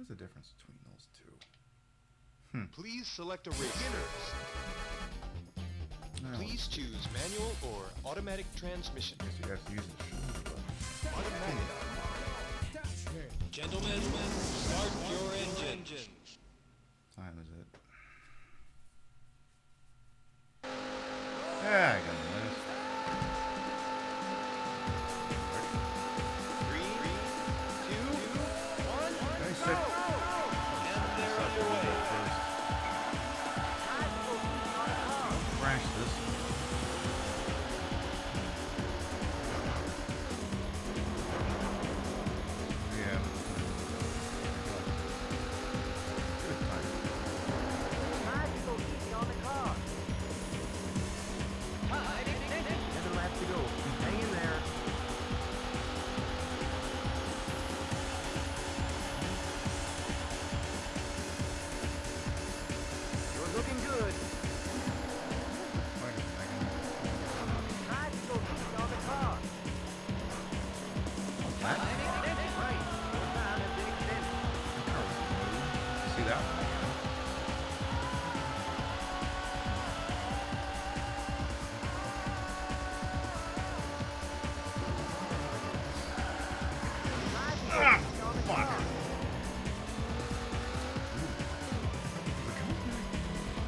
is the difference between those two? Please select a race. Please choose manual or automatic transmission. I guess you have to use the shoulder. Automatic. Gentlemen, start your engine. What time is it? Yeah, I got this. 3, 2, 1, Nice go! set. And they're underway. Crash this. Yeah. Good time. Seven laps to go. Hang in there. You're looking good. Wait a second. Bicycle seat on the car. What's that? Right. Your time has been extended. See that? Ah, fuck.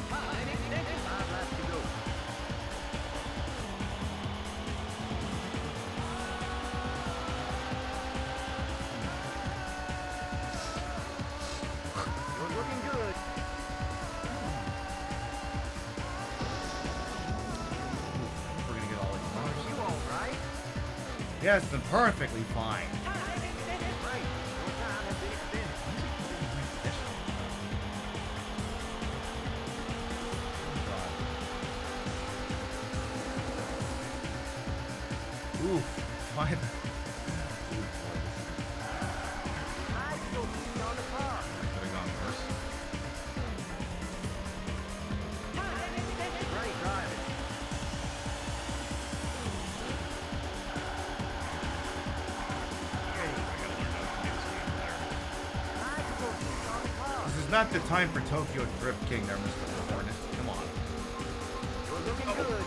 Five laps to go. You're looking good. We're gonna get all these numbers. You all right? Yes, I'm perfectly fine. Right. Your time has been extended. Ooh, five. Bicycle seat on the car. Could have gone worse. Great driving. Bicycle seat on the car. This is not the time for Tokyo Drift King there, Mr. Hornet. Come on. You're looking good.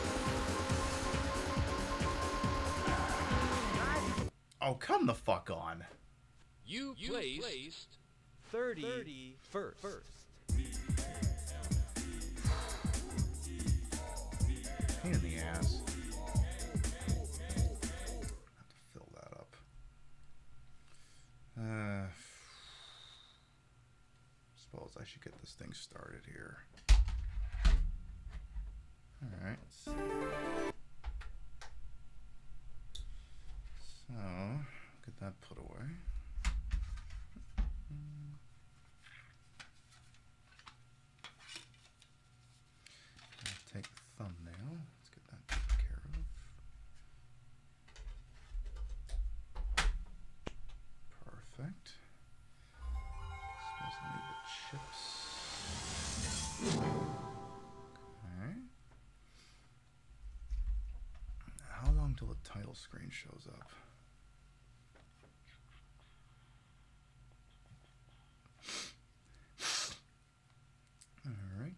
Oh, come the fuck on. You placed 31st. Pain in the ass. Have to fill that up. Suppose I should get this thing started here. Alright. So, get that put away. I'll take the thumbnail. Let's get that taken care of. Perfect. Suppose I need the chips. Okay. How long till the title screen shows up? All right.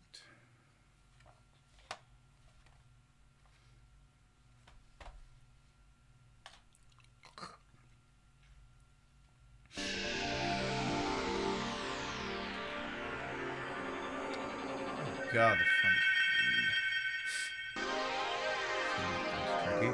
Oh God, the front is green. That's tricky.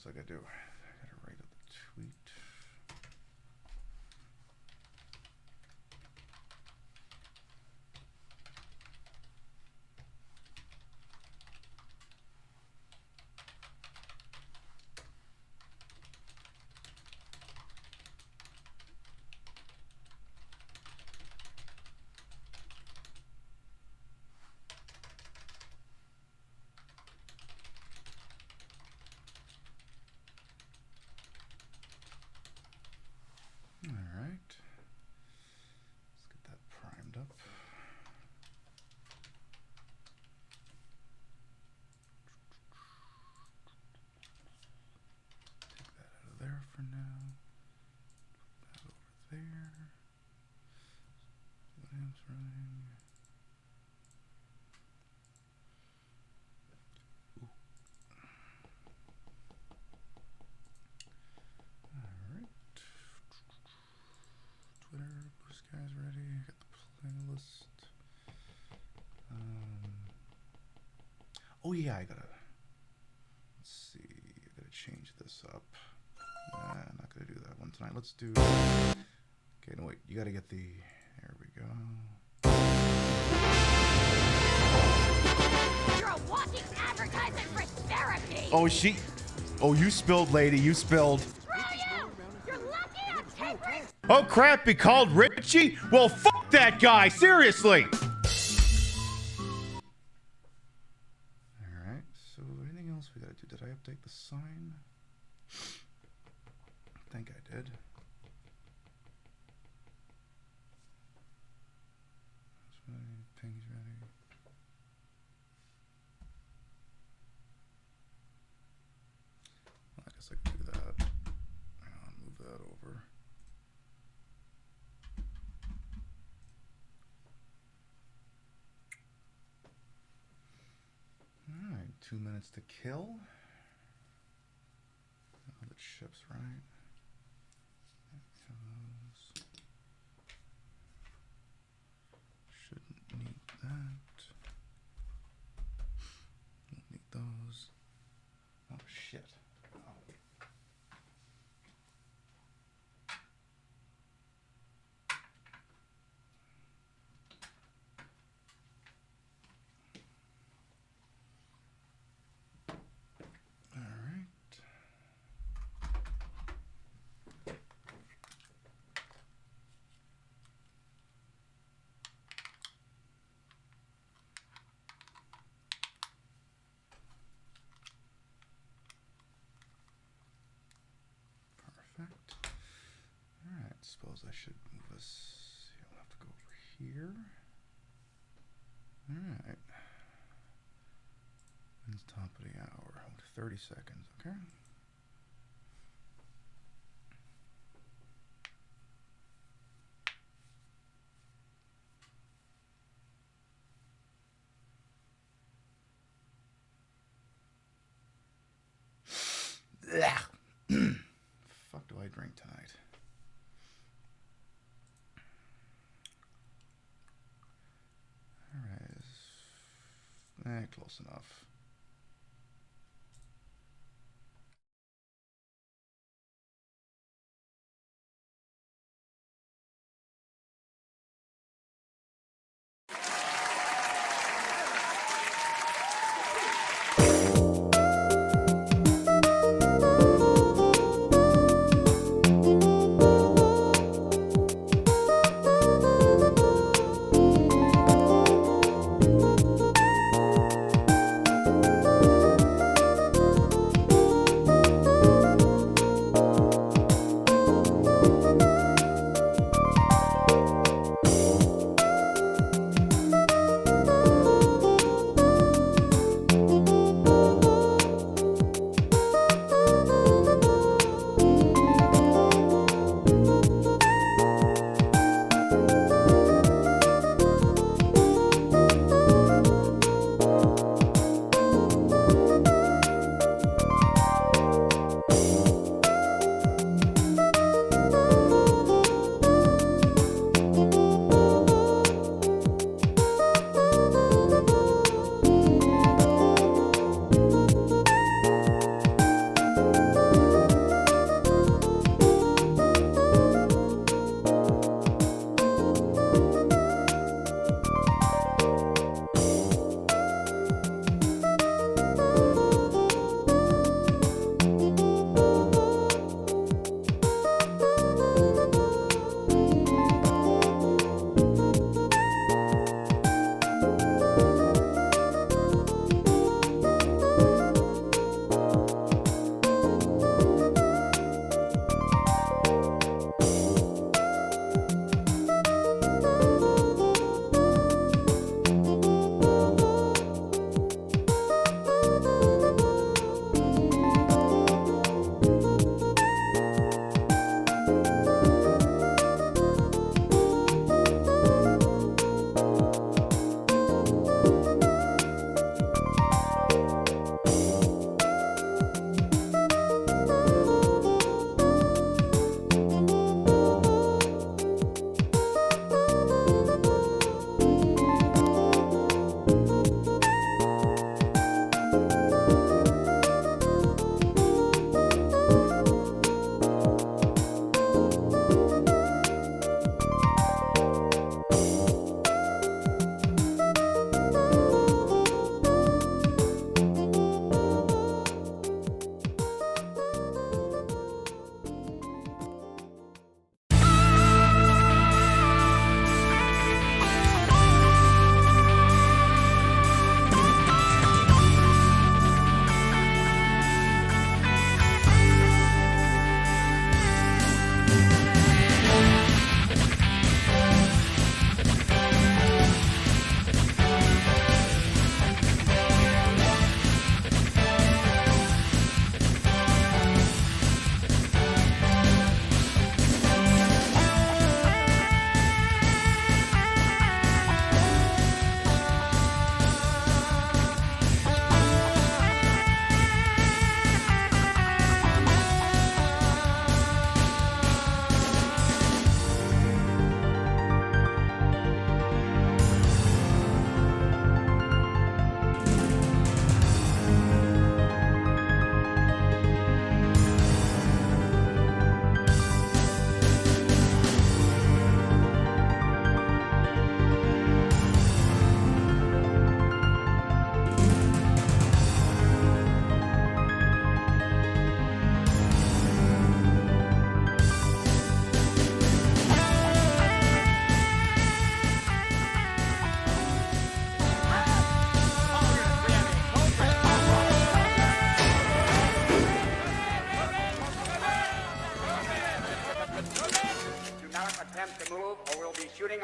else I gotta do? I gotta write up the tweet. All right. Let's get that primed up. Take that out of there for now. Put that over there. Lamps running. Ooh. All right. Twitter, Blue Sky's ready. Got the playlist. Oh yeah, I gotta. Let's see. I gotta change this up. Nah, I'm not gonna do that one tonight. Let's do. Okay, no wait. You gotta get the. There we go. You're a walking advertisement for therapy! Oh, she. Oh, you spilled, lady. You spilled. Screw you! You're lucky I'm tapering! Oh crap! He called Richie. Well, fuck that guy. Seriously. All right. So, anything else we gotta do? Did I update the sign? I think I did. Ping's ready. Well, I guess I can do that. Hang on, move that over. All right, 2 minutes to kill. Oh, the ship's right. Those. Shouldn't need that. Don't need those. Oh shit. Oh. All right. Perfect. All right. Suppose I should move us. I'll have to go over here. All right. When's top of the hour? 30 seconds. Okay. Fuck do I drink tonight? All right. Close enough.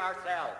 ourselves.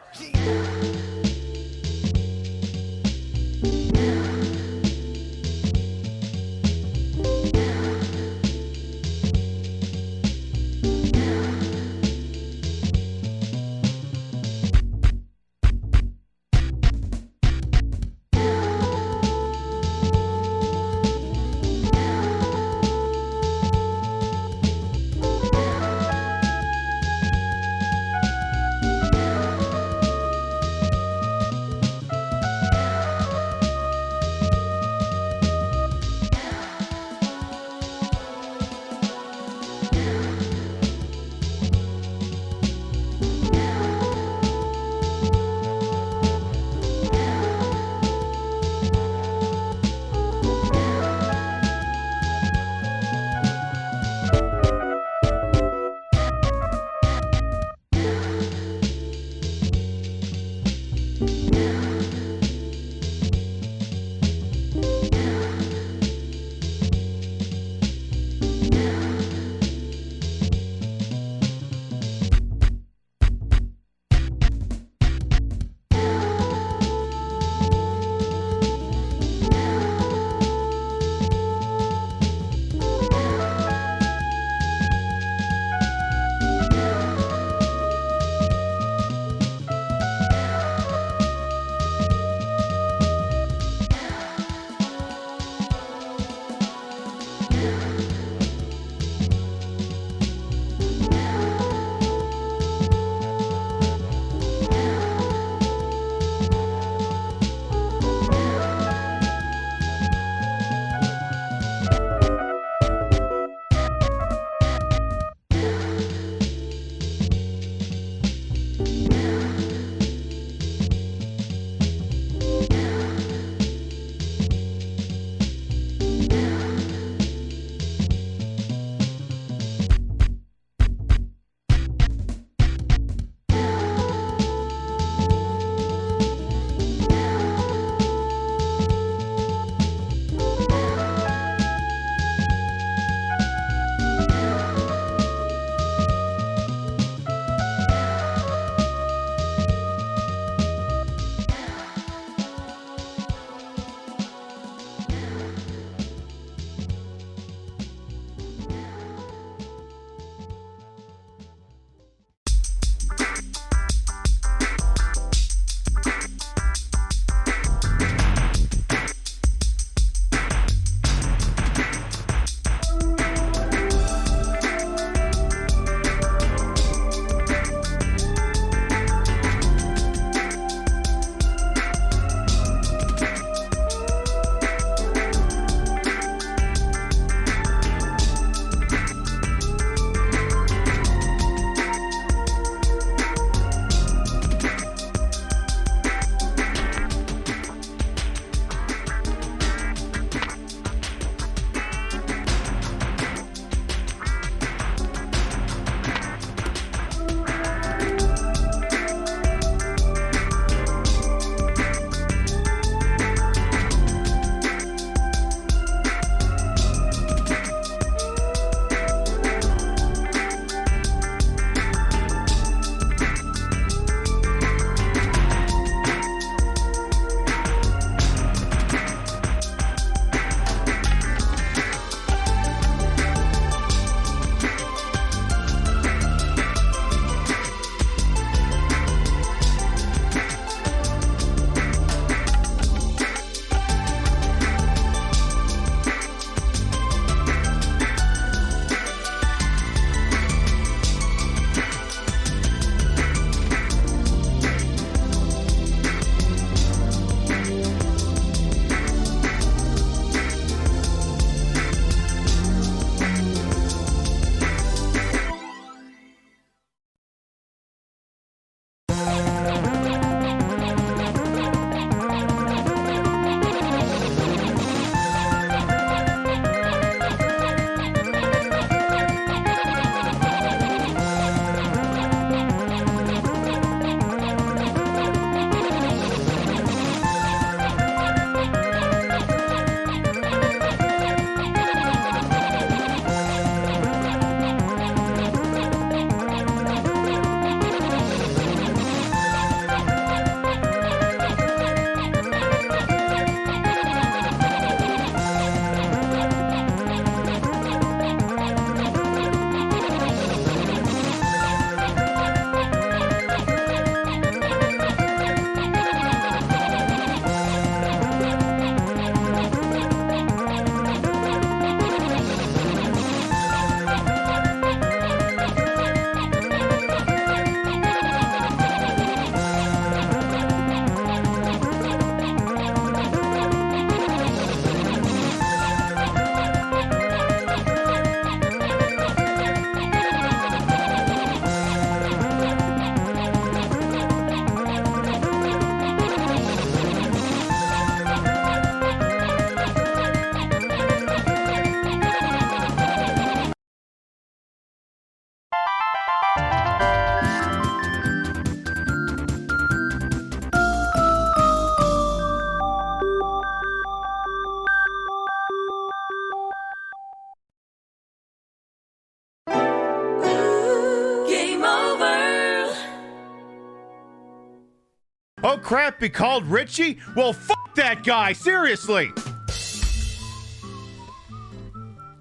Oh crap, he called Richie? Well, fuck that guy, seriously.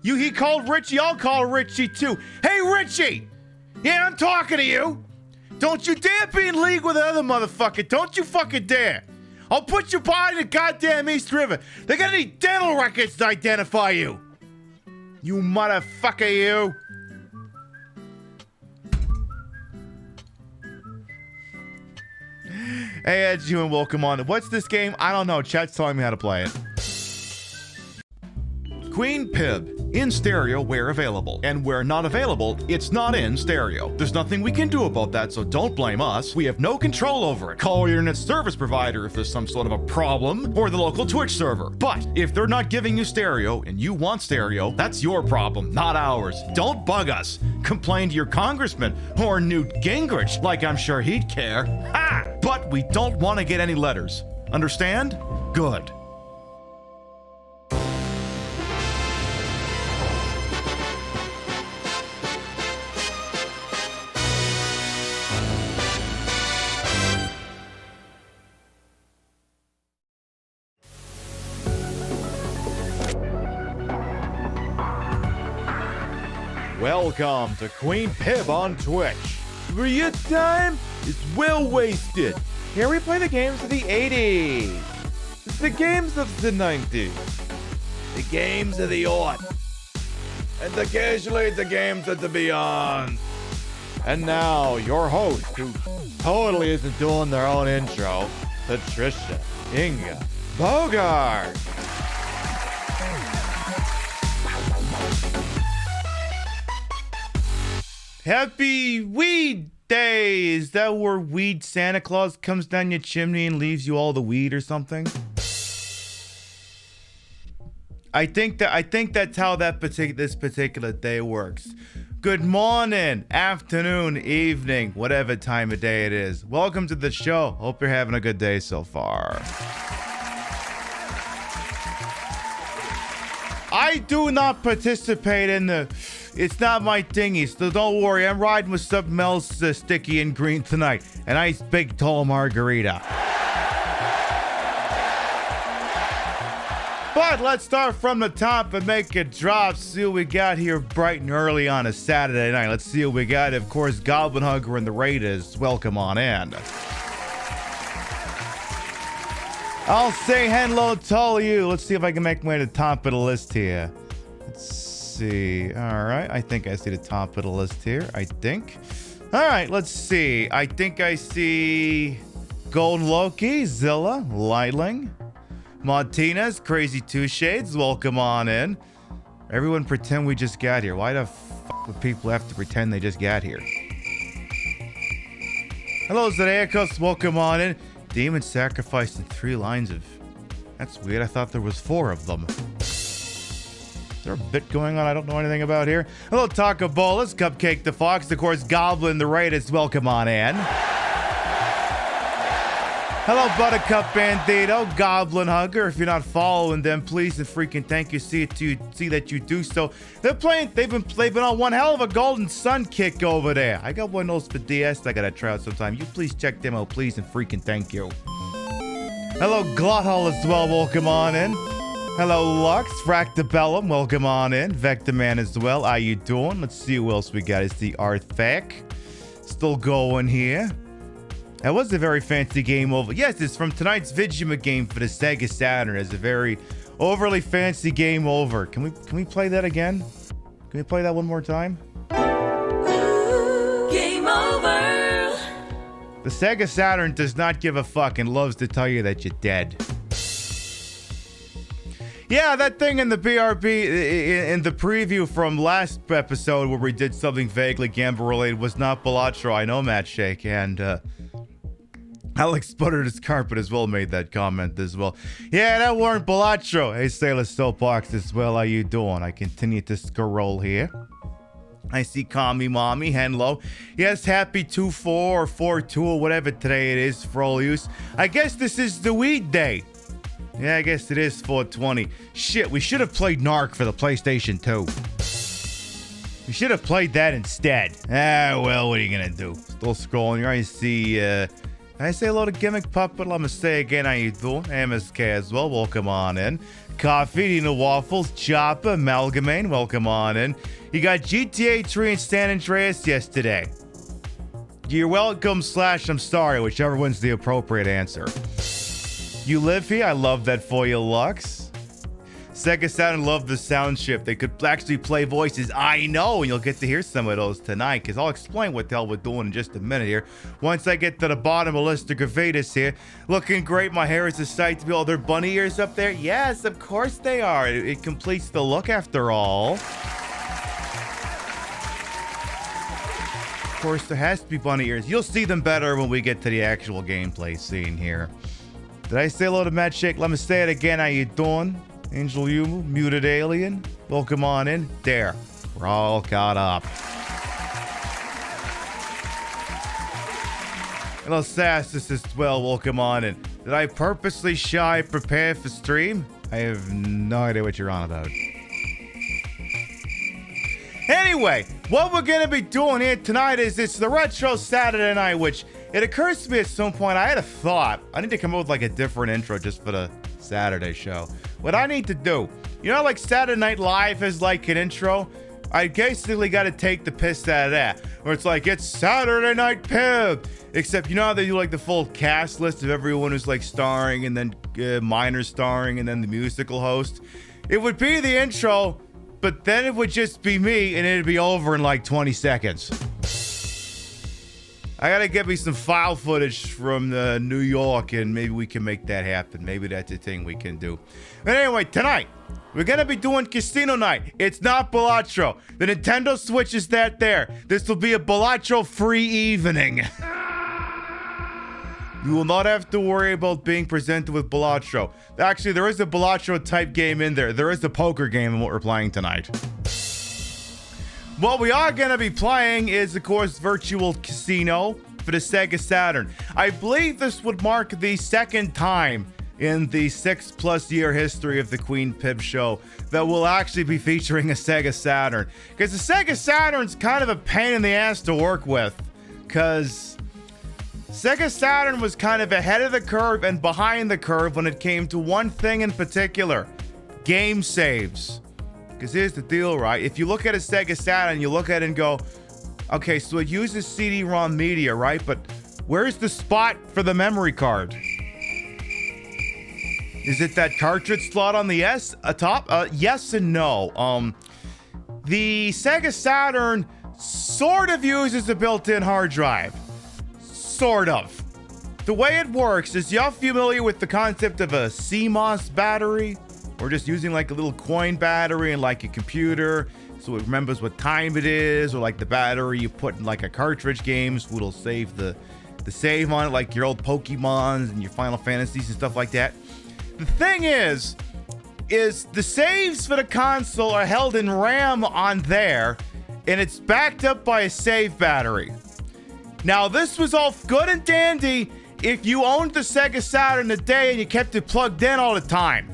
He called Richie, I'll call Richie too. Hey, Richie! Yeah, I'm talking to you. Don't you dare be in league with another motherfucker. Don't you fucking dare. I'll put you behind the goddamn East River. They're gonna need dental records to identify you. You motherfucker, you. Hey, it's you and welcome on. What's this game? I don't know. Chat's telling me how to play it. Queen Pib, in stereo where available. And where not available, it's not in stereo. There's nothing we can do about that, so don't blame us. We have no control over it. Call your internet service provider if there's some sort of a problem, or the local Twitch server. But if they're not giving you stereo and you want stereo, that's your problem, not ours. Don't bug us. Complain to your congressman or Newt Gingrich, like I'm sure he'd care. Ha! But we don't want to get any letters. Understand? Good. Welcome to Queen Pib on Twitch, where your time is well wasted. Here we play the games of the 80s, the games of the 90s, the games of the aughts, and occasionally the games of the beyond. And now, your host, who totally isn't doing their own intro, Patricia Inga Bogart. Happy Weed Day! Is that where weed Santa Claus comes down your chimney and leaves you all the weed or something? I think that's how this particular day works. Good morning, afternoon, evening, whatever time of day it is. Welcome to the show. Hope you're having a good day so far. I do not participate in the... It's not my thingy, so don't worry. I'm riding with something else sticky and green tonight. A nice big tall margarita. But let's start from the top and make it drop. See what we got here bright and early on a Saturday night. Let's see what we got. Of course, Goblin Hugger and the Raiders. Welcome on in. I'll say hello to all of you. Let's see if I can make my way to the top of the list here. Let's see. All right. I think I see the top of the list here. I think. All right. Let's see. I think I see Golden Loki, Zilla, Lightling, Martinez, Crazy Two Shades. Welcome on in. Everyone pretend we just got here. Why the f*** would people have to pretend they just got here? Hello, Zadeakos. Welcome on in. Demon sacrificed in 3 lines of... That's weird. I thought there was 4 of them. Is there a bit going on I don't know anything about here? Hello, Taco Bolas, Cupcake the Fox, of course, Goblin the Raiders. Welcome on in. Hello, Buttercup Bandito, Goblin Hugger. If you're not following them, please and freaking thank you. See that you do so. They've been on one hell of a Golden Sun kick over there. I got one of those for DS I gotta try out sometime. You please check them out, please and freaking thank you. Hello, Glotthall as well. Welcome on in. Hello, Lux, Fractabellum. Welcome on in. Vector Man as well. How you doing? Let's see who else we got. It's the Arthak. Still going here. That was a very fancy game over. Yes, it's from tonight's Vigima game for the Sega Saturn. It's a very overly fancy game over. Can we play that again? Can we play that one more time? Game over. The Sega Saturn does not give a fuck and loves to tell you that you're dead. Yeah, that thing in the BRB, in the preview from last episode where we did something vaguely Gamba related was not Balatro. I know, Matt Shake, and Alex Sputtered his carpet as well made that comment as well. Yeah, that weren't Balatro. Hey, Sailor Soapbox as well. How you doing? I continue to scroll here. I see Kami Mommy, Henlo. Yes, happy 2-4 or 4-2 or whatever today it is for all use. I guess this is the weed day. Yeah, I guess it is 420. Shit, we should have played Narc for the PlayStation 2. We should have played that instead. Ah, well, what are you gonna do? Still scrolling here. I see I say hello to Gimmick Puppet. Let me say again, how you doing? MSK as well. Welcome on in. Coffee, Dino Waffles, Choppa, Amalgamane. Welcome on in. You got GTA 3 and San Andreas yesterday. You're welcome / I'm sorry, whichever one's the appropriate answer. You live here? I love that for you, Lux. Sega Saturn loved the sound shift. They could actually play voices. I know, and you'll get to hear some of those tonight, because I'll explain what the hell we're doing in just a minute here. Once I get to the bottom of Lister Gravitas here. Looking great. My hair is a sight to be all. Their bunny ears up there? Yes, of course they are. It completes the look after all. Of course, there has to be bunny ears. You'll see them better when we get to the actual gameplay scene here. Did I say hello to Matt Shake? Let me say it again. How you doing? Angel Yumu, Muted Alien, welcome on in. There, we're all caught up. Hello, Sassus as well, welcome on in. Did I purposely prepare for stream? I have no idea what you're on about. Anyway, what we're going to be doing here tonight is it's the Retro Saturday Night, which it occurs to me at some point, I had a thought. I need to come up with like a different intro just for the Saturday show. What I need to do, you know, like Saturday Night Live is like an intro. I basically got to take the piss out of that, where it's like, it's Saturday Night Pib. Except, you know how they do like the full cast list of everyone who's like starring, and then minor starring, and then the musical host. It would be the intro, but then it would just be me, and it'd be over in like 20 seconds. I gotta get me some file footage from New York, and maybe we can make that happen. Maybe that's a thing we can do. But anyway, tonight, we're gonna be doing Casino Night. It's not Balatro. The Nintendo Switch is that there. This will be a Balatro-free evening. You will not have to worry about being presented with Balatro. Actually, there is a Balatro-type game in there. There is a poker game in what we're playing tonight. What we are going to be playing is, of course, Virtual Casino for the Sega Saturn. I believe this would mark the second time in the 6+ year history of the Queen Pib show that we'll actually be featuring a Sega Saturn. Because the Sega Saturn's kind of a pain in the ass to work with. Because Sega Saturn was kind of ahead of the curve and behind the curve when it came to one thing in particular: game saves. Because here's the deal, right? If you look at a Sega Saturn, you look at it and go, okay, so it uses CD-ROM media, right? But where's the spot for the memory card? Is it that cartridge slot on the top? Yes and no. The Sega Saturn sort of uses a built-in hard drive. Sort of. The way it works is, y'all familiar with the concept of a CMOS battery? Or just using like a little coin battery in like a computer so it remembers what time it is, or like the battery you put in like a cartridge games, it'll save the save on it, like your old Pokemons and your Final Fantasies and stuff like that. The thing is the saves for the console are held in RAM on there, and it's backed up by a save battery. Now, this was all good and dandy if you owned the Sega Saturn today and you kept it plugged in all the time.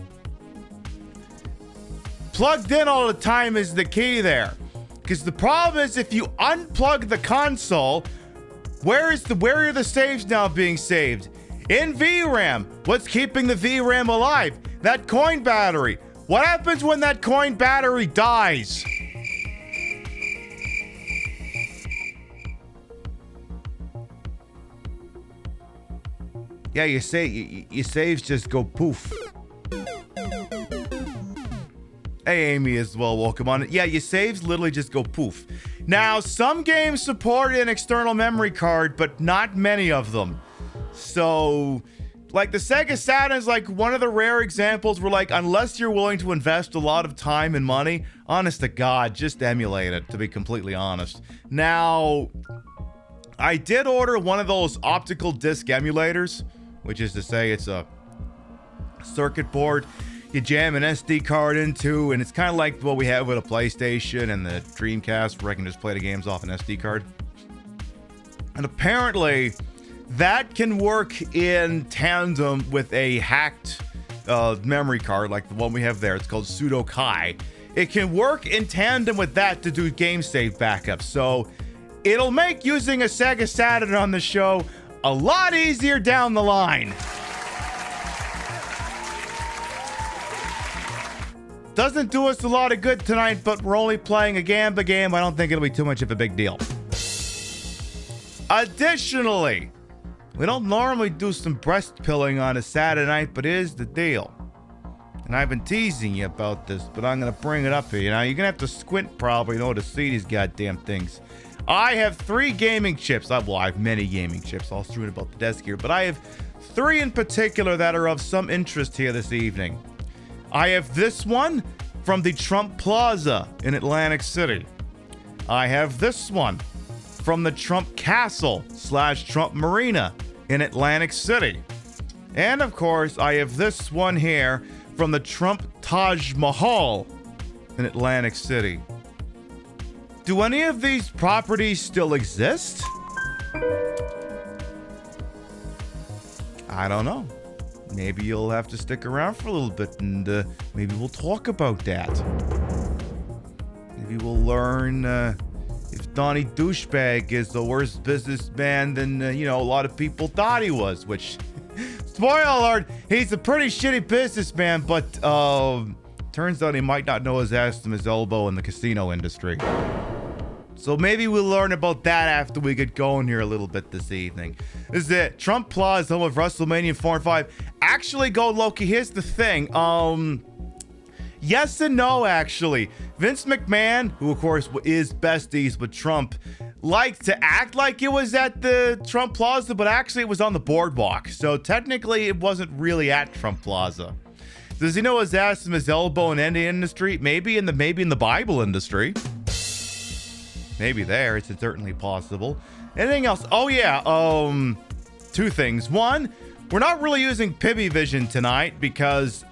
Plugged in all the time is the key there. Because the problem is, if you unplug the console, where are the saves now being saved? In VRAM. What's keeping the VRAM alive? That coin battery. What happens when that coin battery dies? Yeah, your saves just go poof. Hey, Amy as well, welcome on. Yeah, your saves literally just go poof. Now, some games support an external memory card, but not many of them. So, like the Sega Saturn is like one of the rare examples where, like, unless you're willing to invest a lot of time and money, honest to God, just emulate it, to be completely honest. Now, I did order one of those optical disc emulators, which is to say it's a circuit board you jam an SD card into, and it's kind of like what we have with a PlayStation and the Dreamcast, where I can just play the games off an SD card. And apparently, that can work in tandem with a hacked memory card, like the one we have there. It's called Pseudo Kai. It can work in tandem with that to do game save backups. So it'll make using a Sega Saturn on the show a lot easier down the line. Doesn't do us a lot of good tonight, but we're only playing a Gamba game. I don't think it'll be too much of a big deal. Additionally, we don't normally do some breast pilling on a Saturday night, but here's the deal. And I've been teasing you about this, but I'm going to bring it up here. You're going to have to squint probably in order to see these goddamn things. I have 3 gaming chips. Well, I have many gaming chips all strewn about the desk here, but I have 3 in particular that are of some interest here this evening. I have this one from the Trump Plaza in Atlantic City. I have this one from the Trump Castle / Trump Marina in Atlantic City. And of course, I have this one here from the Trump Taj Mahal in Atlantic City. Do any of these properties still exist? I don't know. Maybe you'll have to stick around for a little bit and maybe we'll talk about that. Maybe we'll learn if Donnie Douchebag is the worst businessman than, a lot of people thought he was, which, spoiler alert, he's a pretty shitty businessman, but turns out he might not know his ass from his elbow in the casino industry. So maybe we'll learn about that after we get going here a little bit this evening. This is it. Trump Plaza, home of WrestleMania 4 and 5. Actually, go Loki. Here's the thing. Yes and no, actually. Vince McMahon, who of course is besties with Trump, liked to act like it was at the Trump Plaza, but actually it was on the boardwalk. So technically it wasn't really at Trump Plaza. Does he know his ass from his elbow in any industry? Maybe in the Bible industry. Maybe there. It's certainly possible. Anything else? Oh yeah. 2 things. One, we're not really using PiBCast tonight because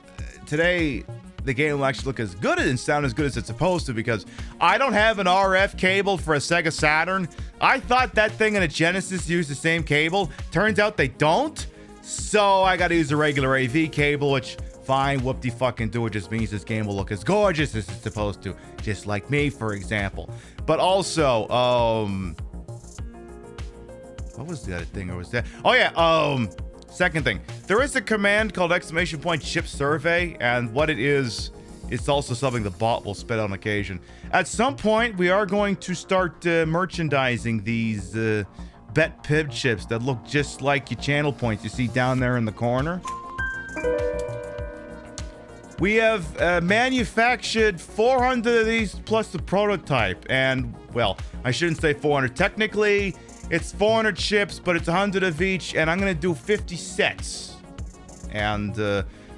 today the game will actually look as good and sound as good as it's supposed to, because I don't have an RF cable for a Sega Saturn. I thought that thing and a Genesis used the same cable. Turns out they don't. So I got to use a regular AV cable, which fine, whoop-de-fucking-do. It just means this game will look as gorgeous as it's supposed to. Just like me, for example. But also, what was the other thing? Or was that? Oh yeah, second thing. There is a command called !chip survey, and what it is, it's also something the bot will spit on occasion. At some point, we are going to start merchandising these bet pib chips that look just like your channel points you see down there in the corner. We have manufactured 400 of these plus the prototype, and, well, I shouldn't say 400. Technically, it's 400 chips, but it's 100 of each, and I'm going to do 50 sets. And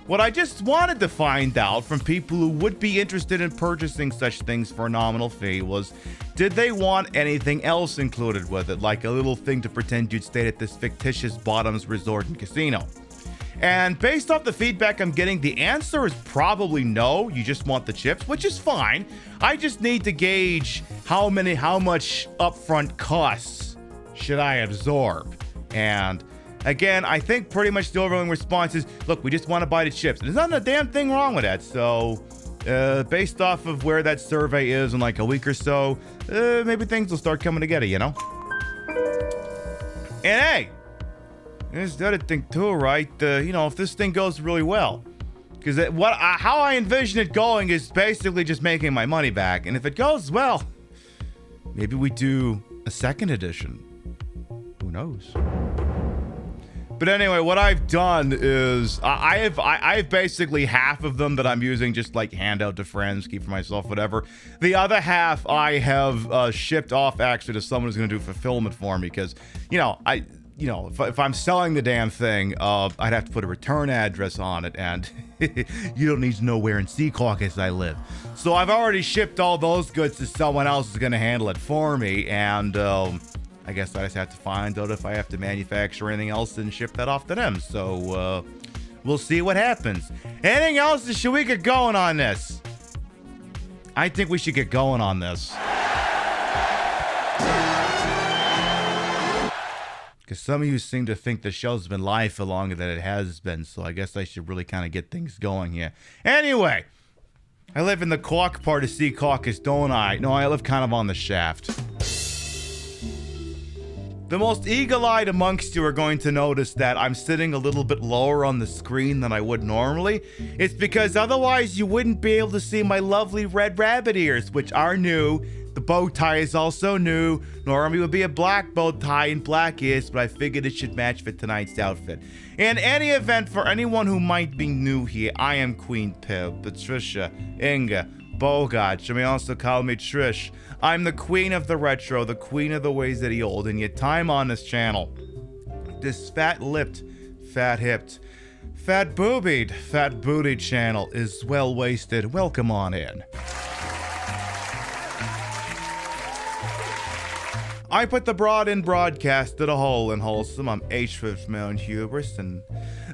what I just wanted to find out from people who would be interested in purchasing such things for a nominal fee was, did they want anything else included with it, like a little thing to pretend you'd stayed at this fictitious Bottoms resort and casino? And based off the feedback I'm getting, the answer is probably no. You just want the chips, which is fine. I just need to gauge how much upfront costs should I absorb. And again, I think pretty much the overwhelming response is, look, we just want to buy the chips. There's not a damn thing wrong with that. So based off of where that survey is in like a week or so, maybe things will start coming together, And hey, there's the other thing too, right? If this thing goes really well, because how I envision it going is basically just making my money back, and if it goes well, maybe we do a second edition. Who knows? But anyway, what I've done is I have basically half of them that I'm using just like hand out to friends, keep for myself, whatever. The other half I have shipped off actually to someone who's going to do fulfillment for me, because if I'm selling the damn thing, I'd have to put a return address on it, and you don't need to know where in Sea Caucus I live. So I've already shipped all those goods to someone else who's going to handle it for me, and I guess I just have to find out if I have to manufacture anything else and ship that off to them. So we'll see what happens. Anything else, or should we get going on this? I think we should get going on this. Because some of you seem to think the show's been live for longer than it has been, so I guess I should really kind of get things going here. Anyway, I live in the Cork part of Sea Caucus, don't I? No, I live kind of on the shaft. The most eagle-eyed amongst you are going to notice that I'm sitting a little bit lower on the screen than I would normally. It's because otherwise you wouldn't be able to see my lovely red rabbit ears, which are new. The bow tie is also new. Normally it would be a black bow tie and black ears, but I figured it should match for tonight's outfit. In any event, for anyone who might be new here, I am Queen Pib, Patricia, Inga, Bogart. You may also call me Trish. I'm the queen of the retro, the queen of the ways of the old, and yet time on this channel. This fat-lipped, fat-hipped, fat-boobied, fat-bootied channel is well-wasted. Welcome on in. I put the broad in broadcast at a hole in wholesome. I'm H with my own hubris, and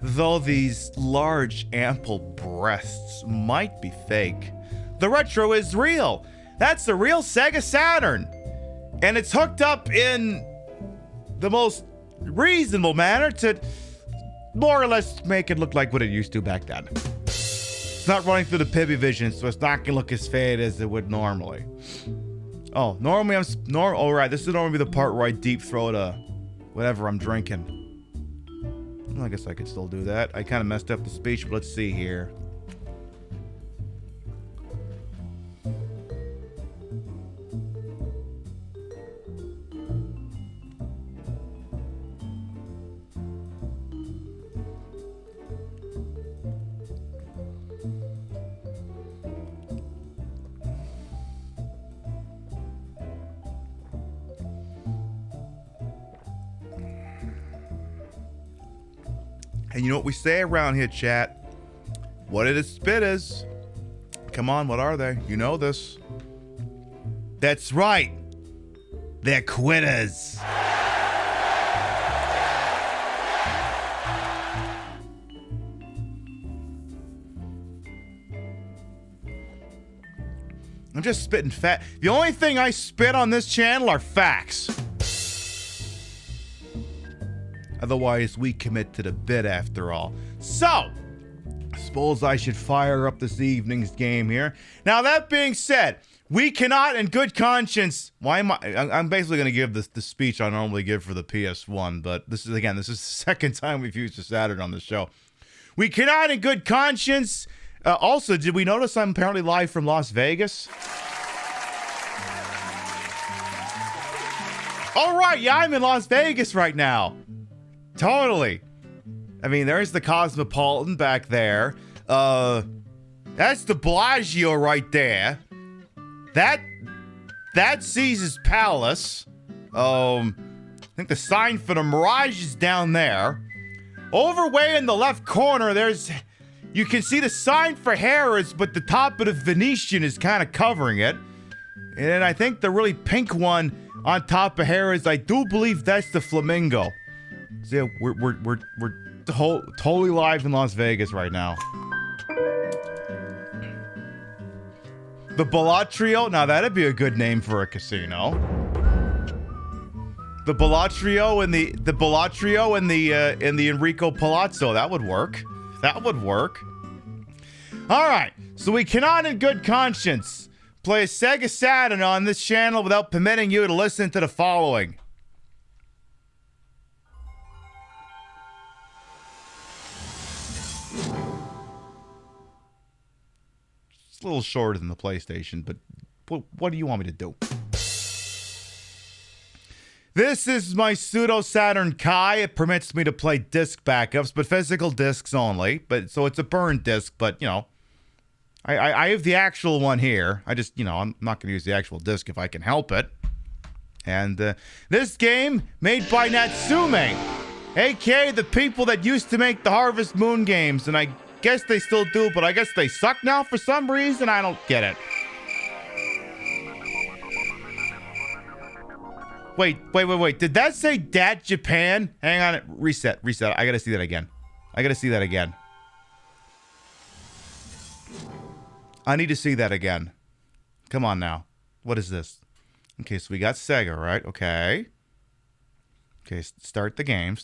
though these large, ample breasts might be fake, the retro is real. That's the real Sega Saturn. And it's hooked up in the most reasonable manner to more or less make it look like what it used to back then. It's not running through the PiBvision, so it's not gonna look as fade as it would normally. Oh, normally all right, this is normally the part where I deep throat whatever I'm drinking. Well, I guess I could still do that. I kind of messed up the speech, but let's see here. And you know what we say around here, chat? What it is spit is. Come on, what are they? You know this. That's right. They're quitters. I'm just spitting fat. The only thing I spit on this channel are facts. Otherwise, we commit to the bit after all. So, suppose I should fire up this evening's game here. Now, that being said, we cannot, in good conscience, I'm basically going to give the speech I normally give for the PS1, but this is the second time we've used the Saturn on the show. We cannot, in good conscience. Also, did we notice I'm apparently live from Las Vegas? All right, yeah, I'm in Las Vegas right now. Totally. I mean, there's the Cosmopolitan back there. That's the Bellagio right there. That's Caesar's Palace. I think the sign for the Mirage is down there. Over way in the left corner, you can see the sign for Harrah's, but the top of the Venetian is kind of covering it. And I think the really pink one on top of Harrah's, I do believe that's the Flamingo. So yeah, we're totally live in Las Vegas right now. The Bellagio, now that'd be a good name for a casino. The Bellagio and the Enrico Palazzo, that would work. That would work. All right, so we cannot in good conscience play a Sega Saturn on this channel without permitting you to listen to the following. It's a little shorter than the PlayStation, but what do you want me to do? This is my pseudo Saturn Kai. It permits me to play disc backups, but physical discs only. So it's a burn disc, but you know, I have the actual one here. I'm not going to use the actual disc if I can help it. And this game made by Natsume, aka the people that used to make the Harvest Moon games, and I guess they still do, but I guess they suck now for some reason. I don't get it. Wait. Did that say Dat Japan? Hang on. Reset. I gotta see that again. I need to see that again. Come on now. What is this? Okay, so we got Sega, right? Okay, start the game.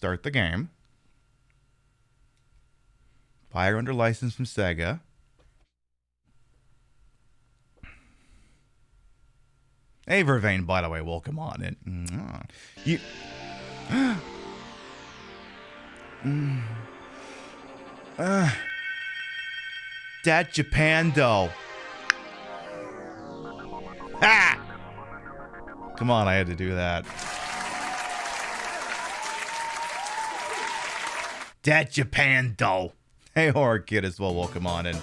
Buyer under license from Sega. Hey, Vervain, by the way, welcome on in. That Japando. Ah! Come on, I had to do that. Dat Japando. Hey, horror kid as well. Welcome on in.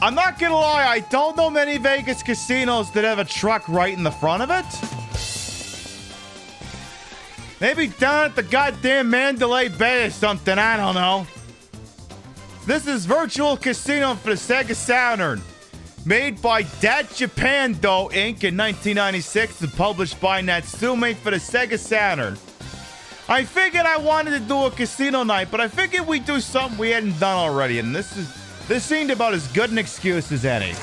I'm not gonna lie, I don't know many Vegas casinos that have a truck right in the front of it. Maybe down at the goddamn Mandalay Bay or something, I don't know. This is Virtual Casino for the Sega Saturn. Made by Dat Japando Inc. in 1996 and published by Natsume for the Sega Saturn. I figured I wanted to do a casino night, but I figured we'd do something we hadn't done already, and this seemed about as good an excuse as any.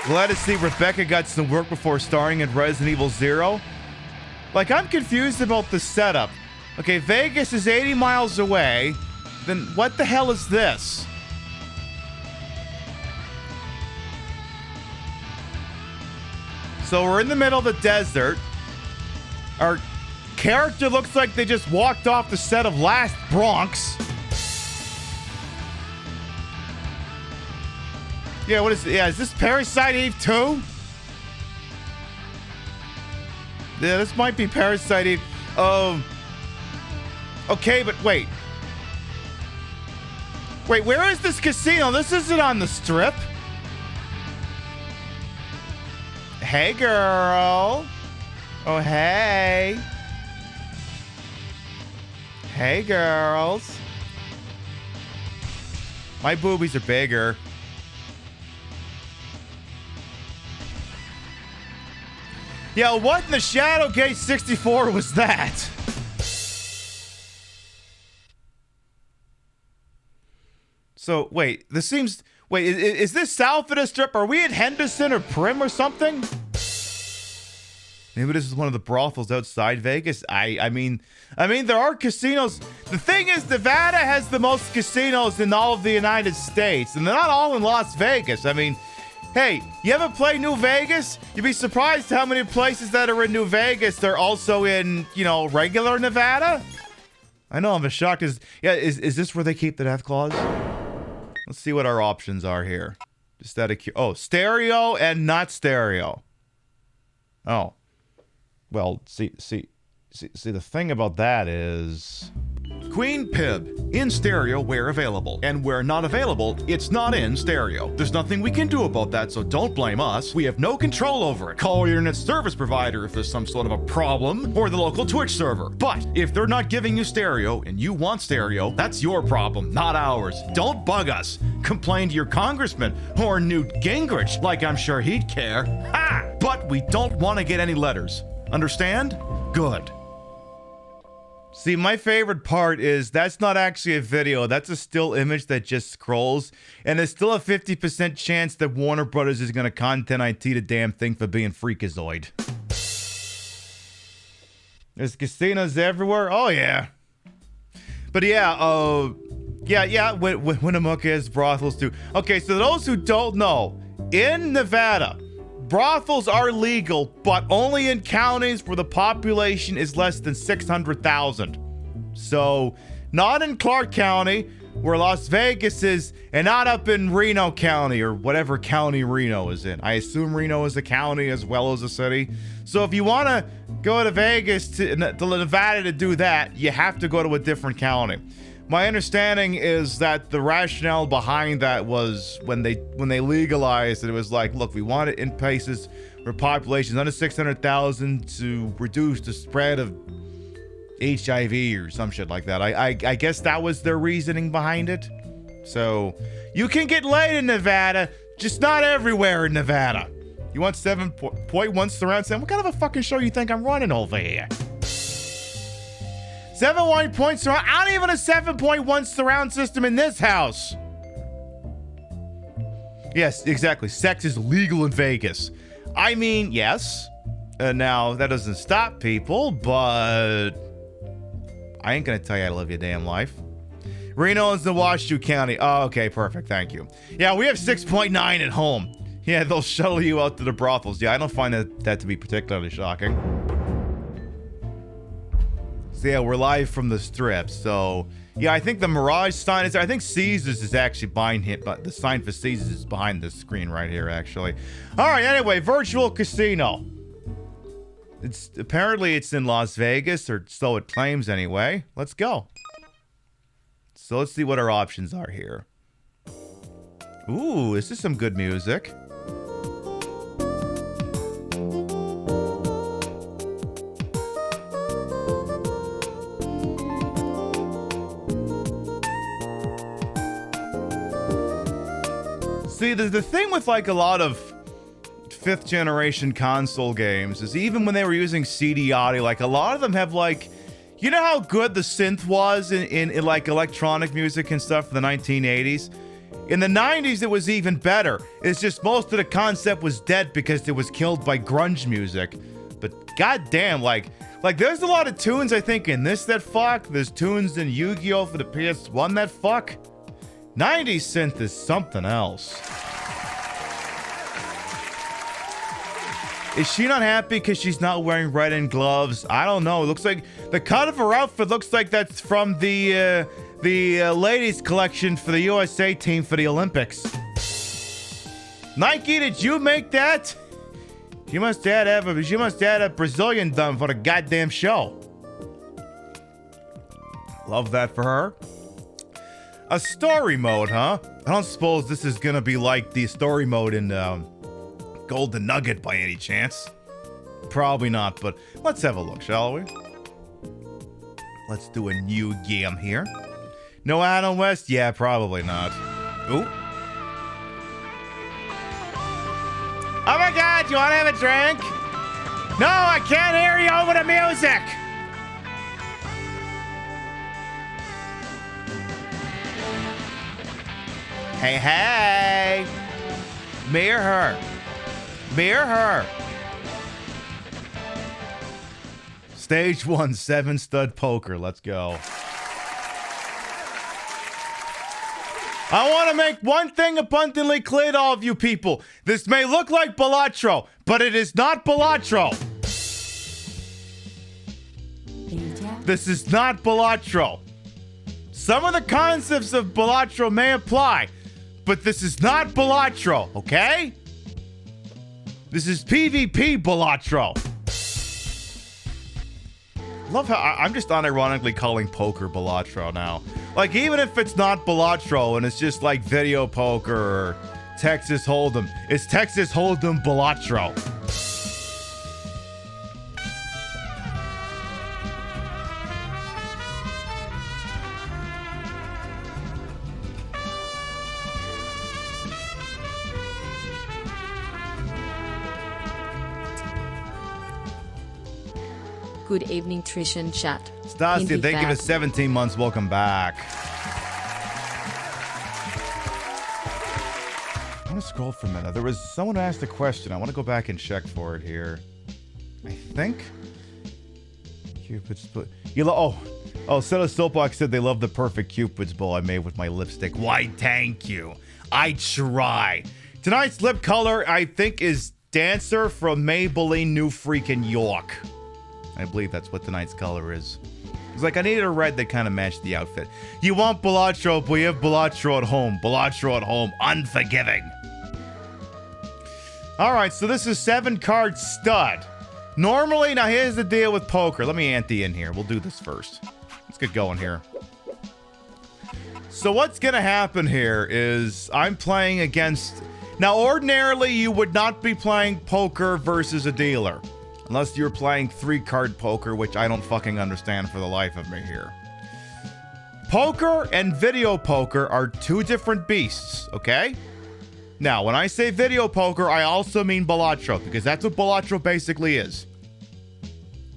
Glad to see Rebecca got some work before starring in Resident Evil 0. Like, I'm confused about the setup. Okay, Vegas is 80 miles away. Then what the hell is this? So we're in the middle of the desert. Our character looks like they just walked off the set of Last Bronx. Yeah, what is it? Yeah, is this Parasite Eve 2? Yeah, this might be Parasite Eve. Okay, but wait. Wait, where is this casino? This isn't on the strip. Hey, girl. Oh, hey. Hey, girls. My boobies are bigger. Yeah, what in the Shadowgate 64 was that? So, wait, this seems... Wait, is this south of the strip? Are we at Henderson or Prim or something? Maybe this is one of the brothels outside Vegas. I mean, there are casinos. The thing is, Nevada has the most casinos in all of the United States, and they're not all in Las Vegas. I mean, hey, you ever play New Vegas? You'd be surprised how many places that are in New Vegas are also in, you know, regular Nevada. I know, I'm shocked. Is this where they keep the death claws? Let's see what our options are here. Just out of stereo and not stereo. Oh. Well, see, the thing about that is... Queen Pib, in stereo where available, and where not available, it's not in stereo. There's nothing we can do about that, so don't blame us. We have no control over it. Call your internet service provider if there's some sort of a problem, or the local Twitch server. But if they're not giving you stereo and you want stereo, that's your problem, not ours. Don't bug us. Complain to your congressman or Newt Gingrich, like I'm sure he'd care. Ha! But we don't want to get any letters. Understand? Good. See, my favorite part is that's not actually a video. That's a still image that just scrolls. And there's still a 50% chance that Warner Brothers is going to content IT the damn thing for being freakazoid. There's casinos everywhere. Oh, yeah. But yeah, Winnemucca has brothels too. Okay, so those who don't know, in Nevada, brothels are legal, but only in counties where the population is less than 600,000. So, not in Clark County, where Las Vegas is, and not up in Reno County, or whatever county Reno is in. I assume Reno is a county as well as a city. So if you want to go to Vegas, to Nevada to do that, you have to go to a different county. My understanding is that the rationale behind that was when they legalized it, it was like, look, we want it in places where population is under 600,000 to reduce the spread of HIV or some shit like that. I guess that was their reasoning behind it. So you can get laid in Nevada, just not everywhere in Nevada. You want 7.1 surround sound? What kind of a fucking show you think I'm running over here? 7.1 points surround. I don't even have a 7.1 surround system in this house. Yes, exactly. Sex is legal in Vegas. I mean, yes. Now, that doesn't stop people, but I ain't gonna tell you how to live your damn life. Reno is in Washoe County. Oh, okay, perfect. Thank you. Yeah, we have 6.9 at home. Yeah, they'll shuttle you out to the brothels. Yeah, I don't find that to be particularly shocking. So yeah, we're live from the strip. So yeah, I think the Mirage sign is. I think Caesars is actually behind him, but the sign for Caesars is behind the screen right here, actually. All right. Anyway, virtual casino. It's apparently it's in Las Vegas, or so it claims anyway. Let's go. So let's see what our options are here. Ooh, this is some good music. See, the thing with like a lot of 5th generation console games is even when they were using CD audio, like a lot of them have like, you know how good the synth was in like electronic music and stuff in the 1980s? In the 90s, it was even better. It's just most of the concept was dead because it was killed by grunge music. But goddamn, like there's a lot of tunes I think in this that fuck. There's tunes in Yu-Gi-Oh! For the PS1 that fuck. 90s synth is something else. Is she not happy because she's not wearing red-end gloves? I don't know. It looks like the cut of her outfit looks like that's from the ladies collection for the USA team for the Olympics. Nike, did you make that? She must have a Brazilian done for the goddamn show. Love that for her. A story mode, huh? I don't suppose this is gonna be like the story mode in Golden Nugget by any chance. Probably not, but let's have a look, shall we? Let's do a new game here. No Adam West? Yeah, probably not. Ooh. Oh my god, you wanna have a drink? No, I can't hear you over the music! Hey! Me or her? Me or her? Stage 1, 7-stud poker. Let's go. I want to make one thing abundantly clear to all of you people. This may look like Balatro, but it is not Balatro. This is not Balatro. Some of the concepts of Balatro may apply, but this is not Balatro, okay? This is PvP Balatro. Love how I'm just unironically calling poker Balatro now. Like, even if it's not Balatro and it's just like video poker or Texas Hold'em, it's Texas Hold'em Balatro. Good evening, Trish and chat. Stassi, thank you for 17 months. Welcome back. I want to scroll for a minute. There was someone who asked a question. I want to go back and check for it here. I think Cupid's bow. Set of Soapbox said they love the perfect Cupid's bow I made with my lipstick. Why, thank you. I try. Tonight's lip color, I think, is Dancer from Maybelline New Freaking York. I believe that's what tonight's color is. It's like I needed a red that kind of matched the outfit. You want Balatro, but you have Balatro at home. Balatro at home, unforgiving. All right, so this is 7-card stud. Normally, now here's the deal with poker. Let me ante in here. We'll do this first. Let's get going here. So what's gonna happen here is I'm playing against... Now, ordinarily, you would not be playing poker versus a dealer. Unless you're playing 3-card poker, which I don't fucking understand for the life of me here. Poker and video poker are two different beasts, okay? Now, when I say video poker, I also mean Balatro, because that's what Balatro basically is.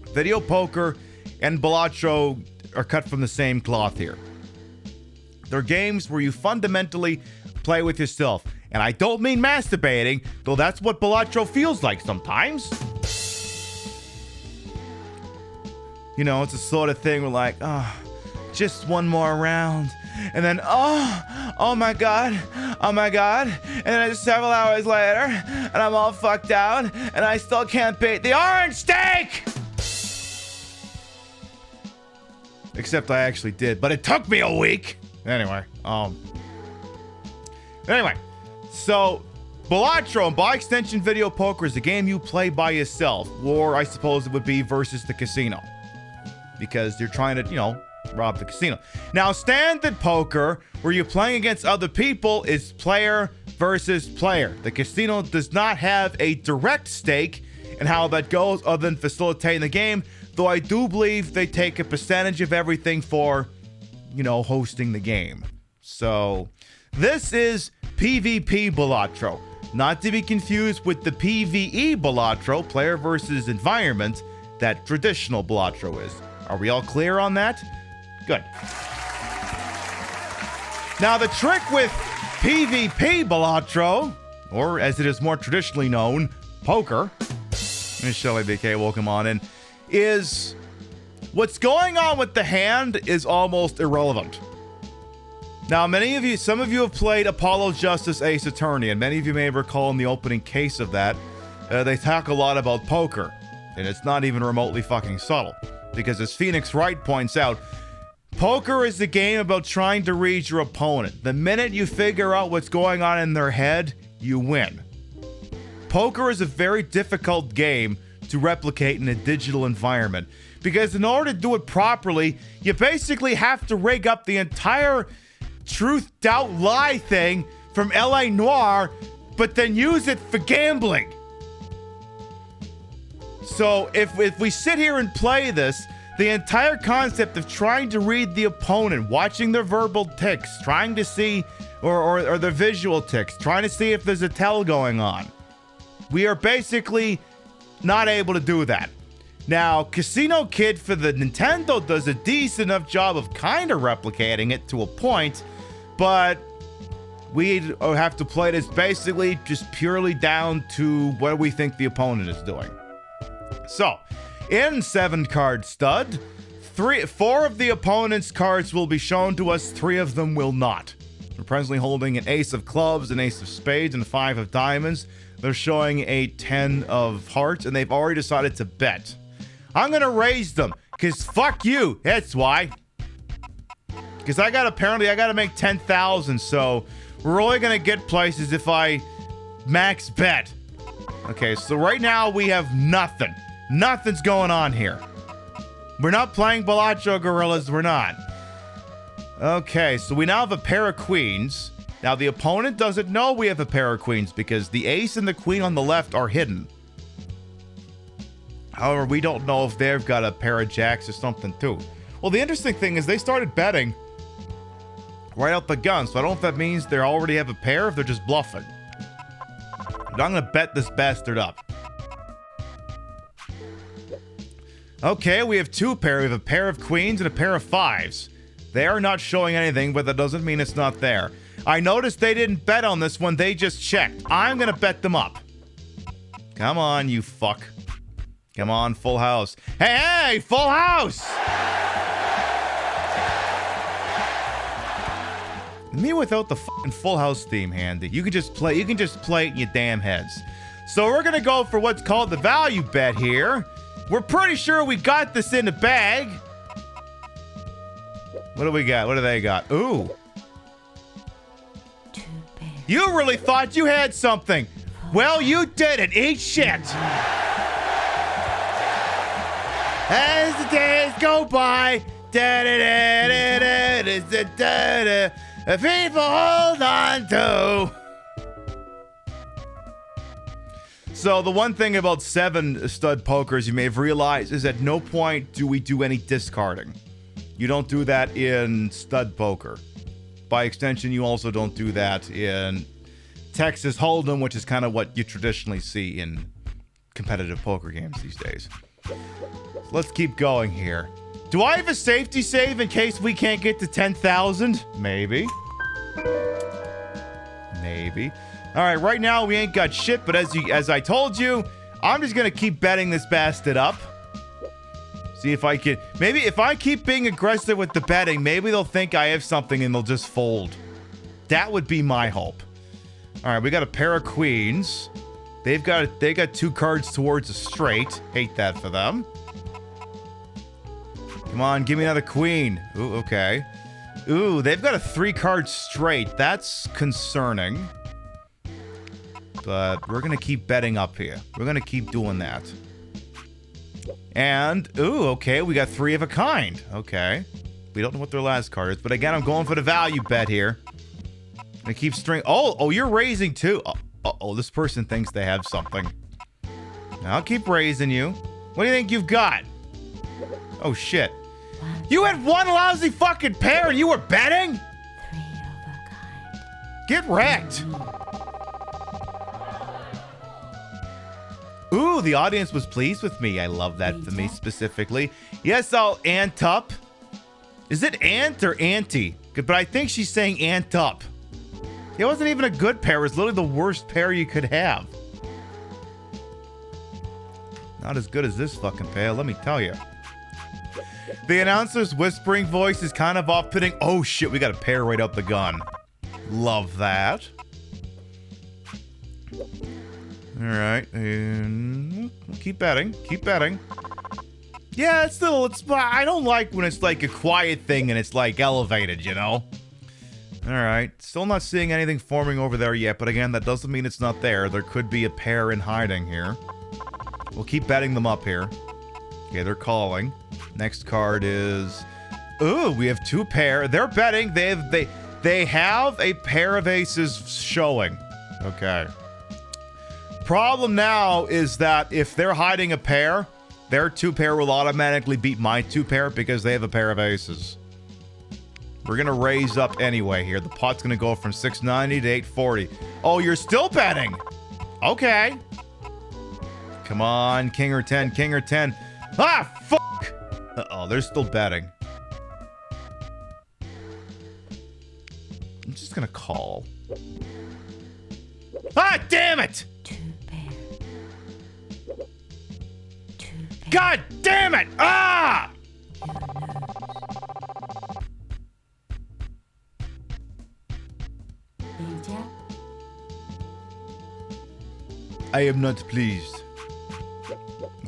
Video poker and Balatro are cut from the same cloth here. They're games where you fundamentally play with yourself. And I don't mean masturbating, though that's what Balatro feels like sometimes. You know, it's the sort of thing where like, oh, just one more round. and then, oh my God, and then several hours later, and I'm all fucked out, and I still can't beat the orange steak! Except I actually did, but it took me a week! Anyway, so Balatro, and by extension video poker, is a game you play by yourself, or I suppose it would be versus the casino, because you're trying to, rob the casino. Now, standard poker, where you're playing against other people, is player versus player. The casino does not have a direct stake in how that goes other than facilitating the game, though I do believe they take a percentage of everything for, hosting the game. So, this is PvP Balatro. Not to be confused with the PvE Balatro, player versus environment, that traditional Balatro is. Are we all clear on that? Good. Now, the trick with PvP Balatro, or as it is more traditionally known, poker, Miss Shelly BK, welcome on in, is what's going on with the hand is almost irrelevant. Now, some of you have played Apollo Justice Ace Attorney, and many of you may recall in the opening case of that, they talk a lot about poker, and it's not even remotely fucking subtle. Because as Phoenix Wright points out, poker is the game about trying to read your opponent. The minute you figure out what's going on in their head, you win. Poker is a very difficult game to replicate in a digital environment, because in order to do it properly, you basically have to rig up the entire truth, doubt, lie thing from LA Noire, but then use it for gambling. So if we sit here and play this, the entire concept of trying to read the opponent, watching their verbal tics, trying to see, or their visual tics, trying to see if there's a tell going on, we are basically not able to do that. Now, Casino Kid for the Nintendo does a decent enough job of kind of replicating it to a point, but we have to play this basically just purely down to what we think the opponent is doing. So, in 7-card stud, 4 of the opponent's cards will be shown to us, 3 of them will not. We're presently holding an ace of clubs, an ace of spades, and 5 of diamonds. They're showing a 10 of hearts, and they've already decided to bet. I'm going to raise them, because fuck you, that's why. Because I got to make 10,000, so we're only going to get places if I max bet. Okay, so right now we have nothing. Nothing's going on here. We're not playing Balatro Gorillas, we're not. Okay, so we now have a pair of queens. Now, the opponent doesn't know we have a pair of queens because the ace and the queen on the left are hidden. However, we don't know if they've got a pair of jacks or something too. Well, the interesting thing is they started betting right out the gun, so I don't know if that means they already have a pair or if they're just bluffing. But I'm going to bet this bastard up. Okay, we have 2 pair. We have a pair of queens and a pair of 5s. They are not showing anything, but that doesn't mean it's not there. I noticed they didn't bet on this one. They just checked. I'm going to bet them up. Come on, you fuck. Come on, full house. Hey, full house! Me without the fucking full house theme handy. You can just play it in your damn heads. So we're going to go for what's called the value bet here. We're pretty sure we got this in the bag. What do we got? What do they got? Ooh. You really thought you had something. Well, you didn't. Eat shit. As the days go by, people hold on to. So the one thing about 7 stud pokers you may have realized is at no point do we do any discarding. You don't do that in stud poker. By extension, you also don't do that in Texas Hold'em, which is kind of what you traditionally see in competitive poker games these days. So let's keep going here. Do I have a safety save in case we can't get to 10,000? Maybe. Maybe. All right, right now we ain't got shit, but as I told you, I'm just gonna keep betting this bastard up. See if I can. Maybe if I keep being aggressive with the betting, maybe they'll think I have something and they'll just fold. That would be my hope. All right, we got a pair of queens. They got 2 cards towards a straight. Hate that for them. Come on, give me another queen. Ooh, okay. Ooh, they've got a 3-card straight. That's concerning. But we're going to keep betting up here. We're going to keep doing that. And, ooh, okay, we got 3 of a kind. Okay. We don't know what their last card is. But again, I'm going for the value bet here. I keep string. Oh, you're raising too. Oh, this person thinks they have something. I'll keep raising you. What do you think you've got? Oh, shit. You had 1 lousy fucking pair and you were betting? 3 of a kind. Get wrecked. Ooh, the audience was pleased with me. I love that for me specifically. Yes, I'll ant up. Is it ant or auntie? But I think she's saying ant up. It wasn't even a good pair. It was literally the worst pair you could have. Not as good as this fucking pair, let me tell you. The announcer's whispering voice is kind of off-putting. Oh shit, we got a pair right up the gun. Love that. All right, and keep betting, keep betting. Yeah, it's I don't like when it's like a quiet thing and it's like elevated, you know? All right, still not seeing anything forming over there yet, but again, that doesn't mean it's not there. There could be a pair in hiding here. We'll keep betting them up here. Okay, they're calling. Next card is... Ooh, we have 2 pair. They're betting. They have a pair of aces showing. Okay. Problem now is that if they're hiding a pair, their 2 pair will automatically beat my 2 pair because they have a pair of aces. We're going to raise up anyway here. The pot's going to go from 690 to 840. Oh, you're still betting. Okay. Come on, king or 10, king or 10. Ah, fuck. Uh-oh, they're still betting. I'm just going to call. Ah, damn it. 2 pair. 2 pair. God damn it. Ah. Big Jack. I am not pleased.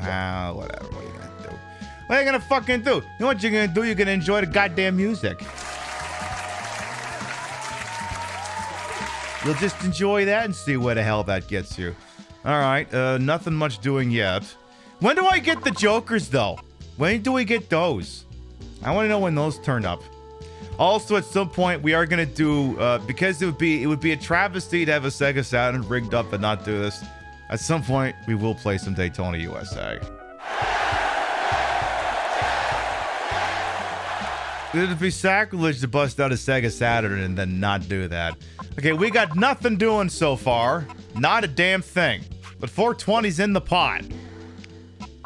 Ah, whatever. What are you gonna do? What are you gonna fucking do? You know what you're gonna do? You're gonna enjoy the goddamn music. You'll just enjoy that and see where the hell that gets you. All right, nothing much doing yet. When do I get the jokers though? When do we get those? I want to know when those turn up. Also, at some point, we are gonna do because it would be a travesty to have a Sega Saturn rigged up and not do this. At some point, we will play some Daytona USA. It would be sacrilege to bust out a Sega Saturn and then not do that. Okay, we got nothing doing so far. Not a damn thing. But 420's in the pot.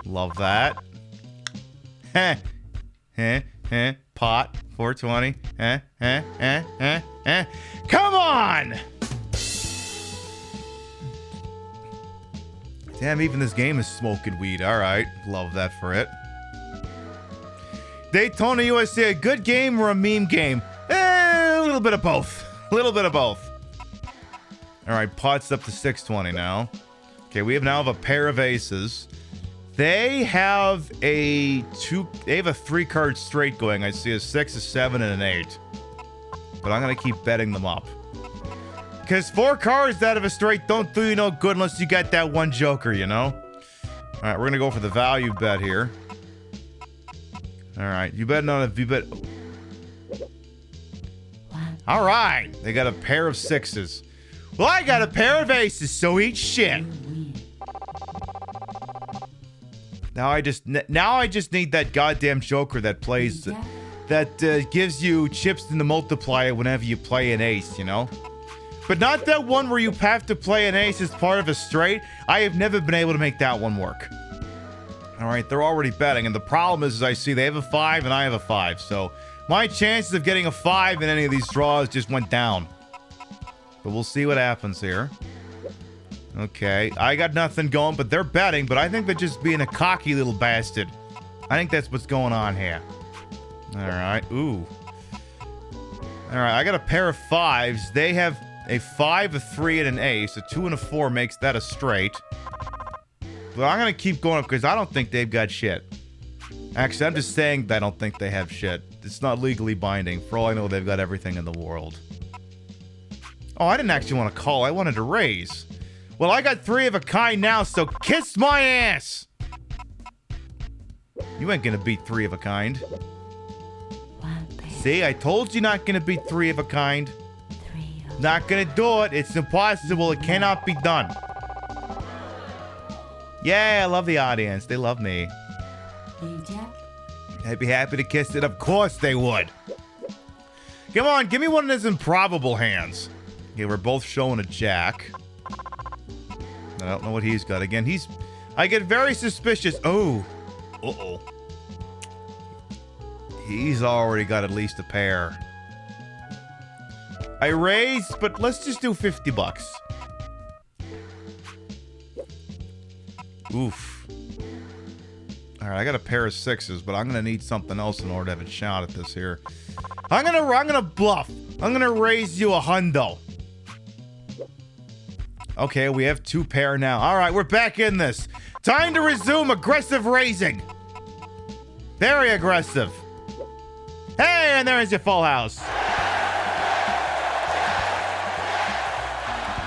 Love that. Heh. Heh. Heh. Pot. 420. Heh. Heh. Heh. Heh. Heh. Come on! Damn, even this game is smoking weed. All right. Love that for it. Daytona USA, a good game or a meme game? A little bit of both. A little bit of both. All right, pot's up to 620 now. Okay, we now have a pair of aces. They have a 3-card straight going. I see a 6, a 7, and an 8. But I'm going to keep betting them up. Because 4 cards out of a straight don't do you no good unless you get that one joker, you know? All right, we're going to go for the value bet here. All right, you bet not if you bet. All right, they got a pair of 6s. Well, I got a pair of aces, so eat shit. Now I just need that goddamn joker that plays that gives you chips in the multiplier whenever you play an ace, you know? But not that one where you have to play an ace as part of a straight. I have never been able to make that one work. All right, they're already betting, and the problem is I see they have a 5 and I have a 5, so my chances of getting a 5 in any of these draws just went down. But we'll see what happens here. Okay, I got nothing going, but they're betting, but I think they're just being a cocky little bastard. I think that's what's going on here. All right. Ooh. All right. I got a pair of 5s. They have a 5, a 3, and an ace. A 2 and a 4 makes that a straight. But I'm going to keep going up because I don't think they've got shit. Actually, I'm just saying that I don't think they have shit. It's not legally binding. For all I know, they've got everything in the world. Oh, I didn't actually want to call. I wanted to raise. Well, I got 3 of a kind now, so kiss my ass! You ain't gonna beat 3 of a kind. One pair. See, I told you not gonna beat 3 of a kind. 3 of Not gonna do it. It's impossible. It cannot be done. Yeah, I love the audience. They love me. a jack. They'd be happy to kiss it. Of course they would. Come on, give me one of those improbable hands. Okay, we're both showing a jack. I don't know what he's got. Again, I get very suspicious. Oh. Uh-oh. He's already got at least a pair. I raised, but let's just do 50 bucks. Oof. All right, I got a pair of 6s, but I'm gonna need something else in order to have a shot at this here. I'm gonna bluff. I'm gonna raise you a hundo. Okay, we have 2 pair now. All right, we're back in this. Time to resume aggressive raising. Very aggressive. Hey, and there's your full house.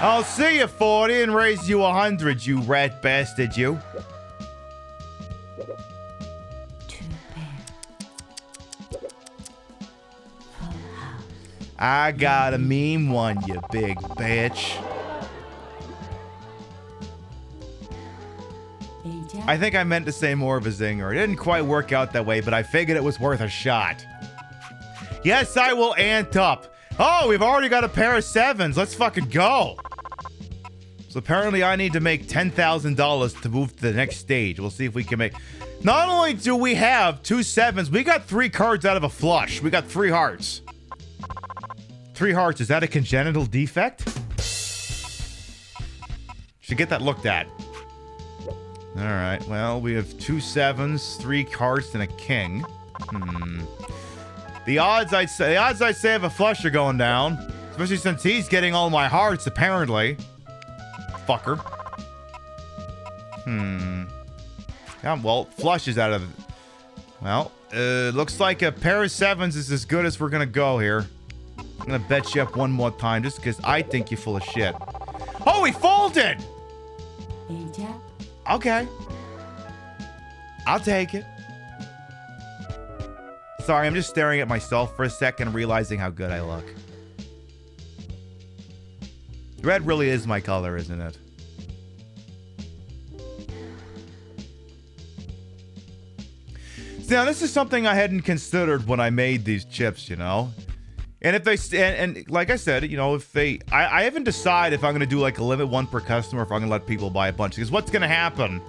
I'll see you 40 and raise you 100, you rat bastard, you. 2 pair. Full house. I got a mean one, you big bitch. A jack. I think I meant to say more of a zinger. It didn't quite work out that way, but I figured it was worth a shot. Yes, I will ant up. Oh, we've already got a pair of 7s. Let's fucking go. So apparently I need to make $10,000 to move to the next stage. We'll see if we can make... Not only do we have 2 7s, we got 3 cards out of a flush. We got 3 hearts. 3 hearts. Is that a congenital defect? Should get that looked at. All right. Well, we have 2 7s, 3 hearts, and a king. The odds I'd say of a flush are going down, especially since he's getting all my hearts apparently. Fucker. Yeah, well, flush is out of... Well, looks like a pair of 7s is as good as we're gonna go here. I'm gonna bet you up one more time just because I think you're full of shit. Oh, he folded! A jack. Okay. I'll take it. Sorry, I'm just staring at myself for a second, realizing how good I look. Red really is my color, isn't it? See, now this is something I hadn't considered when I made these chips, you know? And if they, and like I said, you know, if they, I haven't decided if I'm going to do like a limit 1 per customer, or if I'm going to let people buy a bunch. Because what's going to happen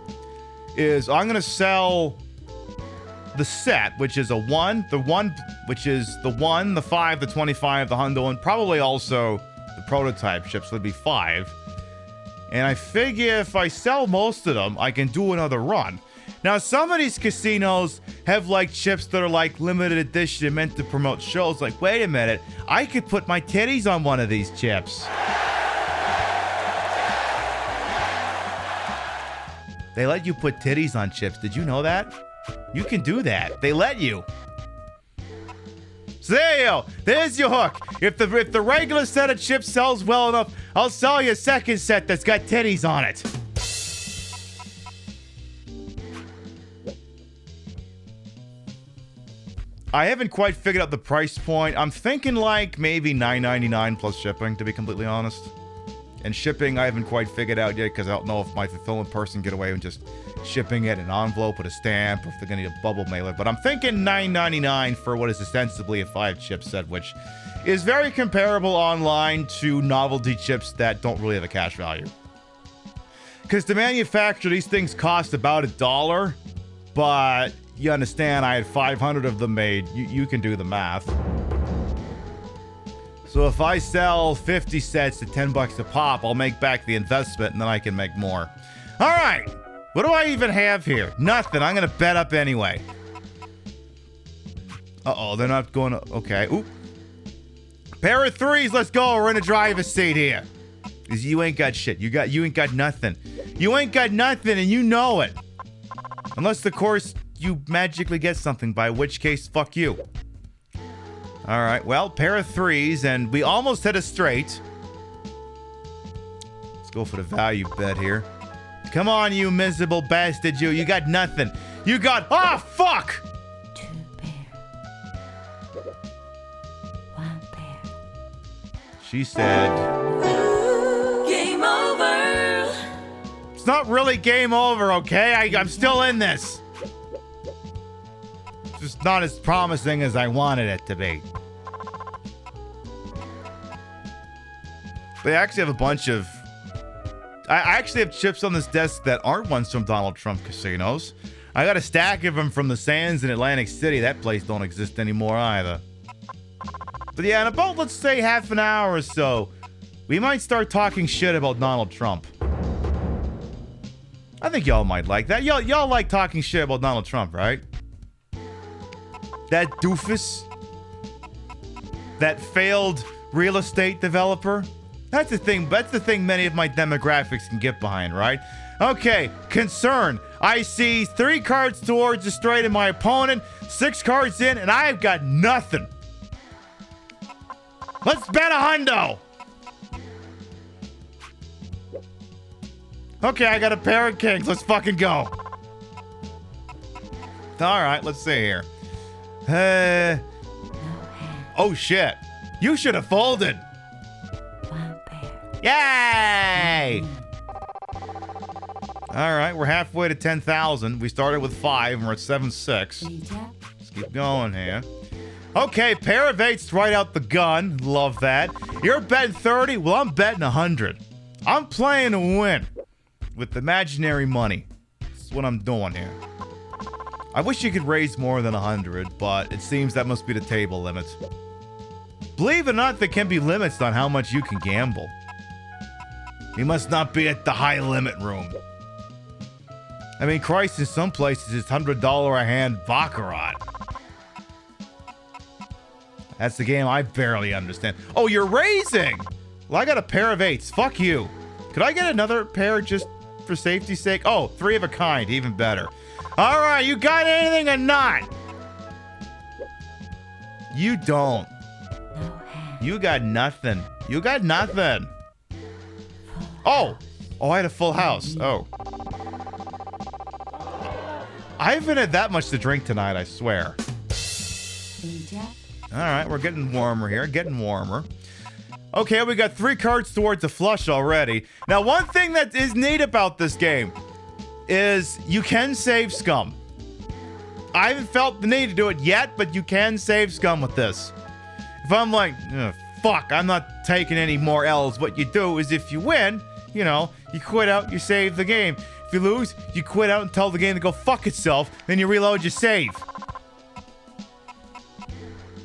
is I'm going to sell the set, which is a 1, the 1, which is the 1, the 5, the 25, the hundo, and probably also the prototype chips would be 5. And I figure if I sell most of them, I can do another run. Now, some of these casinos have like chips that are like limited edition and meant to promote shows. Like, wait a minute, I could put my titties on one of these chips. They let you put titties on chips. Did you know that? You can do that. They let you. So there you go. There's your hook. If the regular set of chips sells well enough, I'll sell you a second set that's got titties on it. I haven't quite figured out the price point. I'm thinking like maybe $9.99 plus shipping, to be completely honest. And shipping, I haven't quite figured out yet because I don't know if my fulfillment person get away with just shipping it in an envelope with a stamp or if they're going to need a bubble mailer. But I'm thinking $9.99 for what is ostensibly a 5-chip set, which is very comparable online to novelty chips that don't really have a cash value. Because to manufacture, these things cost about $1, but you understand I had 500 of them made. You can do the math. So if I sell 50 sets at 10 bucks a pop, I'll make back the investment and then I can make more. All right. What do I even have here? Nothing. I'm going to bet up anyway. Uh-oh, they're not going to... Okay. Ooh. Pair of threes, let's go. We're in a driver's seat here. Because you ain't got shit. You ain't got nothing. You ain't got nothing, and you know it. Unless, of course, you magically get something, by which case, fuck you. All right, well, pair of threes, and we almost hit a straight. Let's go for the value bet here. Come on, you miserable bastard, you. You got nothing. You got... Ah, fuck! 2 pair. 1 pair. She said... Game over. It's not really game over, okay? I'm still in this. It's just not as promising as I wanted it to be. They actually have a bunch of... I actually have chips on this desk that aren't ones from Donald Trump casinos. I got a stack of them from the Sands in Atlantic City. That place don't exist anymore either. But yeah, in about, let's say, half an hour or so, we might start talking shit about Donald Trump. I think y'all might like that. Y'all like talking shit about Donald Trump, right? That doofus. That failed real estate developer. That's the thing many of my demographics can get behind, right? Okay, concern. I see 3 cards towards the straight of my opponent, 6 cards in, and I've got nothing. Let's bet a hundo. Okay, I got a pair of kings. Let's fucking go. All right, let's see here. Oh, shit. You should have folded. 1 pair. Yay! All right, we're halfway to 10,000. We started with 5 and we're at 7.6. 2자. Let's keep going here. Okay, pair of 8s right out the gun. Love that. You're betting 30. Well, I'm betting 100. I'm playing to win with imaginary money. That's what I'm doing here. I wish you could raise more than 100, but it seems that must be the table limit. Believe it or not, there can be limits on how much you can gamble. You must not be at the high limit room. I mean, Christ, in some places, it's $100 a hand baccarat. That's the game I barely understand. Oh, you're raising! Well, I got a pair of 8s. Fuck you. Could I get another pair just for safety's sake? Oh, 3 of a kind. Even better. All right, you got anything or not? You don't. No hand. You got nothing. You got nothing. Oh. Oh, I had a full house. Oh. I haven't had that much to drink tonight, I swear. 2자. All right, we're getting warmer here. Getting warmer. Okay, we got 3 cards towards the flush already. Now, one thing that is neat about this game is you can save scum. I haven't felt the need to do it yet, but you can save scum with this. If I'm like, fuck, I'm not taking any more L's, what you do is if you win, you know, you quit out, you save the game. If you lose, you quit out and tell the game to go fuck itself, then you reload your save.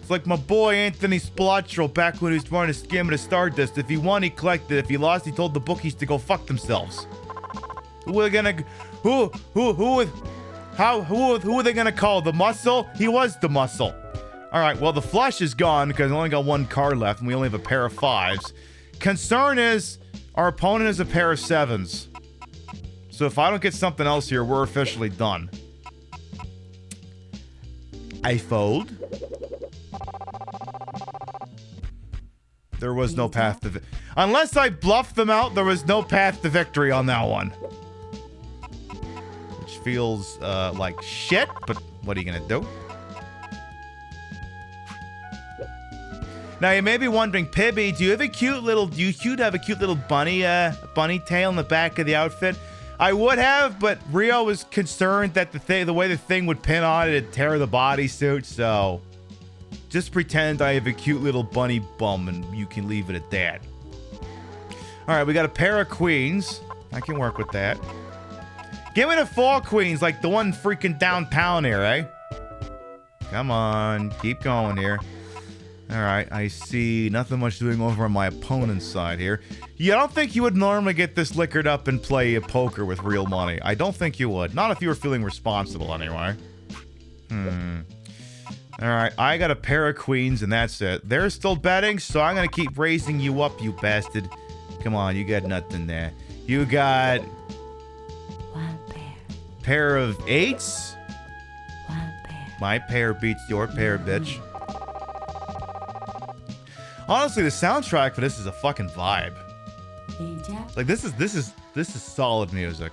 It's like my boy Anthony Spilotro back when he was running a scam at the Stardust. If he won, he collected. If he lost, he told the bookies to go fuck themselves. Who are they gonna call? The muscle? He was the muscle. All right, well, the flush is gone because I only got 1 card left and we only have a pair of 5s. Concern is our opponent is a pair of 7s. So if I don't get something else here, we're officially done. I fold. There was no path to... Unless I bluffed them out, there was no path to victory on that one. Which feels like shit, but what are you gonna do? Now you may be wondering, Pibby, do you have a cute little bunny tail in the back of the outfit? I would have, but Rio was concerned that the way the thing would pin on it'd tear the bodysuit, so just pretend I have a cute little bunny bum and you can leave it at that. Alright, we got a pair of queens. I can work with that. Give me the 4 queens, like the one freaking downtown here, eh? Come on, keep going here. Alright, I see nothing much doing over on my opponent's side here. Yeah, I don't think you would normally get this liquored up and play a poker with real money. I don't think you would. Not if you were feeling responsible, anyway. All right, I got a pair of queens, and that's it. They're still betting, so I'm going to keep raising you up, you bastard. Come on, you got nothing there. You got... One pair. Pair of eights? One pair. My pair beats your pair, bitch. Honestly, the soundtrack for this is a fucking vibe. Ninja. Like, this is solid music.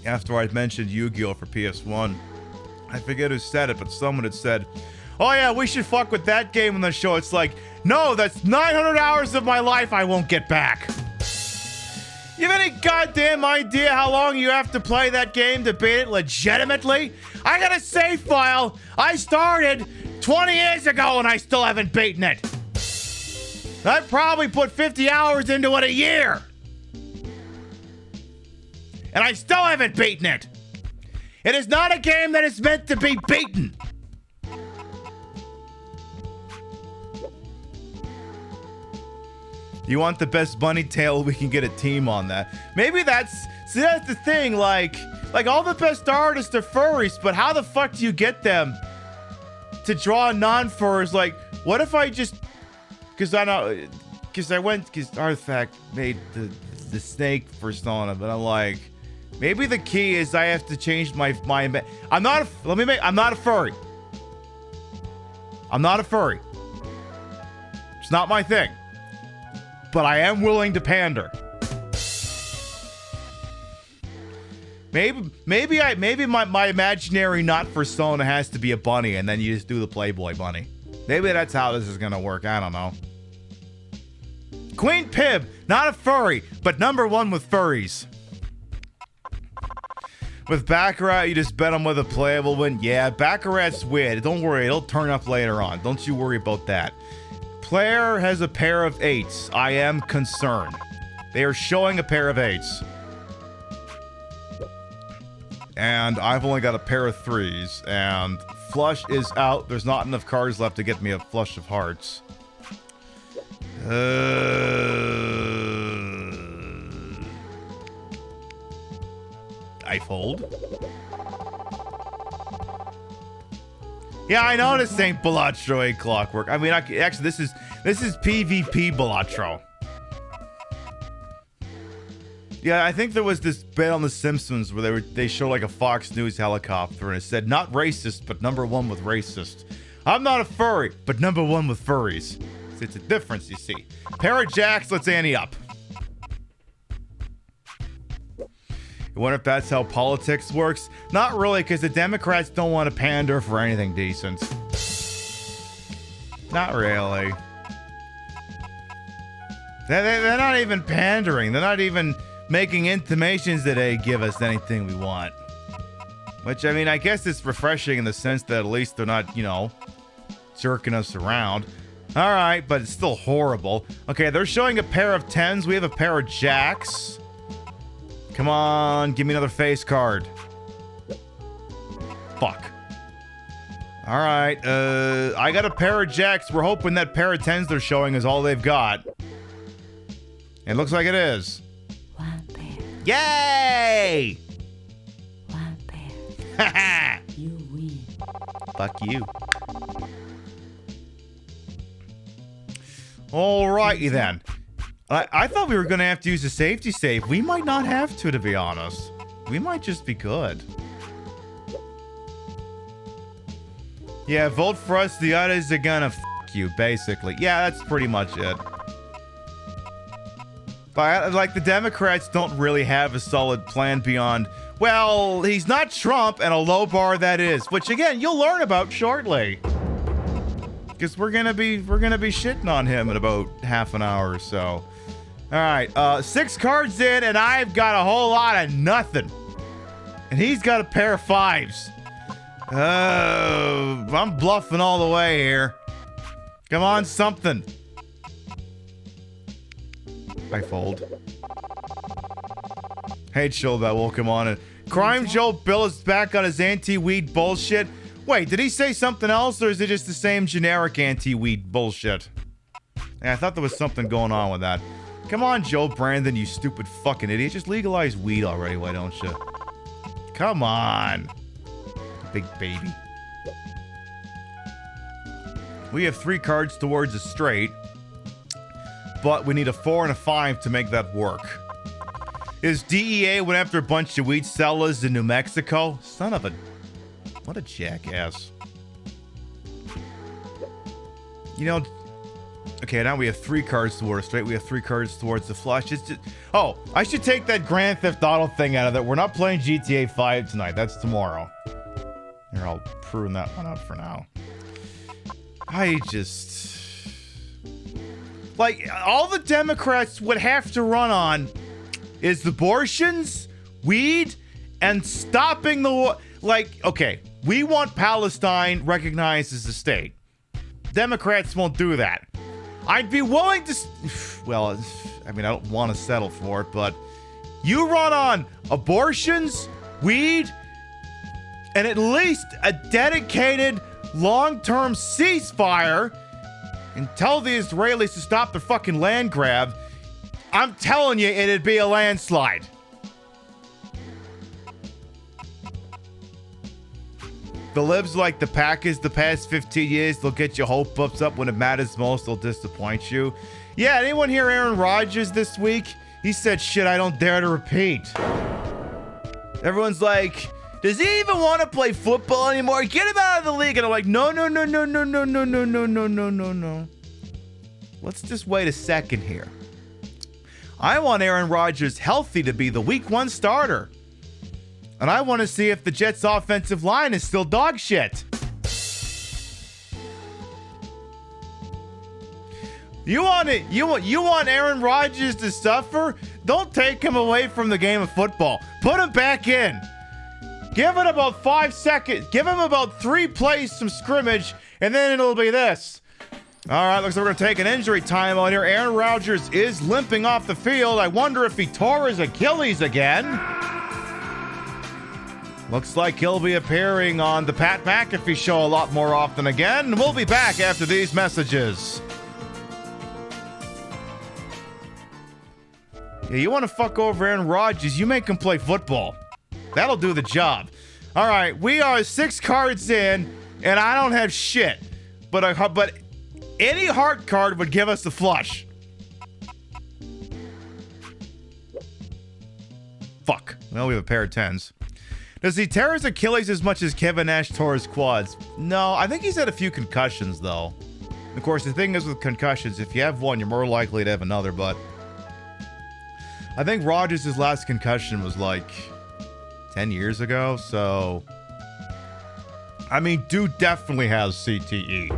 After I'd mentioned Yu-Gi-Oh! For PS1, I forget who said it, but someone had said, oh yeah, we should fuck with that game on the show. It's like, no, that's 900 hours of my life I won't get back. You have any goddamn idea how long you have to play that game to beat it legitimately? I got a save file I started 20 years ago and I still haven't beaten it. I probably put 50 hours into it a year. And I still haven't beaten it. It is not a game that is meant to be beaten. You want the best bunny tail? We can get a team on that. Maybe that's the thing. Like all the best artists are furries, but how the fuck do you get them to draw non-furries? Like, what if I just, because Artifact made the snake persona, but I'm like, maybe the key is I have to change my I'm not a furry. I'm not a furry. It's not my thing. But I am willing to pander. Maybe my imaginary not persona has to be a bunny, and then you just do the Playboy bunny. Maybe that's how this is gonna work. I don't know. Queen Pib, not a furry, but #1 with furries. With Baccarat, you just bet him with a playable win. Yeah, Baccarat's weird. Don't worry, it'll turn up later on. Don't you worry about that. Player has a pair of eights. I am concerned. They are showing a pair of eights. And I've only got a pair of threes. And flush is out. There's not enough cards left to get me a flush of hearts. I fold. Yeah, I know this ain't Balatro a clockwork. I mean, actually, this is PvP Balatro. Yeah, I think there was this bit on The Simpsons where they show like a Fox News helicopter and it said not racist, but #1 with racist. I'm not a furry, but #1 with furries. It's a difference, you see. Pair of jacks, let's ante up. You wonder if that's how politics works? Not really, because the Democrats don't want to pander for anything decent. Not really. They're not even pandering. They're not even making intimations that they give us anything we want. Which, I mean, I guess it's refreshing in the sense that at least they're not, jerking us around. All right, but it's still horrible. Okay, they're showing a pair of 10s. We have a pair of jacks. Come on, give me another face card. Fuck. All right, I got a pair of jacks. We're hoping that pair of 10s they're showing is all they've got. It looks like it is. One pair. Yay! One pair. Haha! You win. Fuck you. Alrighty then. I thought we were going to have to use a safety save. We might not have to be honest. We might just be good. Yeah, vote for us. The others are gonna f*** you, basically. Yeah, that's pretty much it. But, like, the Democrats don't really have a solid plan beyond, well, he's not Trump, and a low bar that is. Which, again, you'll learn about shortly. Because we're gonna be shitting on him in about half an hour or so. Alright, 6 cards in, and I've got a whole lot of nothing. And he's got a pair of 5s. I'm bluffing all the way here. Come on, something. I fold. Hey, chill that will come on. And Crime Joe Bill is back on his anti-weed bullshit. Wait, did he say something else, or is it just the same generic anti-weed bullshit? Yeah, I thought there was something going on with that. Come on, Joe Brandon, you stupid fucking idiot. Just legalize weed already, why don't you? Come on. Big baby. We have 3 cards towards a straight, but we need a 4 and a 5 to make that work. His DEA went after a bunch of weed sellers in New Mexico. Son of a... What a jackass. You know... Okay, now we have 3 cards towards straight. We have 3 cards towards the flush. It's just... Oh, I should take that Grand Theft Auto thing out of it. We're not playing GTA 5 tonight. That's tomorrow. Here, I'll prune that one out for now. I just... Like, all the Democrats would have to run on is abortions, weed, and stopping the war. Like, okay, we want Palestine recognized as a state. Democrats won't do that. I'd be willing to... Well, I mean, I don't want to settle for it, but you run on abortions, weed, and at least a dedicated long-term ceasefire and tell the Israelis to stop their fucking land grab, I'm telling you, it'd be a landslide. The libs like the Packers the past 15 years. They'll get your hope ups up when it matters most. They'll disappoint you. Yeah, anyone hear Aaron Rodgers this week? He said shit I don't dare to repeat. Everyone's like, does he even want to play football anymore? Get him out of the league. And I'm like, no. Let's just wait a second here. I want Aaron Rodgers healthy to be the week 1 starter. And I want to see if the Jets' offensive line is still dog shit. You want it? You want Aaron Rodgers to suffer? Don't take him away from the game of football. Put him back in. Give it about 5 seconds. Give him about 3 plays from scrimmage, and then it'll be this. All right, looks like we're going to take an injury timeout here. Aaron Rodgers is limping off the field. I wonder if he tore his Achilles again. Looks like he'll be appearing on the Pat McAfee show a lot more often again. We'll be back after these messages. Yeah, you want to fuck over Aaron Rodgers, you make him play football. That'll do the job. All right, we are 6 cards in, and I don't have shit. But any heart card would give us the flush. Fuck. Well, we have a pair of 10s. Does he tear his Achilles as much as Kevin Nash tore his quads? No, I think he's had a few concussions, though. Of course, the thing is with concussions, if you have one, you're more likely to have another, but... I think Rodgers' last concussion was like 10 years ago, so... I mean, dude definitely has CTE.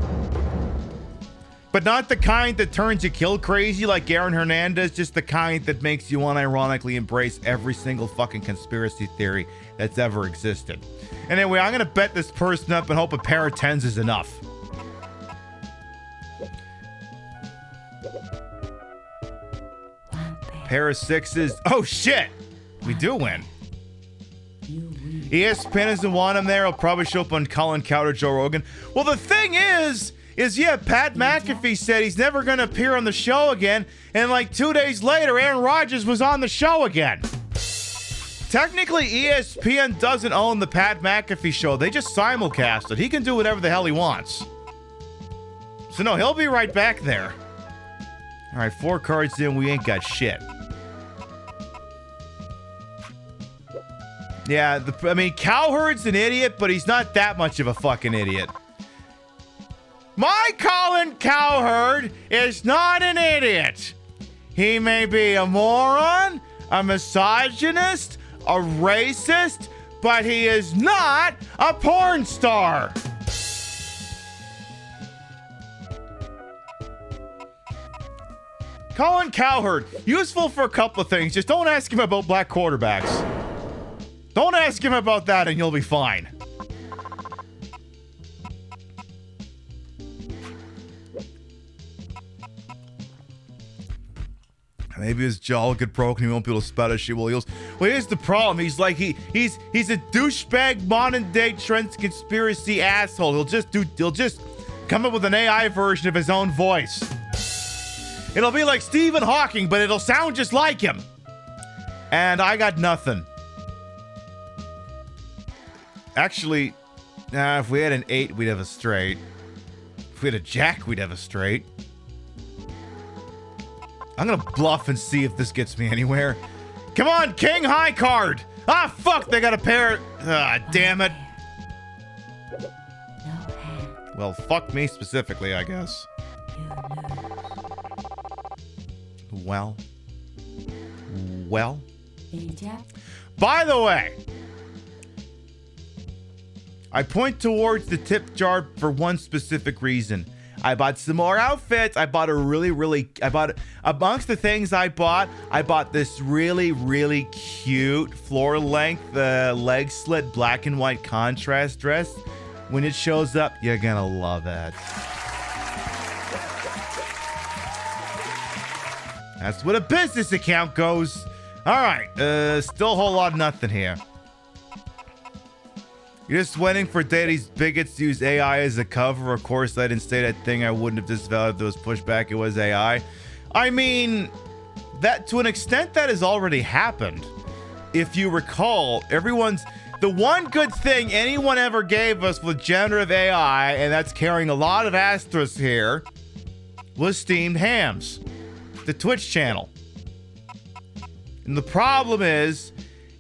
But not the kind that turns you kill crazy like Aaron Hernandez, just the kind that makes you unironically embrace every single fucking conspiracy theory that's ever existed. Anyway, I'm gonna bet this person up and hope a pair of 10s is enough. Pair of 6s. Oh shit! We do win. ESPN doesn't want him there. He'll probably show up on Colin Cowherd, Joe Rogan. Well, the thing is yeah, Pat McAfee said he's never going to appear on the show again, and like 2 days later, Aaron Rodgers was on the show again. Technically, ESPN doesn't own the Pat McAfee show. They just simulcast it. He can do whatever the hell he wants. So no, he'll be right back there. All right, 4 cards in, we ain't got shit. Yeah, I mean, Cowherd's an idiot, but he's not that much of a fucking idiot. My Colin Cowherd is not an idiot. He may be a moron, a misogynist, a racist, but he is not a porn star. Colin Cowherd, useful for a couple of things. Just don't ask him about black quarterbacks. Don't ask him about that and you'll be fine. Maybe his jaw will get broken. He won't be able to spout his shit while he heals. Well, here's the problem. He's like he's a douchebag modern day trends conspiracy asshole. He'll just come up with an AI version of his own voice. It'll be like Stephen Hawking, but it'll sound just like him. And I got nothing. Actually, Nah, if we had an 8, we'd have a straight. If we had a jack, we'd have a straight. I'm gonna bluff and see if this gets me anywhere. Come on, king high card! Ah, fuck, they got a pair. Ah, damn it. No hand. Well, fuck me specifically, I guess. You lose. Well. Déjà. By the way, I point towards the tip jar for one specific reason. I bought some more outfits. I bought amongst the things I bought this really cute floor length leg slit black and white contrast dress. When it shows up, you're gonna love it. That's what a business account goes. All right, still a whole lot of nothing here. You're just waiting for Daddy's bigots to use AI as a cover. Of course, I didn't say that thing I wouldn't have disavowed if there was pushback. It was AI. I mean, that to an extent that has already happened. If you recall, the one good thing anyone ever gave us with generative AI, and that's carrying a lot of asterisks here, was Steamed Hams, the Twitch channel. And the problem is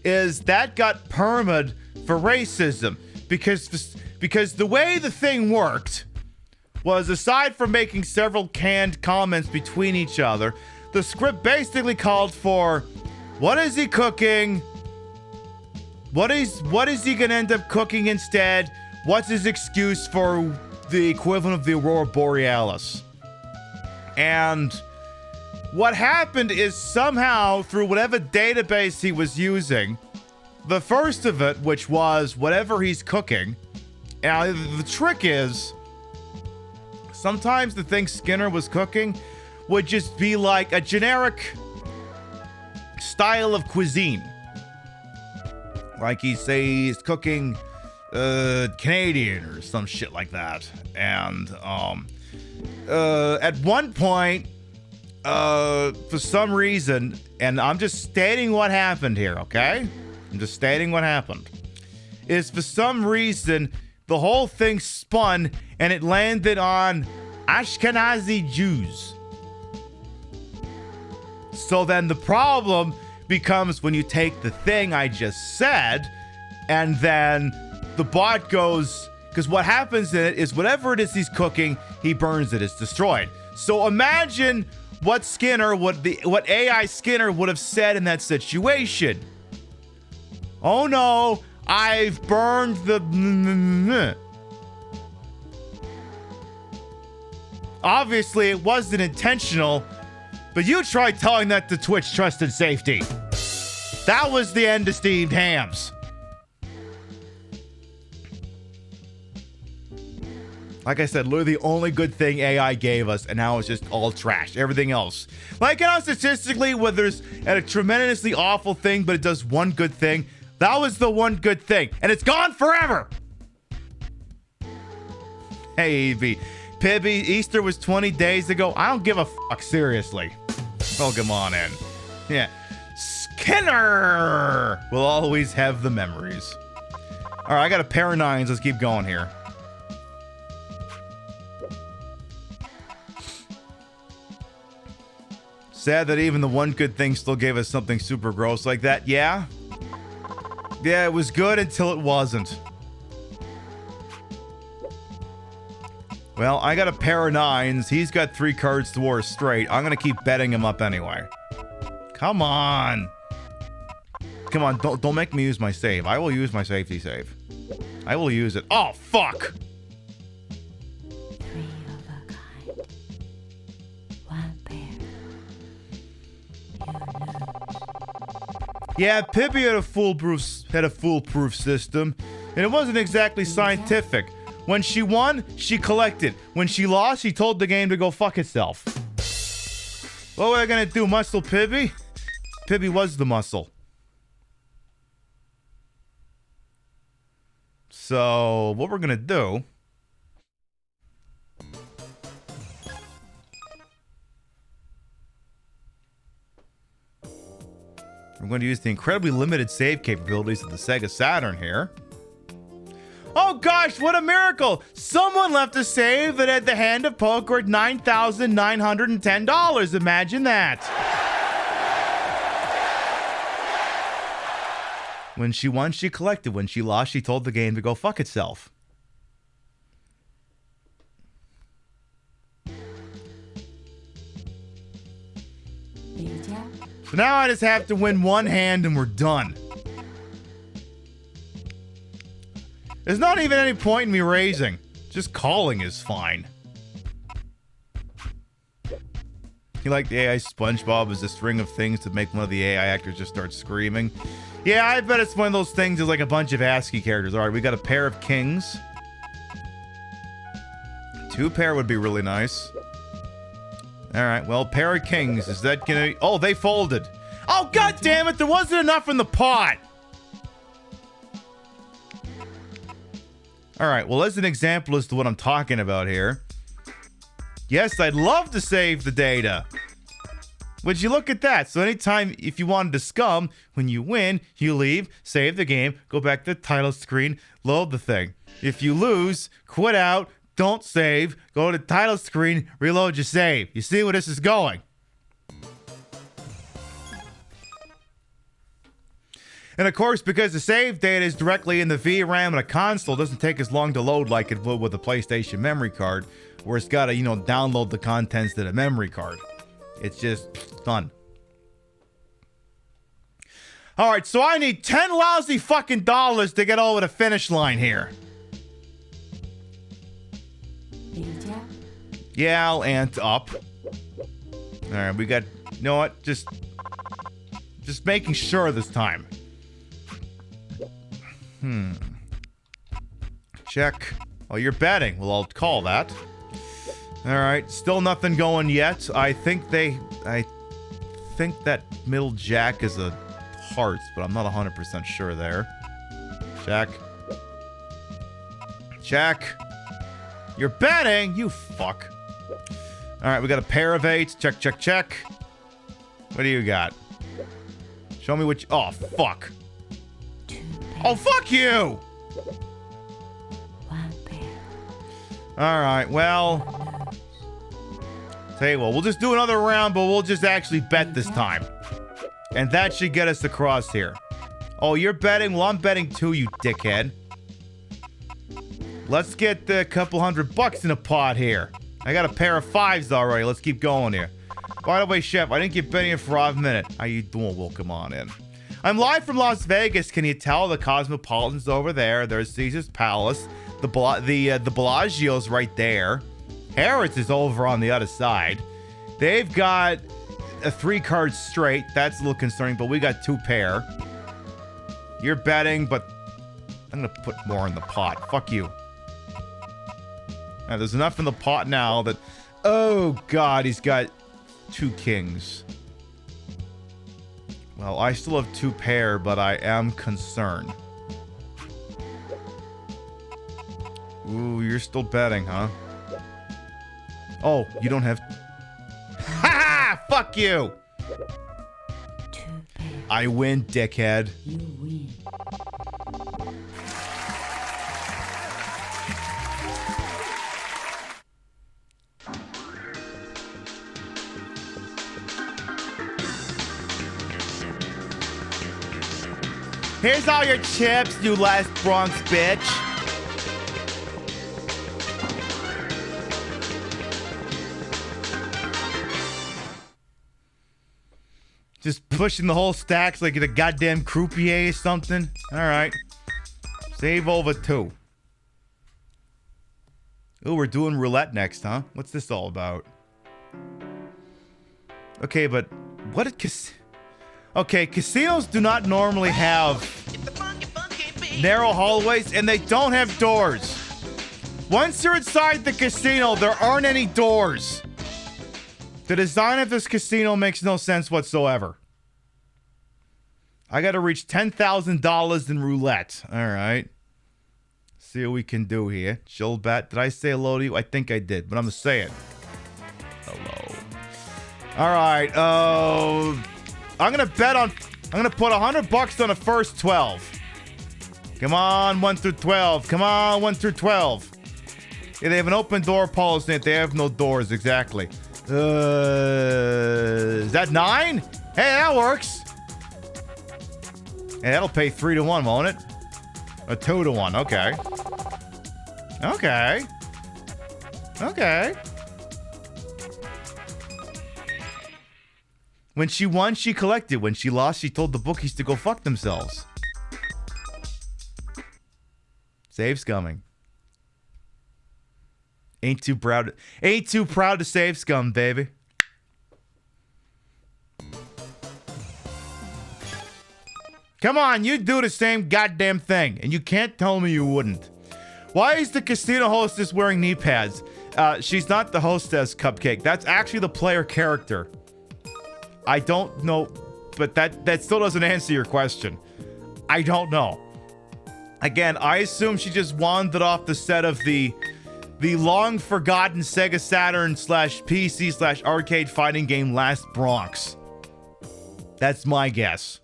that got perma'd for racism because the way the thing worked was, aside from making several canned comments between each other, the script basically called for, what is he cooking? What is he gonna end up cooking instead? What's his excuse for the equivalent of the Aurora Borealis? And what happened is, somehow through whatever database he was using, the first of it, which was whatever he's cooking. Now, the trick is, sometimes the thing Skinner was cooking would just be like a generic style of cuisine. Like he's cooking Canadian or some shit like that. And at one point, for some reason, and I'm just stating what happened here, okay? I'm just stating what happened. Is for some reason, the whole thing spun and it landed on Ashkenazi Jews. So then the problem becomes when you take the thing I just said and then the bot goes, because what happens in it is whatever it is he's cooking, he burns it, it's destroyed. So imagine what AI Skinner would have said in that situation. Oh no, I've burned the... Obviously, it wasn't intentional, but you try telling that to Twitch Trust and Safety. That was the end of Steamed Hams. Like I said, literally the only good thing AI gave us, and now it's just all trash. Everything else. Like, you know, statistically, where there's a tremendously awful thing, but it does one good thing, that was the one good thing, and it's gone forever. Hey, Evie. Pibby, Easter was 20 days ago. I don't give a fuck, seriously. Welcome on in. Yeah. Skinner will always have the memories. All right, I got a pair of 9s. Let's keep going here. Sad that even the one good thing still gave us something super gross like that. Yeah. Yeah, it was good until it wasn't. Well, I got a pair of 9s. He's got 3 cards to war straight. I'm going to keep betting him up anyway. Come on. Come on, don't make me use my save. I will use my safety save. I will use it. Oh, fuck. 3 of a kind. 1 pair. You lose. Yeah, Pibby had a foolproof system, and it wasn't exactly scientific. When she won, she collected. When she lost, she told the game to go fuck itself. What were I gonna do, muscle Pibby? Pibby was the muscle. So, what we're gonna do... We're going to use the incredibly limited save capabilities of the Sega Saturn here. Oh gosh, what a miracle! Someone left a save that had the hand of poker at $9,910. Imagine that. When she won, she collected. When she lost, she told the game to go fuck itself. So now I just have to win one hand and we're done. There's not even any point in me raising. Just calling is fine. You like the AI SpongeBob as a string of things to make one of the AI actors just start screaming? Yeah, I bet it's one of those things is like a bunch of ASCII characters. All right, we got a pair of kings. 2 pair would be really nice. All right, well, pair of kings. Is that gonna... Oh, they folded. Oh, god damn it. There wasn't enough in the pot. All right, well, as an example as to what I'm talking about here. Yes, I'd love to save the data. Would you look at that? So anytime, if you wanted to scum, when you win, you leave, save the game, go back to the title screen, load the thing. If you lose, quit out, don't save, go to the title screen, reload your save. You see where this is going? And of course, because the save data is directly in the VRAM and a console, it doesn't take as long to load like it would with a PlayStation memory card, where it's got to, download the contents to the memory card. It's just done. All right, so I need 10 lousy fucking dollars to get over the finish line here. Yeah, I'll ant up. All right, we got... You know what? Just making sure this time. Check. Oh, you're betting. Well, I'll call that. All right, still nothing going yet. I think that middle jack is a hearts, but I'm not 100% sure there. Check. Check. You're betting? You fuck. All right, we got a pair of 8s. Check, check, check. What do you got? Show me what you... Oh, fuck. Oh, fuck you! All right, well... Tell you what, we'll just do another round, but we'll just actually bet this time. And that should get us across here. Oh, you're betting? Well, I'm betting too, you dickhead. Let's get a couple $100 in a pot here. I got a pair of 5s already. Let's keep going here. By the way, Chef, I didn't get betting in for a minute. How you doing? Well, come on in. I'm live from Las Vegas. Can you tell the Cosmopolitan's over there? There's Caesar's Palace. The Bellagio's right there. Harrods is over on the other side. They've got a 3 cards straight. That's a little concerning, but we got 2 pair. You're betting, but I'm going to put more in the pot. Fuck you. Now, there's enough in the pot now that... Oh, God, he's got 2 kings. Well, I still have 2 pair, but I am concerned. Ooh, you're still betting, huh? Oh, you don't have... Ha ha! Fuck you! I win, dickhead. You win. Here's all your chips, you last Bronx bitch. Just pushing the whole stacks like a goddamn croupier or something. All right. Save over 2. Ooh, we're doing roulette next, huh? What's this all about? Okay, but what did Okay, casinos do not normally have narrow hallways, and they don't have doors. Once you're inside the casino, there aren't any doors. The design of this casino makes no sense whatsoever. I got to reach $10,000 in roulette. All right. See what we can do here. Chill bet. Did I say hello to you? I think I did, but I'm going to say it. Hello. All right. I'm going to put $100 on the first 12. Come on, 1 through 12. Come on, 1 through 12. Yeah, they have an open door policy. They have no doors, exactly. Is that 9? Hey, that works. Hey, that'll pay 3 to 1, won't it? Or 2 to 1, okay. Okay. Okay. When she won, she collected. When she lost, she told the bookies to go fuck themselves. Save's coming. Ain't too proud to save scum, baby. Come on, you do the same goddamn thing, and you can't tell me you wouldn't. Why is the casino hostess wearing knee pads? She's not the hostess, Cupcake. That's actually the player character. I don't know, but that still doesn't answer your question. I don't know. Again, I assume she just wandered off the set of the long forgotten Sega Saturn / PC / arcade fighting game Last Bronx. That's my guess.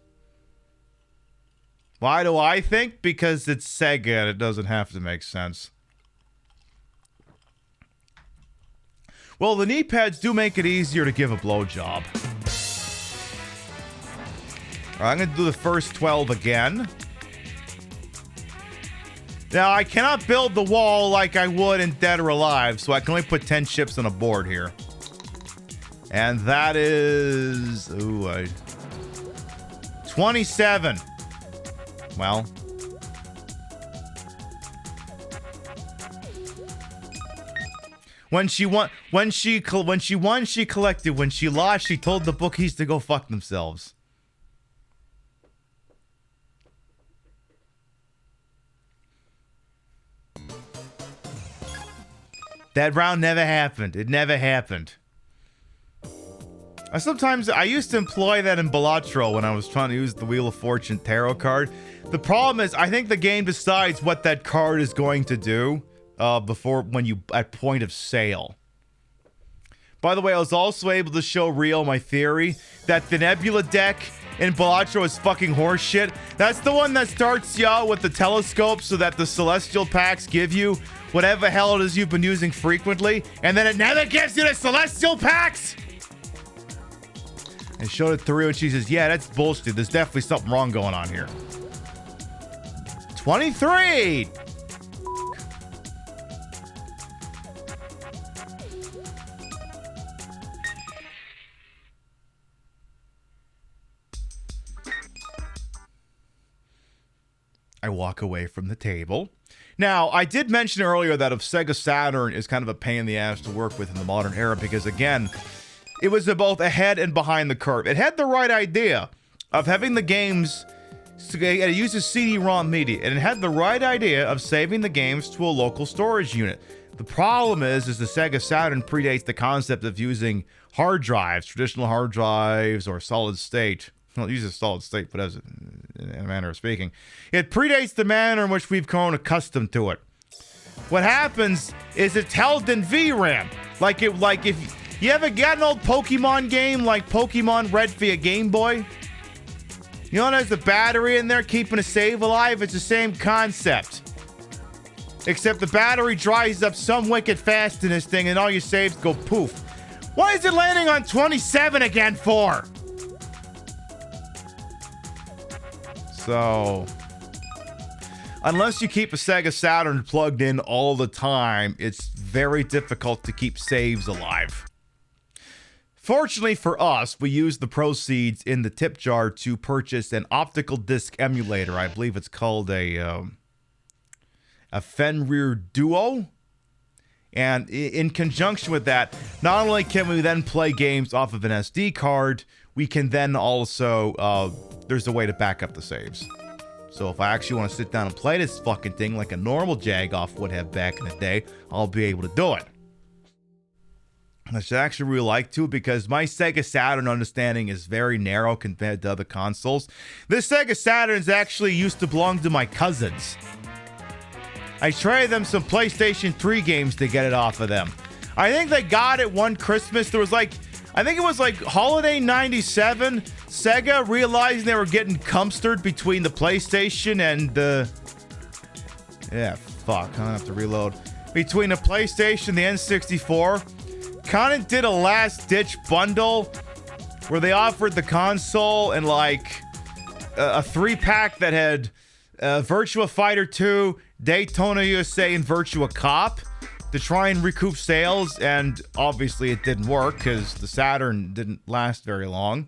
Why do I think? Because it's Sega and it doesn't have to make sense. Well, the knee pads do make it easier to give a blowjob. All right, I'm going to do the first 12 again. Now, I cannot build the wall like I would in Dead or Alive, so I can only put 10 chips on a board here. And that is... 27. Well... When she won, she collected. When she lost, she told the bookies to go fuck themselves. That round never happened. It never happened. I used to employ that in Balatro when I was trying to use the Wheel of Fortune tarot card. The problem is, I think the game decides what that card is going to do at point of sale. By the way, I was also able to show Rio my theory that the Nebula deck in Balatro is fucking horseshit. That's the one that starts you out with the telescope so that the celestial packs give you whatever the hell it is you've been using frequently, and then it never gives you the celestial packs. I showed it to Rio and she says, yeah, that's bullshit. There's definitely something wrong going on here. 23! I walk away from the table. Now, I did mention earlier that if Sega Saturn is kind of a pain in the ass to work with in the modern era because, again, it was both ahead and behind the curve. It had the right idea of having the games... It uses CD-ROM media, and it had the right idea of saving the games to a local storage unit. The problem is the Sega Saturn predates the concept of using hard drives, traditional hard drives, or solid state. Well, it uses solid state, but as in a manner of speaking. It predates the manner in which we've grown accustomed to it. What happens is it's held in VRAM. Like if you ever got an old Pokemon game like Pokemon Red for your Game Boy? You know there's a battery in there keeping a save alive? It's the same concept. Except the battery dries up some wicked fast in this thing and all your saves go poof. Why is it landing on 27 again for? So, unless you keep a Sega Saturn plugged in all the time, it's very difficult to keep saves alive. Fortunately for us, we used the proceeds in the tip jar to purchase an optical disc emulator. I believe it's called a Fenrir Duo. And in conjunction with that, not only can we then play games off of an SD card, we can then also... there's a way to back up the saves. So if I actually want to sit down and play this fucking thing like a normal Jagoff would have back in the day, I'll be able to do it. I should actually really like to, because my Sega Saturn understanding is very narrow compared to other consoles. This Sega Saturn is actually used to belong to my cousins. I traded them some PlayStation 3 games to get it off of them. I think they got it one Christmas. There was I think it was holiday 97. Sega realizing they were getting cumstered between the PlayStation and the Yeah, fuck. I have to reload. Between the PlayStation and the N64, Conan did a last-ditch bundle where they offered the console and like a 3-pack that had Virtua Fighter 2, Daytona USA, and Virtua Cop to try and recoup sales, and obviously it didn't work because the Saturn didn't last very long.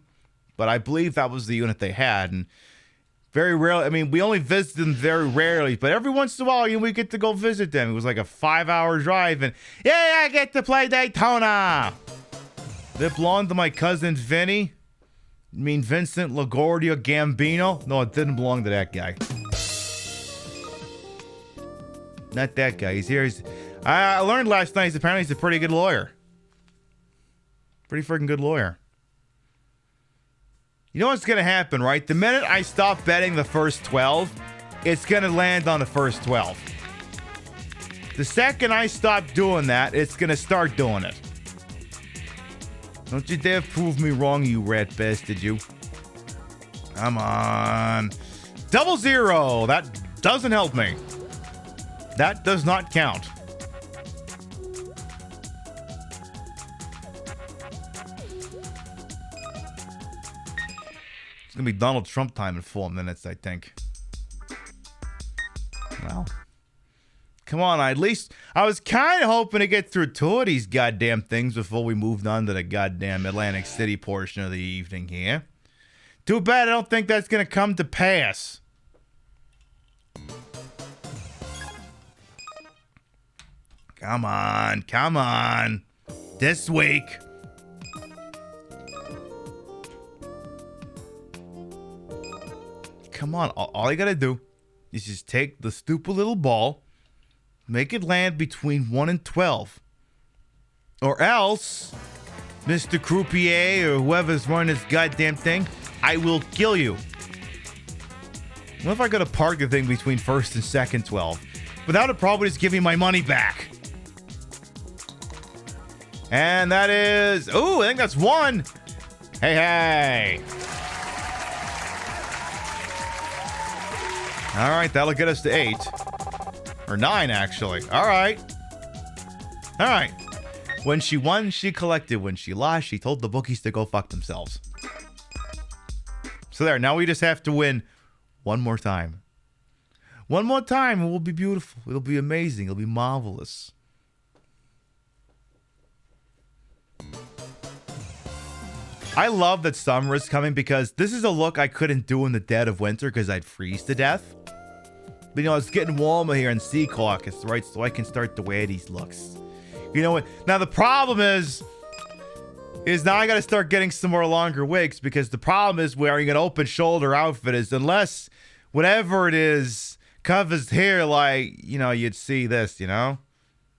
But I believe that was the unit they had, and very rarely, I mean, we only visited them very rarely, but every once in a while, we get to go visit them. It was like a 5-hour drive, and yeah, I get to play Daytona. It belonged to my cousin Vinny. I mean Vincent LaGuardia Gambino? No, it didn't belong to that guy. Not that guy. He's here. I learned last night apparently he's a pretty good lawyer. Pretty freaking good lawyer. You know what's going to happen, right? The minute I stop betting the first 12, it's going to land on the first 12. The second I stop doing that, it's going to start doing it. Don't you dare prove me wrong, you rat bastard, you. Come on. 0-0. That doesn't help me. That does not count. It's going to be Donald Trump time in 4 minutes, I think. Well. Come on, I was kind of hoping to get through 2 of these goddamn things before we moved on to the goddamn Atlantic City portion of the evening here. Too bad I don't think that's going to come to pass. Come on, come on. This week. Come on, all I gotta do is just take the stupid little ball, make it land between 1 and 12. Or else, Mr. Croupier or whoever's running this goddamn thing, I will kill you. What if I gotta park the thing between first and second 12? Without it probably just give me my money back. And that is... Ooh, I think that's 1. Hey, hey. All right, that'll get us to 8. Or 9, actually. All right. All right. When she won, she collected. When she lost, she told the bookies to go fuck themselves. So there, now we just have to win one more time. One more time, and we'll be beautiful. It'll be amazing. It'll be marvelous. I love that summer is coming because this is a look I couldn't do in the dead of winter because I'd freeze to death. But, you know, it's getting warmer here in Sea Caucus, right? So I can start to wear these looks. You know what? Now, the problem is now I got to start getting some more longer wigs because the problem is wearing an open shoulder outfit is unless whatever it is covers hair like, you know, you'd see this, you know?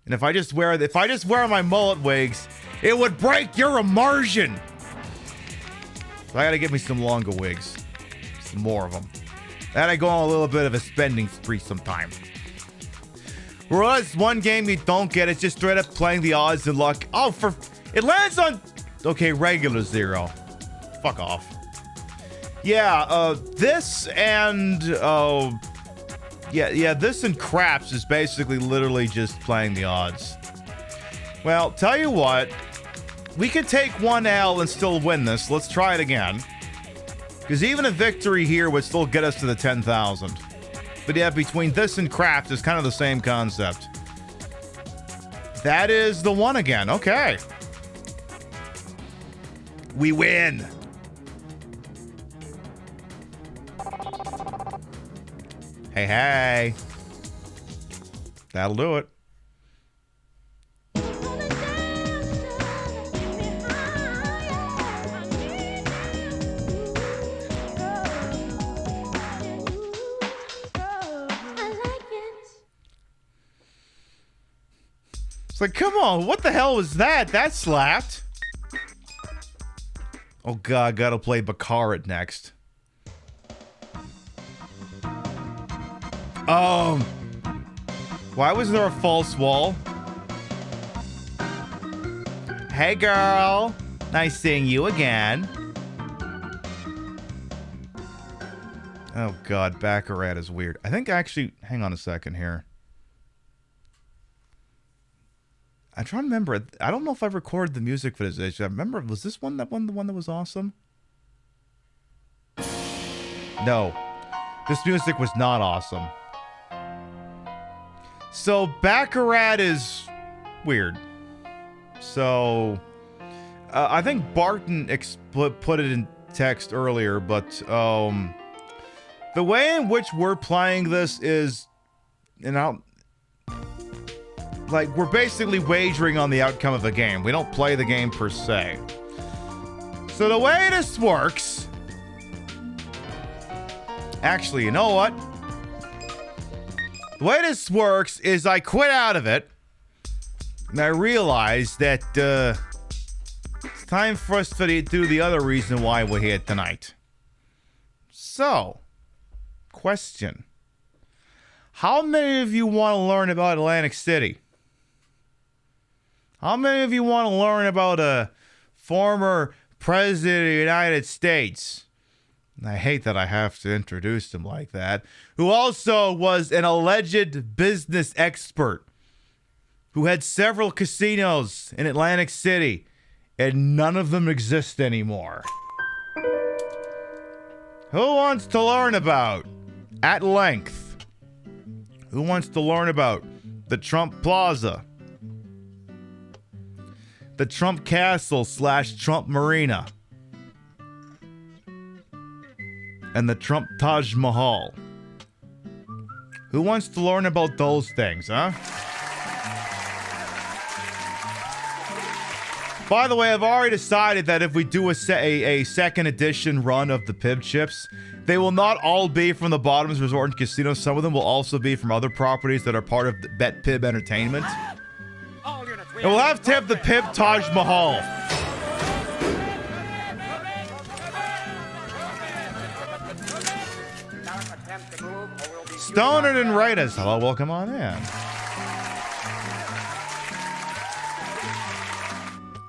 And if I just wear my mullet wigs, it would break your immersion. So I got to get me some longer wigs. Some more of them. And I go on a little bit of a spending spree sometime. Whereas one game you don't get, it's just straight up playing the odds and luck. Oh, it lands on... Okay, regular 0. Fuck off. Yeah, this and... Yeah, this and craps is basically literally just playing the odds. Well, tell you what. We could take 1 L and still win this. Let's try it again. Because even a victory here would still get us to the 10,000. But yeah, between this and craps is kind of the same concept. That is the 1 again. Okay. We win. Hey, hey. That'll do it. It's like, come on, what the hell was that? That slapped. Oh god, gotta play Baccarat next. Why was there a false wall? Hey girl, nice seeing you again. Oh god, Baccarat is weird. I think actually, hang on a second here. I'm trying to remember. I don't know if I recorded the music for this. I remember, was this one the one that was awesome? No. This music was not awesome. So, Baccarat is weird. So, I think Barton put it in text earlier, but the way in which we're playing this is, like, we're basically wagering on the outcome of the game. We don't play the game per se. So the way this works... Actually, you know what? The way this works is I quit out of it. And I realized that it's time for us to do the other reason why we're here tonight. So, question. How many of you want to learn about Atlantic City? How many of you want to learn about a former president of the United States? And I hate that I have to introduce him like that. Who also was an alleged business expert. Who had several casinos in Atlantic City. And none of them exist anymore. Who wants to learn about, at length, who wants to learn about the Trump Plaza? The Trump Castle / Trump Marina. And the Trump Taj Mahal. Who wants to learn about those things, huh? By the way, I've already decided that if we do a second edition run of the PIB chips, they will not all be from the Bottoms Resort and Casino. Some of them will also be from other properties that are part of the Bet PIB Entertainment. And we'll have to have the PIB Taj Mahal. Stoner and Raiders. Hello, welcome on in.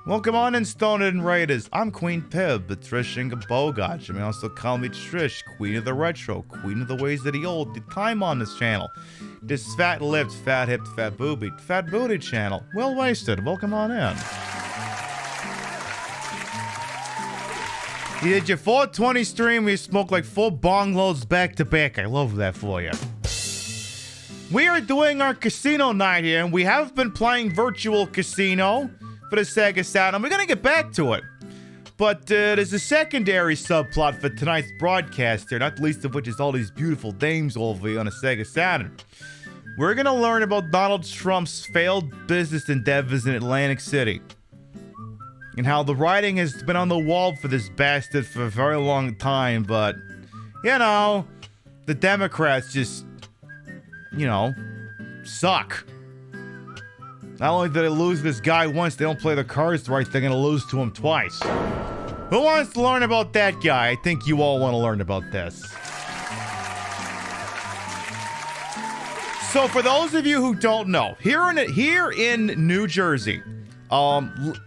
Welcome on in, Stoner and Raiders. I'm Queen Pib, the Trish Inga Bogart. You may also call me Trish, Queen of the Retro, Queen of the Ways of the Old. The time on this channel. This fat-lipped, fat-hipped, fat-boobied, fat-booted channel. Well wasted. Welcome on in. You did your 420 stream where you smoke like 4 bong loads back to back. I love that for you. We are doing our casino night here, and we have been playing Virtual Casino for the Sega Saturn. We're going to get back to it. But there's a secondary subplot for tonight's broadcast here, not the least of which is all these beautiful dames over here on a Sega Saturn. We're going to learn about Donald Trump's failed business endeavors in Atlantic City. And how the writing has been on the wall for this bastard for a very long time, but, you know, the Democrats just, you know, suck. Not only did they lose this guy once, they don't play the cards right, they're gonna lose to him twice. Who wants to learn about that guy? I think you all want to learn about this. So for those of you who don't know, here in New Jersey,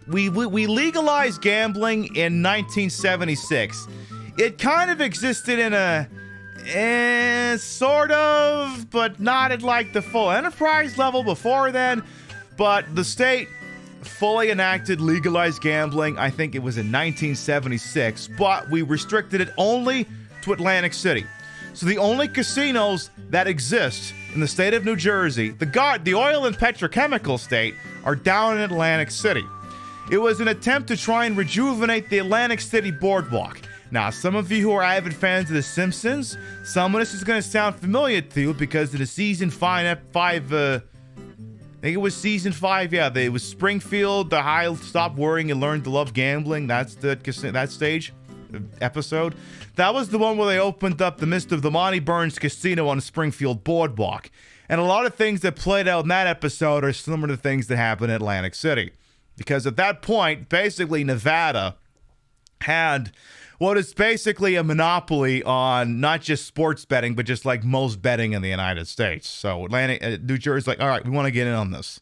we legalized gambling in 1976. It kind of existed in a sort of, but not at like the full enterprise level before then. But the state fully enacted legalized gambling. I think it was in 1976, but we restricted it only to Atlantic City. So the only casinos that exist in the state of New Jersey, the oil and petrochemical state, are down in Atlantic City. It was an attempt to try and rejuvenate the Atlantic City boardwalk. Now, some of you who are avid fans of The Simpsons, some of this is going to sound familiar to you because of the season 5, I think it was season 5, yeah. It was Springfield, the high stop worrying and learn to love gambling. That's that stage episode. That was the one where they opened up the Mist of the Monty Burns Casino on the Springfield Boardwalk. And a lot of things that played out in that episode are similar to things that happened in Atlantic City. Because at that point, basically Nevada had what is basically a monopoly on not just sports betting, but just like most betting in the United States. So New Jersey's like, all right, we want to get in on this.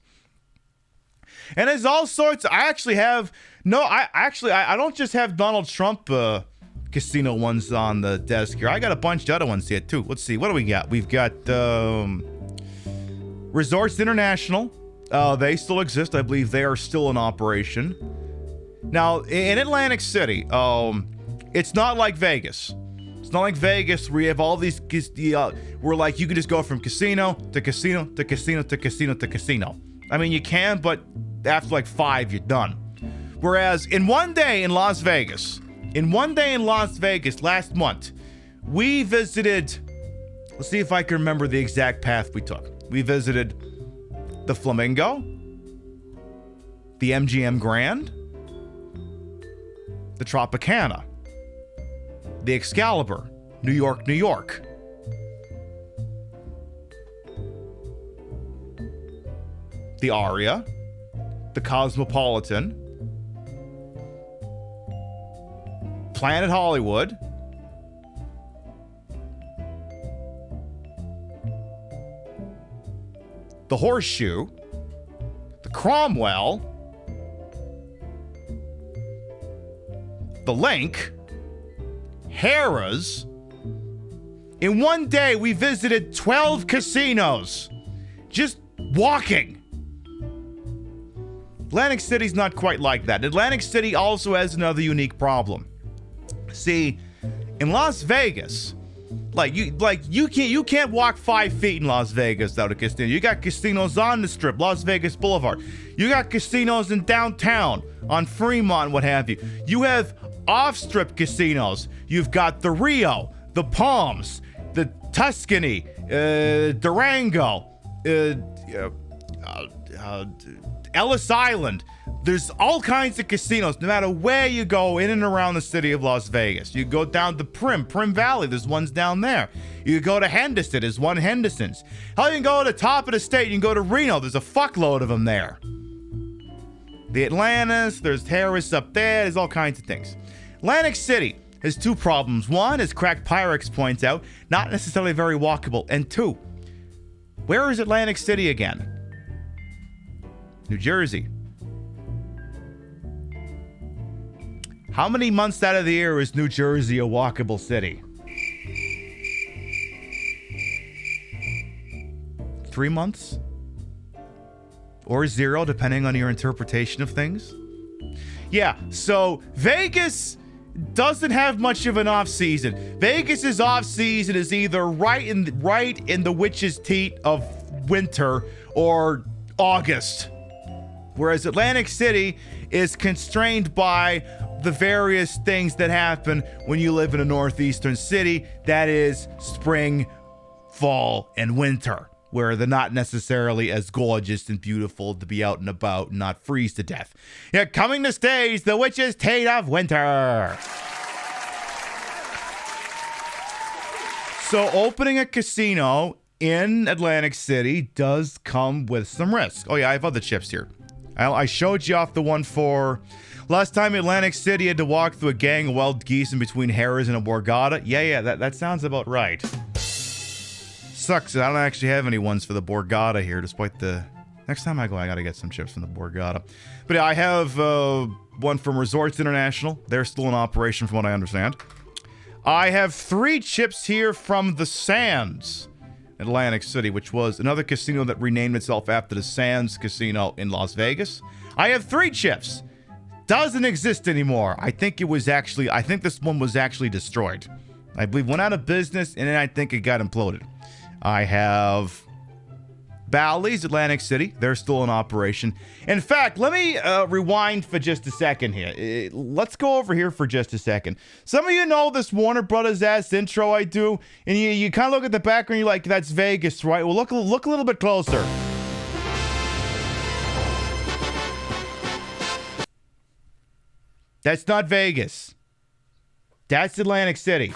And there's all sorts. I don't just have Donald Trump casino ones on the desk here. I got a bunch of other ones here too. Let's see. What do we got? We've got Resorts International, They still exist. I believe they are still in operation. Now, in Atlantic City, it's not like Vegas. It's not like Vegas where you have all these, where like you can just go from casino to casino to casino to casino to casino. I mean, you can, but after like 5, you're done. Whereas in one day in Las Vegas last month, we visited, let's see if I can remember the exact path we took. We visited the Flamingo, the MGM Grand, the Tropicana, the Excalibur, New York, New York. The Aria, the Cosmopolitan, Planet Hollywood, the Horseshoe, the Cromwell, the Link, Harrah's. In one day, we visited 12 casinos. Just walking. Atlantic City's not quite like that. Atlantic City also has another unique problem. See, in Las Vegas, you can't walk 5 feet in Las Vegas without a casino. You got casinos on the Strip, Las Vegas Boulevard. You got casinos in downtown, on Fremont, what have you. You have off-strip casinos. You've got the Rio, the Palms, the Tuscany, Durango, Ellis Island. There's all kinds of casinos, no matter where you go in and around the city of Las Vegas. You go down to Prim Valley, there's ones down there. You go to Henderson, there's one Henderson's. Hell, you can go to the top of the state, you can go to Reno, there's a fuckload of them there. The Atlantis, there's Harris up there, there's all kinds of things. Atlantic City has 2 problems. One, as Crack Pyrex points out, not necessarily very walkable. And 2, where is Atlantic City again? New Jersey. How many months out of the year is New Jersey a walkable city? 3 months? Or 0, depending on your interpretation of things. Yeah, so Vegas doesn't have much of an off season. Vegas's off season is either right in the witch's teat of winter or August. Whereas Atlantic City is constrained by the various things that happen when you live in a northeastern city, that is spring, fall, and winter, where they're not necessarily as gorgeous and beautiful to be out and about and not freeze to death. Yeah, coming to stage, the witch's teat of winter. So opening a casino in Atlantic City does come with some risk. Oh yeah, I have other chips here. I showed you off the one for last time Atlantic City had to walk through a gang of wild geese in between Harrah's and a Borgata. Yeah, that sounds about right. Sucks that I don't actually have any ones for the Borgata here, despite the... Next time I go, I gotta get some chips from the Borgata. But yeah, I have one from Resorts International. They're still in operation from what I understand. I have 3 chips here from the Sands, Atlantic City, which was another casino that renamed itself after the Sands Casino in Las Vegas. I have 3 chips. Doesn't exist anymore. I think this one was actually destroyed. I believe went out of business, and then I think it got imploded. I have Bally's, Atlantic City. They're still in operation. In fact, let me rewind for just a second here. Let's go over here for just a second. Some of you know this Warner Brothers ass intro I do, and you kind of look at the background, you're like, that's Vegas, right? Well, look a little bit closer. That's not Vegas. That's Atlantic City.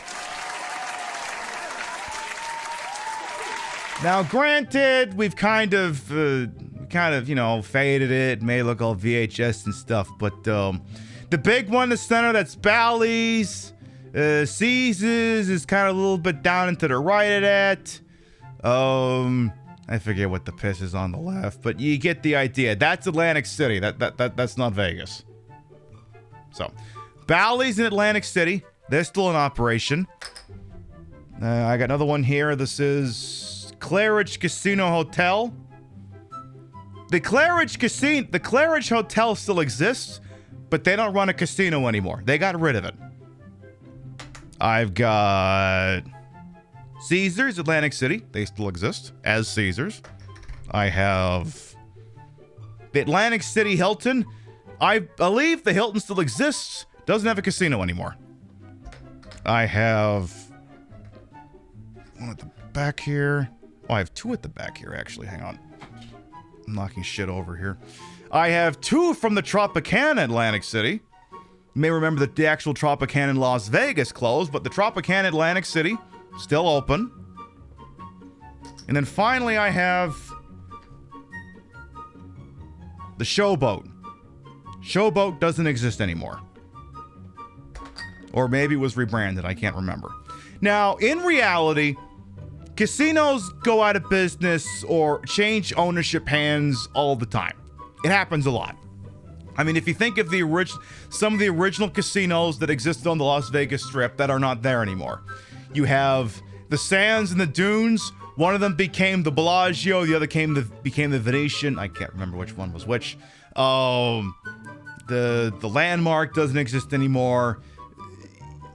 Now, granted, we've kind of, faded it, made it look all VHS and stuff, but the big one in the center, that's Bally's. Caesars is kind of a little bit down and to the right of that. I forget what the piss is on the left, but you get the idea. That's Atlantic City. That's not Vegas. So, Bally's in Atlantic City. They're still in operation. I got another one here. This is Claridge Casino Hotel. The Claridge Hotel still exists, but they don't run a casino anymore. They got rid of it. I've got Caesars, Atlantic City. They still exist as Caesars. I have the Atlantic City Hilton. I believe the Hilton still exists. Doesn't have a casino anymore. I have one at the back here. Oh, I have two at the back here, actually. Hang on. I'm knocking shit over here. I have two from the Tropicana Atlantic City. You may remember that the actual Tropicana in Las Vegas closed, but the Tropicana Atlantic City still open. And then finally I have the Showboat. Showboat doesn't exist anymore. Or maybe it was rebranded, I can't remember. Now, in reality, casinos go out of business or change ownership hands all the time. It happens a lot. I mean, if you think of some of the original casinos that existed on the Las Vegas Strip that are not there anymore. You have the Sands and the Dunes. One of them became the Bellagio. The other became the Venetian. I can't remember which one was which. The Landmark doesn't exist anymore.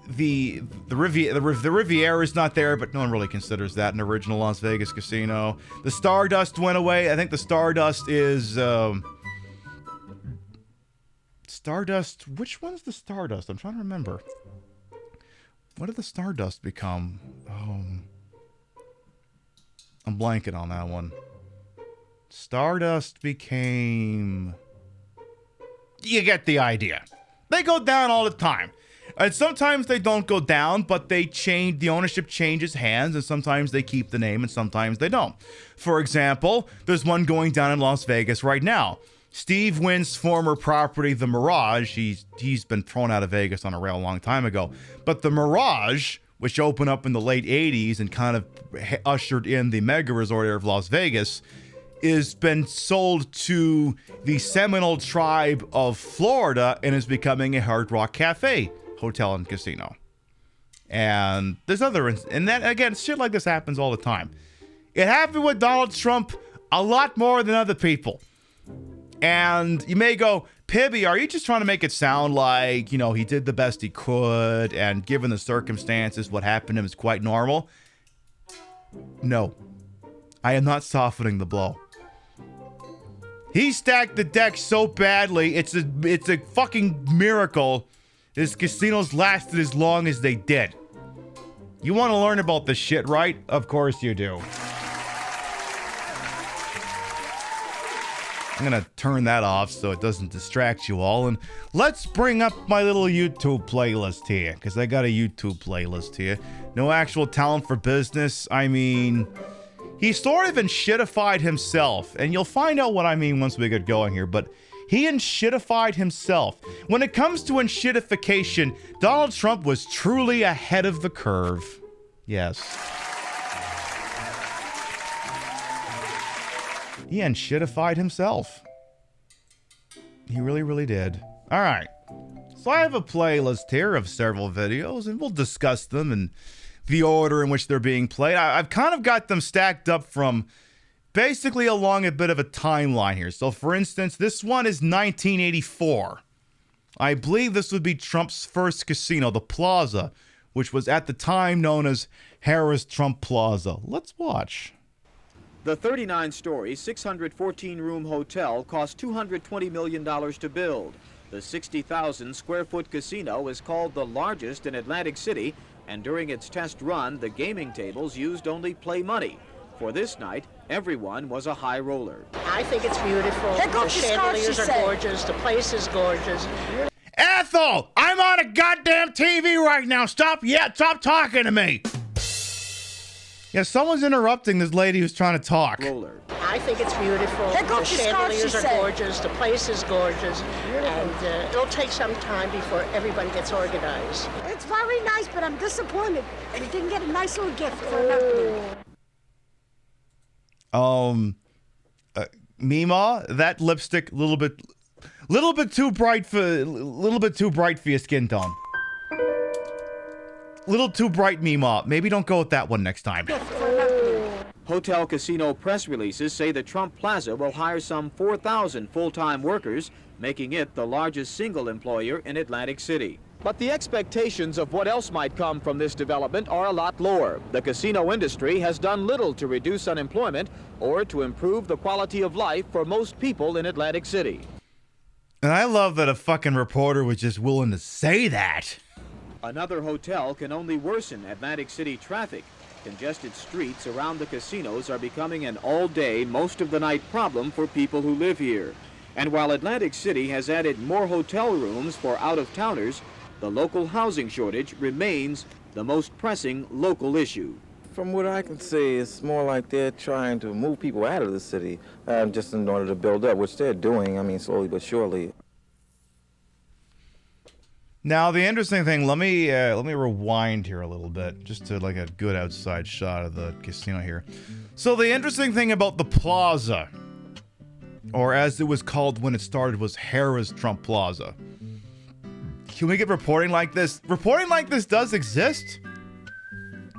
The Riviera is not there, but no one really considers that an original Las Vegas casino. The Stardust went away. I think the Stardust is Stardust. Which one's the Stardust? I'm trying to remember. What did the Stardust become? I'm blanking on that one. Stardust became... You get the idea. They go down all the time. And sometimes they don't go down, but they change, the ownership changes hands, and sometimes they keep the name and sometimes they don't. For example, there's one going down in Las Vegas right now. Steve Wynn's former property, the Mirage, he's been thrown out of Vegas on a rail a long time ago. But the Mirage, which opened up in the late 80s and kind of ushered in the mega resort area of Las Vegas, has been sold to the Seminole tribe of Florida and is becoming a Hard Rock Cafe hotel and casino. And there's other, and that again, shit like this happens all the time. It happened with Donald Trump a lot more than other people. And you may go, Pibby, are you just trying to make it sound like, you know, he did the best he could and given the circumstances, what happened to him is quite normal? No, I am not softening the blow. He stacked the deck so badly, it's a fucking miracle his casinos lasted as long as they did. You want to learn about this shit, right? Of course you do. I'm going to turn that off so it doesn't distract you all. And let's bring up my little YouTube playlist here, because I got a YouTube playlist here. No actual talent for business. I mean, he sort of shitified himself. And you'll find out what I mean once we get going here. But he shitified himself. When it comes to shitification, Donald Trump was truly ahead of the curve. Yes. He shitified himself. He really, really did. All right. So I have a playlist here of several videos, and we'll discuss them in the order in which they're being played. I've kind of got them stacked up from basically along a bit of a timeline here. So, for instance, this one is 1984. I believe this would be Trump's first casino, the Plaza, which was at the time known as Harrah's Trump Plaza. Let's watch. The 39-story, 614-room hotel cost $220 million to build. The 60,000-square-foot casino is called the largest in Atlantic City, and during its test run, the gaming tables used only play money. For this night, everyone was a high roller. I think it's beautiful. The chandeliers are gorgeous. The place is gorgeous. Ethel, I'm on a goddamn TV right now. Stop talking to me. Yeah, someone's interrupting this lady who's trying to talk. Roller. I think it's beautiful. The chandeliers are gorgeous. The place is gorgeous. And it'll take some time before everybody gets organized. It's very nice, but I'm disappointed. We didn't get a nice little gift for an opening. Mima, that lipstick little bit too bright for your skin tone. Little too bright, Mima. Maybe don't go with that one next time. Hotel casino press releases say the Trump Plaza will hire some 4,000 full-time workers, making it the largest single employer in Atlantic City. But the expectations of what else might come from this development are a lot lower. The casino industry has done little to reduce unemployment or to improve the quality of life for most people in Atlantic City. And I love that a fucking reporter was just willing to say that. Another hotel can only worsen Atlantic City traffic. Congested streets around the casinos are becoming an all-day, most of the night problem for people who live here. And while Atlantic City has added more hotel rooms for out-of-towners, the local housing shortage remains the most pressing local issue. From what I can see, it's more like they're trying to move people out of the city just in order to build up, which they're doing, I mean, slowly but surely. Now, the interesting thing, let me rewind here a little bit, just to like a good outside shot of the casino here. So the interesting thing about the plaza, or as it was called when it started, was Harrah's Trump Plaza. Can we get reporting like this? Reporting like this does exist,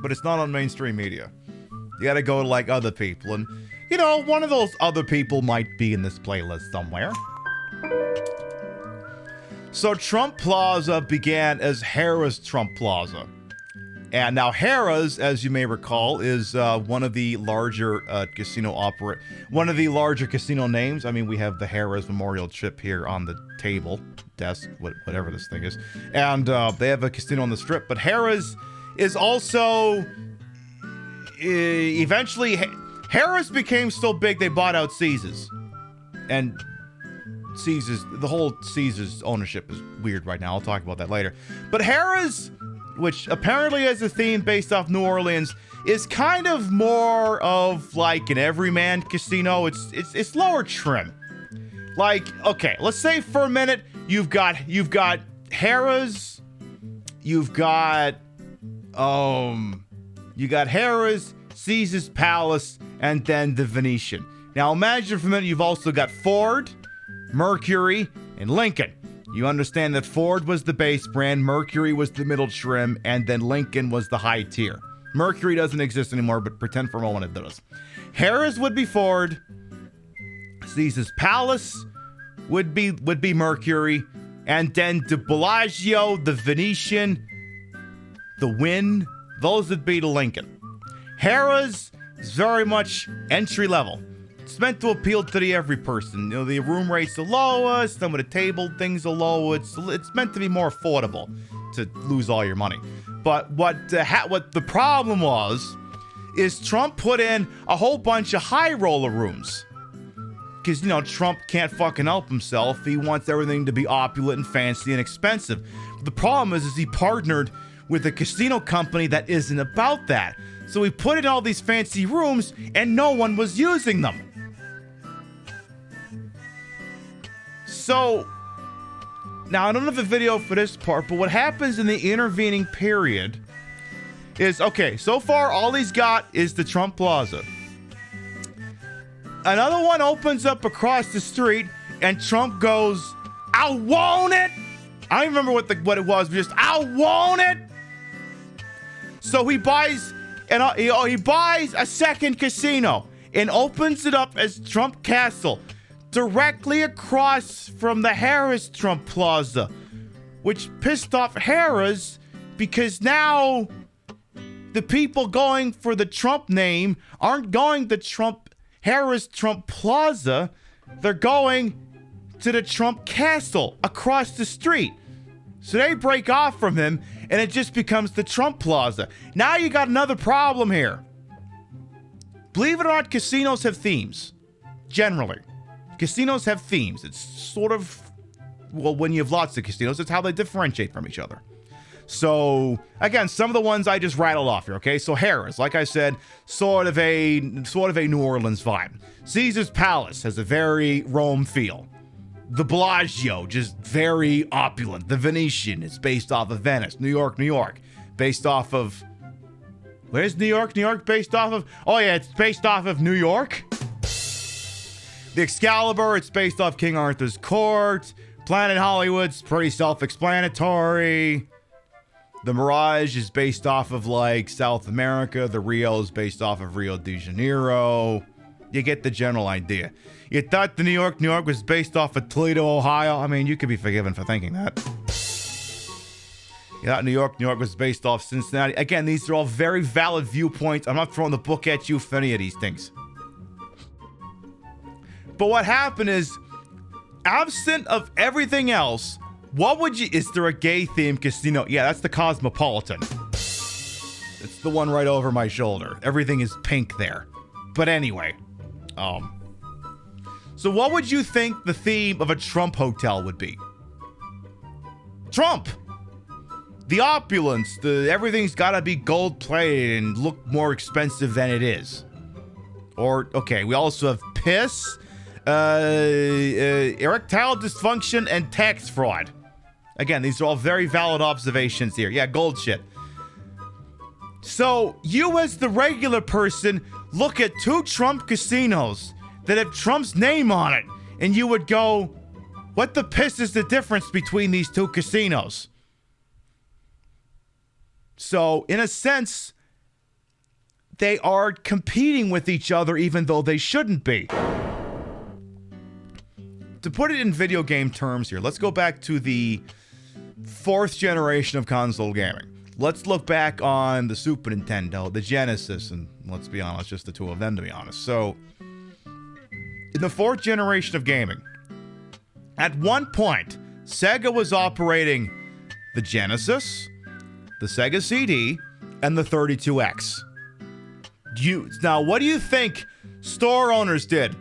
but it's not on mainstream media. You gotta go to like other people, and you know, one of those other people might be in this playlist somewhere. So Trump Plaza began as Harrah's Trump Plaza. And now Harrah's, as you may recall, is one of the larger one of the larger casino names. I mean, we have the Harrah's Memorial chip here on the table, desk, whatever this thing is. And they have a casino on the Strip. But Harrah's is also eventually Harrah's became so big they bought out Caesars. And Caesars, the whole Caesars ownership is weird right now. I'll talk about that later. But Harrah's, which apparently has a theme based off New Orleans, is kind of more of like an everyman casino. It's lower trim. Like, okay, let's say for a minute you've got Harrah's, you got Harrah's, Caesar's Palace, and then the Venetian. Now imagine for a minute you've also got Ford, Mercury, and Lincoln. You understand that Ford was the base brand, Mercury was the middle trim, and then Lincoln was the high tier. Mercury doesn't exist anymore, but pretend for a moment it does. Harrah's would be Ford, Caesar's Palace would be Mercury, and then de Bellagio, the Venetian, the Wynn, those would be the Lincoln. Harrah's is very much entry level. It's meant to appeal to the every person. You know, the room rates are lower, some of the table things are lower. It's meant to be more affordable to lose all your money. But what the problem was is Trump put in a whole bunch of high roller rooms. Because, you know, Trump can't fucking help himself. He wants everything to be opulent and fancy and expensive. But the problem is he partnered with a casino company that isn't about that. So he put in all these fancy rooms and no one was using them. So, now I don't have a video for this part, but what happens in the intervening period is, okay, so far all he's got is the Trump Plaza. Another one opens up across the street and Trump goes, I want it. I don't remember what it was, but just, I want it. So he buys a second casino and opens it up as Trump Castle, directly across from the Harrah's Trump Plaza, which pissed off Harrah's because now the people going for the Trump name aren't going to Harrah's Trump Plaza, they're going to the Trump Castle across the street. So they break off from him and it just becomes the Trump Plaza. Now you got another problem here. Believe it or not, casinos have themes, generally. Casinos have themes. It's sort of, well, when you have lots of casinos, it's how they differentiate from each other. So, again, some of the ones I just rattled off here, okay? So Harrah's, like I said, sort of a New Orleans vibe. Caesar's Palace has a very Rome feel. The Bellagio, just very opulent. The Venetian is based off of Venice. New York, based off of... Where's New York based off of? Oh yeah, it's based off of New York. The Excalibur, it's based off King Arthur's court. Planet Hollywood's pretty self-explanatory. The Mirage is based off of like South America. The Rio is based off of Rio de Janeiro. You get the general idea. You thought the New York was based off of Toledo, Ohio. I mean, you could be forgiven for thinking that. You thought New York was based off Cincinnati. Again, these are all very valid viewpoints. I'm not throwing the book at you for any of these things. But what happened is, absent of everything else, what would you... Is there a gay-themed casino? Yeah, that's the Cosmopolitan. It's the one right over my shoulder. Everything is pink there. But anyway. So what would you think the theme of a Trump hotel would be? Trump! The opulence, everything's gotta be gold-plated and look more expensive than it is. Or, okay, we also have piss, erectile dysfunction, and tax fraud. Again, these are all very valid observations here. Yeah, gold shit. So, you as the regular person look at two Trump casinos that have Trump's name on it, and you would go, what the piss is the difference between these two casinos? So, in a sense, they are competing with each other even though they shouldn't be. To put it in video game terms here, let's go back to the 4th generation of console gaming. Let's look back on the Super Nintendo, the Genesis, and let's be honest, just the two of them to be honest. So, in the 4th generation of gaming, at one point, Sega was operating the Genesis, the Sega CD, and the 32X. Now, what do you think store owners did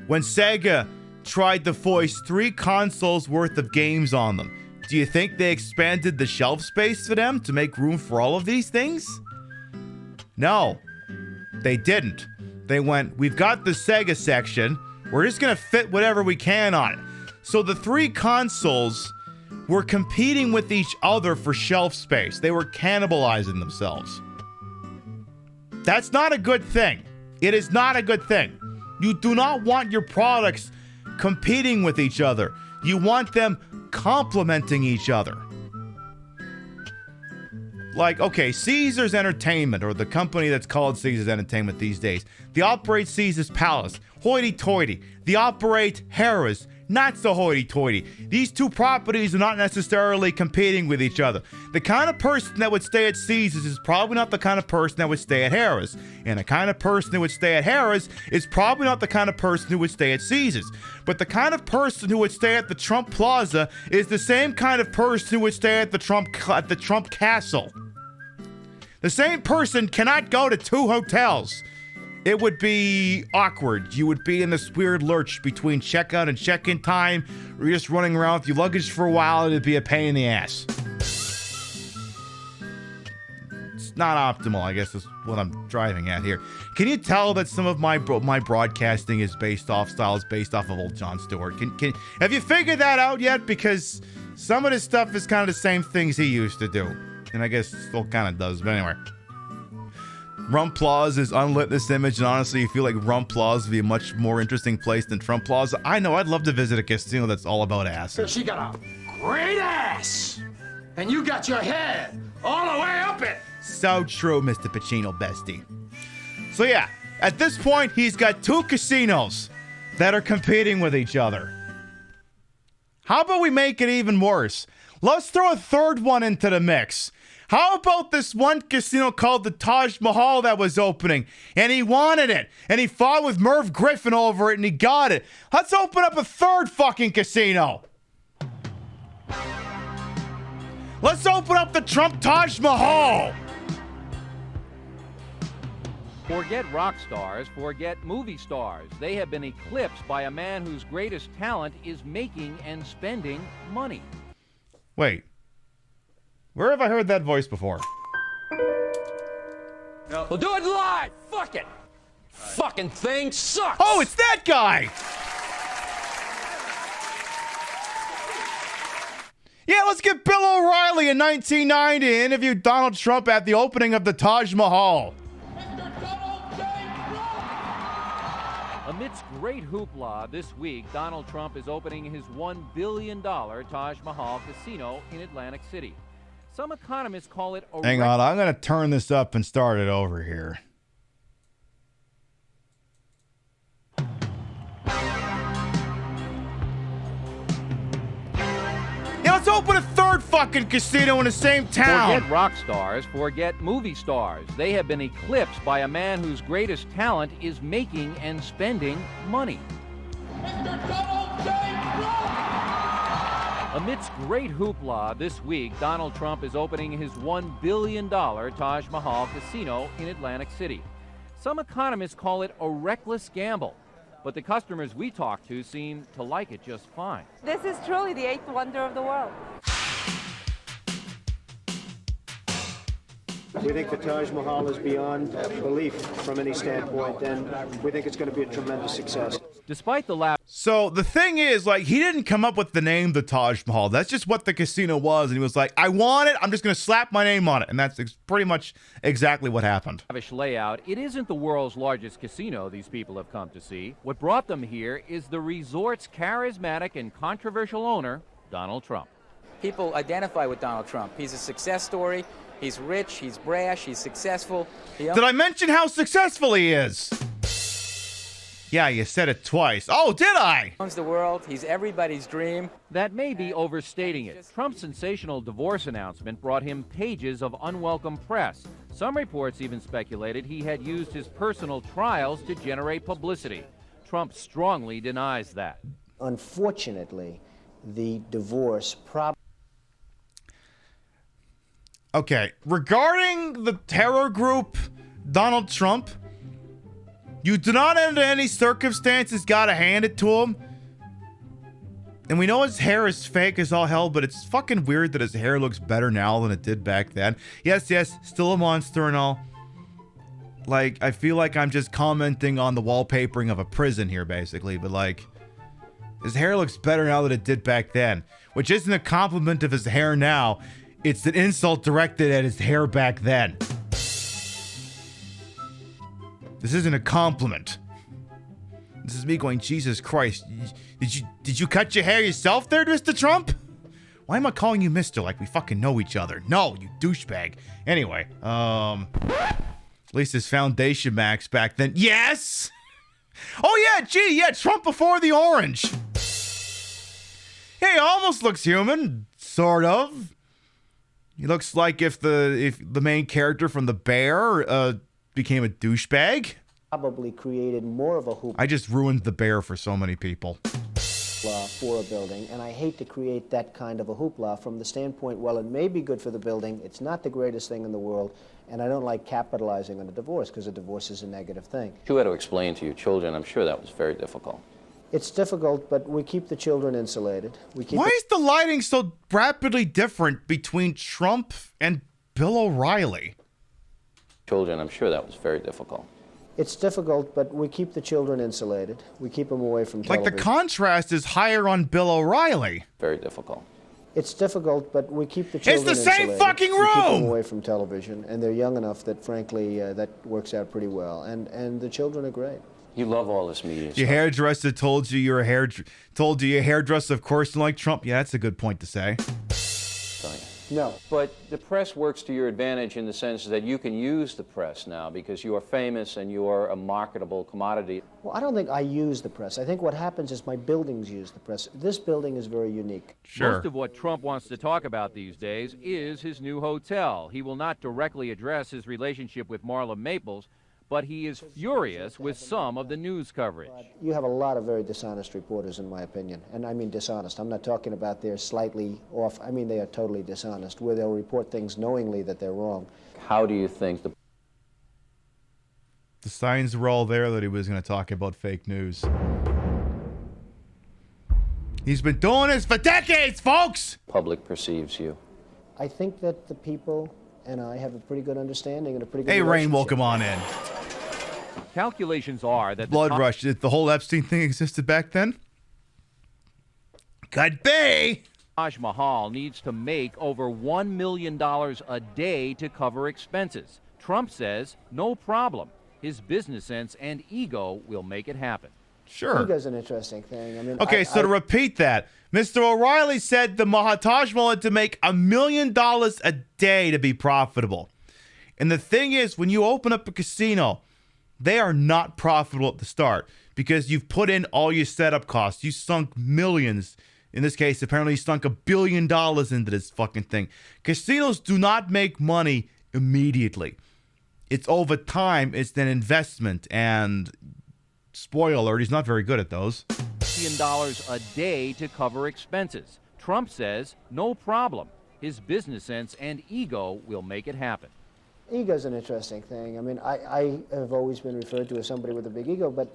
when Sega tried to foist 3 consoles worth of games on them? Do you think they expanded the shelf space for them to make room for all of these things? No, they didn't. They went, we've got the Sega section, we're just gonna fit whatever we can on it. So the 3 consoles were competing with each other for shelf space. They were cannibalizing themselves. That's not a good thing. It is not a good thing. You do not want your products competing with each other. You want them complementing each other. Like, okay, Caesars Entertainment, or the company that's called Caesars Entertainment these days, they operate Caesars Palace, hoity-toity. They operate Harrah's, not so hoity-toity. These two properties are not necessarily competing with each other. The kind of person that would stay at Caesars is probably not the kind of person that would stay at Harrah's. And the kind of person who would stay at Harrah's is probably not the kind of person who would stay at Caesars. But the kind of person who would stay at the Trump Plaza is the same kind of person who would stay at the Trump Castle. The same person cannot go to 2 hotels. It would be awkward. You would be in this weird lurch between checkout and check-in time, or you're just running around with your luggage for a while, and it'd be a pain in the ass. It's not optimal, I guess is what I'm driving at here. Can you tell that some of my broadcasting is based off of old Jon Stewart? Have you figured that out yet? Because some of this stuff is kind of the same things he used to do. And I guess still kind of does, but anyway. Rump Plaza is unlit in this image, and honestly, you feel like Rump Plaza would be a much more interesting place than Trump Plaza. I know, I'd love to visit a casino that's all about asses. She got a great ass, and you got your head all the way up it. So true, Mr. Pacino bestie. So yeah, at this point, he's got 2 casinos that are competing with each other. How about we make it even worse? Let's throw a 3rd one into the mix. How about this one casino called the Taj Mahal that was opening, and he wanted it, and he fought with Merv Griffin over it, and he got it. Let's open up a 3rd fucking casino. Let's open up the Trump Taj Mahal. Forget rock stars, forget movie stars. They have been eclipsed by a man whose greatest talent is making and spending money. Wait. Where have I heard that voice before? No. We'll do it live! Fuck it! Fucking thing sucks! Oh, it's that guy! Yeah, let's get Bill O'Reilly in 1990 to interview Donald Trump at the opening of the Taj Mahal. Amidst great hoopla this week, Donald Trump is opening his $1 billion Taj Mahal casino in Atlantic City. Some economists call it a Hang on, I'm going to turn this up and start it over here. Yeah, let's open a third fucking casino in the same town. Forget rock stars, forget movie stars. They have been eclipsed by a man whose greatest talent is making and spending money. Amidst great hoopla this week, Donald Trump is opening his $1 billion Taj Mahal casino in Atlantic City. Some economists call it a reckless gamble, but the customers we talked to seem to like it just fine. This is truly the eighth wonder of the world. We think the Taj Mahal is beyond belief from any standpoint, and we think it's going to be a tremendous success. Despite the laugh. So the thing is, like, he didn't come up with the name the Taj Mahal. That's just what the casino was, and he was like, I want it, I'm just going to slap my name on it. And that's pretty much exactly what happened. Lavish layout. It isn't the world's largest casino these people have come to see. What brought them here is the resort's charismatic and controversial owner, Donald Trump. People identify with Donald Trump. He's a success story. He's rich, he's brash, he's successful. Did I mention how successful he is? Yeah, you said it twice. Oh, did I? Owns the world. He's everybody's dream. That may be overstating it. Trump's sensational divorce announcement brought him pages of unwelcome press. Some reports even speculated he had used his personal trials to generate publicity. Trump strongly denies that. Unfortunately, the divorce probably... Okay, regarding the terror group, Donald Trump, you do not under any circumstances gotta hand it to him. And we know his hair is fake as all hell, but it's fucking weird that his hair looks better now than it did back then. Yes, still a monster and all. Like, I feel like I'm just commenting on the wallpapering of a prison here, basically, but like, his hair looks better now than it did back then, which isn't a compliment of his hair now. It's an insult directed at his hair back then. This isn't a compliment. This is me going, Jesus Christ. Did you cut your hair yourself there, Mr. Trump? Why am I calling you Mr. like we fucking know each other? No, you douchebag. Anyway, at least his foundation max back then. Yes! Oh yeah, Trump before the orange. Yeah, he almost looks human, sort of. He looks like if the main character from The Bear became a douchebag. Probably created more of a hoopla. I just ruined The Bear for so many people. For a building, and I hate to create that kind of a hoopla from the standpoint, well, it may be good for the building, it's not the greatest thing in the world, and I don't like capitalizing on a divorce because a divorce is a negative thing. You had to explain to your children, I'm sure that was very difficult. It's difficult, but we keep the children insulated. Why is the lighting so rapidly different between Trump and Bill O'Reilly? Children, I'm sure that was very difficult. It's difficult, but we keep the children insulated. We keep them away from television. Like the contrast is higher on Bill O'Reilly. Very difficult. It's difficult, but we keep the children insulated. It's the same fucking room! We keep them away from television, and they're young enough that, frankly, that works out pretty well. And the children are great. You love all this media stuff. Your hairdresser told you your hairdresser, of course, you like Trump. Yeah, that's a good point to say. No. But the press works to your advantage in the sense that you can use the press now because you are famous and you are a marketable commodity. Well, I don't think I use the press. I think what happens is my buildings use the press. This building is very unique. Sure. Most of what Trump wants to talk about these days is his new hotel. He will not directly address his relationship with Marla Maples, but he is furious with some of the news coverage. You have a lot of very dishonest reporters, in my opinion. And I mean dishonest. I'm not talking about they're slightly off. I mean they are totally dishonest, where they'll report things knowingly that they're wrong. How do you think the signs were all there that he was going to talk about fake news? He's been doing this for decades, folks! Public perceives you? I think that the people and I have a pretty good understanding and a pretty good Hey, Rain, welcome on in. Calculations are that Blood rush. Did the whole Epstein thing existed back then? Could be. Taj Mahal needs to make over $1 million a day to cover expenses. Trump says no problem. His business sense and ego will make it happen. Sure. Ego's an interesting thing. I mean, Okay, so to repeat that, Mr. O'Reilly said the Taj Mahal had to make $1 million a day to be profitable. And the thing is, when you open up a casino, they are not profitable at the start because you've put in all your setup costs. You sunk millions. In this case, apparently you sunk $1 billion into this fucking thing. Casinos do not make money immediately. It's over time. It's an investment. And spoiler alert, he's not very good at those. $1 billion a day to cover expenses. Trump says no problem. His business sense and ego will make it happen. Ego's an interesting thing. I mean, I have always been referred to as somebody with a big ego, but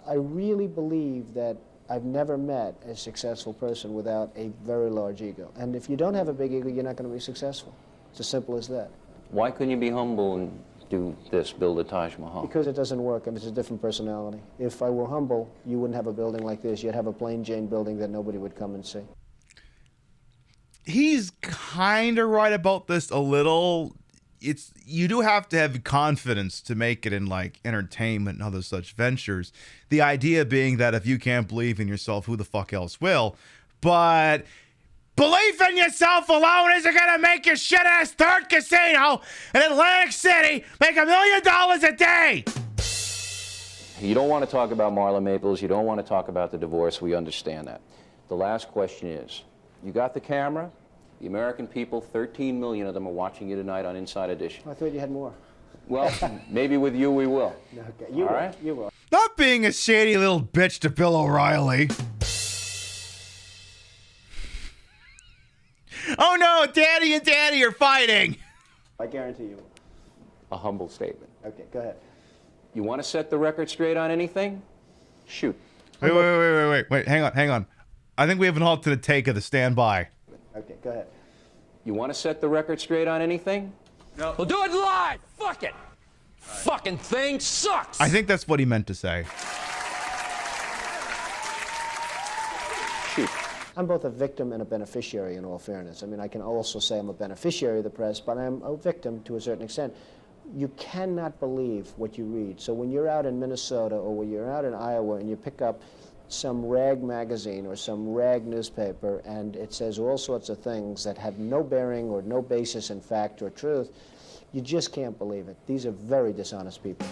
I really believe that I've never met a successful person without a very large ego. And if you don't have a big ego, you're not going to be successful. It's as simple as that. Why couldn't you be humble and do this, build a Taj Mahal? Because it doesn't work, and it's a different personality. If I were humble, you wouldn't have a building like this. You'd have a plain Jane building that nobody would come and see. He's kind of right about this a little. You do have to have confidence to make it in like entertainment and other such ventures. The idea being that if you can't believe in yourself, who the fuck else will? But belief in yourself alone isn't gonna make your shit ass third casino in Atlantic City make $1 million a day. You don't want to talk about Marla Maples. You don't want to talk about the divorce. We understand that. The last question is, you got the camera? The American people, 13 million of them are watching you tonight on Inside Edition. I thought you had more. Well, maybe with you we will. Okay, you All will. right? You will. Not being a shady little bitch to Bill O'Reilly. Oh no, Daddy and Daddy are fighting. I guarantee you will. A humble statement. Okay, go ahead. You want to set the record straight on anything? Shoot. Wait, hang on. I think we have an alternate take of the standby. Okay, go ahead. You want to set the record straight on anything? No. We'll do it live. Fuck it. Fucking thing sucks. I think that's what he meant to say. Shoot. I'm both a victim and a beneficiary, in all fairness. I mean, I can also say I'm a beneficiary of the press, but I'm a victim to a certain extent. You cannot believe what you read. So when you're out in Minnesota or when you're out in Iowa and you pick up some rag magazine or some rag newspaper and it says all sorts of things that have no bearing or no basis in fact or truth, you just can't believe it. These are very dishonest people.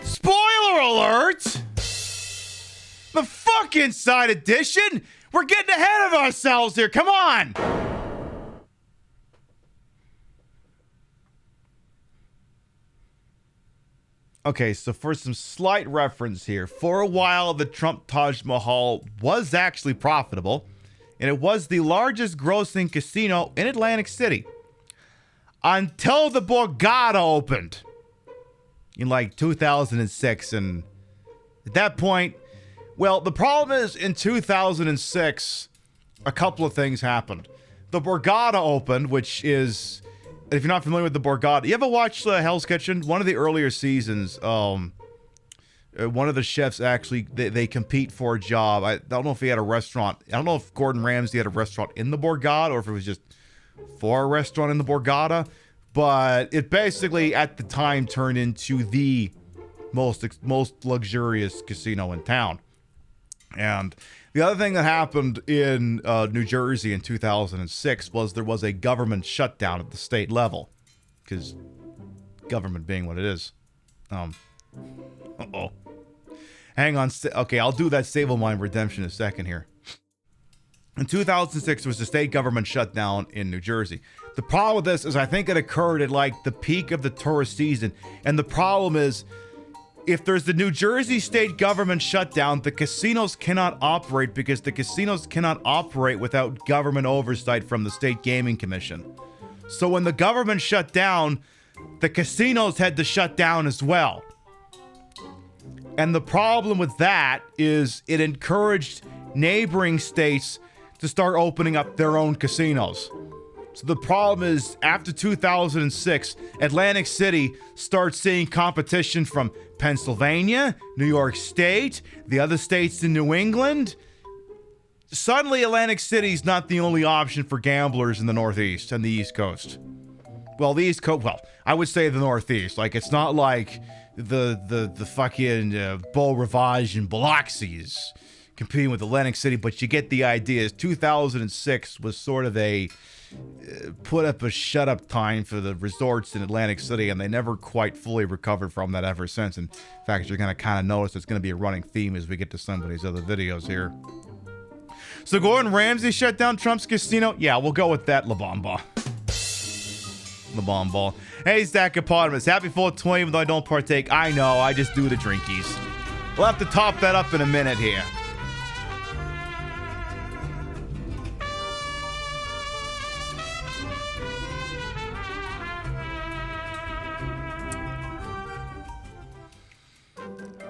Spoiler alert! The fuck Inside Edition! We're getting ahead of ourselves here, come on! Okay, so for some slight reference here, for a while the Trump Taj Mahal was actually profitable, and it was the largest grossing casino in Atlantic City. Until the Borgata opened in like 2006, and at that point, well, the problem is in 2006, a couple of things happened. The Borgata opened, which is, if you're not familiar with the Borgata, you ever watched Hell's Kitchen? One of the earlier seasons, one of the chefs actually, they compete for a job. I don't know if he had a restaurant. I don't know if Gordon Ramsay had a restaurant in the Borgata or if it was just for a restaurant in the Borgata. But it basically, at the time, turned into the most luxurious casino in town. And the other thing that happened in New Jersey in 2006 was there was a government shutdown at the state level. Because government being what it is. Uh-oh. Hang on. Okay, I'll do that Stable Mind redemption in a second here. In 2006, there was a state government shutdown in New Jersey. The problem with this is I think it occurred at like the peak of the tourist season. And the problem is, if there's the New Jersey state government shutdown, the casinos cannot operate because the casinos cannot operate without government oversight from the State Gaming Commission. So when the government shut down, the casinos had to shut down as well. And the problem with that is it encouraged neighboring states to start opening up their own casinos. So the problem is, after 2006, Atlantic City starts seeing competition from Pennsylvania, New York State, the other states in New England. Suddenly, Atlantic City is not the only option for gamblers in the Northeast and the East Coast. well, the East Coast, well, I would say the Northeast. Like, it's not like the fucking Beau Rivage and Biloxi's competing with Atlantic City, but you get the idea. 2006 was sort of a put up a shut up time for the resorts in Atlantic City, and they never quite fully recovered from that ever since. In fact, you're going to kind of notice it's going to be a running theme as we get to some of these other videos here. So Gordon Ramsay shut down Trump's casino? Yeah, we'll go with that, La Bamba. La Bamba. Hey, Zach Eponymous. Happy 420, even though I don't partake. I know, I just do the drinkies. We'll have to top that up in a minute here.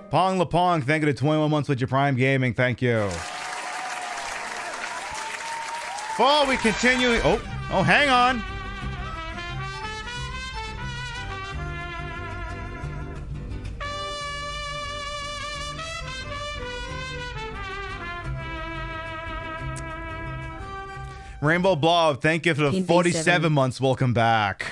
Pong La Pong, thank you to 21 months with your Prime Gaming. Thank you. Before we continue... Oh, hang on. Rainbow Blob, thank you for the 47 months. Welcome back.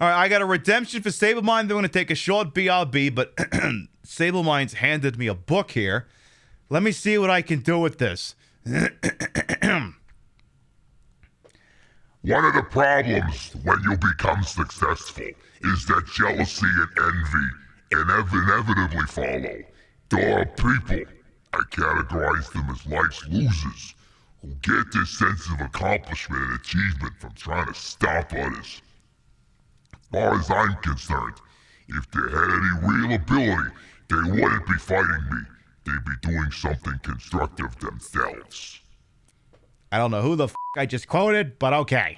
All right, I got a redemption for Sablemind. They're going to take a short BRB, but Sablemind's handed me a book here. Let me see what I can do with this. One of the problems when you become successful is that jealousy and envy inevitably follow. There are people, I categorize them as life's losers, who get this sense of accomplishment and achievement from trying to stop others. As far as I'm concerned, if they had any real ability, they wouldn't be fighting me. They'd be doing something constructive themselves. I don't know who the f*** I just quoted, but okay.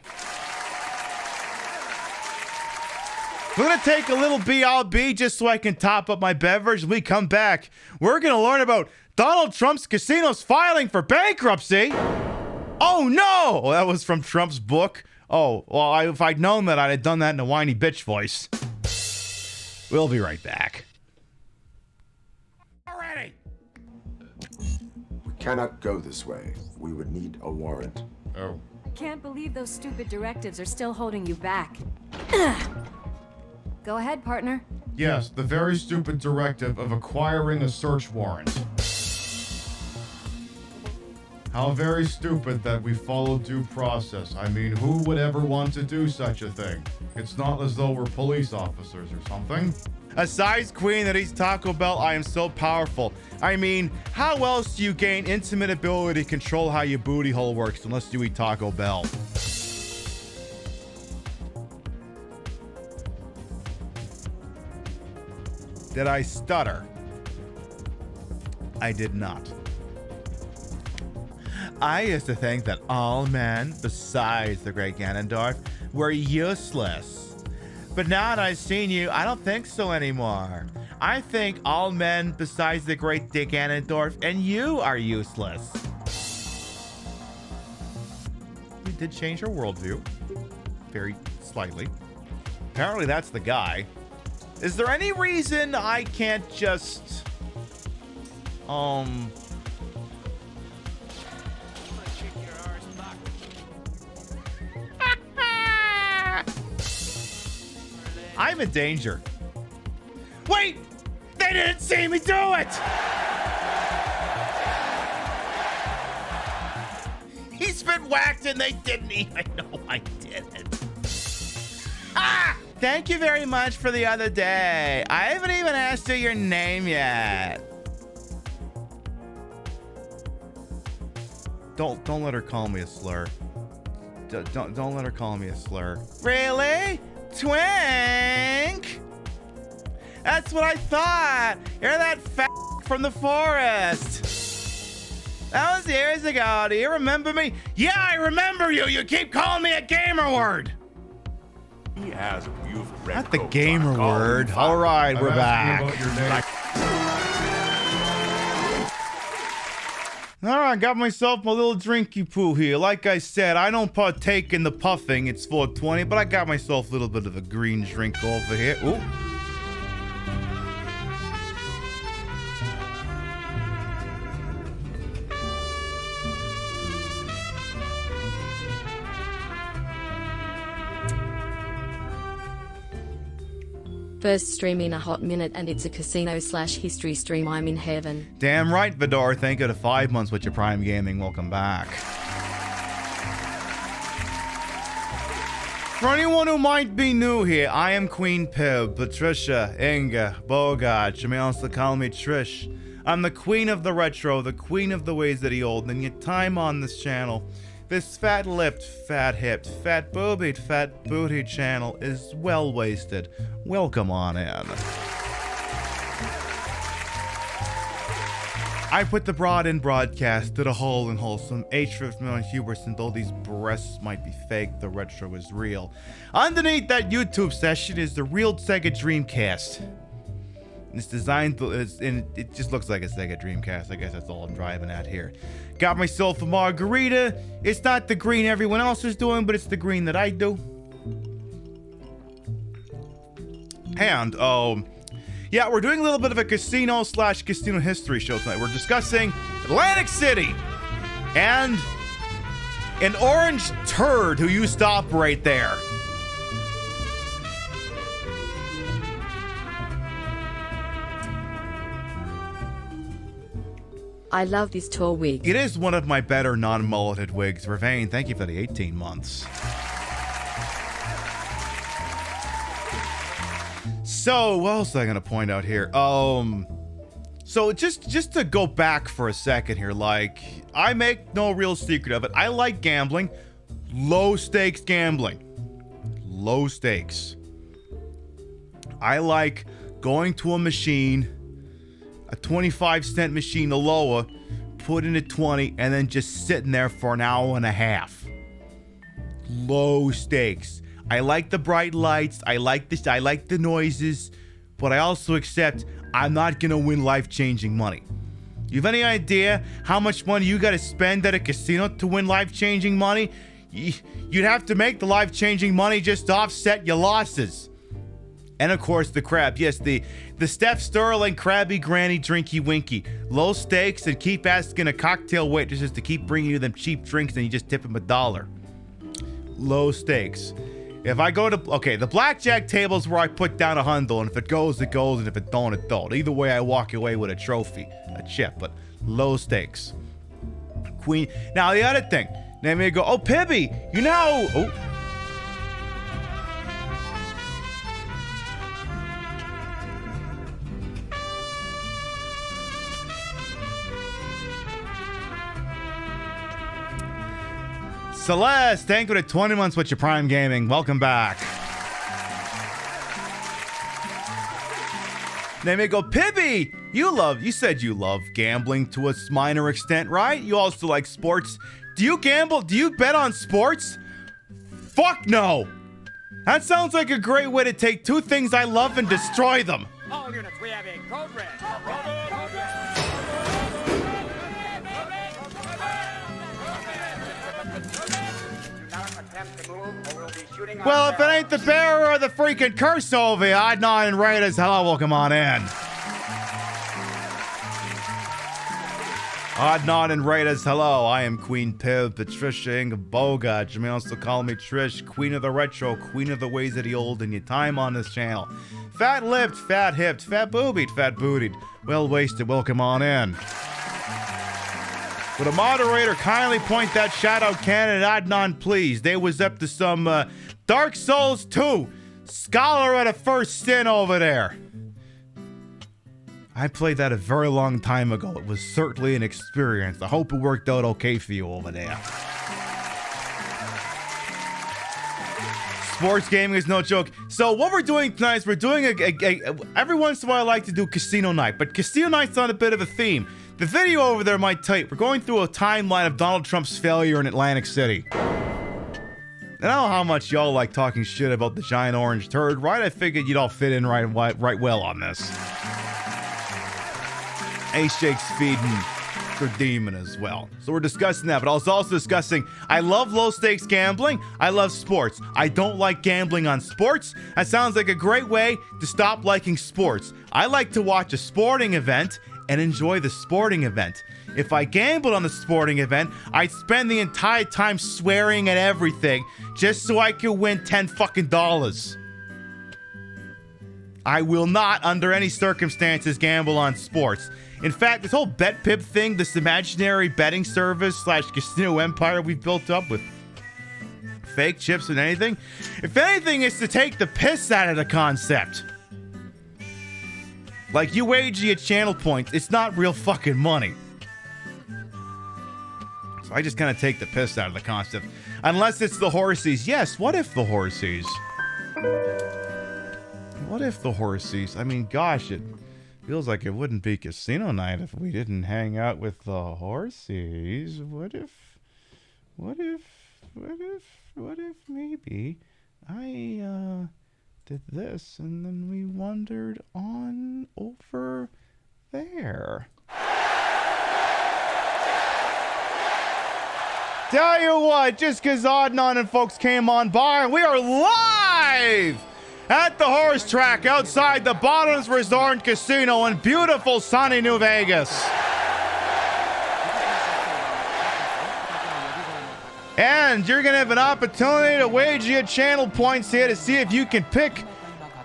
We're going to take a little BRB just so I can top up my beverage. When we come back, we're going to learn about Donald Trump's casinos filing for bankruptcy. Oh, no! Well, that was from Trump's book. Oh, well, if I'd known that, I'd have done that in a whiny bitch voice. We'll be right back. Already! We cannot go this way. We would need a warrant. Oh. I can't believe those stupid directives are still holding you back. Go ahead, partner. Yes, the very stupid directive of acquiring a search warrant. How very stupid that we follow due process. I mean, who would ever want to do such a thing? It's not as though we're police officers or something. A size queen that eats Taco Bell, I am so powerful. I mean, how else do you gain intimate ability to control how your booty hole works unless you eat Taco Bell? Did I stutter? I did not. I used to think that all men, besides the great Ganondorf, were useless. But now that I've seen you, I don't think so anymore. I think all men, besides the great Dick Ganondorf, and you are useless. You did change your worldview. Very slightly. Apparently that's the guy. Is there any reason I can't just... I'm in danger. Wait! They didn't see me do it! He's been whacked and they didn't even know I did it. Ah! Thank you very much for the other day. I haven't even asked you your name yet. Don't let her call me a slur. Don't let her call me a slur. Really? Twink? That's what I thought. You're that fat from the forest. That was years ago. Do you remember me? Yeah, I remember you. You keep calling me a gamer word. He has a beautiful red Not the coat, gamer so I call word. him All right, Fat. we're I'm back. asking about your name. All right, got myself a little drinky poo here. Like I said, I don't partake in the puffing. It's 420, but I got myself a little bit of a green drink over here. Ooh. First stream in a hot minute and it's a casino/history stream. I'm in heaven. Damn right, Vidor. Thank you to 5 months with your Prime Gaming. Welcome back. For anyone who might be new here, I am Queen Pib, Patricia, Inga, Bogart. You may also call me Trish. I'm the queen of the retro, the queen of the ways that he old, and your time on this channel, this fat-lipped, fat-hipped, fat-boobied, fat-booty channel is well wasted. Welcome on in. I put the broad in broadcast to the whole and wholesome H. million hubris, and though these breasts might be fake, the retro is real. Underneath that YouTube session is the real Sega Dreamcast. It's designed to, and it just looks like a Sega Dreamcast. I guess that's all I'm driving at here. Got myself a margarita. It's not the green everyone else is doing, but it's the green that I do. And, yeah, we're doing a little bit of a casino/casino history show tonight. We're discussing Atlantic City and an orange turd who used to operate there. I love this tall wig. It is one of my better non-mulleted wigs. Vervain, thank you for the 18 months. So, what else am I going to point out here? So just to go back for a second here, like, I make no real secret of it. I like gambling. Low stakes gambling. Low stakes. I like going to a machine, a 25-cent machine, a lower, put in a 20, and then just sitting there for an hour and a half. Low stakes. I like the bright lights. I like this. I like the noises, but I also accept I'm not gonna win life-changing money. You have any idea how much money you got to spend at a casino to win life-changing money? You'd have to make the life-changing money just to offset your losses. And of course, the crab. Yes, the Steph Sterling Krabby Granny Drinky Winky. Low stakes and keep asking a cocktail waitress to keep bringing you them cheap drinks and you just tip them $1. Low stakes. If I go to, okay, the blackjack table's where I put down a $100, and if it goes, it goes, and if it don't, it don't. Either way, I walk away with a trophy, a chip, but low stakes. Queen. Now, the other thing. They may go, oh, Pibby, you know, oh. Celeste, thank you to 20 months with your Prime Gaming. Welcome back. They may go, Pibby, you said you love gambling to a minor extent, right? You also like sports. Do you gamble? Do you bet on sports? Fuck no. That sounds like a great way to take two things I love and destroy them. All units, we have a code red. Well, if it ain't the bearer of the freaking curse over here, I'd not and Raiders. Hello, welcome on in. Odd Nod and Raiders, hello. I am Queen Pib, Patricia Inga Bogart. You may also call me Trish, Queen of the Retro, Queen of the Ways of the Old, and your time on this channel. Fat-lipped, fat-hipped, fat-boobied, fat-bootied, well-wasted, welcome on in. Would a moderator kindly point that shout-out candidate Adnan, please? They was up to some Dark Souls 2, Scholar of the First Sin over there. I played that a very long time ago. It was certainly an experience. I hope it worked out okay for you over there. Sports gaming is no joke. So what we're doing tonight is we're doing every once in a while I like to do casino night, but casino night's on a bit of a theme. The video over there might tell you, we're going through a timeline of Donald Trump's failure in Atlantic City. And I don't know how much y'all like talking shit about the giant orange turd, right? I figured you'd all fit in right well on this. A-Shake's feeding for Demon as well. So we're discussing that, but I was also discussing, I love low-stakes gambling. I love sports. I don't like gambling on sports. That sounds like a great way to stop liking sports. I like to watch a sporting event and enjoy the sporting event. If I gambled on the sporting event, I'd spend the entire time swearing at everything just so I could win $10 fucking dollars. I will not, under any circumstances, gamble on sports. In fact, this whole BetPip thing, this imaginary betting service / casino empire we've built up with fake chips and anything, if anything, it's to take the piss out of the concept. Like, you wager your channel points, it's not real fucking money. So I just kind of take the piss out of the concept. Unless it's the horsies. Yes, what if the horsies? What if the horsies? I mean, gosh, it feels like it wouldn't be casino night if we didn't hang out with the horsies. What if maybe I did this and then we wandered on over there? Tell you what, just because Adnan and folks came on by, we are live at the horse track outside the Bottoms Resort and Casino in beautiful sunny New Vegas. And you're going to have an opportunity to wager your channel points here to see if you can pick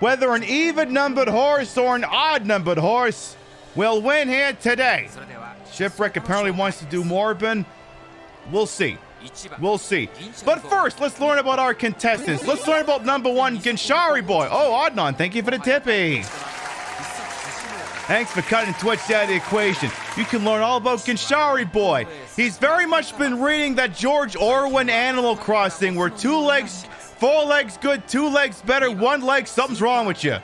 whether an even-numbered horse or an odd-numbered horse will win here today. Shipwreck apparently wants to do Morbin. We'll see. We'll see. But first, let's learn about our contestants. Let's learn about number one, Ginshari Boy. Oh, Adnan, thank you for the tippy. Thanks for cutting Twitch out of the equation. You can learn all about Ginshari Boy. He's very much been reading that George Orwell Animal Crossing where 2 legs, 4 legs good, 2 legs better, 1 leg, something's wrong with you.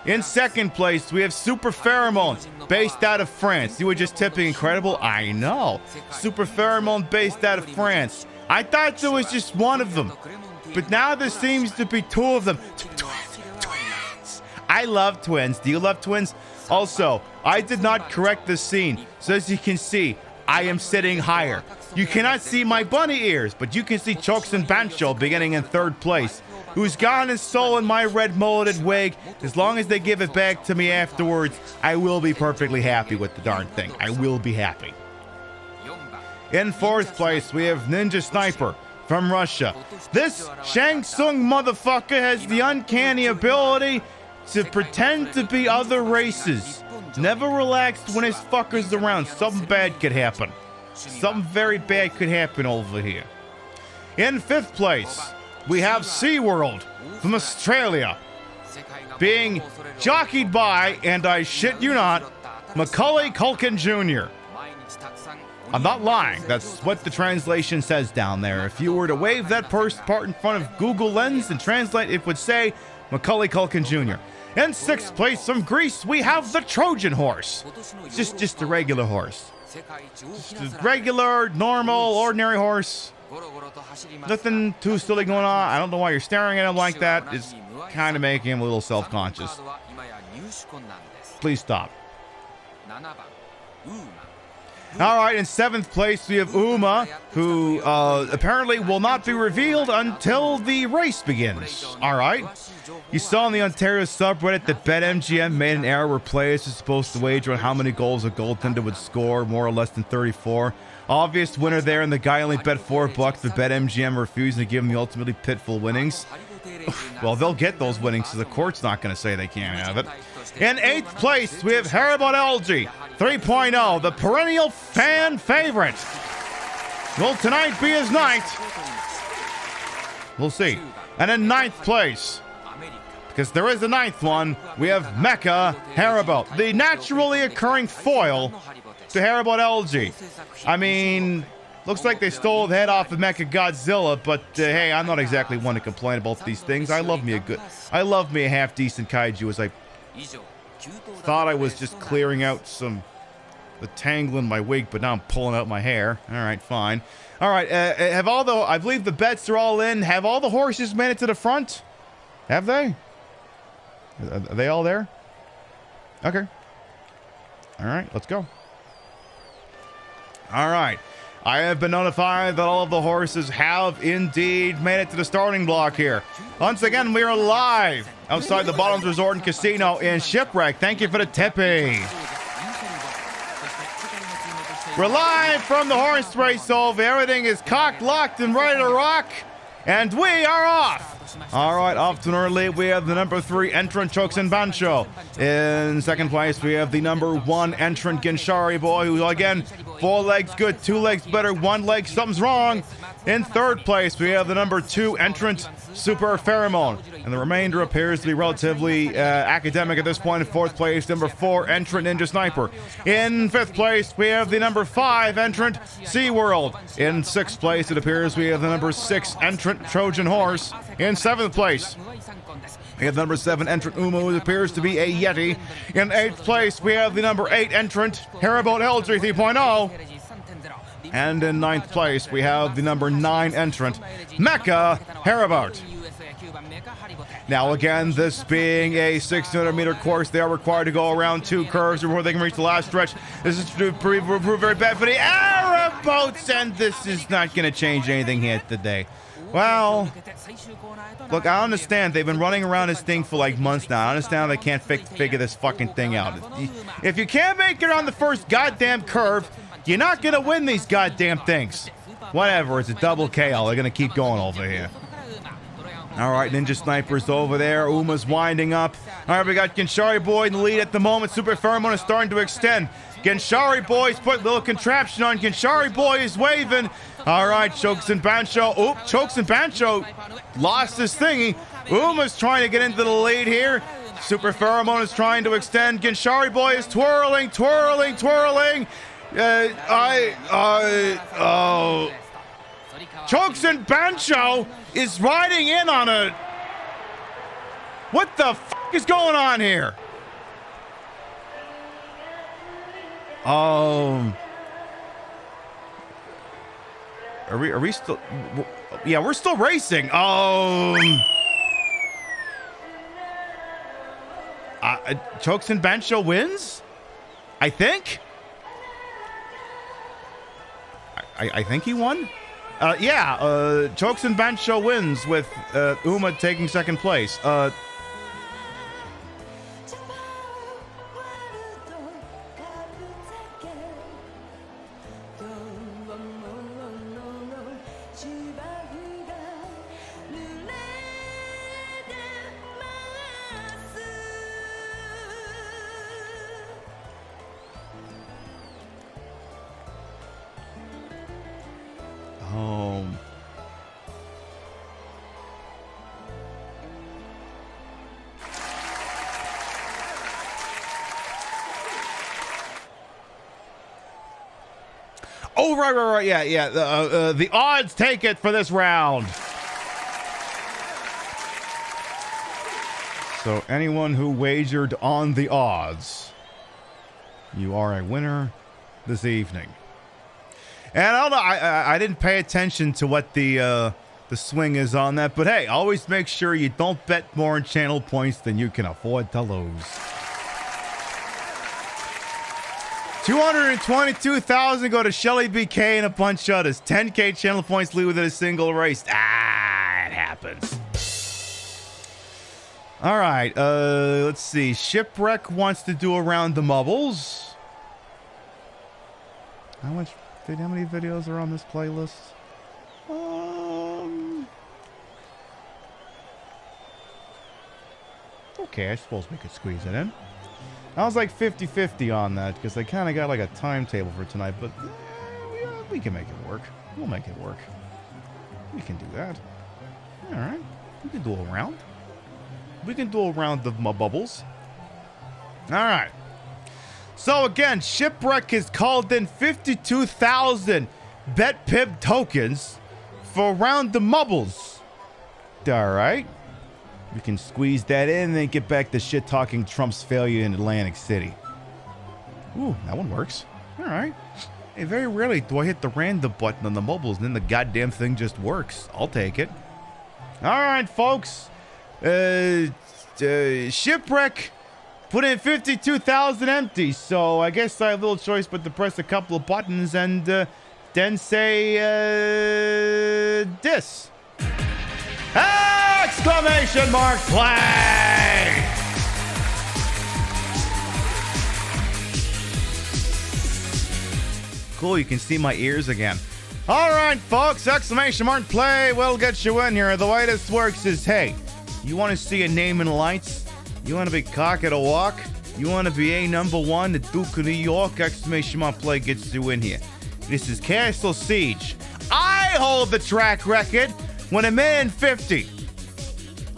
In second place, we have Super Pheromone, based out of France. You were just tipping incredible? I know. Super Pheromone, based out of France. I thought there was just one of them, but now there seems to be 2 of them. Twins. I love twins. Do you love twins? Also, I did not correct the scene, so as you can see, I am sitting higher. You cannot see my bunny ears, but you can see Chokes and Bancho beginning in third place, who's gone and stolen my red mulleted wig. As long as they give it back to me afterwards, I will be perfectly happy with the darn thing. I will be happy. In fourth place, we have Ninja Sniper from Russia. This Shang Tsung motherfucker has the uncanny ability to pretend to be other races. Never relaxed when his fucker's around. Something bad could happen. Something very bad could happen over here. In fifth place, we have SeaWorld from Australia, being jockeyed by, and I shit you not, Macaulay Culkin Jr. I'm not lying. That's what the translation says down there. If you were to wave that first part in front of Google Lens and translate, it would say Macaulay Culkin Jr. In sixth place from Greece, we have the Trojan horse. Just a regular horse. Just a regular, normal, ordinary horse. Nothing too silly going on. I don't know why you're staring at him like that. It's kind of making him a little self-conscious. Please stop. All right, in seventh place, we have Uma, who apparently will not be revealed until the race begins. All right. You saw in the Ontario subreddit that BetMGM made an error where players are supposed to wager on how many goals a goaltender would score, more or less than 34. Obvious winner there, and the guy only bet $4, but BetMGM refused to give him the ultimately pitiful winnings. Well, they'll get those winnings, so the court's not going to say they can't have it. In eighth place, we have Haribo LG 3.0, the perennial fan favorite. Will tonight be his night? We'll see. And in ninth place, because there is a ninth one, we have Mecha Haribo, the naturally occurring foil to Haribo LG. I mean, looks like they stole the head off of Mecha Godzilla, but hey, I'm not exactly one to complain about these things. I love me a half-decent kaiju, as I thought I was just clearing out the tangle in my wig, but now I'm pulling out my hair. All right, fine. All right, I believe the bets are all in. Have all the horses made it to the front? Have they? Are they all there? Okay. All right, let's go. All right. I have been notified that all of the horses have indeed made it to the starting block here. Once again, we are live outside the Bottoms Resort and Casino in Shipwreck. Thank you for the tippy. We're live from the horse race over. Everything is cocked, locked, and ready to rock. And we are off. All right, off to our lead, we have the number 3 entrant, Chokes Bancho. In second place, we have the number 1 entrant, Ginshari Boy, who, again, 4 legs good, 2 legs better, 1 leg, something's wrong. In third place, we have the number 2 entrant, Super Pheromone. And the remainder appears to be relatively academic at this point. In fourth place, number 4 entrant, Ninja Sniper. In fifth place, we have the number 5 entrant, SeaWorld. In sixth place, it appears we have the number 6 entrant, Trojan Horse. In seventh place, we have the number 7 entrant, Umu, who appears to be a Yeti. In eighth place, we have the number 8 entrant, Haribo LG 3.0. And in ninth place, we have the number 9 entrant, Mecha Haribo. Now, again, this being a 600-meter course, they are required to go around 2 curves before they can reach the last stretch. This is very bad for the Haribots, and this is not going to change anything here today. Well, look, I understand they've been running around this thing for like months now. I understand they can't figure this fucking thing out. If you can't make it on the first goddamn curve, you're not gonna win these goddamn things. Whatever, it's a double KO. They're gonna keep going over here. All right, Ninja Sniper's over there. Uma's winding up. All right, we got Ginshari Boy in the lead at the moment. Super Pheromone is starting to extend. Ginshari Boy's put a little contraption on. Ginshari Boy is waving. All right, Chokes Bancho. Oop, Chokes Bancho lost his thingy. Uma's trying to get into the lead here. Super Pheromone is trying to extend. Ginshari Boy is twirling. Chokes Bancho is riding in on a... What the f*** is going on here? Are we still... Yeah, we're still racing. Chokes Bancho wins? I think? I think he won? Chokes Bancho wins with Uma taking second place. Oh, right. Yeah. The odds take it for this round. So anyone who wagered on the odds, you are a winner this evening. And I don't know, I didn't pay attention to what the swing is on that, but hey, always make sure you don't bet more in channel points than you can afford to lose. 222,000 go to Shelly BK and a bunch of others. 10K channel points lead within a single race. It happens. All right, let's see. Shipwreck wants to do around the Mubbles. How many videos are on this playlist? Okay, I suppose we could squeeze it in. I was like 50-50 on that because I kind of got like a timetable for tonight, but we can make it work. We'll make it work. We can do that. All right. We can do a round. We can do a round of my bubbles. All right. So again, Shipwreck has called in 52,000 Bet Pib tokens for around the Mubbles. All right. We can squeeze that in and then get back to shit-talking Trump's failure in Atlantic City. Ooh, that one works. All right. Hey, very rarely do I hit the random button on the Mubbles and then the goddamn thing just works. I'll take it. All right, folks. Shipwreck put in 52,000 empty, so I guess I have little choice but to press a couple of buttons and then say this. Exclamation mark play! Cool, you can see my ears again. All right, folks, exclamation mark play will get you in here. The way this works is, hey, you want to see a name in lights? You want to be cock at a walk? You want to be a number one, the Duke of New York? Exclamation mark play gets you in here. This is Castle Siege. I hold the track record when I'm in 50.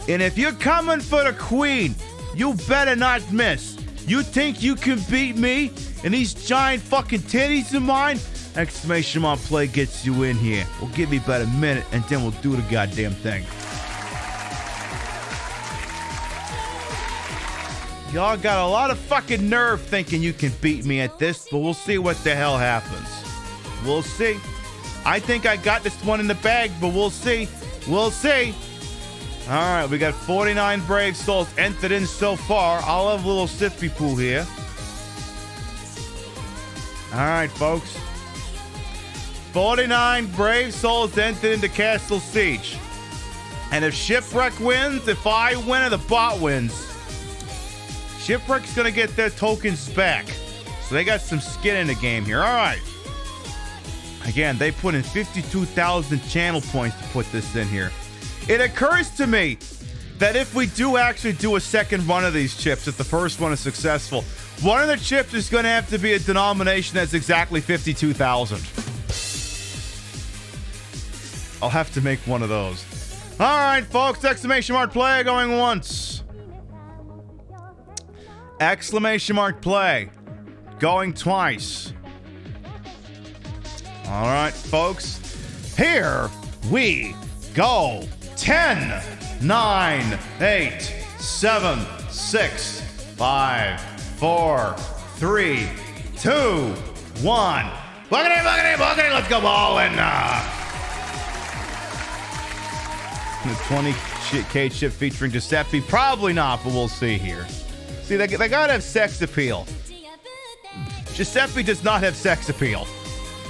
And if you're coming for the queen, you better not miss. You think you can beat me and these giant fucking titties of mine? Exclamation mark play gets you in here. We'll give you about a minute and then we'll do the goddamn thing. Y'all got a lot of fucking nerve thinking you can beat me at this, but we'll see what the hell happens. We'll see. I think I got this one in the bag, but we'll see. We'll see. All right, we got 49 brave souls entered in so far. I'll have a little sippy pool here. All right, folks. 49 brave souls entered into Castle Siege. And if Shipwreck wins, if I win, or the bot wins, Shipwreck's going to get their tokens back. So they got some skin in the game here. All right. Again, they put in 52,000 channel points to put this in here. It occurs to me that if we do actually do a second run of these chips, if the first one is successful, one of the chips is going to have to be a denomination that's exactly 52,000. I'll have to make one of those. All right, folks. Exclamation mark play going once. Exclamation mark play going twice. All right, folks. Here we go. 10, 9, 8, 7, 6, 5, 4, 3, 2, 1. Boogity, let's go all in. The 20K chip featuring Giuseppe? Probably not, but we'll see here. See, they gotta have sex appeal. Giuseppe does not have sex appeal.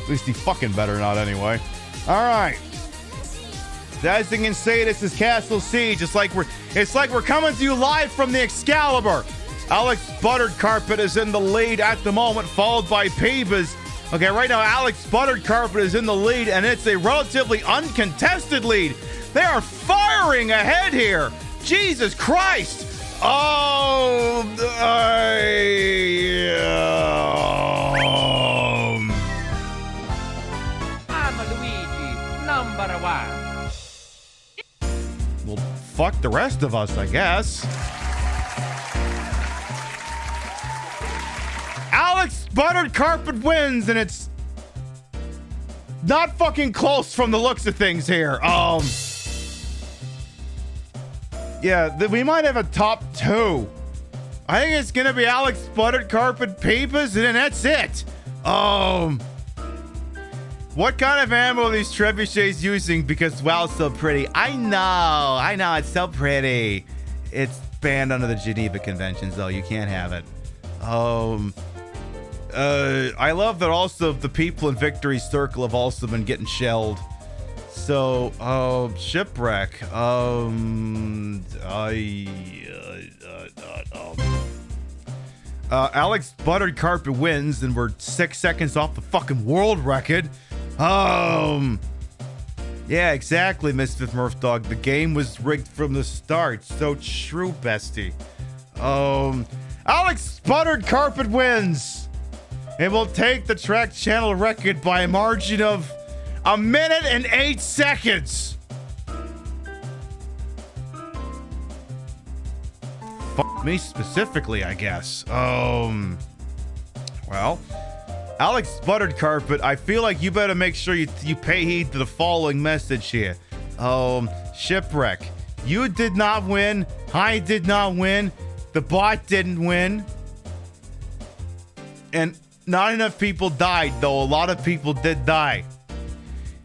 At least he fucking better not anyway. All right. As you can see, this is Castle Siege. It's like we're coming to you live from the Excalibur. Alex Buttered Carpet is in the lead at the moment, followed by PiBcast. Okay, right now Alex Buttered Carpet is in the lead, and it's a relatively uncontested lead. They are firing ahead here. Jesus Christ. Oh, I'm Luigi, number one. Well, fuck the rest of us, I guess. Alex Buttered Carpet wins, and it's not fucking close from the looks of things here. Yeah, we might have a top two. I think it's gonna be Alex Buttered Carpet PiBcast, and then that's it. What kind of ammo are these trebuchets using? Because wow, it's so pretty. I know, it's so pretty. It's banned under the Geneva Conventions, though. You can't have it. I love that also the people in Victory Circle have also been getting shelled. So, Shipwreck. Alex Buttered Carpet wins, and we're 6 seconds off the fucking world record. Yeah, exactly, Misfit Murph Dog. The game was rigged from the start. So true, bestie. Alex Buttered Carpet wins. It will take the track channel record by a margin of 1 minute and 8 seconds. Fuck me specifically, I guess. Well, Alex Buttered Carpet, I feel like you better make sure you pay heed to the following message here. Shipwreck, you did not win. I did not win. The bot didn't win. And not enough people died, though. A lot of people did die.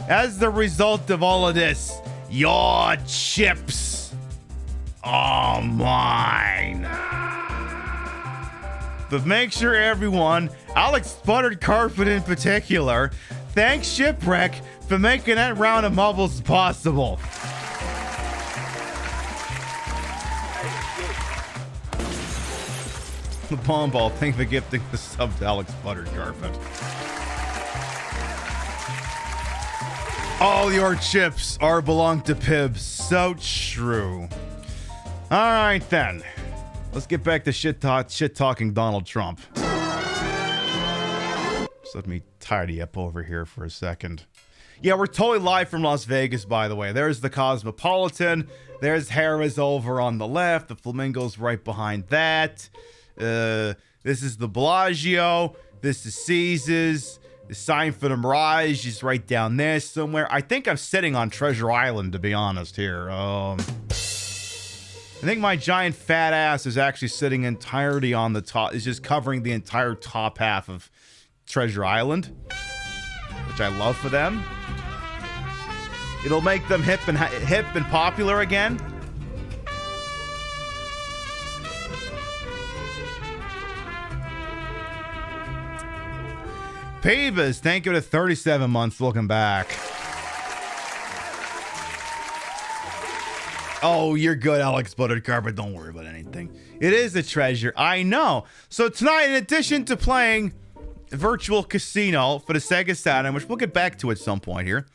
As the result of all of this, your chips are mine. But make sure everyone, Alex Buttered Carpet in particular, thanks Shipwreck for making that round of Mubbles possible. The Palm Ball, thank you for gifting the sub to Alex Buttered Carpet. All your chips belong to Pib. So true. All right, then. Let's get back to shit-talking Donald Trump. Just let me tidy up over here for a second. Yeah, we're totally live from Las Vegas, by the way. There's the Cosmopolitan. There's Harrah's over on the left. The Flamingo's right behind that. This is the Bellagio. This is Caesars. The sign for the Mirage is right down there somewhere. I think I'm sitting on Treasure Island, to be honest here. I think my giant fat ass is actually sitting entirely on the top. Is just covering the entire top half of Treasure Island, which I love for them. It'll make them hip and popular again. Pavas, thank you to 37 months. Welcome back. Oh, you're good, Alex Buttered Carpet. Don't worry about anything. It is a treasure. I know. So tonight, in addition to playing Virtual Casino for the Sega Saturn, which we'll get back to at some point here,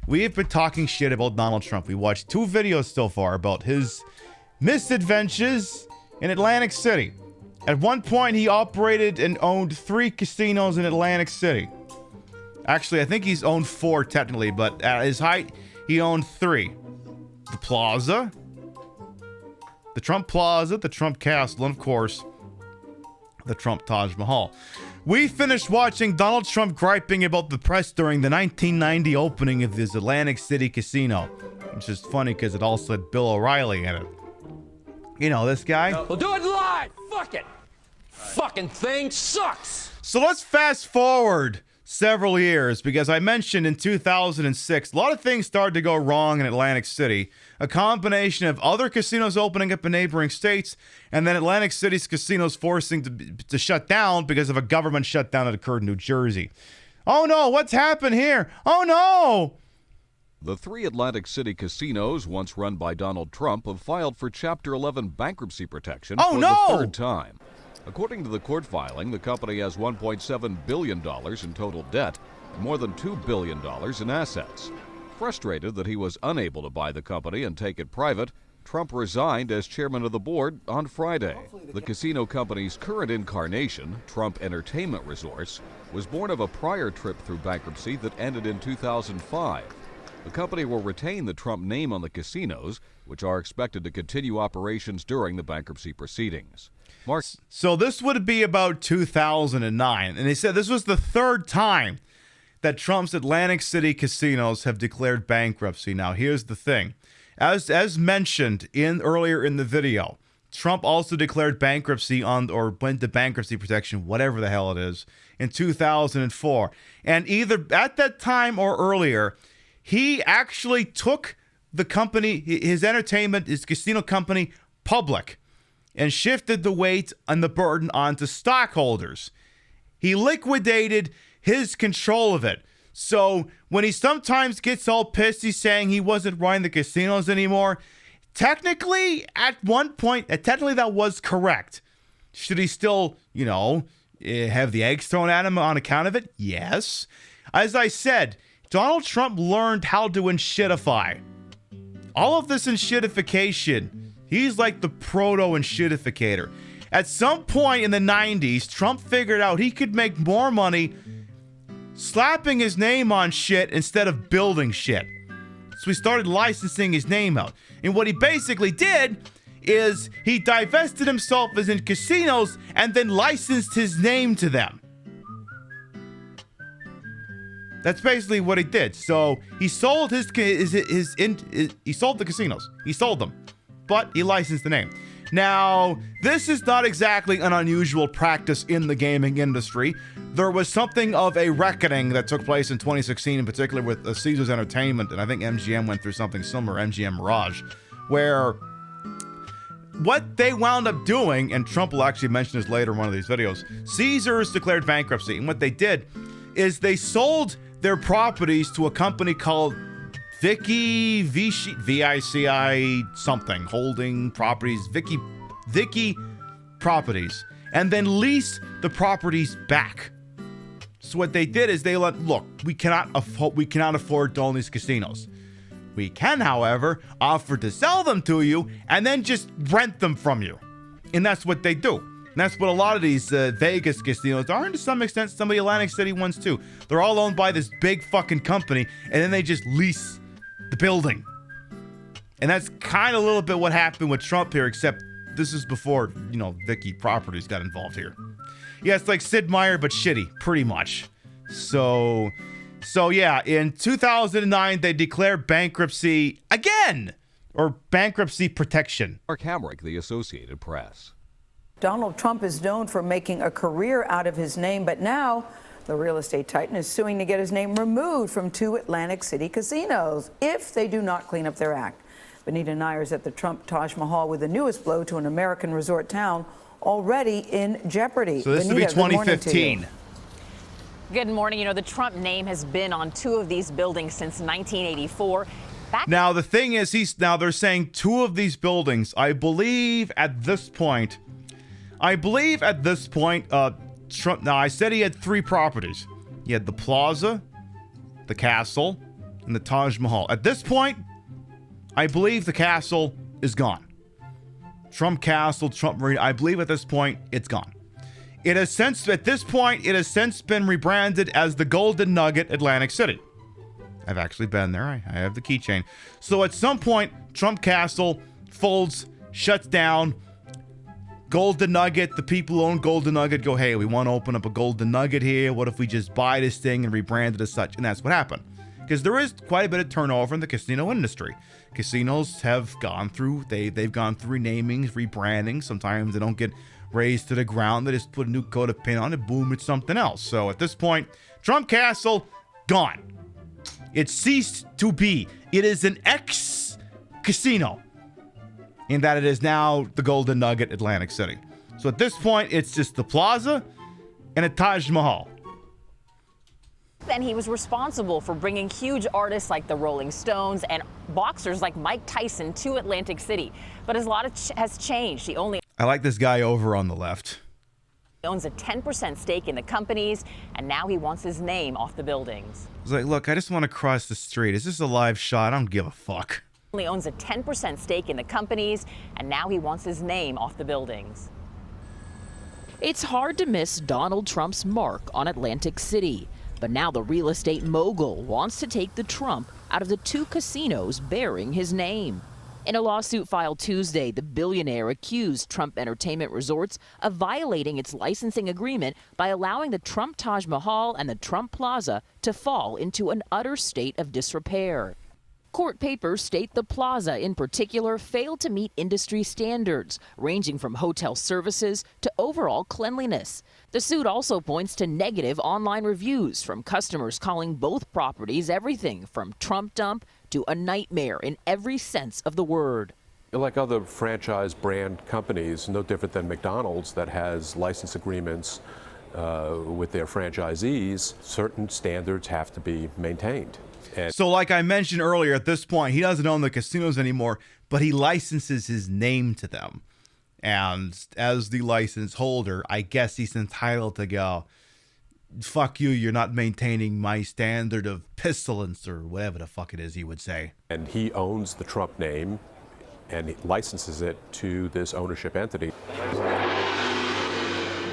we have been talking shit about Donald Trump. We watched 2 videos so far about his misadventures in Atlantic City. At one point, he operated and owned 3 casinos in Atlantic City. Actually, I think he's owned 4 technically, but at his height, he owned 3. The Plaza, the Trump Plaza, the Trump Castle, and of course, the Trump Taj Mahal. We finished watching Donald Trump griping about the press during the 1990 opening of his Atlantic City casino, which is funny because it also had Bill O'Reilly in it. You know this guy? We'll do it live! Fuck it! Fucking thing sucks! So let's fast forward several years, because I mentioned in 2006, a lot of things started to go wrong in Atlantic City. A combination of other casinos opening up in neighboring states, and then Atlantic City's casinos forcing to shut down because of a government shutdown that occurred in New Jersey. Oh no, what's happened here? Oh no! The 3 Atlantic City casinos, once run by Donald Trump, have filed for Chapter 11 bankruptcy protection for the 3rd time. According to the court filing, the company has $1.7 billion in total debt and more than $2 billion in assets. Frustrated that he was unable to buy the company and take it private, Trump resigned as chairman of the board on Friday. The casino company's current incarnation, Trump Entertainment Resorts, was born of a prior trip through bankruptcy that ended in 2005. The company will retain the Trump name on the casinos, which are expected to continue operations during the bankruptcy proceedings. Mark. So this would be about 2009, and they said this was the 3rd time that Trump's Atlantic City casinos have declared bankruptcy. Now, here's the thing. As mentioned earlier in the video, Trump also declared bankruptcy or went to bankruptcy protection, whatever the hell it is, in 2004. And either at that time or earlier, he actually took the company, his casino company, public and shifted the weight and the burden onto stockholders. He liquidated his control of it. So when he sometimes gets all pissed, he's saying he wasn't running the casinos anymore. Technically, at one point, that was correct. Should he still, have the eggs thrown at him on account of it? Yes. As I said, Donald Trump learned how to enshitify. All of this enshitification, he's like the proto-enshitificator. At some point in the 90s, Trump figured out he could make more money slapping his name on shit instead of building shit. So he started licensing his name out. And what he basically did is he divested himself as in casinos and then licensed his name to them. That's basically what he did. So he sold he sold the casinos. He sold them, but he licensed the name. Now, this is not exactly an unusual practice in the gaming industry. There was something of a reckoning that took place in 2016, in particular with Caesars Entertainment, and I think MGM went through something similar, MGM Mirage, where what they wound up doing, and Trump will actually mention this later in one of these videos, Caesars declared bankruptcy, and what they did is they sold their properties to a company called Vici something, holding properties, Vici Properties, and then leased the properties back. So what they did is they look, we cannot afford to own these casinos. We can, however, offer to sell them to you and then just rent them from you. And that's what they do. And that's what a lot of these Vegas casinos are, and to some extent some of the Atlantic City ones too. They're all owned by this big fucking company, and then they just lease the building. And that's kind of a little bit what happened with Trump here, except this is before, Vicky Properties got involved here. Yeah, it's like Sid Meier, but shitty, pretty much. So yeah, in 2009, they declared bankruptcy again, or bankruptcy protection. Mark Hamrick, The Associated Press. Donald Trump is known for making a career out of his name, but now the real estate titan is suing to get his name removed from 2 Atlantic City casinos if they do not clean up their act. Benita Nyers at the Trump Taj Mahal with the newest blow to an American resort town already in jeopardy. So this will be 2015. Good morning. The Trump name has been on 2 of these buildings since 1984. Now, the thing is, they're saying 2 of these buildings, I believe at this point, Trump, now I said he had 3 properties. He had the Plaza, the Castle, and the Taj Mahal. At this point, I believe the Castle is gone. Trump Castle, Trump Marina, I believe at this point, it's gone. At this point, it has since been rebranded as the Golden Nugget Atlantic City. I've actually been there. I have the keychain. So at some point, Trump Castle folds, shuts down. Golden Nugget, the people who own Golden Nugget go, hey, we want to open up a Golden Nugget here. What if we just buy this thing and rebrand it as such? And that's what happened. Because there is quite a bit of turnover in the casino industry. Casinos have gone through, they've gone through renamings, rebranding. Sometimes they don't get raised to the ground. They just put a new coat of paint on it. Boom, it's something else. So at this point, Trump Castle, gone. It ceased to be. It is an ex-casino. In that it is now the Golden Nugget Atlantic City. So at this point, it's just the Plaza and a Taj Mahal. Then he was responsible for bringing huge artists like the Rolling Stones and boxers like Mike Tyson to Atlantic City. But a lot has changed. He only I like this guy over on the left. owns a 10% stake in the companies, and now he wants his name off the buildings. He's like, look, I just want to cross the street. Is this a live shot? I don't give a fuck. Only owns a 10% stake in the companies, and now he wants his name off the buildings. It's hard to miss Donald Trump's mark on Atlantic City. But now the real estate mogul wants to take the Trump out of the 2 casinos bearing his name. In a lawsuit filed Tuesday, the billionaire accused Trump Entertainment Resorts of violating its licensing agreement by allowing the Trump Taj Mahal and the Trump Plaza to fall into an utter state of disrepair. Court papers state the Plaza in particular failed to meet industry standards, ranging from hotel services to overall cleanliness. The suit also points to negative online reviews from customers calling both properties everything from Trump dump to a nightmare in every sense of the word. Like other franchise brand companies, no different than McDonald's that has license agreements with their franchisees, certain standards have to be maintained. So like I mentioned earlier, at this point, he doesn't own the casinos anymore, but he licenses his name to them. And as the license holder, I guess he's entitled to go, fuck you, you're not maintaining my standard of pestilence or whatever the fuck it is he would say. And he owns the Trump name and he licenses it to this ownership entity.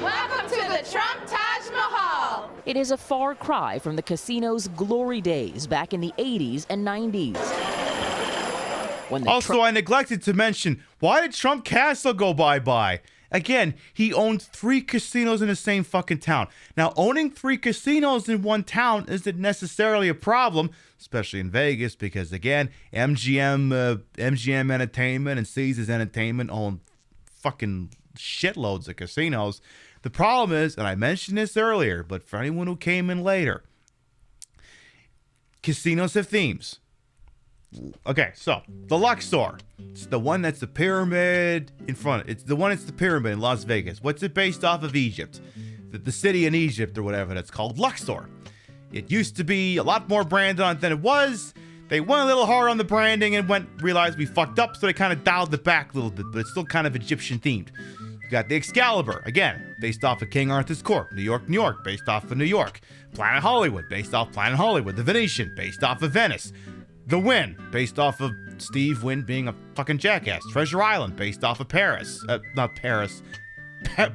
Welcome to the Trump Taj Mahal. It is a far cry from the casino's glory days back in the 80s and 90s. Also, I neglected to mention, why did Trump Castle go bye-bye? Again, he owned 3 casinos in the same fucking town. Now, owning 3 casinos in one town isn't necessarily a problem, especially in Vegas, because again, MGM Entertainment and Caesars Entertainment own fucking shitloads of casinos. The problem is, and I mentioned this earlier, but for anyone who came in later, casinos have themes. Okay, so the Luxor, it's the one that's the pyramid in front. It's the one that's the pyramid in Las Vegas. What's it based off of? Egypt, the city in Egypt or whatever that's called, Luxor. It used to be a lot more branded on than it was. They went a little hard on the branding and realized we fucked up, so they kind of dialed it back a little bit, but it's still kind of Egyptian themed. You got the Excalibur, again, based off of King Arthur's court, New York, based off of New York. Planet Hollywood, based off Planet Hollywood. The Venetian, based off of Venice. The Wynn, based off of Steve Wynn being a fucking jackass. Treasure Island, based off of Paris. Not Paris.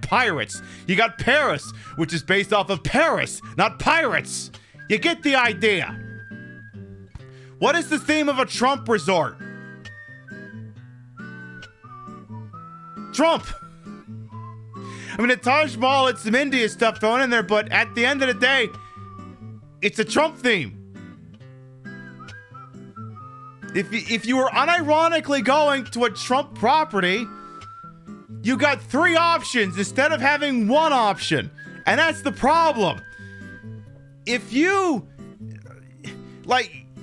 Pirates. You got Paris, which is based off of Paris, not pirates. You get the idea. What is the theme of a Trump resort? Trump. I mean, the Taj Mahal, it's some India stuff thrown in there, but at the end of the day, it's a Trump theme. If you were unironically going to a Trump property, you got 3 options instead of having 1 option. And that's the problem. If you,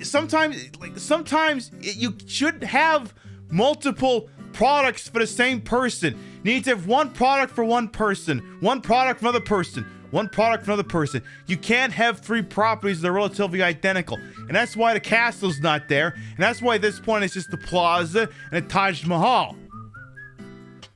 sometimes you should have multiple products for the same person. You need to have 1 product for 1 person, 1 product for another person, 1 product for another person. You can't have 3 properties that are relatively identical. And that's why the castle's not there. And that's why at this point it's just the plaza and the Taj Mahal.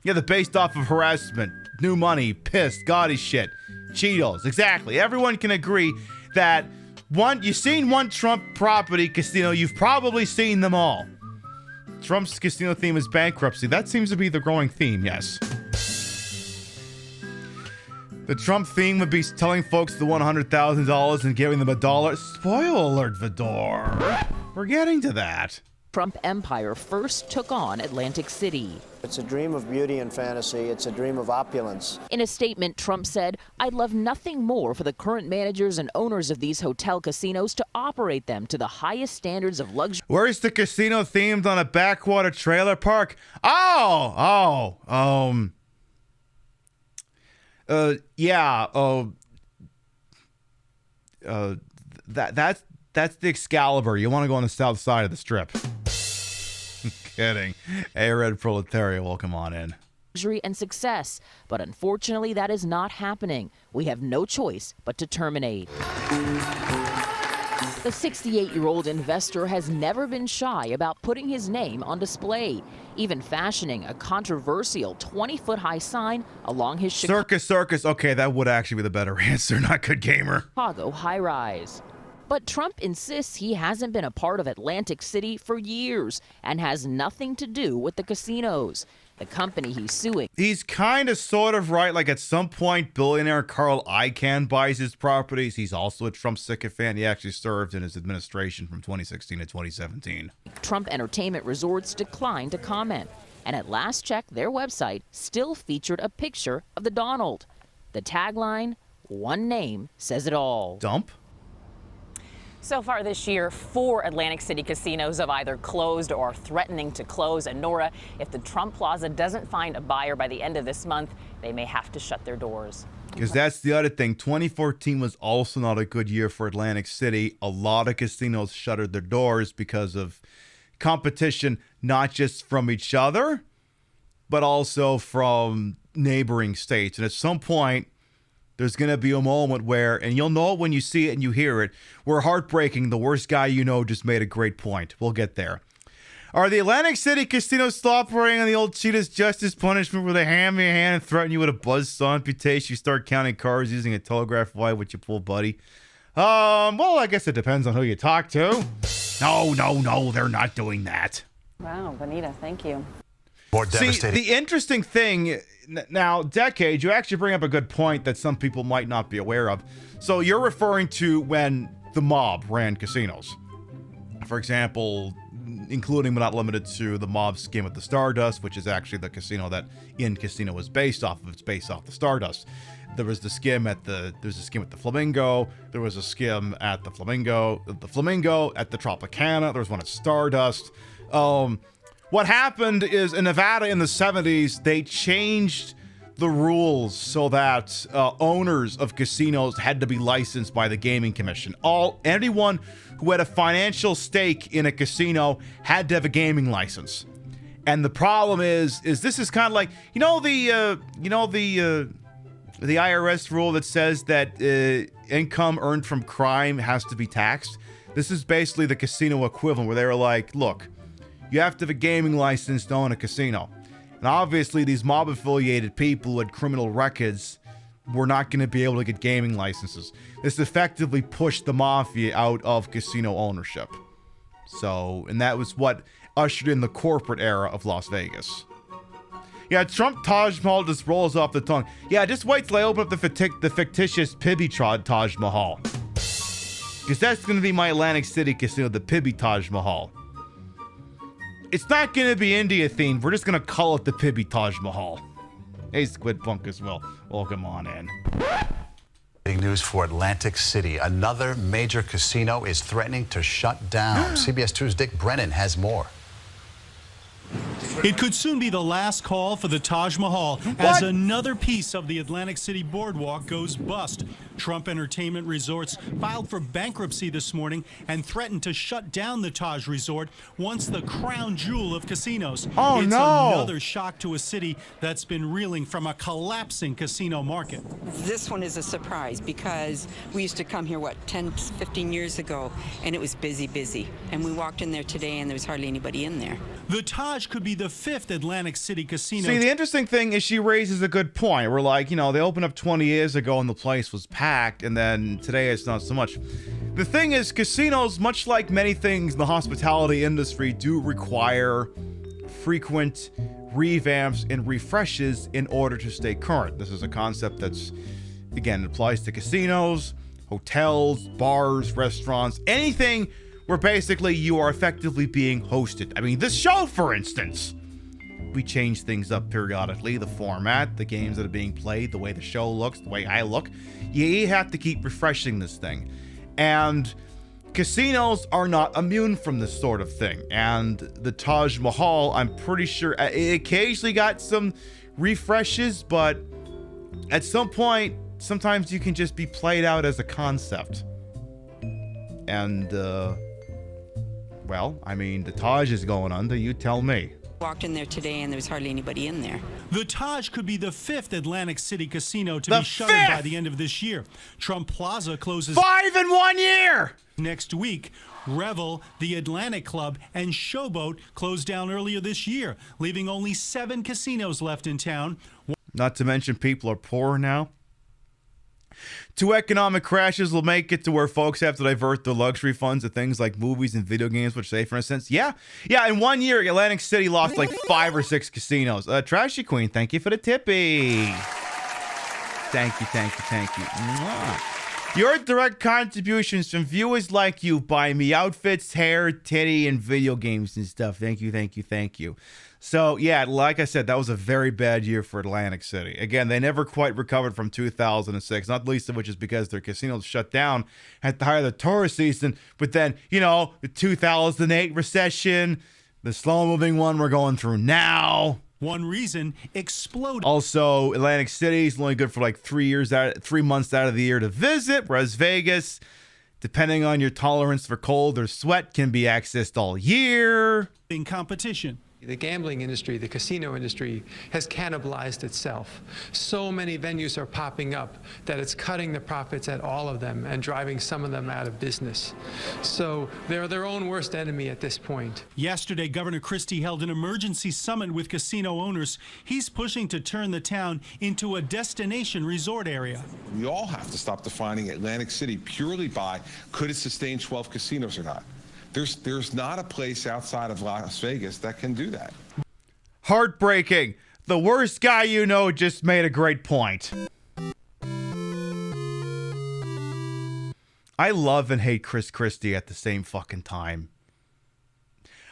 Yeah, they're based off of harassment, new money, pissed, gaudy shit, Cheetos. Exactly. Everyone can agree that you've seen 1 Trump property casino, you've probably seen them all. Trump's casino theme is bankruptcy. That seems to be the growing theme, yes. The Trump theme would be telling folks the $100,000 and giving them $1. Spoiler alert, Vidor. We're getting to that. Trump empire first took on Atlantic City. It's a dream of beauty and fantasy. It's a dream of opulence. In a statement, Trump said, "I'd love nothing more for the current managers and owners of these hotel casinos to operate them to the highest standards of luxury." Where's the casino themed on a backwater trailer park? That's the Excalibur. You want to go on the south side of the strip. Kidding. Hey, Red Proletariat, welcome on in. Luxury and success, but unfortunately that is not happening. We have no choice but to terminate. The 68-year-old investor has never been shy about putting his name on display, even fashioning a controversial 20-foot-high sign along his Circus. Okay, that would actually be the better answer, not good gamer. Chicago high-rise. But Trump insists he hasn't been a part of Atlantic City for years and has nothing to do with the casinos. The company he's suing. He's kind of sort of right. Like at some point, billionaire Carl Icahn buys his properties. He's also a Trump sycophant. He actually served in his administration from 2016 to 2017. Trump Entertainment Resorts declined to comment. And at last check, their website still featured a picture of the Donald. The tagline, "One name says it all." Dump? So far this year, 4 Atlantic City casinos have either closed or are threatening to close. And Nora, if the Trump Plaza doesn't find a buyer by the end of this month, they may have to shut their doors. Because that's the other thing. 2014 was also not a good year for Atlantic City. A lot of casinos shuttered their doors because of competition, not just from each other, but also from neighboring states. And at some point, there's going to be a moment where, and you'll know it when you see it and you hear it, where heartbreaking, the worst guy you know just made a great point. We'll get there. Are the Atlantic City casinos still operating on the old Cheetah's Justice punishment where they ham your hand and threaten you with a buzzsaw amputation? You start counting cars using a telegraph wire with your pool buddy? Well, I guess it depends on who you talk to. No, they're not doing that. Wow, Bonita, thank you. More devastating. See, the interesting thing now, Decade, you actually bring up a good point that some people might not be aware of. So you're referring to when the mob ran casinos. For example, including but not limited to the mob scheme at the Stardust, which is actually the casino that In Casino was based off of. It's based off the Stardust. There was the scheme at the Flamingo. There was a scheme at the Flamingo at the Tropicana. There was one at Stardust. What happened is in Nevada in the 70s, they changed the rules so that owners of casinos had to be licensed by the Gaming Commission. Anyone who had a financial stake in a casino had to have a gaming license. And the problem is this is kind of like, the IRS rule that says that income earned from crime has to be taxed. This is basically the casino equivalent where they were like, look, you have to have a gaming license to own a casino. And obviously these mob-affiliated people who had criminal records were not going to be able to get gaming licenses. This effectively pushed the mafia out of casino ownership. So, and that was what ushered in the corporate era of Las Vegas. Yeah, Trump Taj Mahal just rolls off the tongue. Yeah, just wait till I open up the fictitious PiBcast Taj Mahal. Because that's going to be my Atlantic City casino, the PiBcast Taj Mahal. It's not going to be India themed. We're just going to call it the PiBcast Taj Mahal. Hey, Squid Punk as well. Welcome on in. Big news for Atlantic City. Another major casino is threatening to shut down. CBS 2's Dick Brennan has more. It could soon be the last call for the Taj Mahal as another piece of the Atlantic City boardwalk goes bust. Trump Entertainment Resorts filed for bankruptcy this morning and threatened to shut down the Taj Resort, once the crown jewel of casinos. Oh, it's no. another shock to a city that's been reeling from a collapsing casino market. This one is a surprise because we used to come here, 10, 15 years ago, and it was busy. And we walked in there today and there was hardly anybody in there. The Taj could be the 5th Atlantic City casino. See, the interesting thing is she raises a good point. We're like, they opened up 20 years ago and the place was packed, and then today it's not so much. The thing is, casinos, much like many things in the hospitality industry, do require frequent revamps and refreshes in order to stay current. This is a concept that's, again, it applies to casinos, hotels, bars, restaurants, anything where basically you are effectively being hosted. I mean, this show, for instance, we change things up periodically. The format, the games that are being played, the way the show looks, the way I look. You have to keep refreshing this thing. And casinos are not immune from this sort of thing. And the Taj Mahal, I'm pretty sure, it occasionally got some refreshes, but at some point, sometimes you can just be played out as a concept. And, well, I mean, the Taj is going under, you tell me. Walked in there today and there was hardly anybody in there. The Taj could be the 5th Atlantic City casino to be shuttered by the end of this year. Trump Plaza closes 5 in 1 year! Next week. Revel, the Atlantic Club, and Showboat closed down earlier this year, leaving only 7 casinos left in town. Not to mention people are poor now. 2 economic crashes will make it to where folks have to divert their luxury funds to things like movies and video games, which say, for instance, yeah, in 1 year, Atlantic City lost like 5 or 6 casinos. Trashy Queen, thank you for the tippy. Thank you. Mwah. Your direct contributions from viewers like you buy me outfits, hair, titty, and video games and stuff. Thank you. So, yeah, like I said, that was a very bad year for Atlantic City. Again, they never quite recovered from 2006, not least of which is because their casinos shut down at the height of the tourist season. But then, the 2008 recession, the slow-moving one we're going through now. One reason, exploded. Also, Atlantic City is only good for like 3 months out of the year to visit, whereas Vegas, depending on your tolerance for cold or sweat, can be accessed all year. In competition. The gambling industry, the casino industry, has cannibalized itself. So many venues are popping up that it's cutting the profits at all of them and driving some of them out of business. So they're their own worst enemy at this point. Yesterday, Governor Christie held an emergency summit with casino owners. He's pushing to turn the town into a destination resort area. We all have to stop defining Atlantic City purely by could it sustain 12 casinos or not. There's not a place outside of Las Vegas that can do that. Heartbreaking. The worst guy you know just made a great point. I love and hate Chris Christie at the same fucking time.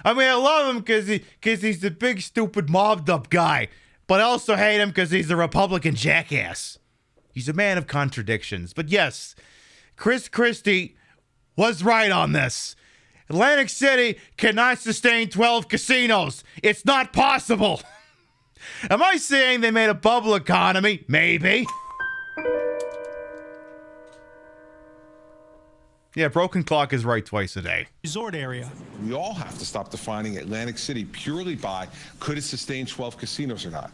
I mean, I love him because he's the big, stupid, mobbed up guy. But I also hate him because he's a Republican jackass. He's a man of contradictions. But yes, Chris Christie was right on this. Atlantic City cannot sustain 12 casinos. It's not possible. Am I saying they made a bubble economy? Maybe. Yeah, Broken Clock is right twice a day. Resort area. We all have to stop defining Atlantic City purely by could it sustain 12 casinos or not.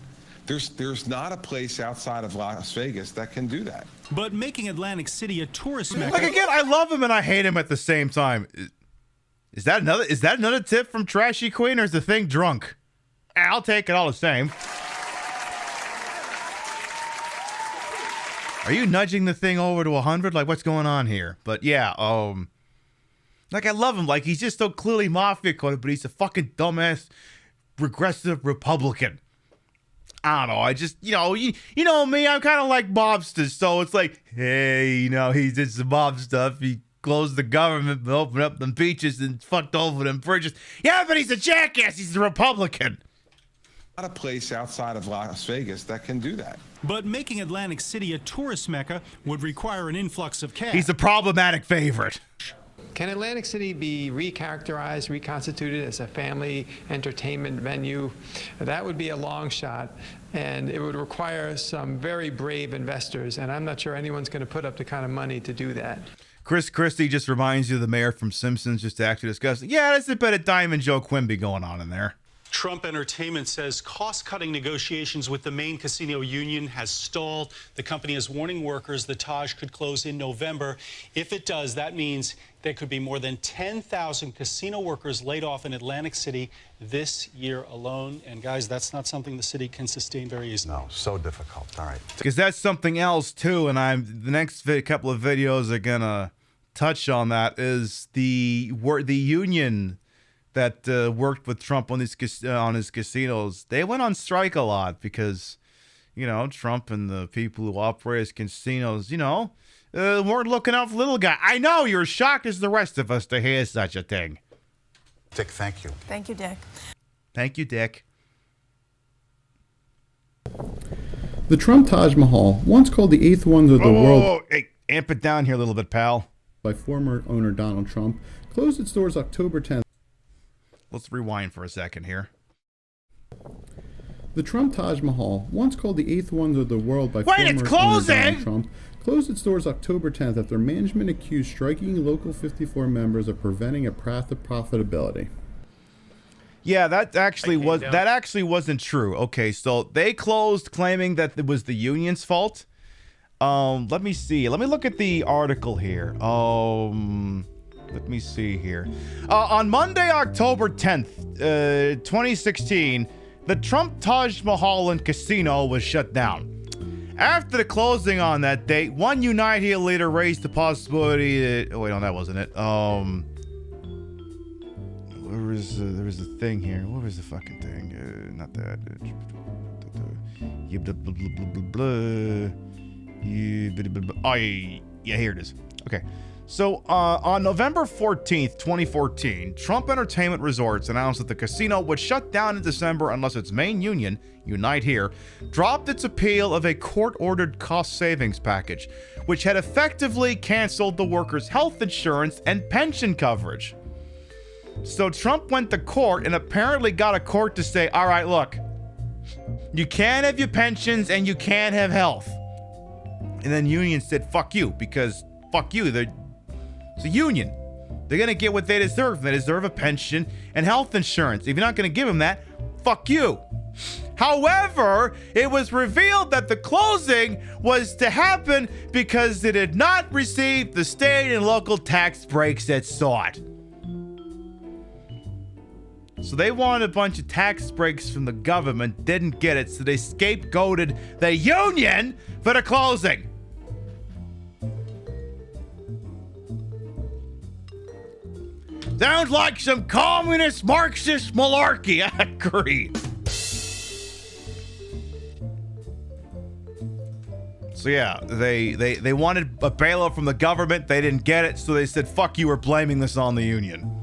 There's not a place outside of Las Vegas that can do that. But making Atlantic City a tourist mecca. Like, again, I love him and I hate him at the same time. Is that another tip from Trashy Queen, or is the thing drunk? I'll take it all the same. Are you nudging the thing over to 100? Like, what's going on here? But yeah, like, I love him. Like, he's just so clearly mafia coded, but he's a fucking dumbass, regressive Republican. I don't know. I just, you know me. I'm kind of like mobsters. So it's like, hey, you know, he did some mob stuff. He closed the government, but opened up them beaches and fucked over them bridges. Yeah, but he's a jackass. He's a Republican. Not a place outside of Las Vegas that can do that. But making Atlantic City a tourist mecca would require an influx of cash. He's a problematic favorite. Can Atlantic City be recharacterized, reconstituted as a family entertainment venue? That would be a long shot, and it would require some very brave investors, and I'm not sure anyone's going to put up the kind of money to do that. Chris Christie just reminds you of the mayor from Simpsons, just to actually discuss it. Yeah, there's a bit of Diamond Joe Quimby going on in there. Trump Entertainment says cost-cutting negotiations with the main casino union has stalled. The company is warning workers the Taj could close in November. If it does, that means there could be more than 10,000 casino workers laid off in Atlantic City this year alone. And guys, that's not something the city can sustain very easily. No, so difficult. All right. Because that's something else too, and the next couple of videos are gonna touch on that. Is the union that worked with Trump on his casinos. They went on strike a lot because, you know, Trump and the people who operate his casinos, you know, weren't looking out for little guy. I know you're shocked as the rest of us to hear such a thing. Dick, thank you. Thank you, Dick. Thank you, Dick. The Trump Taj Mahal, once called the eighth wonder of the world. Hey, amp it down here a little bit, pal. By former owner Donald Trump, closed its doors October 10th. Let's rewind for a second here. The Trump Taj Mahal, once called the eighth wonder of the world by former owner Donald Trump, closed its doors October 10th after management accused striking Local 54 members of preventing a path of profitability. Yeah, that actually wasn't true. Okay, so they closed claiming that it was the union's fault. Let me see. Let me look at the article here. Let me see here. On Monday, October 10th, 2016, the Trump Taj Mahal and Casino was shut down. After the closing on that date, one Unite Here leader raised the possibility that... Oh, wait, no, that wasn't it. There was a thing here. What was the fucking thing? Not that. Oh, yeah, here it is. Okay. So, on November 14th, 2014, Trump Entertainment Resorts announced that the casino would shut down in December unless its main union, Unite Here, dropped its appeal of a court-ordered cost savings package, which had effectively canceled the workers' health insurance and pension coverage. So Trump went to court and apparently got a court to say, all right, look, you can't have your pensions and you can't have health. And then union said, fuck you, because fuck you, it's a union. They're going to get what they deserve. They deserve a pension and health insurance. If you're not going to give them that, fuck you. However, it was revealed that the closing was to happen because it did not receive the state and local tax breaks it sought. So they wanted a bunch of tax breaks from the government, didn't get it, so they scapegoated the union for the closing. Sounds like some communist Marxist malarkey. I agree. So yeah, they wanted a bailout from the government. They didn't get it, so they said, fuck you, we're blaming this on the union.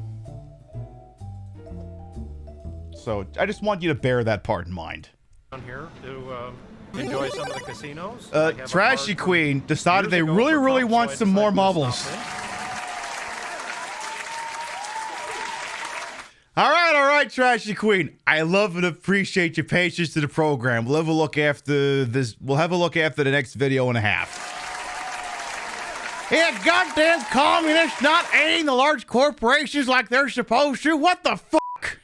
So I just want you to bear that part in mind. Down here to enjoy some of the casinos. Trashy Queen decided they really want some more bubbles. All right, Trashy Queen. I love and appreciate your patience to the program. We'll have a look after this. We'll have a look after the next video and a half. Yeah, goddamn communists not aiding the large corporations like they're supposed to. What the fuck?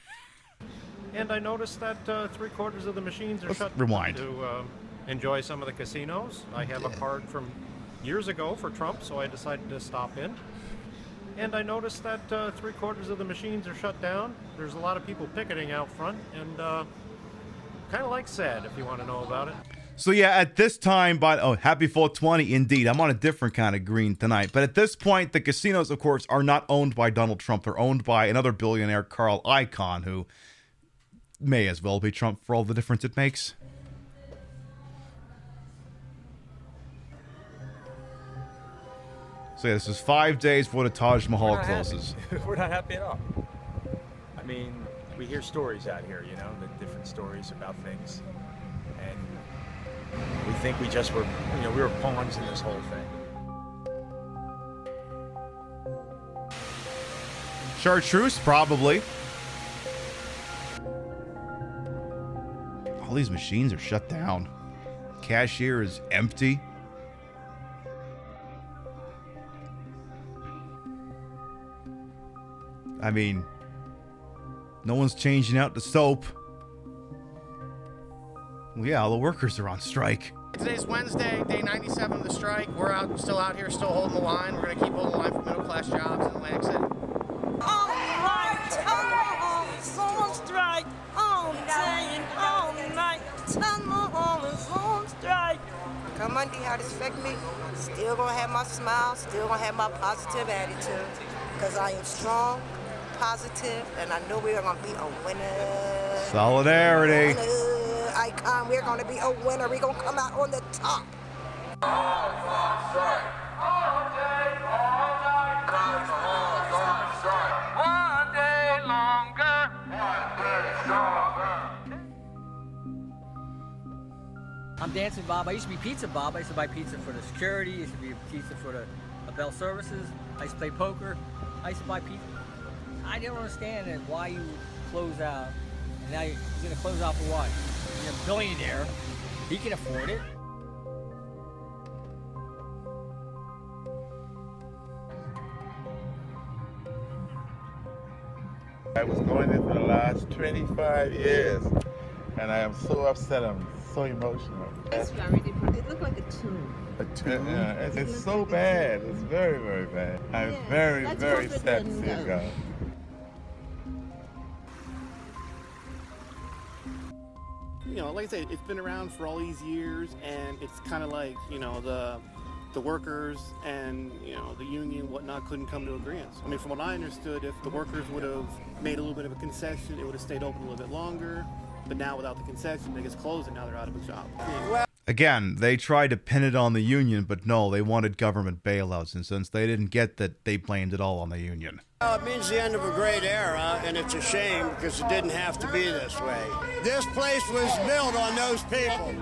And I noticed that 3/4 of the machines are shut rewind. To enjoy some of the casinos. I have a card from years ago for Trump, so I decided to stop in. And I noticed that 3/4 of the machines are shut down. There's a lot of people picketing out front, and kind of like sad, if you want to know about it. So yeah, at this time, happy 420 indeed. I'm on a different kind of green tonight. But at this point, the casinos, of course, are not owned by Donald Trump. They're owned by another billionaire, Carl Icahn, who may as well be Trump for all the difference it makes. So yeah, this is 5 days before the Taj Mahal closes. We're not happy at all. I mean, we hear stories out here, you know, the different stories about things. And we think we just were, you know, we were pawns in this whole thing. Chartreuse, probably. All these machines are shut down. Cashier is empty. I mean, no one's changing out the soap. Well, yeah, all the workers are on strike. Today's Wednesday, day 97 of the strike. We're still out here, still holding the line. We're going to keep holding the line for middle-class jobs in Atlantic City. All right, Tom is on strike. All day and all night. Tom is on strike. Come Monday, how this affect me? Still gonna have my smile, still gonna have my positive attitude. Because I am strong, positive, and I know we're gonna be a winner. Solidarity. Icon, we're gonna be a winner. We're gonna come out on the top. One day longer. I'm Dancing Bob. I used to be Pizza Bob. I used to buy pizza for the security. I used to be pizza for the Bell Services. I used to play poker. I used to buy pizza. I don't understand why you close out. And now you're going to close out for what? You're a billionaire. He can afford it. I was going there for the last 25 years, and I am so upset. I'm so emotional. It's very depressing. It looked like a tomb. A tomb? Yeah, it's so bad. It's very, very bad. I'm very, very sad to see it go. You know, like I said, it's been around for all these years, and it's kind of like, you know, the workers and, you know, the union and whatnot couldn't come to agreement. I mean, from what I understood, if the workers would have made a little bit of a concession, it would have stayed open a little bit longer. But now without the concession, they just closed and now they're out of a job. Again, they tried to pin it on the union, but no, they wanted government bailouts. And since they didn't get that, they blamed it all on the union. Well, it means the end of a great era, and it's a shame because it didn't have to be this way. This place was built on those people.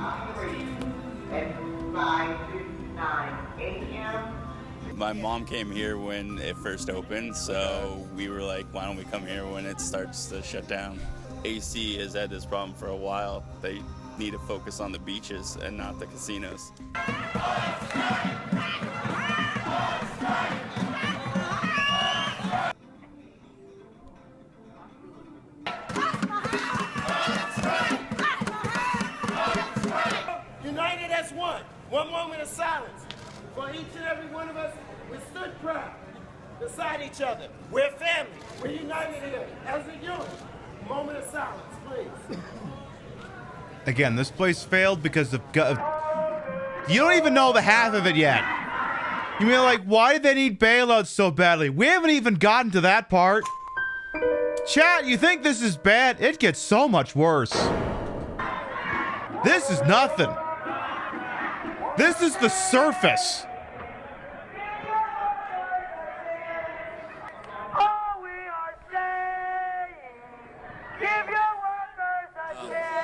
My mom came here when it first opened, so we were like, why don't we come here when it starts to shut down? AC has had this problem for a while. They need to focus on the beaches and not the casinos. United as one. One moment of silence. For each and every one of us, we stood proud beside each other. We're family. We're united here as a unit. Moment of silence, please. Again, this place failed because of... You don't even know the half of it yet. You mean, like, why did they need bailouts so badly? We haven't even gotten to that part. Chat, you think this is bad? It gets so much worse. This is nothing. This is the surface.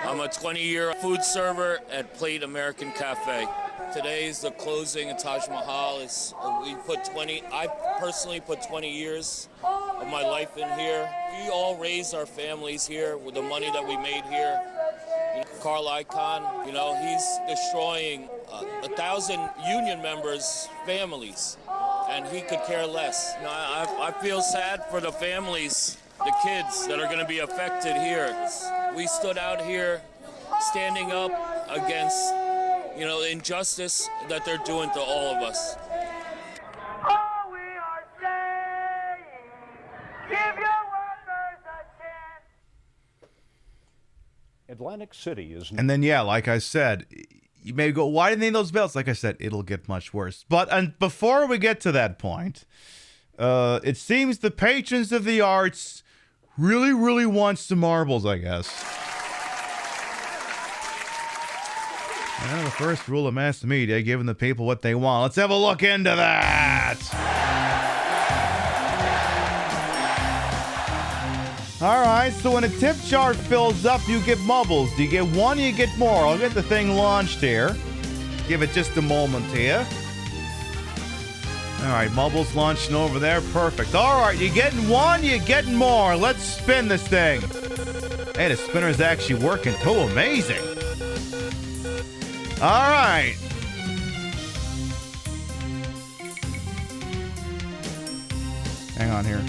I'm a 20-year food server at Plate American Cafe. Today is the closing of Taj Mahal. I personally put 20 years of my life in here. We all raised our families here with the money that we made here. Carl Icahn, you know, he's destroying 1,000 union members' families, and he could care less. You know, I feel sad for the families, the kids that are going to be affected here. We stood out here standing up against, you know, the injustice that they're doing to all of us. Atlantic City is... And then, yeah, like I said, You may go, why didn't they need those belts? Like I said, it'll get much worse. But and before we get to that point, it seems the patrons of the arts really, really want some marbles, I guess. Well, the first rule of mass media, giving the people what they want. Let's have a look into that. All right, so when a tip jar fills up, you get marbles. Do you get one, you get more. I'll get the thing launched here. Give it just a moment here. All right, marbles launching over there. Perfect. All right, you're getting one, you're getting more. Let's spin this thing. Hey, the spinner is actually working too. Amazing. All right. Hang on here.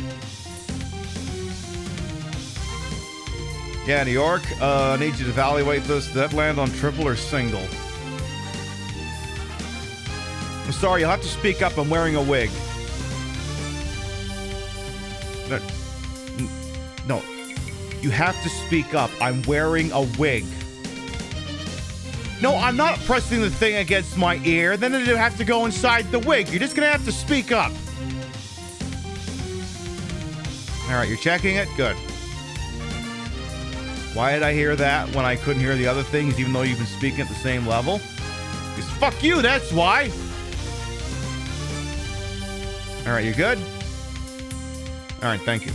Yeah, New York, I need you to evaluate this. Did that land on triple or single? I'm sorry, you'll have to speak up. I'm wearing a wig. No. You have to speak up. I'm wearing a wig. No, I'm not pressing the thing against my ear. Then it'd have to go inside the wig. You're just going to have to speak up. All right, you're checking it? Good. Why did I hear that when I couldn't hear the other things, even though you've been speaking at the same level? Because fuck you, that's why. All right, you good? All right, thank you.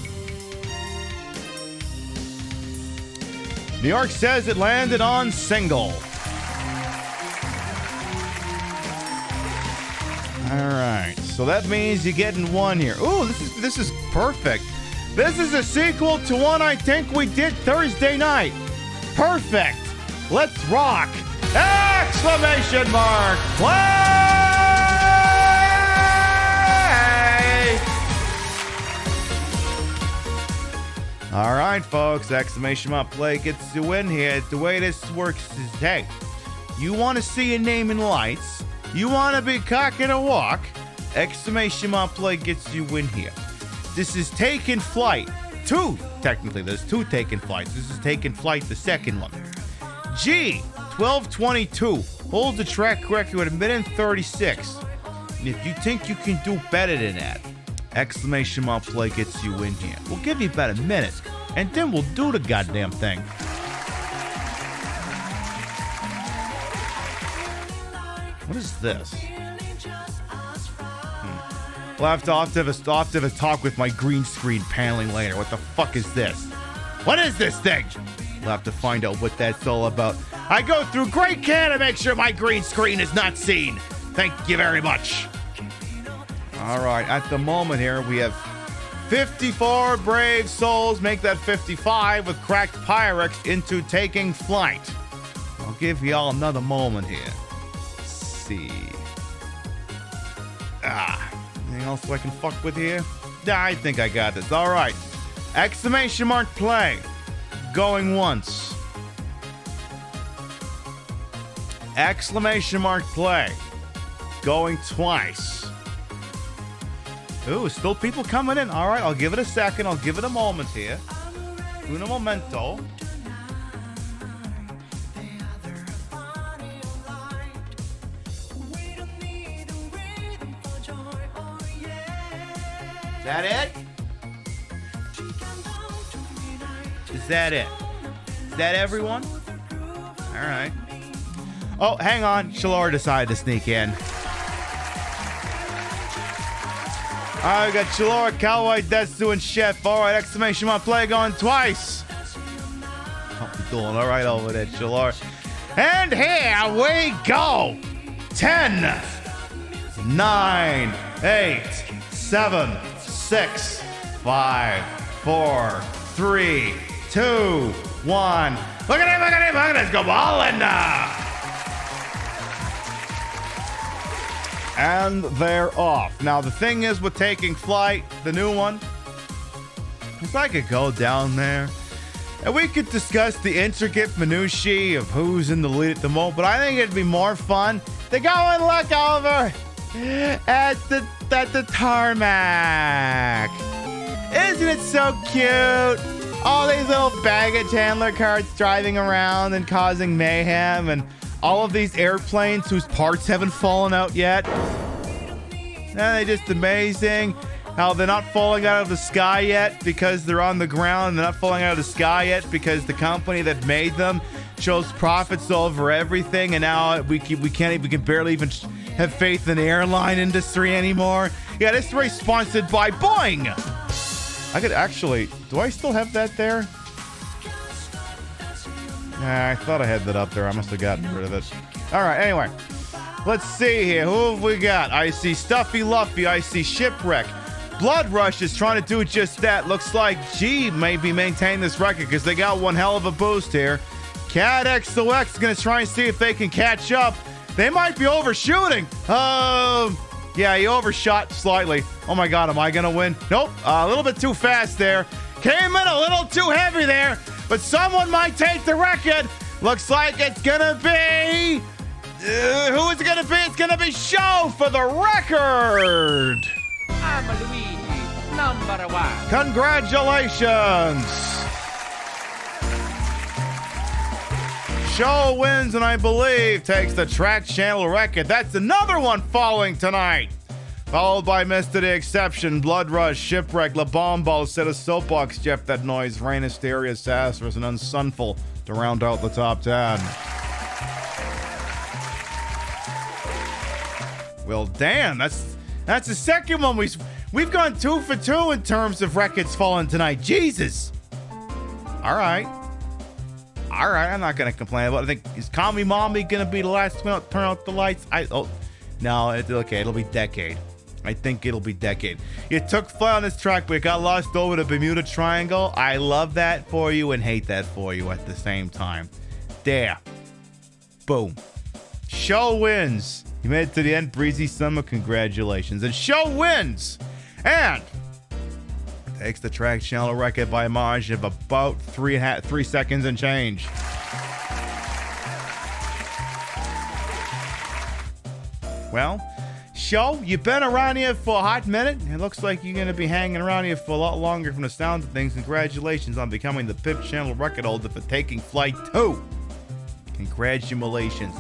New York says it landed on single. All right, so that means you're getting one here. Ooh, this is perfect. This is a sequel to one I think we did Thursday night. Perfect. Let's rock. Exclamation mark. Play! All right, folks. Exclamation mark play gets you in here. The way this works is, hey, you want to see a name in lights. You want to be cocking a walk. Exclamation mark play gets you in here. This is Taking Flight. Two, technically, there's two Taking Flights. This is Taking Flight, the second one. G, 1222, holds the track record at 1:36. And if you think you can do better than that, exclamation mark play gets you in here. We'll give you about a minute, and then we'll do the goddamn thing. What is this? I'll have to have a talk with my green screen paneling later. What the fuck is this? What is this thing? We'll have to find out what that's all about. I go through great care to make sure my green screen is not seen. Thank you very much. All right, at the moment here, we have 54 brave souls. Make that 55 with cracked Pyrex into Taking Flight. I'll give y'all another moment here. Let's see. Anything else I can fuck with here? I think I got this. All right. Exclamation mark play. Going once. Exclamation mark play. Going twice. Ooh, still people coming in. All right, I'll give it a second. I'll give it a moment here. Uno momento. Is that it? Is that it? Is that everyone? All right. Oh, hang on. Shalor decided to sneak in. All right, we got Shalor, Cowboy, Desu, and Chef. All right, exclamation mark play going twice. Oh, you're doing all right over there, Shalor. And here we go. 10, 9, 8, 7, 6, 5, 4, 3, 2, 1. Look at him, look at him, look at this. Go balling now. And they're off. Now, the thing is with Taking Flight, the new one, if I could go down there and we could discuss the intricate minutiae of who's in the lead at the moment, but I think it'd be more fun to go and look over at the tarmac. Isn't it so cute? All these little baggage handler carts driving around and causing mayhem, and all of these airplanes whose parts haven't fallen out yet. And they're just amazing how they're not falling out of the sky yet because they're on the ground. They're not falling out of the sky yet because the company that made them chose profits over everything. And now we can barely even have faith in the airline industry anymore. Yeah, this race sponsored by Boeing. I could actually, do I still have that there? I thought I had that up there. I must have gotten rid of it. All right, anyway. Let's see here. Who have we got? I see Stuffy Luffy. I see Shipwreck. Blood Rush is trying to do just that. Looks like G may be maintaining this record because they got one hell of a boost here. Cat XOX is going to try and see if they can catch up. They might be overshooting. Yeah, he overshot slightly. Oh my God, am I going to win? Nope, a little bit too fast there. Came in a little too heavy there, but someone might take the record. Looks like it's going to be... who is it going to be? It's going to be Show for the record. I'm Luigi, #1. Congratulations. Show wins and I believe takes the track channel record. That's another one falling tonight. Followed by Mr. The Exception, Blood Rush, Shipwreck, La Bombo, Set of Soapbox, Jeff That Noise, Rain Hysteria, Sassarus, and Unsunful to round out the top 10. Well, damn, that's the second one we've gone 2 for 2 in terms of records falling tonight. Jesus. All right, I'm not gonna complain about it. I think is Call Me Mommy gonna be the last one to turn out the lights? No, it'll be Decade. I think it'll be Decade. You took flight on this track, but it got lost over the Bermuda Triangle. I love that for you and hate that for you at the same time. There. Boom. Show wins. You made it to the end, Breezy Summer. Congratulations. And Show wins. And takes the track channel record by a margin of about 3 seconds and change. Well, Show, you've been around here for a hot minute. It looks like you're going to be hanging around here for a lot longer from the sound of things. Congratulations on becoming the 5th channel record holder for taking flight 2. Congratulations.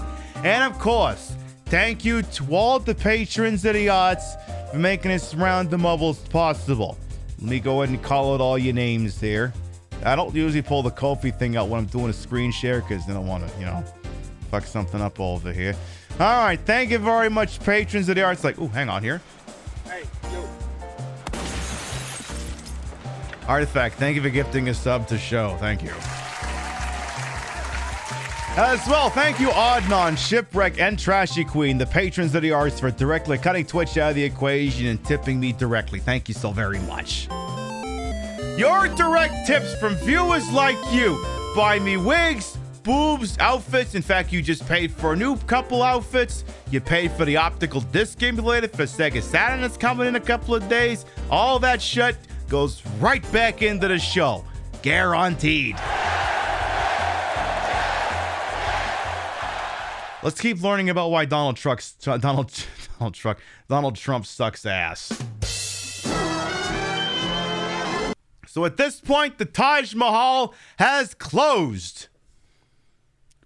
And of course, thank you to all the patrons of the arts for making this round the mobiles possible. Let me go ahead and call out all your names here. I don't usually pull the Ko-fi thing out when I'm doing a screen share because I don't want to, fuck something up over here. All right, thank you very much, patrons of the arts. Like, ooh, hang on here. Hey, yo. Artifact, thank you for gifting a sub to Show. Thank you. As well, thank you, Adnan, Shipwreck, and Trashy Queen, the patrons of the arts, for directly cutting Twitch out of the equation and tipping me directly. Thank you so very much. Your direct tips from viewers like you buy me wigs, boobs, outfits. In fact, you just paid for a new couple outfits. You paid for the optical disc emulator for Sega Saturn that's coming in a couple of days. All that shit goes right back into the show. Guaranteed. Let's keep learning about why Donald Trump sucks ass. So at this point, the Taj Mahal has closed.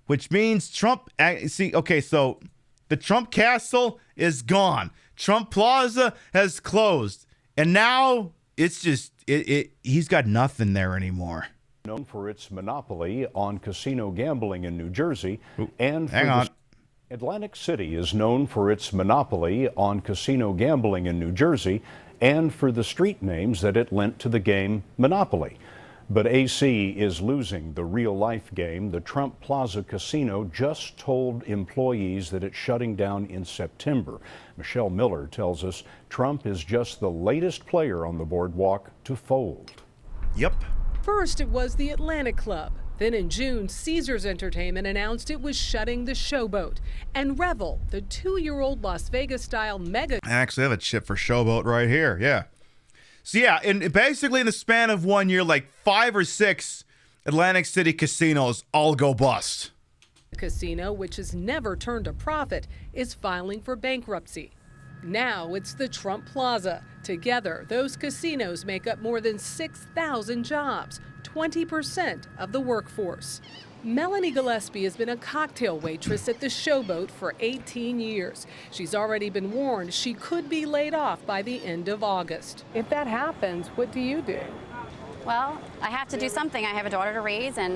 Which means Trump, so the Trump Castle is gone. Trump Plaza has closed. And now it's just, he's got nothing there anymore. Known for its monopoly on casino gambling in New Jersey and Atlantic City is known for its monopoly on casino gambling in New Jersey and for the street names that it lent to the game Monopoly. But AC is losing the real-life game. The Trump Plaza Casino just told employees that it's shutting down in September. Michelle Miller tells us Trump is just the latest player on the boardwalk to fold. Yep. First, it was the Atlantic Club. Then in June, Caesars Entertainment announced it was shutting the Showboat. And Revel, the 2-year-old Las Vegas-style mega... I actually have a chip for Showboat right here, yeah. So yeah, basically in the span of 1 year, like 5 or 6 Atlantic City casinos all go bust. The casino, which has never turned a profit, is filing for bankruptcy. Now it's the Trump Plaza. Together, those casinos make up more than 6,000 jobs, 20% of the workforce. Melanie Gillespie has been a cocktail waitress at the Showboat for 18 years. She's already been warned she could be laid off by the end of August. If that happens, what do you do? Well, I have to do something. I have a daughter to raise, and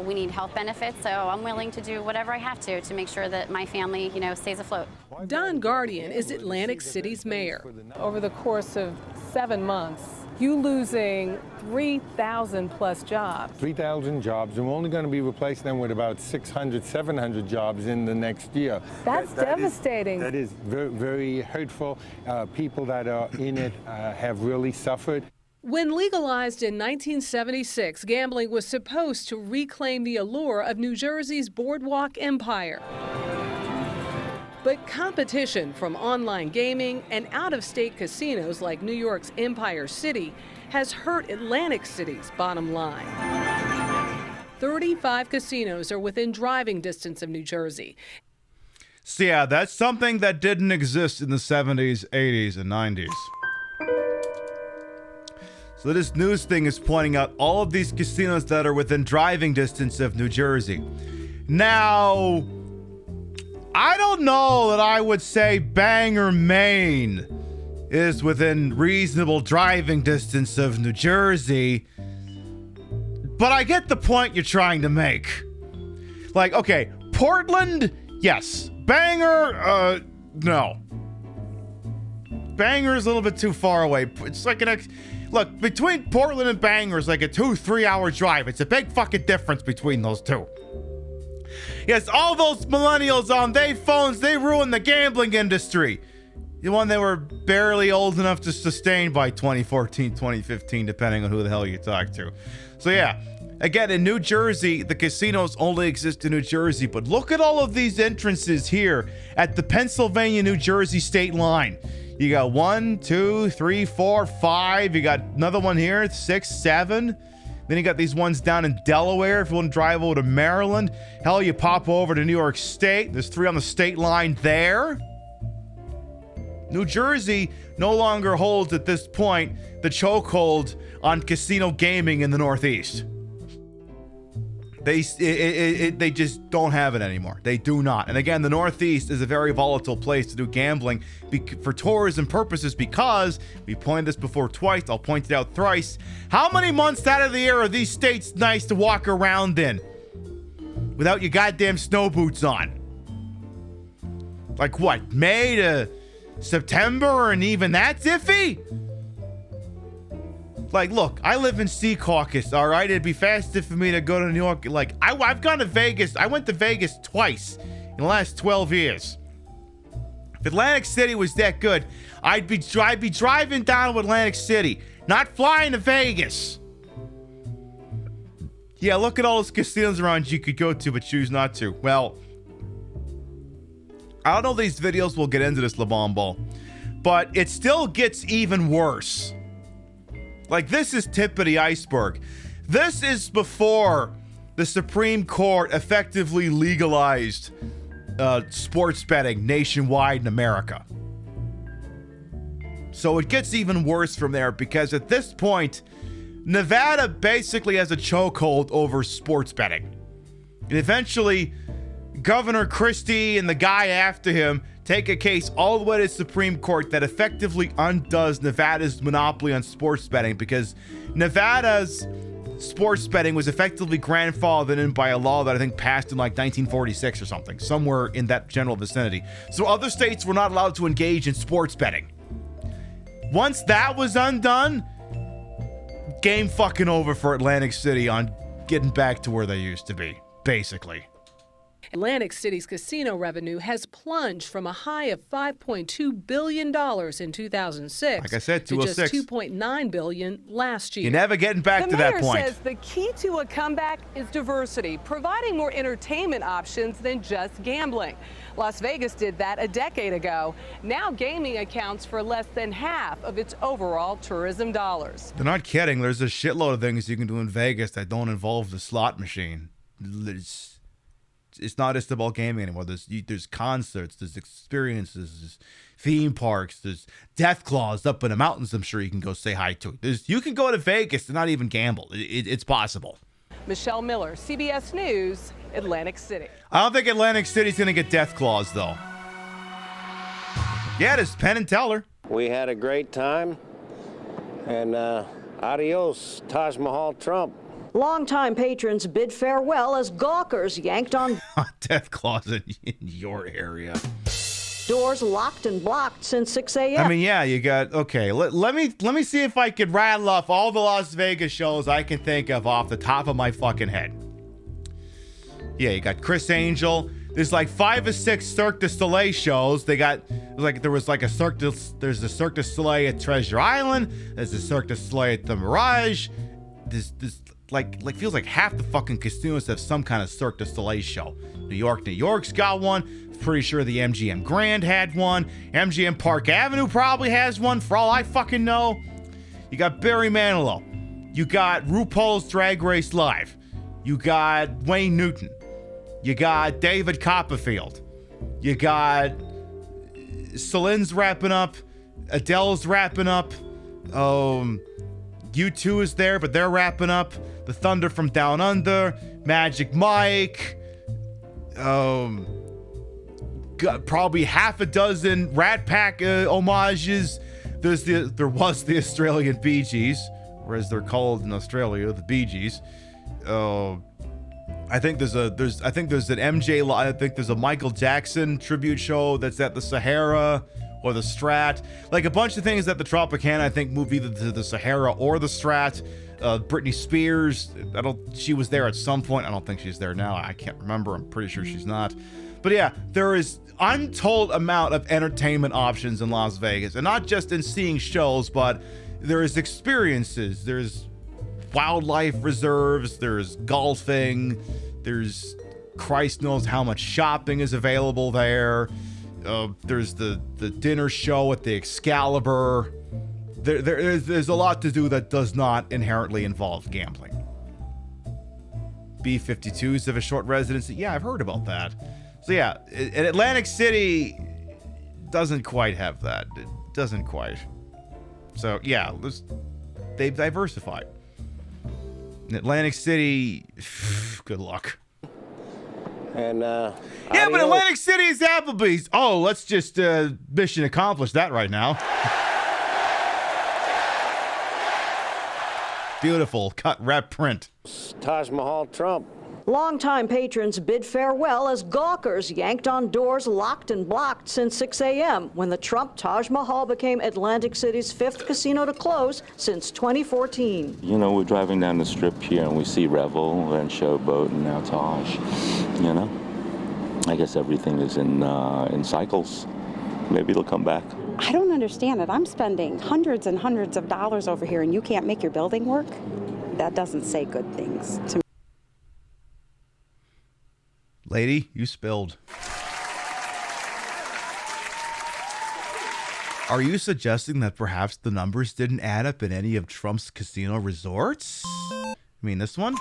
we need health benefits, so I'm willing to do whatever I have to make sure that my family, stays afloat. Don Guardian is Atlantic City's mayor. Over the course of 7 months, you losing 3,000 plus jobs. 3,000 jobs, and we're only going to be replacing them with about 600, 700 jobs in the next year. That's devastating. That is very, very hurtful. People that are in it have really suffered. When legalized in 1976, gambling was supposed to reclaim the allure of New Jersey's boardwalk empire. But competition from online gaming and out-of-state casinos like New York's Empire City has hurt Atlantic City's bottom line. 35 casinos are within driving distance of New Jersey. So yeah, that's something that didn't exist in the 70s, 80s, and 90s. So this news thing is pointing out all of these casinos that are within driving distance of New Jersey. Now, I don't know that I would say Bangor, Maine is within reasonable driving distance of New Jersey, but I get the point you're trying to make. Like, okay, Portland, yes. Bangor, no. Bangor is a little bit too far away. It's like look, between Portland and Bangor is like a 2-3 hour drive. It's a big fucking difference between those two. Yes, all those millennials on their phones, they ruined the gambling industry. The one they were barely old enough to sustain by 2014, 2015, depending on who the hell you talk to. So yeah, again, in New Jersey, the casinos only exist in New Jersey, but look at all of these entrances here at the Pennsylvania-New Jersey state line. You got 1, 2, 3, 4, 5. You got another one here, 6, 7. Then you got these ones down in Delaware if you want to drive over to Maryland. Hell, you pop over to New York State. There's 3 on the state line there. New Jersey no longer holds at this point the chokehold on casino gaming in the Northeast. They just don't have it anymore. They do not. And again, the Northeast is a very volatile place to do gambling for tourism purposes because, we pointed this before twice, I'll point it out thrice. How many months out of the year are these states nice to walk around in without your goddamn snow boots on? Like what, May to September, and even that's iffy? Like, look, I live in Secaucus, all right? It'd be faster for me to go to New York. Like, I've gone to Vegas. I went to Vegas twice in the last 12 years. If Atlantic City was that good, I'd be driving down to Atlantic City, not flying to Vegas. Yeah, look at all those casinos around you could go to, but choose not to. Well, I don't know if these videos will get into this, LeBon, but it still gets even worse. Like, this is tip of the iceberg. This is before the Supreme Court effectively legalized sports betting nationwide in America. So it gets even worse from there because at this point, Nevada basically has a chokehold over sports betting. And eventually, Governor Christie and the guy after him take a case all the way to the Supreme Court that effectively undoes Nevada's monopoly on sports betting because Nevada's sports betting was effectively grandfathered in by a law that I think passed in like 1946 or something, somewhere in that general vicinity. So other states were not allowed to engage in sports betting. Once that was undone, game fucking over for Atlantic City on getting back to where they used to be, basically. Atlantic City's casino revenue has plunged from a high of $5.2 billion in 2006 like I said, to just $2.9 billion last year. You're never getting back to that point. The mayor says the key to a comeback is diversity, providing more entertainment options than just gambling. Las Vegas did that a decade ago. Now gaming accounts for less than half of its overall tourism dollars. They're not kidding. There's a shitload of things you can do in Vegas that don't involve the slot machine. it's not just about gaming anymore. There's concerts, there's experiences, there's theme parks, there's death claws up in the mountains. I'm sure you can go say hi to. You can go to Vegas and not even gamble. It's possible. Michelle Miller, CBS News, Atlantic City. I don't think Atlantic City's gonna get death claws though. Yeah, there's Penn and Teller. We had a great time, and adios, Taj Mahal Trump. Longtime patrons bid farewell as gawkers yanked on death claws in your area. Doors locked and blocked since 6 a.m. I mean, yeah, you got, okay, let me see if I could rattle off all the Las Vegas shows I can think of off the top of my fucking head. Yeah, you got Chris Angel. There's like 5 or 6 Cirque du Soleil shows. There's a Cirque du Soleil at Treasure Island. There's a Cirque du Soleil at the Mirage. There's like feels like half the fucking casinos have some kind of Cirque du Soleil show. New York's got one. Pretty sure the MGM Grand had one. MGM Park Avenue probably has one, for all I fucking know. You got Barry Manilow. You got RuPaul's Drag Race Live. You got Wayne Newton. You got David Copperfield. You got Celine's wrapping up. Adele's wrapping up. U2 is there, but they're wrapping up. The Thunder from Down Under. Magic Mike. Got probably half a dozen Rat Pack homages. There was the Australian Bee Gees, or as they're called in Australia, the Bee Gees. I think there's an MJ. I think there's a Michael Jackson tribute show that's at the Sahara or the Strat. Like a bunch of things at the Tropicana. I think move either to the Sahara or the Strat. Britney Spears. She was there at some point. I don't think she's there now. I can't remember. I'm pretty sure she's not. But yeah, there is untold amount of entertainment options in Las Vegas, and not just in seeing shows, but there is experiences. There's wildlife reserves. There's golfing. There's Christ knows how much shopping is available there. There's the dinner show at the Excalibur. There's a lot to do that does not inherently involve gambling. B-52s have a short residency. Yeah, I've heard about that. So yeah, and Atlantic City doesn't quite have that. It doesn't quite. So yeah, they've diversified. In Atlantic City, good luck. And yeah, but Atlantic City is Applebee's. Oh, let's just mission accomplished that right now. Beautiful cut rep print. Taj Mahal Trump. Longtime patrons bid farewell as gawkers yanked on doors locked and blocked since 6 a.m. when the Trump Taj Mahal became Atlantic City's 5th casino to close since 2014. You know, we're driving down the strip here and we see Revel and Showboat and now Taj. You know, I guess everything is in cycles. Maybe it'll come back. I don't understand it. I'm spending hundreds and hundreds of dollars over here and you can't make your building work? That doesn't say good things to me. Lady, you spilled. Are you suggesting that perhaps the numbers didn't add up in any of Trump's casino resorts? I mean, this one?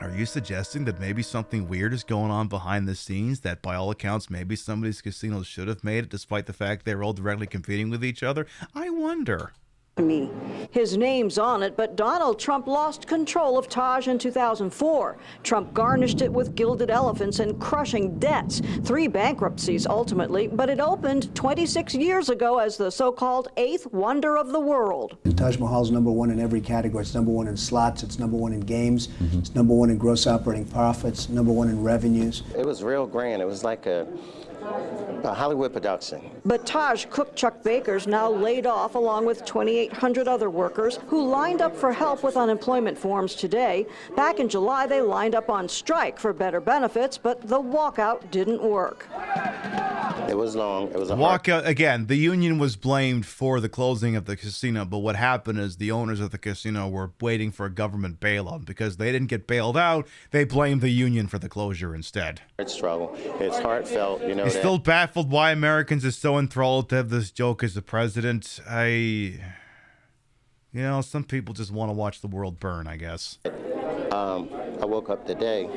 Are you suggesting that maybe something weird is going on behind the scenes, that by all accounts maybe somebody's casinos should have made it despite the fact they were all directly competing with each other? I wonder. Me. His name's on it, but Donald Trump lost control of Taj in 2004. Trump garnished it with gilded elephants and crushing debts. 3 bankruptcies ultimately, but it opened 26 years ago as the so-called 8th wonder of the world. Taj Mahal's #1 in every category. It's #1 in slots, it's #1 in games, it's #1 in gross operating profits, #1 in revenues. It was real grand. It was like a Hollywood production. But Taj cook Chuck Baker's now laid off along with 2,800 other workers who lined up for help with unemployment forms today. Back in July, they lined up on strike for better benefits, but the walkout didn't work. It was long. It was a walkout. Again, the union was blamed for the closing of the casino, but what happened is the owners of the casino were waiting for a government bailout. Because they didn't get bailed out, they blamed the union for the closure instead. It's struggle. It's heartfelt, you know. You're still baffled why Americans are so enthralled to have this joke as a president. You know, some people just want to watch the world burn, I guess. I woke up today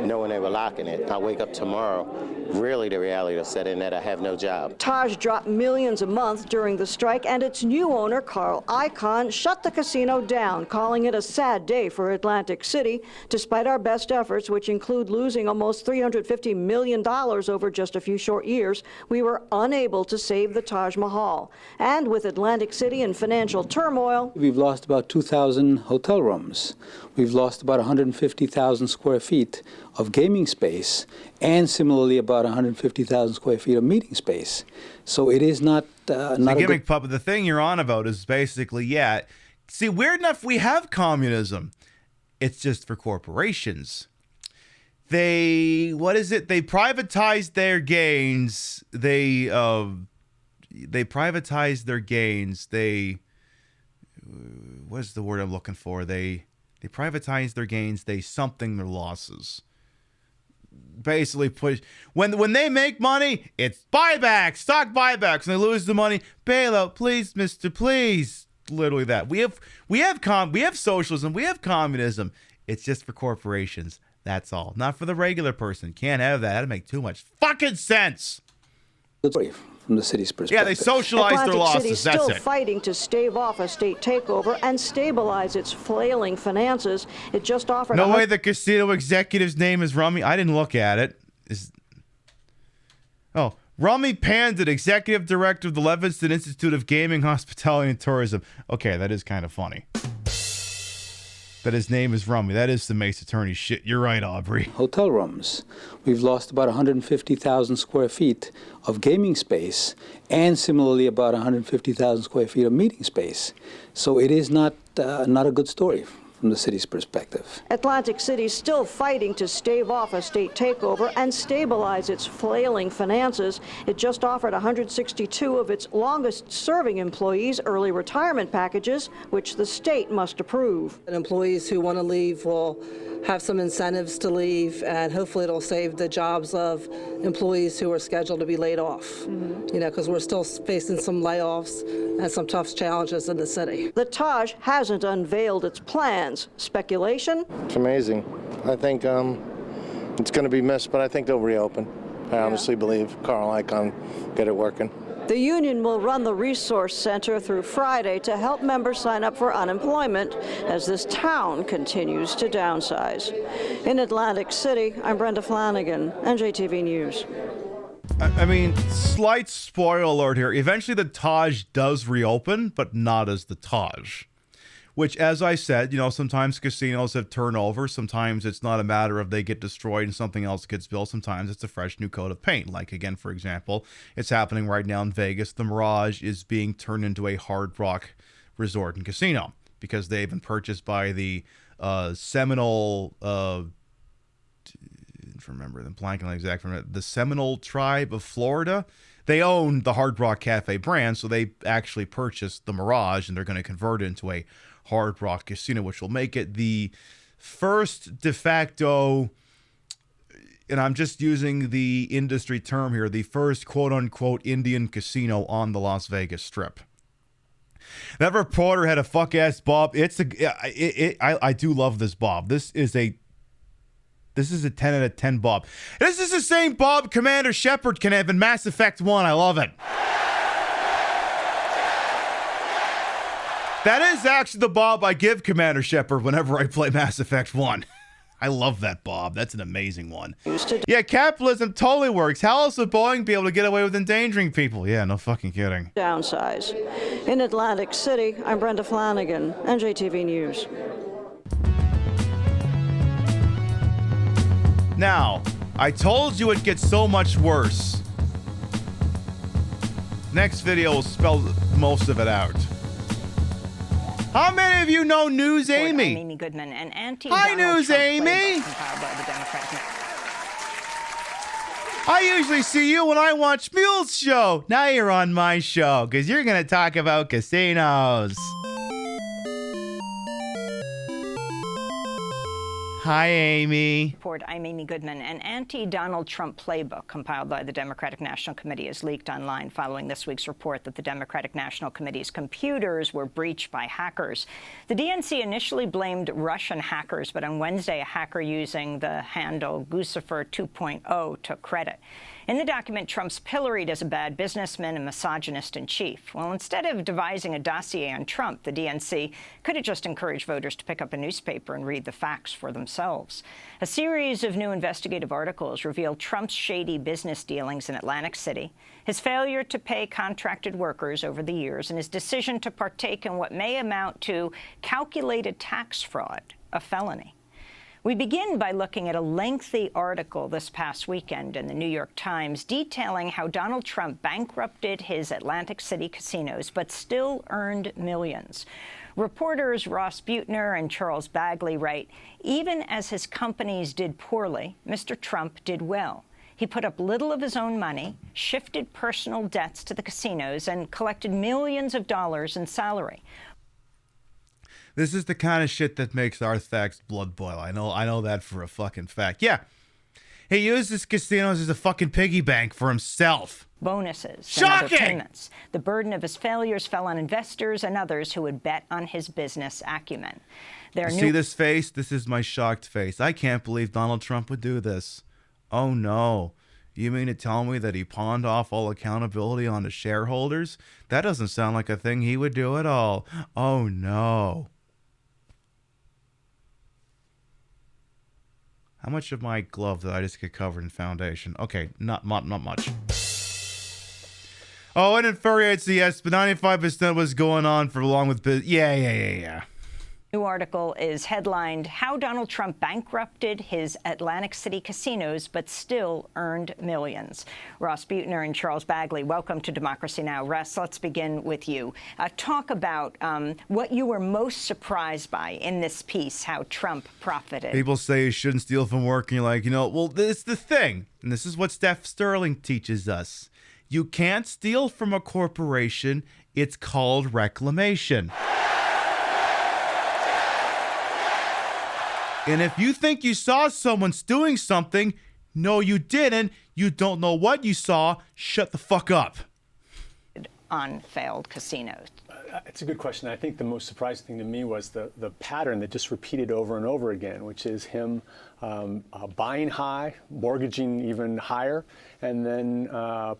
knowing they were locking it. I wake up tomorrow, really the reality will set in that I have no job. Taj dropped millions a month during the strike, and its new owner, Carl Icahn, shut the casino down, calling it a sad day for Atlantic City. Despite our best efforts, which include losing almost $350 million over just a few short years, we were unable to save the Taj Mahal. And with Atlantic City in financial turmoil, we've lost about 2,000 hotel rooms. We've lost about 150,000 square feet of gaming space, and similarly about 150,000 square feet of meeting space. So it is not not a gimmick puppet. The thing you're on about is basically, yeah. See, weird enough, we have communism. It's just for corporations. What is it? They privatized their gains. They privatized their gains. What's the word I'm looking for? They privatize their gains. They something their losses. Basically, push when they make money, it's buybacks, stock buybacks. When they lose the money, bailout, please, mister, please. Literally that. We have socialism. We have communism. It's just for corporations. That's all. Not for the regular person. Can't have that. That'd make too much fucking sense. From the city's perspective. Yeah, they socialize their losses. City's That's still it. fighting to stave off a state takeover and stabilize its flailing finances. It just offered. No way the casino executive's name is Rummy. I didn't look at it. Rummy Pandit, executive director of the Levingston Institute of Gaming, Hospitality, and Tourism. Okay, that is kind of funny. That his name is Rummy. That is some Mace Attorney shit. You're right, Aubrey. Hotel rooms. We've lost about 150,000 square feet of gaming space, and similarly about 150,000 square feet of meeting space. So it is not a good story from the city's perspective. Atlantic City's still fighting to stave off a state takeover and stabilize its flailing finances. It just offered 162 of its longest-serving employees early retirement packages, which the state must approve. And employees who want to leave will have some incentives to leave, and hopefully it'll save the jobs of employees who are scheduled to be laid off. You know, because we're still facing some layoffs and some tough challenges in the city. The Taj hasn't unveiled its plans. Speculation? It's amazing. I think it's going to be missed, but I think they'll reopen. I honestly believe Carl Icahn get it working. The union will run the resource center through Friday to help members sign up for unemployment as this town continues to downsize. In Atlantic City, I'm Brenda Flanagan, NJTV News. I mean, slight spoiler alert here. Eventually the Taj does reopen, but not as the Taj. Which, as I said, sometimes casinos have turnover. Sometimes it's not a matter of they get destroyed and something else gets built. Sometimes it's a fresh new coat of paint. Like, again, for example, it's happening right now in Vegas. The Mirage is being turned into a Hard Rock resort and casino because they've been purchased by the Seminole, remember them blanking on the exact name, the Seminole tribe of Florida. They own the Hard Rock Cafe brand, so they actually purchased the Mirage, and they're going to convert it into a Hard Rock Casino, which will make it the first de facto, and I'm just using the industry term here, the first quote-unquote Indian casino on the Las Vegas Strip. That reporter had a fuck-ass bob. I do love this bob. This is a 10 out of 10 bob. This is the same bob Commander Shepard can have in Mass Effect 1. I love it. That is actually the bob I give Commander Shepard whenever I play Mass Effect 1. I love that bob. That's an amazing one. Yeah, capitalism totally works. How else would Boeing be able to get away with endangering people? Yeah, no fucking kidding. Downsize. In Atlantic City, I'm Brenda Flanagan, NJTV News. Now, I told you it gets so much worse. Next video will spell most of it out. How many of you know News Amy? Amy Goodman and Hi, News Amy. I usually see you when I watch Mule's show. Now you're on my show because you're going to talk about casinos. Hi, Amy. I'm Amy Goodman. An anti-Donald Trump playbook compiled by the Democratic National Committee is leaked online following this week's report that the Democratic National Committee's computers were breached by hackers. The DNC initially blamed Russian hackers, but on Wednesday, a hacker using the handle Guccifer 2.0 took credit. In the document, Trump's pilloried as a bad businessman and misogynist in chief. Well, instead of devising a dossier on Trump, the DNC could have just encouraged voters to pick up a newspaper and read the facts for themselves. A series of new investigative articles reveal Trump's shady business dealings in Atlantic City, his failure to pay contracted workers over the years, and his decision to partake in what may amount to calculated tax fraud, a felony. We begin by looking at a lengthy article this past weekend in the New York Times detailing how Donald Trump bankrupted his Atlantic City casinos but still earned millions. Reporters Ross Buettner and Charles Bagley write, even as his companies did poorly, Mr. Trump did well. He put up little of his own money, shifted personal debts to the casinos, and collected millions of dollars in salary. This is the kind of shit that makes Arthak's blood boil. I know that for a fucking fact. Yeah. He uses casinos as a fucking piggy bank for himself. Bonuses Shocking! and other payments. The burden of his failures fell on investors and others who would bet on his business acumen. See this face? This is my shocked face. I can't believe Donald Trump would do this. Oh no. You mean to tell me that he pawned off all accountability on the shareholders? That doesn't sound like a thing he would do at all. Oh no. How much of my glove did I just get covered in foundation? Okay, not much. Oh, it infuriates the yes, but 95% was going on for long with business. Yeah. New article is headlined, How Donald Trump Bankrupted His Atlantic City Casinos But Still Earned Millions. Ross Buettner and Charles Bagley, welcome to Democracy Now! Russ, let's begin with you. Talk about what you were most surprised by in this piece, how Trump profited. People say you shouldn't steal from work, and you're like, well, this is the thing. And this is what Steph Sterling teaches us. You can't steal from a corporation. It's called reclamation. And if you think you saw someone doing something, no, you didn't. You don't know what you saw. Shut the fuck up. On failed casinos. It's a good question. I think the most surprising thing to me was the pattern that just repeated over and over again, which is him buying high, mortgaging even higher, and then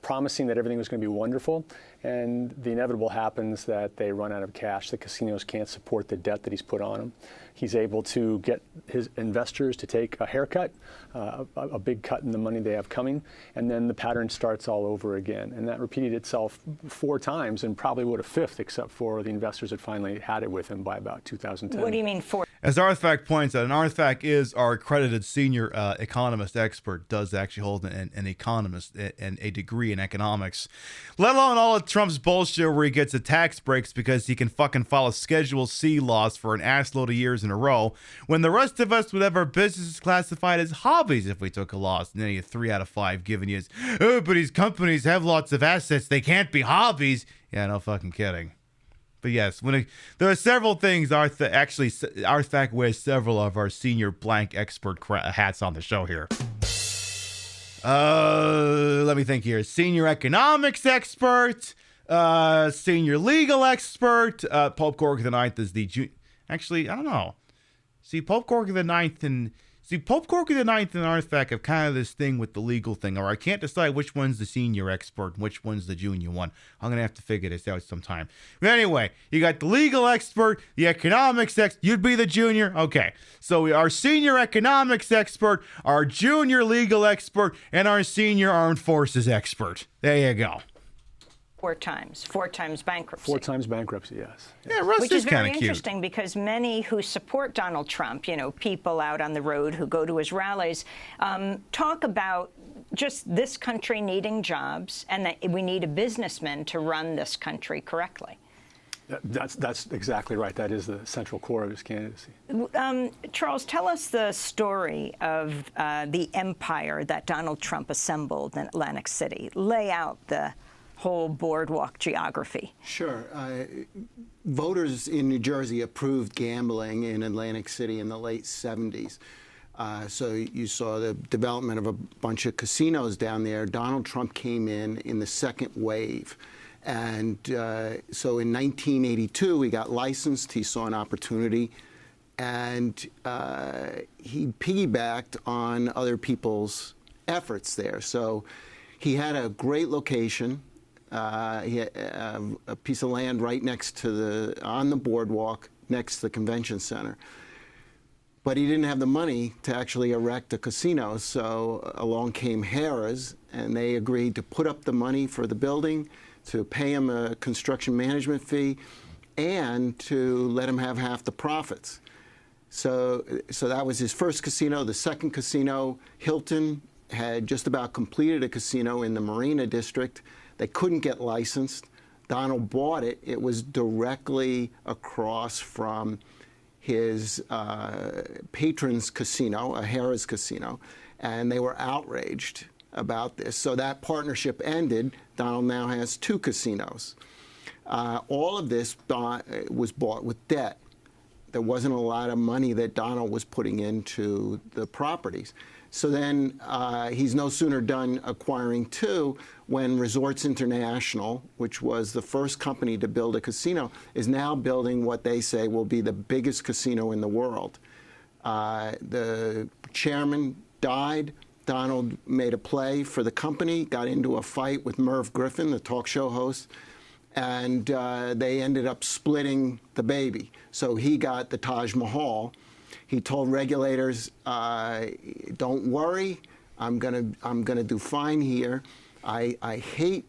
promising that everything was going to be wonderful. And the inevitable happens that they run out of cash. The casinos can't support the debt that he's put on them. He's able to get his investors to take a haircut, a big cut in the money they have coming, and then the pattern starts all over again. And that repeated itself 4 times and probably would have 5th, except for the investors that finally had it with him by about 2010. What do you mean 4? As Arthak points out, and Arthak is our accredited senior economist expert, does actually hold an economist and a degree in economics, let alone all of Trump's bullshit where he gets a tax breaks because he can fucking file a Schedule C loss for an assload of years in a row, when the rest of us would have our businesses classified as hobbies if we took a loss. And then you 3 out of 5 giving you, oh, but these companies have lots of assets, they can't be hobbies. Yeah, no fucking kidding. But yes, there are several things. Arthak wears several of our senior blank expert hats on the show here. Let me think here. Senior economics expert, senior legal expert. Pope Gregor the Ninth is the actually, I don't know. See, Pope Gregor the Ninth and Arthak have kind of this thing with the legal thing, or I can't decide which one's the senior expert and which one's the junior one. I'm going to have to figure this out sometime. But anyway, you got the legal expert, the economics expert. You'd be the junior? Okay. So our senior economics expert, our junior legal expert, and our senior armed forces expert. There you go. 4 times bankruptcy. 4 times bankruptcy, yes. Yeah, Russ Which is is very cute. interesting because many who support Donald Trump, people out on the road who go to his rallies, talk about just this country needing jobs and that we need a businessman to run this country correctly. That's exactly right. That is the central core of his candidacy. Charles, tell us the story of the empire that Donald Trump assembled in Atlantic City. Lay out the whole boardwalk geography. Sure. Voters in New Jersey approved gambling in Atlantic City in the late 70s. So you saw the development of a bunch of casinos down there. Donald Trump came in the second wave. And so in 1982, he got licensed. He saw an opportunity. And he piggybacked on other people's efforts there. So he had a great location. He had a piece of land right next to on the boardwalk next to the convention center. But he didn't have the money to actually erect a casino, so along came Harrah's, and they agreed to put up the money for the building, to pay him a construction management fee, and to let him have half the profits. So that was his first casino. The second casino, Hilton, had just about completed a casino in the Marina District. They couldn't get licensed. Donald bought it. It was directly across from his patron's casino, a Harrah's casino, and they were outraged about this. So that partnership ended. Donald now has 2 casinos. All of this was bought with debt. There wasn't a lot of money that Donald was putting into the properties. So then he's no sooner done acquiring 2 when Resorts International, which was the first company to build a casino, is now building what they say will be the biggest casino in the world. The chairman died. Donald made a play for the company, got into a fight with Merv Griffin, the talk show host, and they ended up splitting the baby. So he got the Taj Mahal. He told regulators, "Don't worry, I'm gonna do fine here. I hate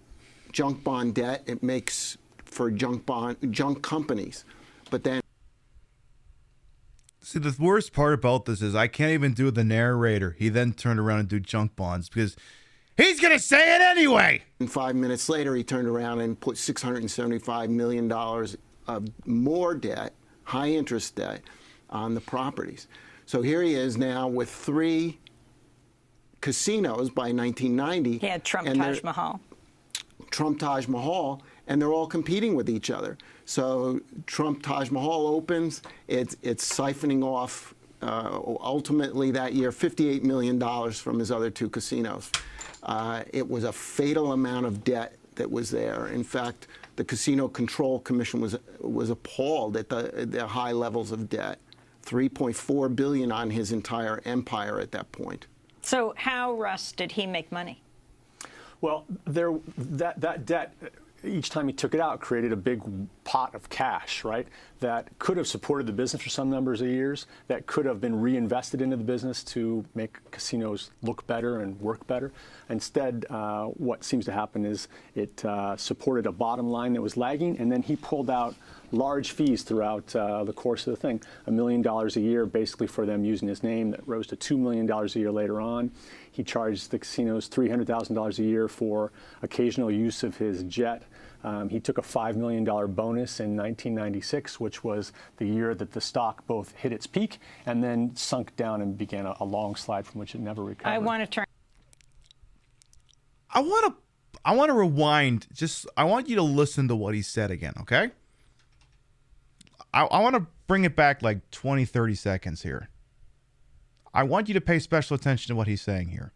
junk bond debt. It makes for junk companies." But then, see, the worst part about this is I can't even do the narrator. He then turned around and do junk bonds because he's gonna say it anyway. And 5 minutes later, he turned around and put $675 million of more debt, high interest debt, on the properties. So here he is now with 3 casinos by 1990. He had Trump Taj Mahal. Trump Taj Mahal, and they're all competing with each other. So Trump Taj Mahal opens, it's siphoning off ultimately that year $58 million from his other 2 casinos. It was a fatal amount of debt that was there. In fact, the Casino Control Commission was appalled at the high levels of debt. $3.4 billion on his entire empire at that point. So how, Russ, did he make money? Well, that debt, each time he took it out, created a big pot of cash, right? That could have supported the business for some numbers of years, that could have been reinvested into the business to make casinos look better and work better. Instead, what seems to happen is it supported a bottom line that was lagging, and then he pulled out large fees throughout the course of the thing. $1 million a year basically for them using his name, that rose to $2 million a year later on. He charged the casinos $300,000 a year for occasional use of his jet. He took a $5 million bonus in 1996, which was the year that the stock both hit its peak and then sunk down and began a long slide from which it never recovered. I want to turn. I want to rewind. I want you to listen to what he said again, okay? I want to bring it back like 20, 30 seconds here. I want you to pay special attention to what he's saying here.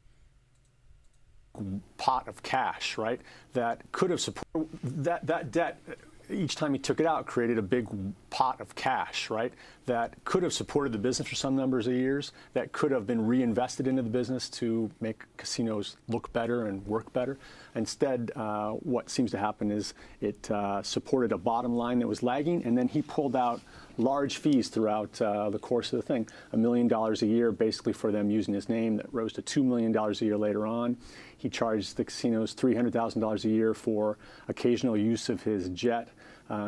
Pot of cash, right? That could have supported that debt. Each time he took it out, created a big pot of cash, right? That could have supported the business for some numbers of years, that could have been reinvested into the business to make casinos look better and work better. Instead, what seems to happen is it supported a bottom line that was lagging, and then he pulled out large fees throughout the course of the thing. $1 million a year basically for them using his name, that rose to $2 million a year later on. He charged the casinos $300,000 a year for occasional use of his jet.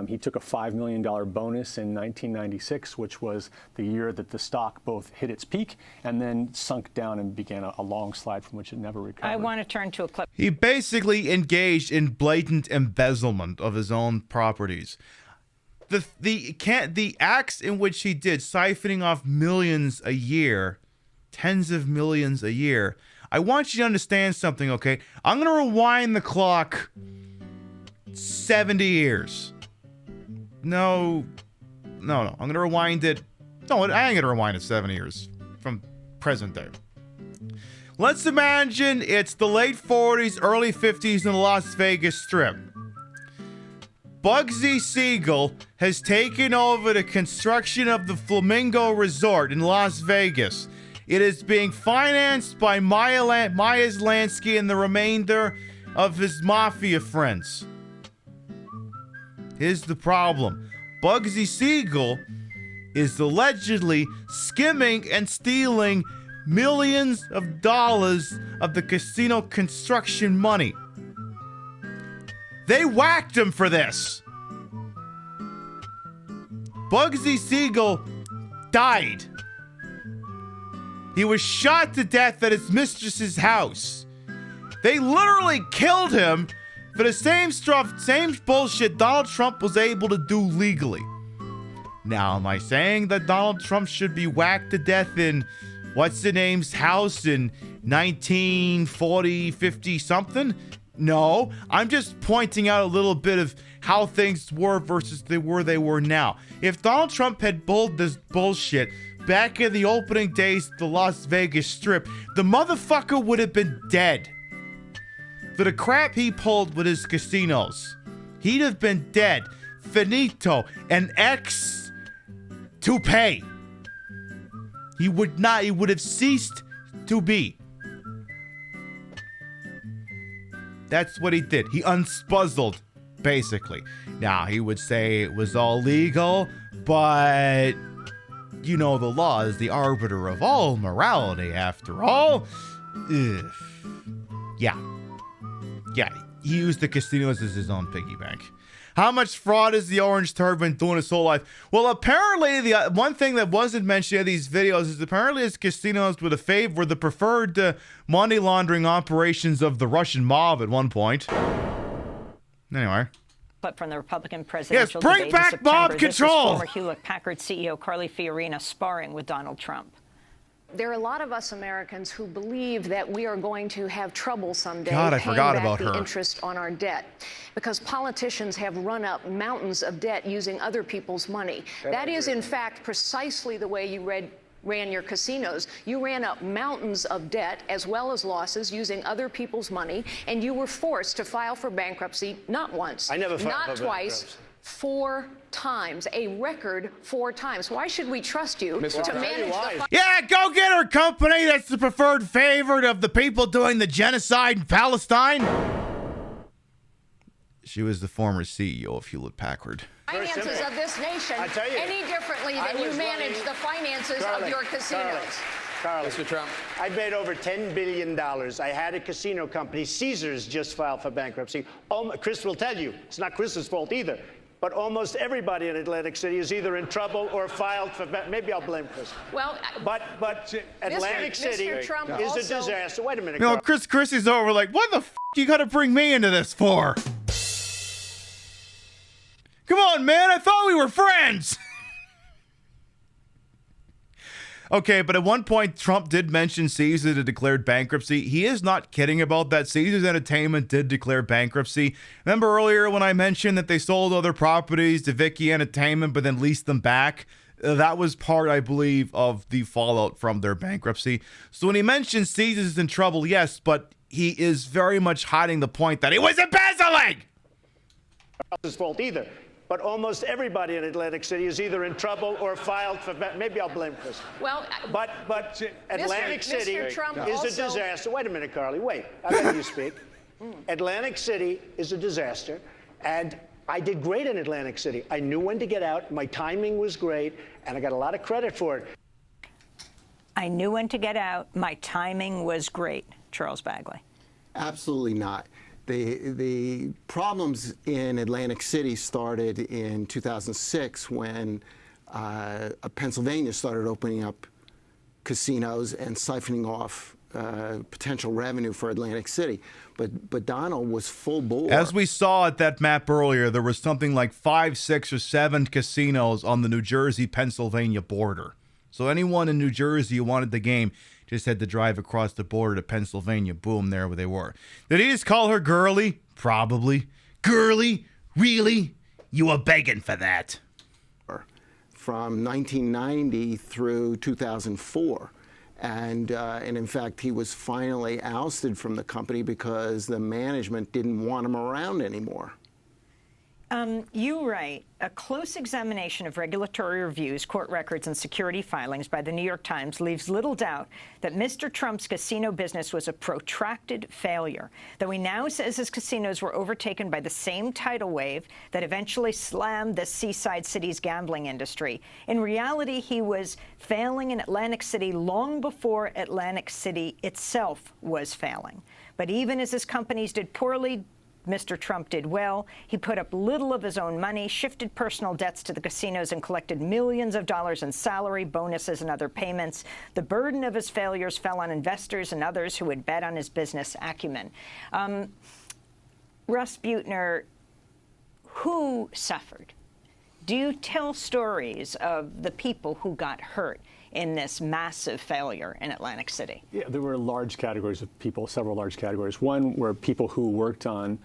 He took a $5 million bonus in 1996, which was the year that the stock both hit its peak and then sunk down and began a long slide from which it never recovered. I want to turn to a clip. He basically engaged in blatant embezzlement of his own properties. The acts in which he did, siphoning off millions a year, tens of millions a year. I want you to understand something, okay? I'm going to rewind the clock 70 years. No. I'm going to rewind it. No, I ain't going to rewind it 70 years. From present day. Let's imagine it's the late 40s, early 50s in the Las Vegas Strip. Bugsy Siegel has taken over the construction of the Flamingo Resort in Las Vegas. It is being financed by Myers Lansky and the remainder of his mafia friends. Here's the problem. Bugsy Siegel is allegedly skimming and stealing millions of dollars of the casino construction money. They whacked him for this. Bugsy Siegel died. He was shot to death at his mistress's house. They literally killed him for the same stuff, same bullshit Donald Trump was able to do legally. Now, am I saying that Donald Trump should be whacked to death in what's-the-name's house in 1940, 50 something? No, I'm just pointing out a little bit of how things were versus they were now. If Donald Trump had pulled this bullshit back in the opening days of the Las Vegas Strip, the motherfucker would have been dead. For the crap he pulled with his casinos, he'd have been dead. Finito. An ex to pay. He would have ceased to be. That's what he did. He unspuzzled, basically. Now, he would say it was all legal, but you know the law is the arbiter of all morality, after all. Ugh. Yeah, he used the casinos as his own piggy bank. How much fraud is the Orange Turban doing his whole life? Well, apparently, the one thing that wasn't mentioned in these videos is apparently his casinos were the preferred money laundering operations of the Russian mob at one point. Anyway. But from the Republican presidential yes, bring debate back in September, mob control. This is former Hewlett-Packard CEO Carly Fiorina sparring with Donald Trump. There are a lot of us Americans who believe that we are going to have trouble someday paying back the interest on our debt because politicians have run up mountains of debt using other people's money. That is, in fact, precisely the way you ran your casinos. You ran up mountains of debt as well as losses using other people's money, and you were forced to file for bankruptcy not once, I never filed not for twice, bankruptcy. 4 times, a record 4 times. Why should we trust you to manage the Yeah, go get her company that's the preferred favorite of the people doing the genocide in Palestine. She was the former CEO of Hewlett-Packard. finances of this nation any differently than you manage the finances of your casinos? Carly, Mr. Trump, I made over $10 billion. I had a casino company. Caesars just filed for bankruptcy. Chris will tell you, it's not Chris's fault either. But almost everybody in Atlantic City is either in trouble or filed for maybe I'll blame Chris. Well, but Atlantic City is a disaster. Wait a minute. You know, Chris is over like, what the f*** you got to bring me into this for? Come on, man. I thought we were friends. Okay, but at one point, Trump did mention Caesars had declared bankruptcy. He is not kidding about that. Caesars Entertainment did declare bankruptcy. Remember earlier when I mentioned that they sold other properties to Vicky Entertainment but then leased them back? That was part, I believe, of the fallout from their bankruptcy. So when he mentions Caesars is in trouble, yes, but he is very much hiding the point that he was embezzling. His fault either. But almost everybody in Atlantic City is either in trouble or filed for maybe I'll blame Chris. Well, but Atlantic City is a disaster. Wait a minute, Carly. Wait. I'll let you speak. Atlantic City is a disaster, and I did great in Atlantic City. I knew when to get out. My timing was great, and I got a lot of credit for it. I knew when to get out. My timing was great. Charles Bagley. Absolutely not. The problems in Atlantic City started in 2006 when Pennsylvania started opening up casinos and siphoning off potential revenue for Atlantic City. But Donald was full bore. As we saw at that map earlier, there was something like 5, 6, or 7 casinos on the New Jersey-Pennsylvania border. So anyone in New Jersey who wanted the game just had to drive across the border to Pennsylvania. Boom, there they were. Did he just call her girly? Probably. Girly? Really? You were begging for that. From 1990 through 2004. And in fact, he was finally ousted from the company because the management didn't want him around anymore. You write, a close examination of regulatory reviews, court records, and security filings by the New York Times leaves little doubt that Mr. Trump's casino business was a protracted failure, though he now says his casinos were overtaken by the same tidal wave that eventually slammed the seaside city's gambling industry. In reality, he was failing in Atlantic City long before Atlantic City itself was failing. But even as his companies did poorly, Mr. Trump did well. He put up little of his own money, shifted personal debts to the casinos, and collected millions of dollars in salary, bonuses, and other payments. The burden of his failures fell on investors and others who had bet on his business acumen. Russ Buettner, who suffered? Do you tell stories of the people who got hurt in this massive failure in Atlantic City? Yeah, there were large categories of people, several large categories. One were people who worked on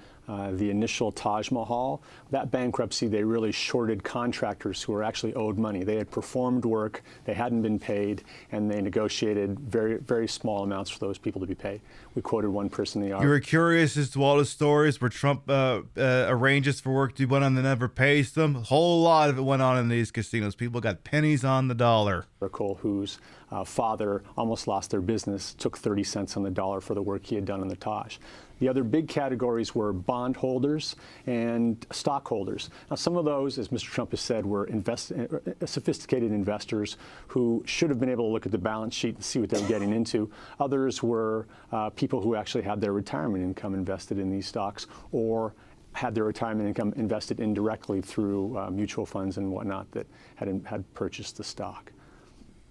the initial Taj Mahal. That bankruptcy, they really shorted contractors who were actually owed money. They had performed work, they hadn't been paid, and they negotiated very, very small amounts for those people to be paid. We quoted one person in the You were curious as to all the stories where Trump arranges for work to be done and never pays them. A whole lot of it went on in these casinos. People got pennies on the dollar. Whose father almost lost their business, took 30 cents on the dollar for the work he had done in the Taj. The other big categories were bondholders and stockholders. Now, some of those, as Mr. Trump has said, were sophisticated investors who should have been able to look at the balance sheet and see what they were getting into. Others were people who actually had their retirement income invested in these stocks, or had their retirement income invested indirectly through mutual funds and whatnot that had purchased the stock.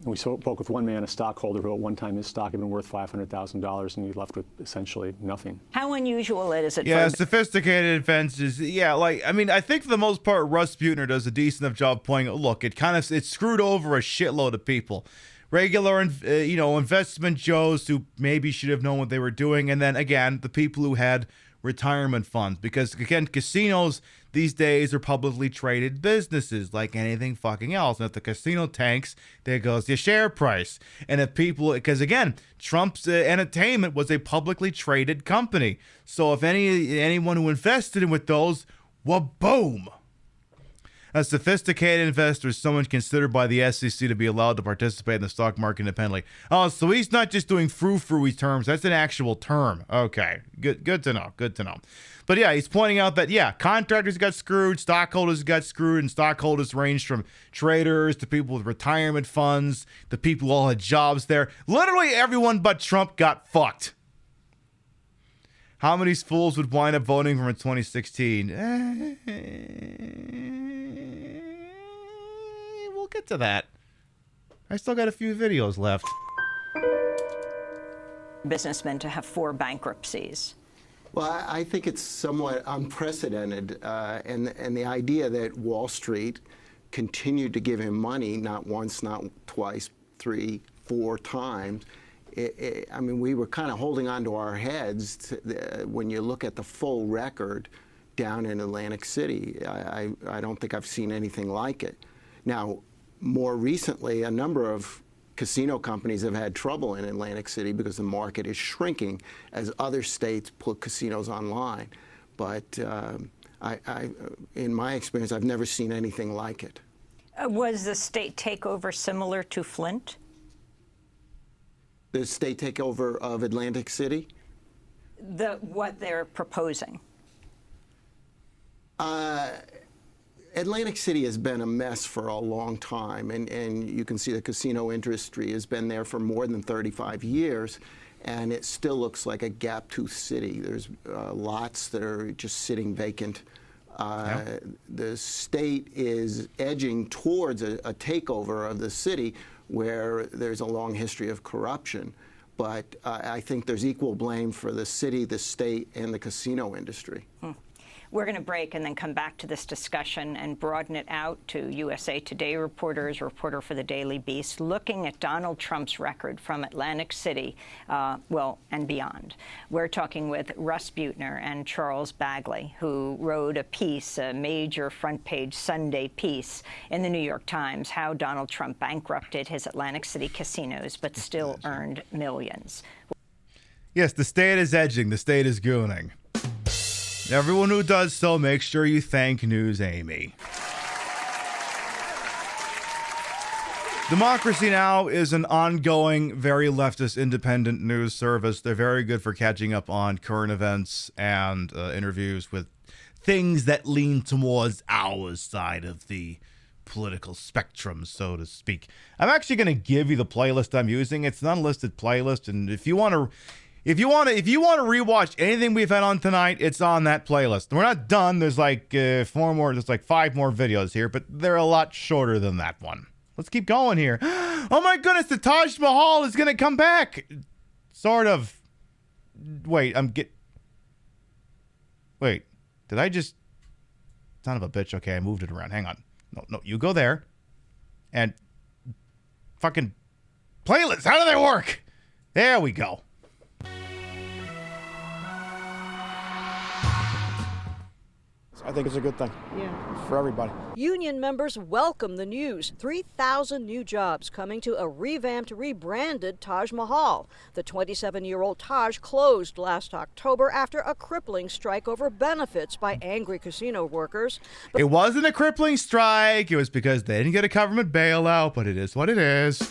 And we spoke with one man, a stockholder, who at one time his stock had been worth $500,000, and he left with essentially nothing. How unusual is it? Yeah, sophisticated investors. Yeah, I think for the most part, Russ Buettner does a decent enough job pointing. Look, it screwed over a shitload of people. Regular, investment Joes who maybe should have known what they were doing, and then again, the people who had retirement funds, because again, casinos these days are publicly traded businesses like anything fucking else. And if the casino tanks, there goes your share price. And if people, because again, Trump's entertainment was a publicly traded company, so if anyone who invested in with those, well, boom. A sophisticated investor is someone considered by the SEC to be allowed to participate in the stock market independently. Oh, so he's not just doing frou-frou terms. That's an actual term. Okay, good to know. Good to know. But yeah, he's pointing out that, yeah, contractors got screwed, stockholders got screwed, and stockholders ranged from traders to people with retirement funds, to people who all had jobs there. Literally everyone but Trump got fucked. How many fools would wind up voting for him in 2016? We'll get to that. I still got a few videos left. Businessmen to have 4 bankruptcies. Well, I think it's somewhat unprecedented, and the idea that Wall Street continued to give him money, not once, not twice, 3, 4 times. We were kind of holding on to our heads when you look at the full record down in Atlantic City. I don't think I've seen anything like it. Now, more recently, a number of casino companies have had trouble in Atlantic City because the market is shrinking as other states put casinos online. But in my experience, I've never seen anything like it. Was the state takeover similar to Flint? The state takeover of Atlantic City? What they're proposing. Atlantic City has been a mess for a long time, and you can see the casino industry has been there for more than 35 years, and it still looks like a gap-toothed city. There's lots that are just sitting vacant. The state is edging towards a takeover of the city where there's a long history of corruption. But I think there's equal blame for the city, the state, and the casino industry. We're going to break and then come back to this discussion and broaden it out to USA Today reporters, a reporter for the Daily Beast, looking at Donald Trump's record from Atlantic City, and beyond. We're talking with Russ Buettner and Charles Bagley, who wrote a piece, a major front-page Sunday piece in the New York Times, how Donald Trump bankrupted his Atlantic City casinos but still earned millions. Yes, the state is edging. The state is gooning. Everyone who does so, make sure you thank News Amy. Democracy Now! Is an ongoing, very leftist, independent news service. They're very good for catching up on current events and interviews with things that lean towards our side of the political spectrum, so to speak. I'm actually going to give you the playlist I'm using. It's an unlisted playlist, and if you want to rewatch anything we've had on tonight, it's on that playlist. We're not done. There's like 5 more videos here, but they're a lot shorter than that one. Let's keep going here. Oh my goodness, the Taj Mahal is going to come back. Sort of. Wait, did I just... Son of a bitch. Okay, I moved it around. Hang on. No, you go there. And fucking playlists. How do they work? There we go. I think it's a good thing. Yeah. For everybody. Union members welcome the news. 3,000 new jobs coming to a revamped, rebranded Taj Mahal. The 27-year-old Taj closed last October after a crippling strike over benefits by angry casino workers. It wasn't a crippling strike. It was because they didn't get a government bailout, but it is what it is.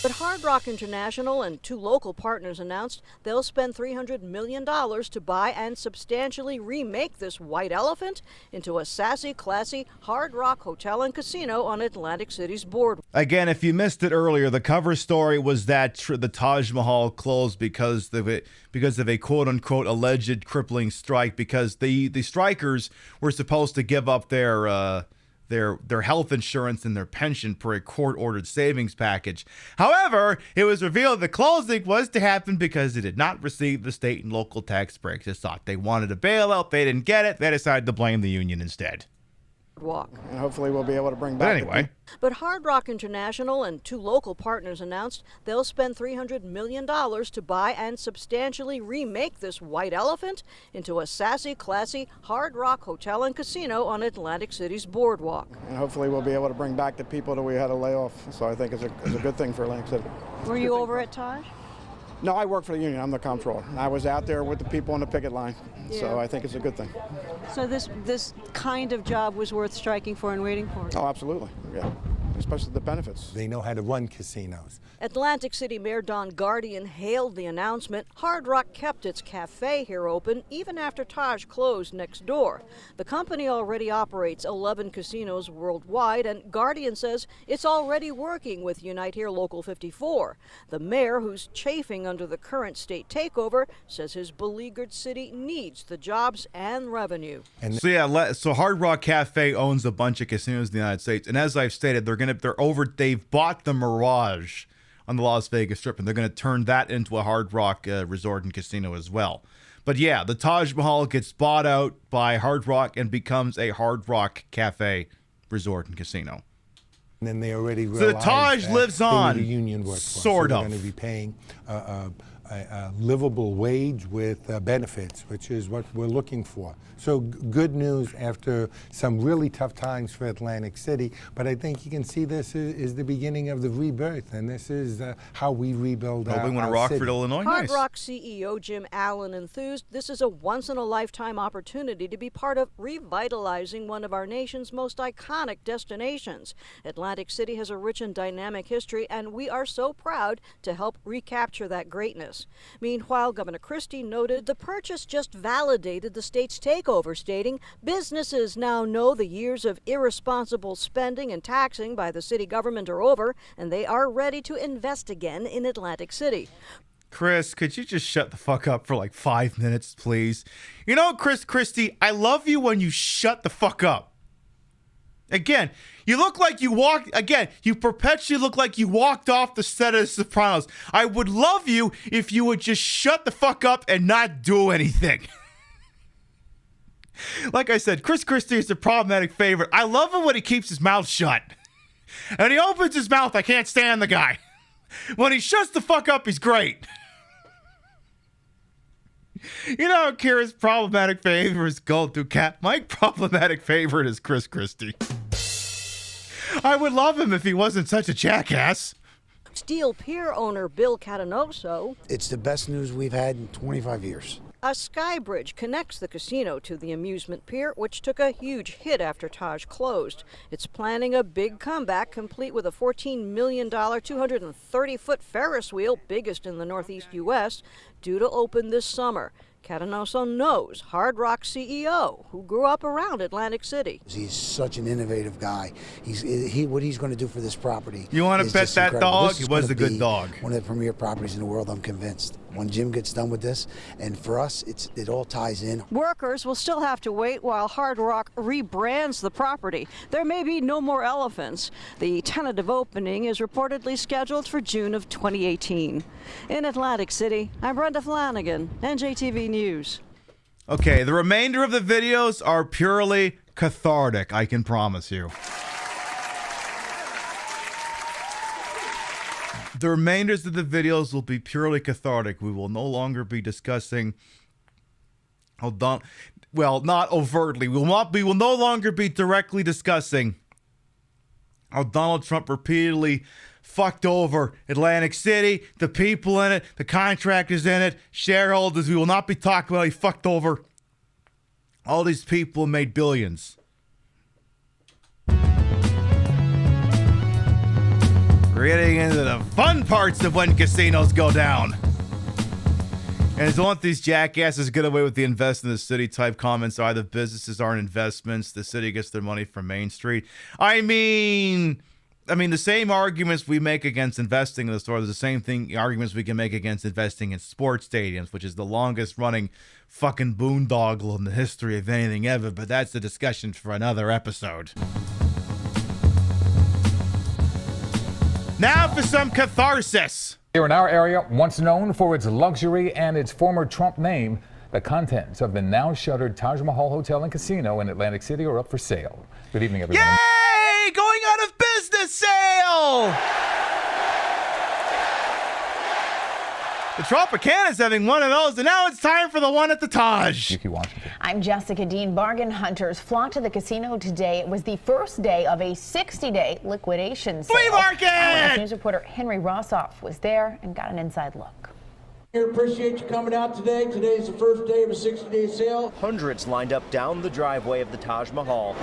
But Hard Rock International and 2 local partners announced they'll spend $300 million to buy and substantially remake this white elephant into a sassy, classy Hard Rock hotel and casino on Atlantic City's boardwalk. Again, if you missed it earlier, the cover story was that the Taj Mahal closed because of a quote-unquote alleged crippling strike, because the strikers were supposed to give up their health insurance and their pension per a court-ordered savings package. However, it was revealed the closing was to happen because they did not receive the state and local tax breaks they sought. They wanted a bailout. They didn't get it. They decided to blame the union instead. And hopefully we'll be able to bring back... But Hard Rock International and 2 local partners announced they'll spend $300 million to buy and substantially remake this white elephant into a sassy, classy Hard Rock hotel and casino on Atlantic City's boardwalk. And hopefully we'll be able to bring back the people that we had to lay off. So I think it's a good thing for Atlantic City. Were you over at Taj? No, I work for the union. I'm the comptroller. I was out there with the people on the picket line. Yeah. So I think it's a good thing. So this kind of job was worth striking for and waiting for? Oh, absolutely. Yeah. Especially the benefits. They know how to run casinos. Atlantic City Mayor Don Guardian hailed the announcement. Hard Rock kept its cafe here open even after Taj closed next door. The company already operates 11 casinos worldwide, and Guardian says it's already working with Unite Here Local 54. The mayor, who's chafing under the current state takeover, says his beleaguered city needs the jobs and revenue. So Hard Rock Cafe owns a bunch of casinos in the United States, and as I've stated, they've bought the Mirage on the Las Vegas Strip, and they're going to turn that into a Hard Rock resort and casino as well. But yeah, the Taj Mahal gets bought out by Hard Rock and becomes a Hard Rock Cafe resort and casino. And then they already realized so the Taj lives on, the union workforce. Sort of. They're going to be paying a livable wage with benefits, which is what we're looking for. So good news after some really tough times for Atlantic City, but I think you can see this is the beginning of the rebirth, and this is how we rebuild our city. Rockford, Illinois. Hard Rock CEO Jim Allen enthused this is a once-in-a-lifetime opportunity to be part of revitalizing one of our nation's most iconic destinations. Atlantic City has a rich and dynamic history, and we are so proud to help recapture that greatness. Meanwhile, Governor Christie noted the purchase just validated the state's takeover, stating businesses now know the years of irresponsible spending and taxing by the city government are over, and they are ready to invest again in Atlantic City. Chris, could you just shut the fuck up for like 5 minutes, please? You know, Chris Christie, I love you when you shut the fuck up. Again, you perpetually look like you walked off the set of The Sopranos. I would love you if you would just shut the fuck up and not do anything. Like I said, Chris Christie is a problematic favorite. I love it when he keeps his mouth shut. And he opens his mouth, I can't stand the guy. When he shuts the fuck up, he's great. You know, Kira's problematic favorite is Gold Ducat. My problematic favorite is Chris Christie. I would love him if he wasn't such a jackass. Steel Pier owner Bill Catanoso. It's the best news we've had in 25 years. A sky bridge connects the casino to the amusement pier, which took a huge hit after Taj closed. It's planning a big comeback, complete with a $14 million, 230-foot Ferris wheel, biggest in the Northeast U.S., due to open this summer. Catanoso knows Hard Rock CEO, who grew up around Atlantic City. He's such an innovative guy. What he's going to do for this property. You want to bet that dog? He was a good dog. One of the premier properties in the world, I'm convinced. When Jim gets done with this, and for us, it all ties in. Workers will still have to wait while Hard Rock rebrands the property. There may be no more elephants. The tentative opening is reportedly scheduled for June of 2018. In Atlantic City, I'm Brenda Flanagan, NJTV News. Okay, the remainder of the videos are purely cathartic, I can promise you. The remainders of the videos will be purely cathartic. We will no longer be discussing not overtly. We will no longer be directly discussing how Donald Trump repeatedly fucked over Atlantic City, the people in it, the contractors in it, shareholders. We will not be talking about how he fucked over all these people and made billions. We're getting into the fun parts of when casinos go down. And don't let these jackasses get away with the invest in the city type comments. Either businesses aren't investments. The city gets their money from Main Street. I mean, the same arguments we make against investing in the store, there's the same arguments we can make against investing in sports stadiums, which is the longest running fucking boondoggle in the history of anything ever. But that's a discussion for another episode. Now for some catharsis. Here in our area, once known for its luxury and its former Trump name, the contents of the now shuttered Taj Mahal Hotel and Casino in Atlantic City are up for sale. Good evening, everyone. Yay! Going out of business sale! The Tropicana is having one of those, and now it's time for the one at the Taj. I'm Jessica Dean. Bargain hunters flocked to the casino today. It was the first day of a 60-day liquidation sale. Flea market! Eyewitness News reporter Henry Rossoff was there and got an inside look. We appreciate you coming out today. Today's the first day of a 60-day sale. Hundreds lined up down the driveway of the Taj Mahal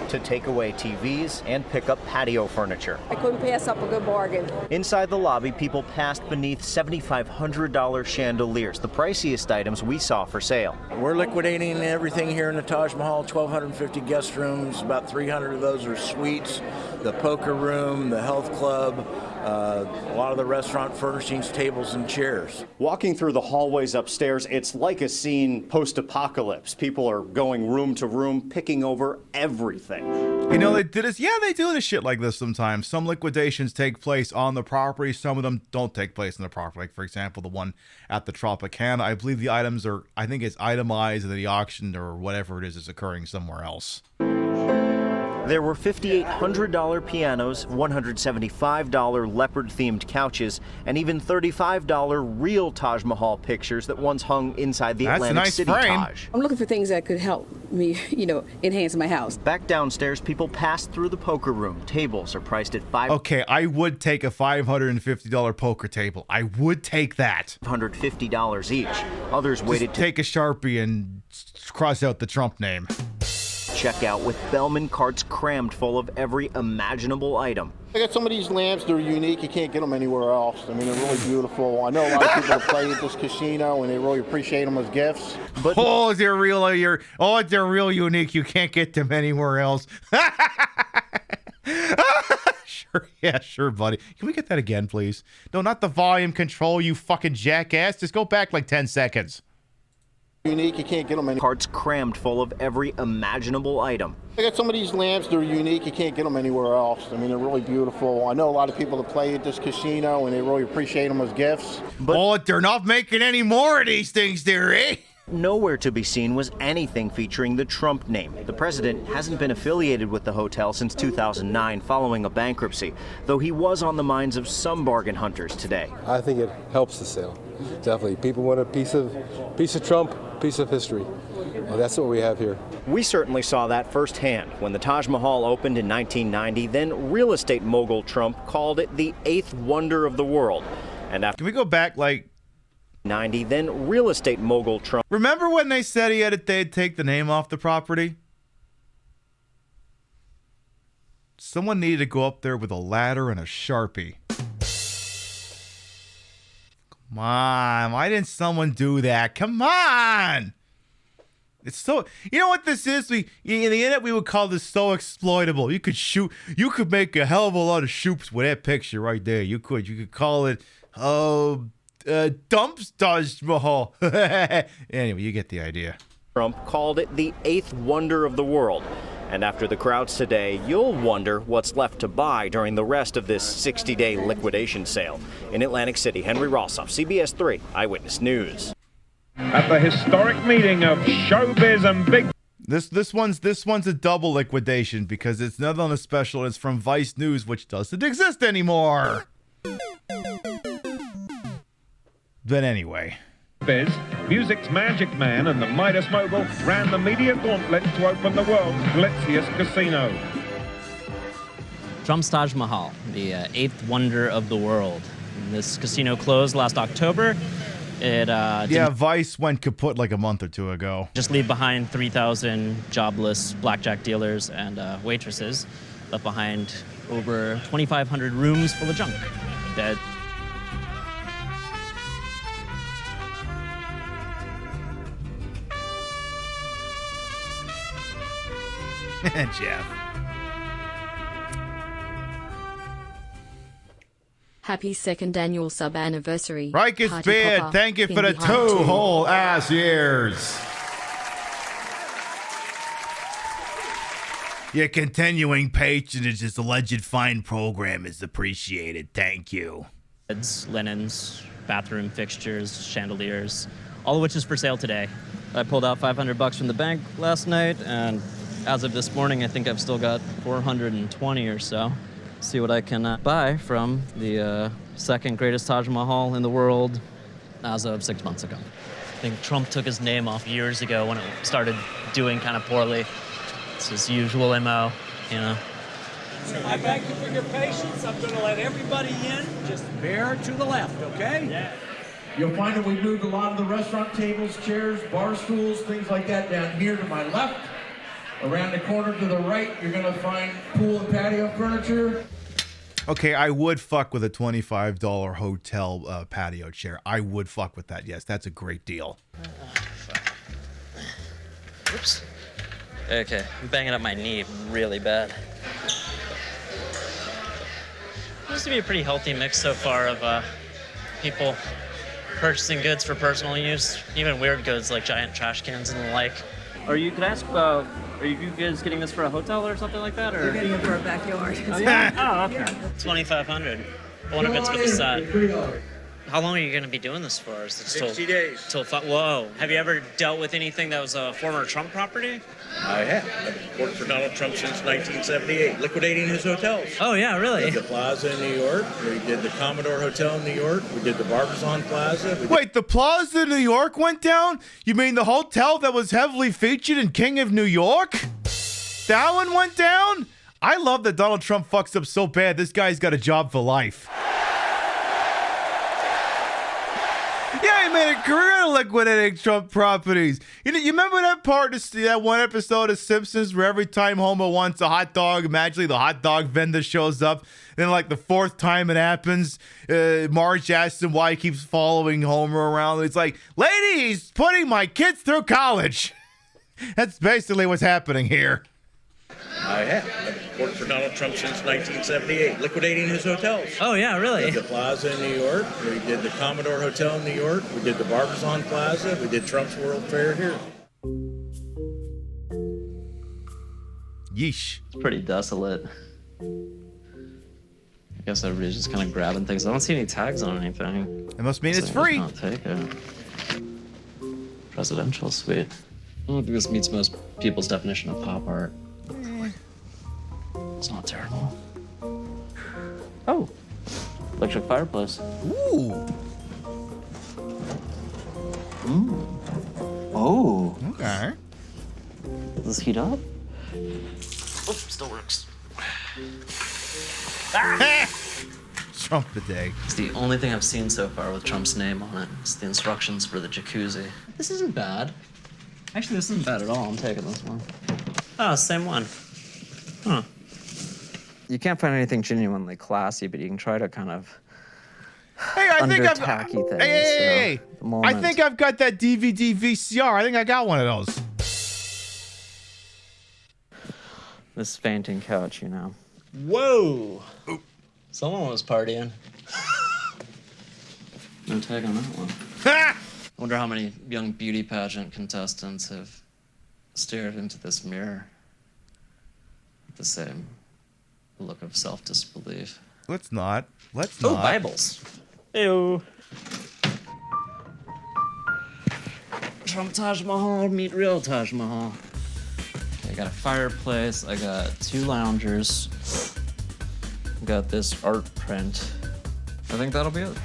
to take away TVs and pick up patio furniture. I couldn't pass up a good bargain. Inside the lobby, people passed beneath $7,500 chandeliers, the priciest items we saw for sale. We're liquidating everything here in the Taj Mahal, 1,250 guest rooms, about 300 of those are suites, the poker room, the health club, a lot of the restaurant furnishings, tables and chairs. Walking through the hallways upstairs, it's like a scene post-apocalypse. People are going room to room, picking over everything. You know, they do this shit like this sometimes. Some liquidations take place on the property. Some of them don't take place on the property. Like, for example, the one at the Tropicana. I believe the items are, I think it's itemized and the auction or whatever it is occurring somewhere else. There were $5,800 pianos, $175 leopard-themed couches, and even $35 real Taj Mahal pictures that once hung inside the Atlantic City Taj. I'm looking for things that could help me, enhance my house. Back downstairs, people passed through the poker room. Tables are priced at Okay, I would take a $550 poker table. I would take that. $150 each. Others waited to take a Sharpie and cross out the Trump name. Check out with Bellman carts crammed full of every imaginable item. I got some of these lamps, they're unique, you can't get them anywhere else. I mean, they're really beautiful. I know a lot of people that play at this casino and they really appreciate them as gifts. But they're real unique, you can't get them anywhere else. Sure, buddy. Can we get that again, please? No, not the volume control, you fucking jackass. Just go back like 10 seconds. Unique, you can't get them anywhere. Carts crammed full of every imaginable item. I got some of these lamps, they're unique, you can't get them anywhere else. I mean, they're really beautiful. I know a lot of people that play at this casino and they really appreciate them as gifts. But they're not making any more of these things, dear, eh? Nowhere to be seen was anything featuring the Trump name. The president hasn't been affiliated with the hotel since 2009 following a bankruptcy, though he was on the minds of some bargain hunters today. I think it helps the sale. Definitely. People want a piece of Trump, piece of history. Well, that's what we have here. We certainly saw that firsthand when the Taj Mahal opened in 1990. Then real estate mogul Trump called it the 8th wonder of the world. And after Can we go back like 90, then real estate mogul Trump. Remember when they said they'd take the name off the property? Someone needed to go up there with a ladder and a Sharpie. Come on, why didn't someone do that? Come on! It's so, you know what this is? In the internet, we would call this so exploitable. You could make a hell of a lot of shoots with that picture right there. You could call it, dumps Taj Mahal. Anyway, you get the idea. Trump called it the 8th wonder of the world. And after the crowds today, you'll wonder what's left to buy during the rest of this 60-day liquidation sale. In Atlantic City, Henry Rossoff, CBS 3 Eyewitness News. At the historic meeting of showbiz and big... This one's a double liquidation because it's not on a special. It's from Vice News, which doesn't exist anymore. But anyway. Biz, music's magic man and the Midas mogul ran the media gauntlet to open the world's glitziest casino. Trump's Taj Mahal, the 8th wonder of the world. This casino closed last October. It Vice went kaput like a month or two ago. Just leave behind 3,000 jobless blackjack dealers and waitresses. Left behind over 2,500 rooms full of junk. Dead. Jeff. Happy 2nd annual sub-anniversary. Rikers Beard, thank you for the 2 whole ass years. Your continuing patronage as alleged fine program is appreciated. Thank you. Beds, linens, bathroom fixtures, chandeliers, all of which is for sale today. I pulled out $500 from the bank last night, and as of this morning, I think I've still got 420 or so. See what I can buy from the second greatest Taj Mahal in the world as of 6 months ago. I think Trump took his name off years ago when it started doing kind of poorly. It's his usual MO, you know. I thank you for your patience. I'm going to let everybody in. Just bear to the left, okay? Yeah. You'll find that we moved a lot of the restaurant tables, chairs, bar stools, things like that down here to my left. Around the corner to the right, you're going to find pool and patio furniture. Okay, I would fuck with a $25 hotel patio chair. I would fuck with that. Yes, that's a great deal. Oops. Okay, I'm banging up my knee really bad. Seems to be a pretty healthy mix so far of people purchasing goods for personal use, even weird goods like giant trash cans and the like. Can I ask, are you guys getting this for a hotel or something like that? Or? We're getting it for a backyard. Oh, yeah? Oh, okay. 2,500. I wonder if it's for the set. How long are you going to be doing this for? Is it 60 days. Whoa. Have you ever dealt with anything that was a former Trump property? I have. I've worked for Donald Trump since 1978, liquidating his hotels. Oh, yeah, really? We did the Plaza in New York. We did the Commodore Hotel in New York. We did the Barbizon Plaza. Wait, the Plaza in New York went down? You mean the hotel that was heavily featured in King of New York? That one went down? I love that Donald Trump fucks up so bad, this guy's got a job for life. Yeah, he made a career liquidating Trump properties. You remember that part, that one episode of Simpsons where every time Homer wants a hot dog, magically the hot dog vendor shows up. Then like the 4th time it happens, Marge asks him why he keeps following Homer around. It's like, lady, he's putting my kids through college. That's basically what's happening here. I have. I've worked for Donald Trump since 1978, liquidating his hotels. Oh, yeah, really? We did the Plaza in New York. We did the Commodore Hotel in New York. We did the Barbizon Plaza. We did Trump's World Fair here. Yeesh. It's pretty desolate. I guess everybody's just kind of grabbing things. I don't see any tags on anything. It must mean it's free. I'll take it. presidential suite. I don't think this meets most people's definition of pop art. It's not terrible. Oh, electric fireplace. Ooh. Oh. Okay. Does this heat up? Oh, still works. Trump bidet. It's the only thing I've seen so far with Trump's name on it. It's the instructions for the jacuzzi. This isn't bad. Actually, this isn't bad at all. I'm taking this one. Oh, same one. Huh. You can't find anything genuinely classy, but you can try to kind of Hey, I think I've tacky things. Hey. The moment. I think I've got that DVD VCR. I think I got one of those. This fainting couch, you know. Whoa! Someone was partying. No tag on that one. I wonder how many young beauty pageant contestants have stared into this mirror with the same look of self-disbelief. Let's not. Let's Oh, not. Bibles. Ew. Trump Taj Mahal meet real Taj Mahal. Okay, I got a fireplace. I got 2 loungers. Got this art print. I think that'll be it.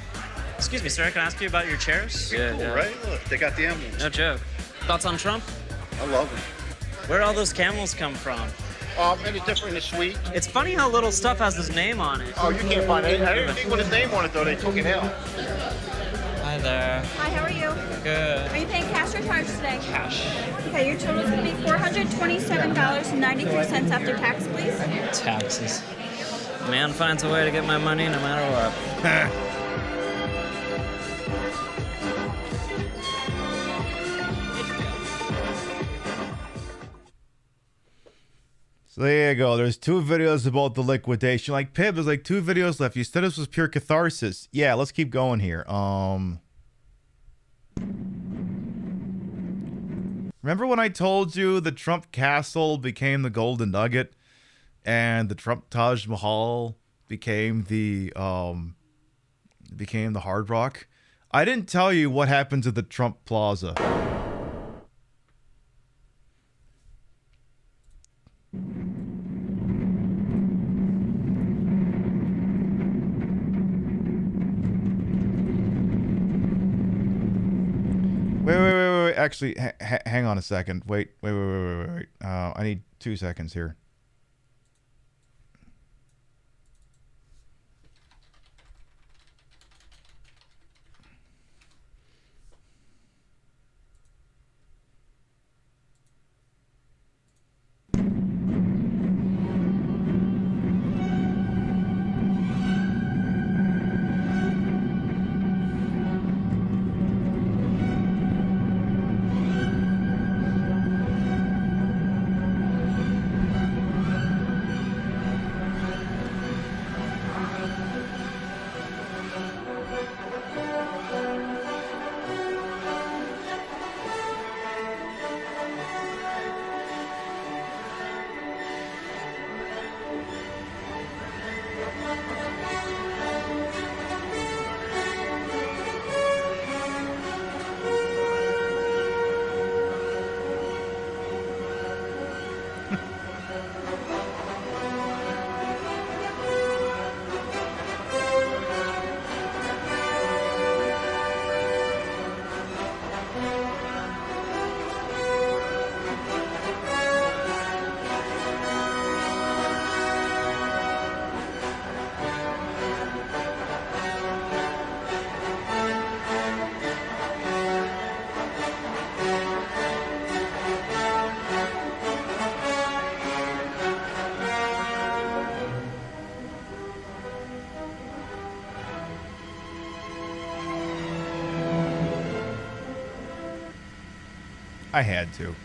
Excuse me, sir. Can I ask you about your chairs? Cool, right? Look, they got the emblems. No joke. Thoughts on Trump? I love them. Where all those camels come from? Maybe different in the suite. It's funny how little stuff has his name on it. Oh, you can't find it. Anything with his name on it, though, they took it out. Hi there. Hi, how are you? Good. Are you paying cash or charge today? Cash. Okay, your total is going to be $427.93 after tax, please. Taxes. Man finds a way to get my money no matter what. So there you go. There's 2 videos about the liquidation. Like Pib, there's like 2 videos left. You said this was pure catharsis. Yeah, let's keep going here. Remember when I told you the Trump Castle became the Golden Nugget, and the Trump Taj Mahal became the Hard Rock? I didn't tell you what happened to the Trump Plaza. Wait. Actually, hang on a second. Wait. I need 2 seconds here. I had to.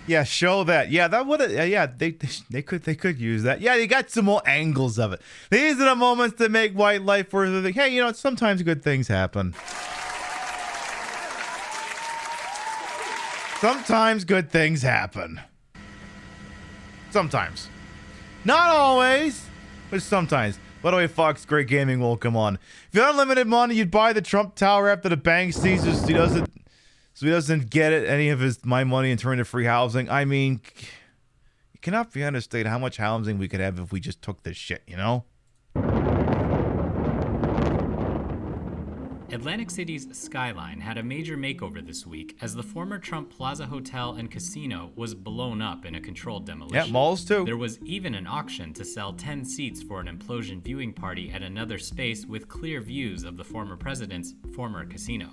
Yeah, show that. Yeah, that would have. Yeah, they could use that. Yeah, they got some more angles of it. These are the moments that make white life worth it. Hey, you know, sometimes good things happen. Sometimes good things happen. Sometimes. Not always, but sometimes. By the way, Fox, great gaming will come on. If you had unlimited money, you'd buy the Trump Tower after the bank seizes. He doesn't get it, any of my money and turn to free housing. I mean, you cannot be understate how much housing we could have if we just took this shit, you know? Atlantic City's skyline had a major makeover this week as the former Trump Plaza Hotel and Casino was blown up in a controlled demolition. Yeah, malls too. There was even an auction to sell 10 seats for an implosion viewing party at another space with clear views of the former president's former casino.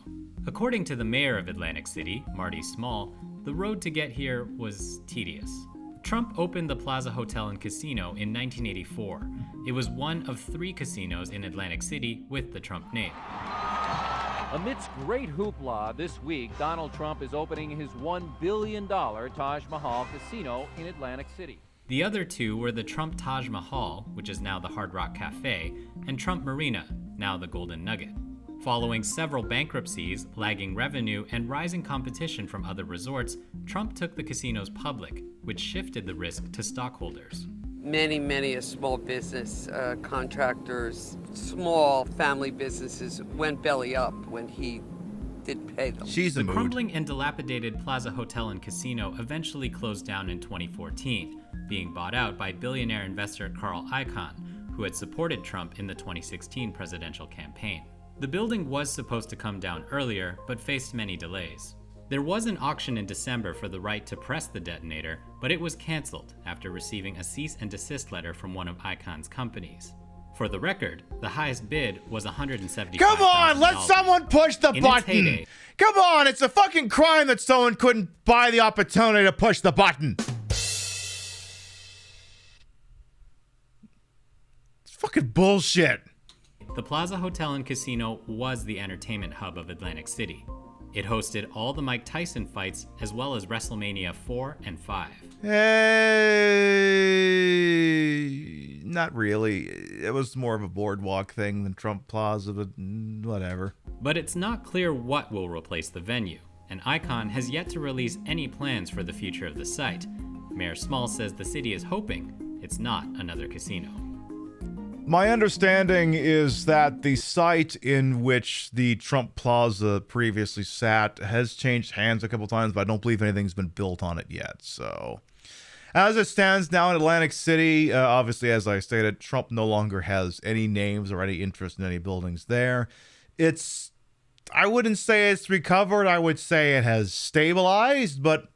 According to the mayor of Atlantic City, Marty Small, the road to get here was tedious. Trump opened the Plaza Hotel and Casino in 1984. It was one of 3 casinos in Atlantic City with the Trump name. Amidst great hoopla this week, Donald Trump is opening his $1 billion Taj Mahal Casino in Atlantic City. The other 2 were the Trump Taj Mahal, which is now the Hard Rock Cafe, and Trump Marina, now the Golden Nugget. Following several bankruptcies, lagging revenue, and rising competition from other resorts, Trump took the casinos public, which shifted the risk to stockholders. Many small business contractors, small family businesses went belly up when he didn't pay them. The crumbling and dilapidated Plaza Hotel and Casino eventually closed down in 2014, being bought out by billionaire investor Carl Icahn, who had supported Trump in the 2016 presidential campaign. The building was supposed to come down earlier, but faced many delays. There was an auction in December for the right to press the detonator, but it was canceled after receiving a cease and desist letter from one of Icahn's companies. For the record, the highest bid was $175,000. Come on, let someone push the button. Come on, it's a fucking crime that someone couldn't buy the opportunity to push the button. It's fucking bullshit. The Plaza Hotel and Casino was the entertainment hub of Atlantic City. It hosted all the Mike Tyson fights as well as WrestleMania 4 and 5. Hey, not really. It was more of a boardwalk thing than Trump Plaza, but whatever. But it's not clear what will replace the venue, and Icahn has yet to release any plans for the future of the site. Mayor Small says the city is hoping it's not another casino. My understanding is that the site in which the Trump Plaza previously sat has changed hands a couple times, but I don't believe anything's been built on it yet. So, as it stands now in Atlantic City, obviously, as I stated, Trump no longer has any names or any interest in any buildings there. I wouldn't say it's recovered. I would say it has stabilized, but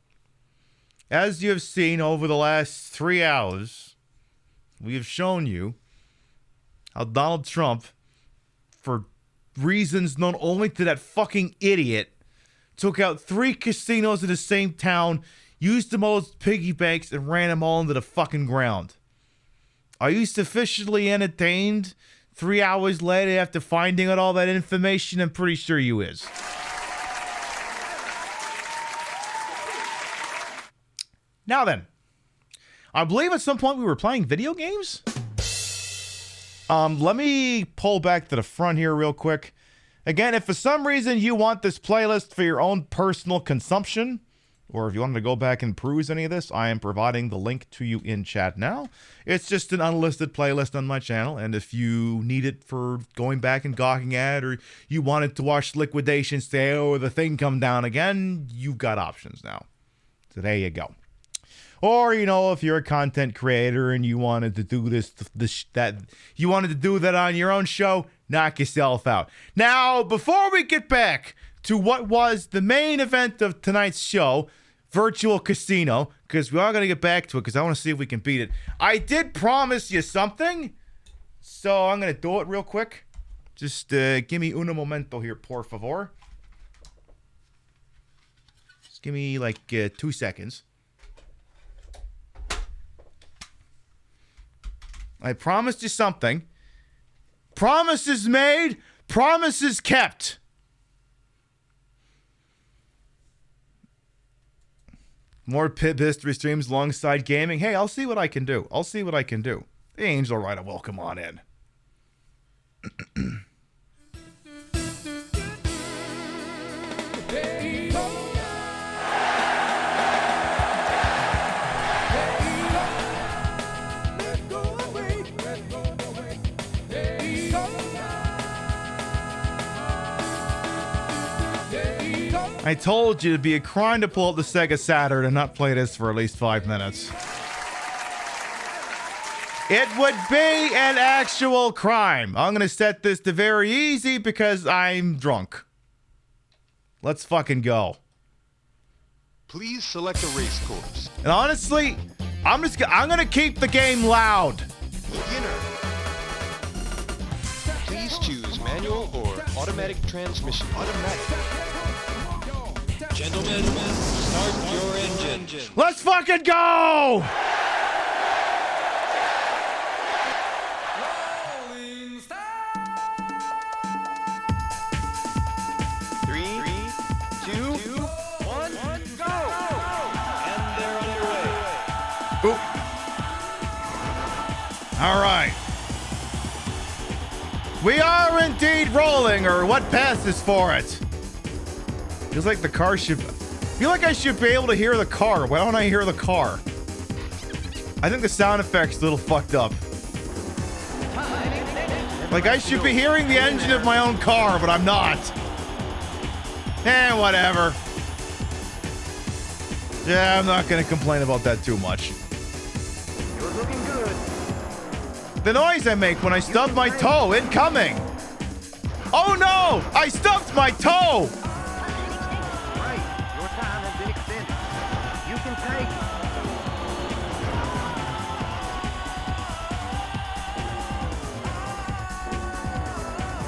as you have seen over the last 3 hours, we have shown you how Donald Trump, for reasons known only to that fucking idiot, took out 3 casinos in the same town, used them all as piggy banks, and ran them all into the fucking ground. Are you sufficiently entertained 3 hours later after finding out all that information? I'm pretty sure you is. Now then, I believe at some point we were playing video games. Let me pull back to the front here real quick. Again, if for some reason you want this playlist for your own personal consumption, or if you wanted to go back and peruse any of this, I am providing the link to you in chat now. It's just an unlisted playlist on my channel, and if you need it for going back and gawking at, or you wanted to watch Liquidation Sale or The Thing come down again, you've got options now. So there you go. Or, you know, if you're a content creator and you wanted to do you wanted to do that on your own show, knock yourself out. Now, before we get back to what was the main event of tonight's show, Virtual Casino, because we are going to get back to it because I want to see if we can beat it. I did promise you something, so I'm going to do it real quick. Just give me uno momento here, por favor. Just give me like 2 seconds. I promised you something. Promises made, promises kept. More Pip History streams alongside gaming. Hey, I'll see what I can do. The Angel Rider will come on in. I told you it'd be a crime to pull up the Sega Saturn and not play this for at least 5 minutes. It would be an actual crime. I'm going to set this to very easy because I'm drunk. Let's fucking go. Please select a race course. And honestly, I'm going to keep the game loud. Beginner. Please choose manual or automatic transmission. Automatic. Gentlemen, start your engine. Let's fucking go! All right. We are indeed rolling, or what passes for it? Feels like the car should... feel like I should be able to hear the car. Why don't I hear the car? I think the sound effect's a little fucked up. Like I should be hearing the engine of my own car, but I'm not. Whatever. Yeah, I'm not gonna complain about that too much. You're looking good. The noise I make when I stub my toe, incoming! Oh no! I stubbed my toe! Right, your time has been extended. You can take it.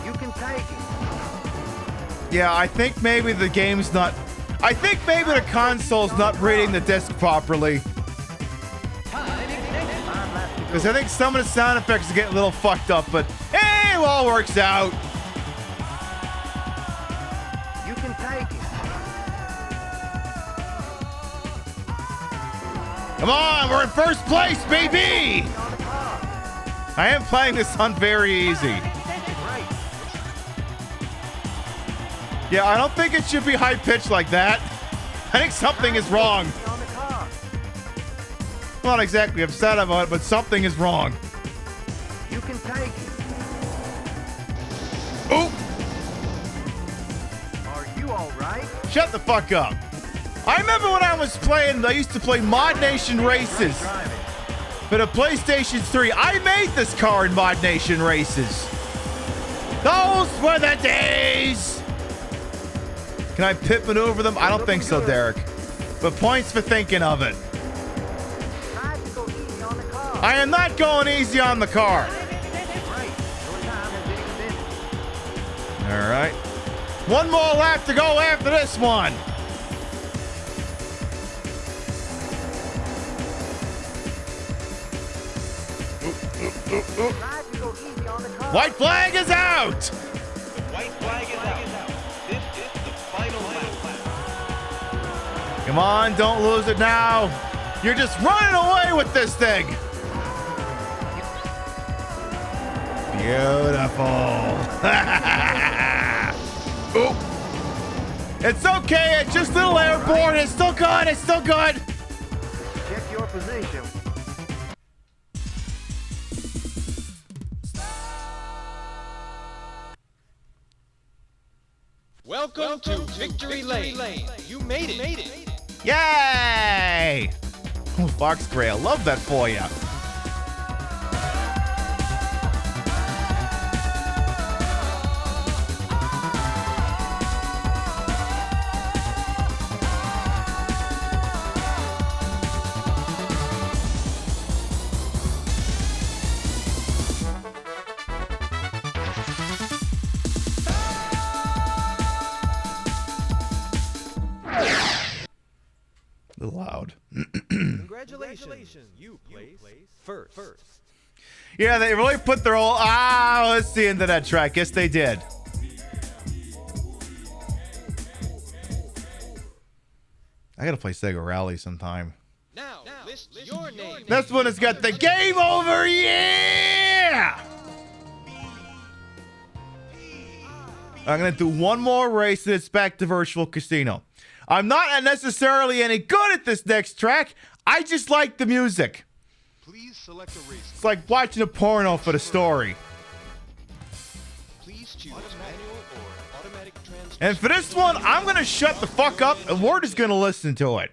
You can take it. Yeah, I think maybe the game's not... I think maybe the console's not reading the disc properly. Because I think some of the sound effects are getting a little fucked up, but hey, it all works out. You can take it. Come on, we're in first place, baby! I am playing this on very easy. Yeah, I don't think it should be high-pitched like that. I think something is wrong. I'm not exactly upset about it, but something is wrong. You can take it. Oh! Are you all right? Shut the fuck up. I remember when I was playing, I used to play Mod Nation Races. For the PlayStation 3, I made this car in Mod Nation Races. Those were the days! Can I pit maneuver them? I don't think so, Derek. But points for thinking of it. I am not going easy on the car. All right. One more lap to go after this one. White flag is out. The white flag is out. This is the final lap. Come on, don't lose it now. You're just running away with this thing. Beautiful. Oop. It's okay. It's just a little airborne. It's still good. It's still good. Check your position. Welcome to Victory Lane. You made it. Yay! Oh, Fox Grail. Love that for you. A little loud. Congratulations. You place first. Yeah, they really put their whole... let's see into that track. Yes, they did. I gotta play Sega Rally sometime. Now list your name. This one has got the game over. Yeah! I'm gonna do one more race and it's back to Virtual Casino. I'm not necessarily any good at this next track. I just like the music. Please select a race. It's like watching a porno for the story. Please And for this one, I'm going to shut the fuck up and we're just going to listen to it.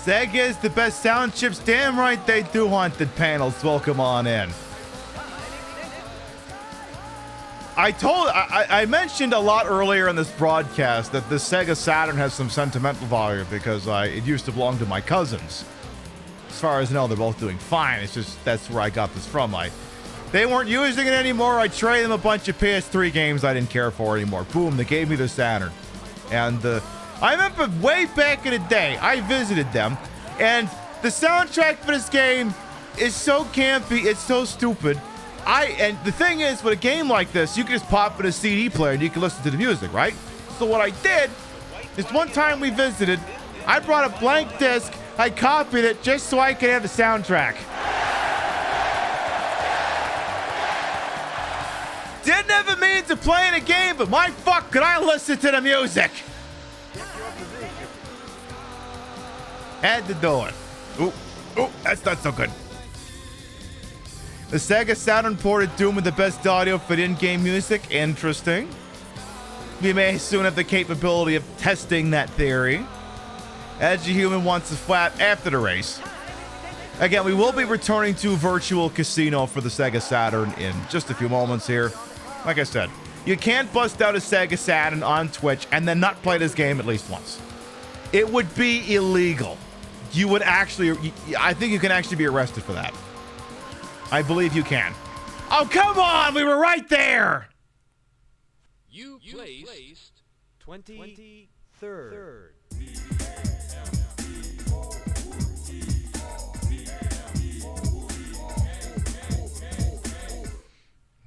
Sega is the best sound chips. Damn right they do, Haunted Panels. Welcome on in. I mentioned a lot earlier in this broadcast that the Sega Saturn has some sentimental value because it used to belong to my cousins. As far as I know, they're both doing fine. It's just that's where I got this from. They weren't using it anymore. I traded them a bunch of PS3 games I didn't care for anymore. Boom, they gave me the Saturn. And I remember way back in the day, I visited them, and the soundtrack for this game is so campy, it's so stupid. And the thing is, with a game like this, you can just pop in a CD player and you can listen to the music, right? So what I did is one time we visited, I brought a blank disc, I copied it just so I could have the soundtrack. Didn't have a means of playing a game, but my fuck could I listen to the music. Had to do it. Ooh, that's not so good. The Sega Saturn ported Doom with the best audio for the in-game music. Interesting. We may soon have the capability of testing that theory. Edgy Human wants to flap after the race. Again, we will be returning to Virtual Casino for the Sega Saturn in just a few moments here. Like I said, you can't bust out a Sega Saturn on Twitch and then not play this game at least once. It would be illegal. You would actually, I think you can actually be arrested for that. I believe you can. Oh, come on! We were right there! You placed 23rd.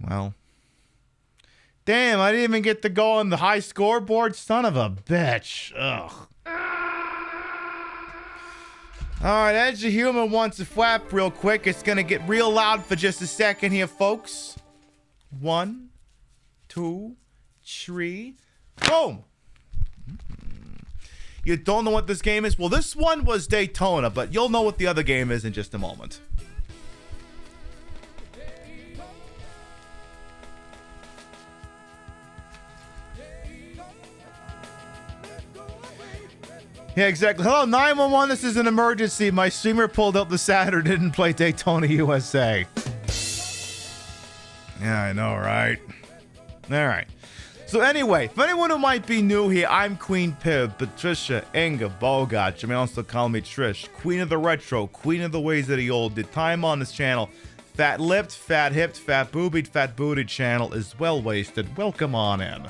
Well. Damn, I didn't even get to go on the high scoreboard. Son of a bitch. Ugh. Alright, Edgy Human wants to flap real quick. It's gonna get real loud for just a second here, folks. 1, 2, 3. Boom! You don't know what this game is? Well, this one was Daytona, but you'll know what the other game is in just a moment. Yeah, exactly. Hello, 911. This is an emergency. My streamer pulled up the Saturn, didn't play Daytona USA. Yeah, I know, right? All right. So anyway, for anyone who might be new here, I'm Queen Pib, Patricia, Inga, Bogart. You may also call me Trish, Queen of the Retro, Queen of the Ways of the Old. Did time on this channel Fat lipped, fat hipped, fat boobied, fat booted channel is well wasted. Welcome on in.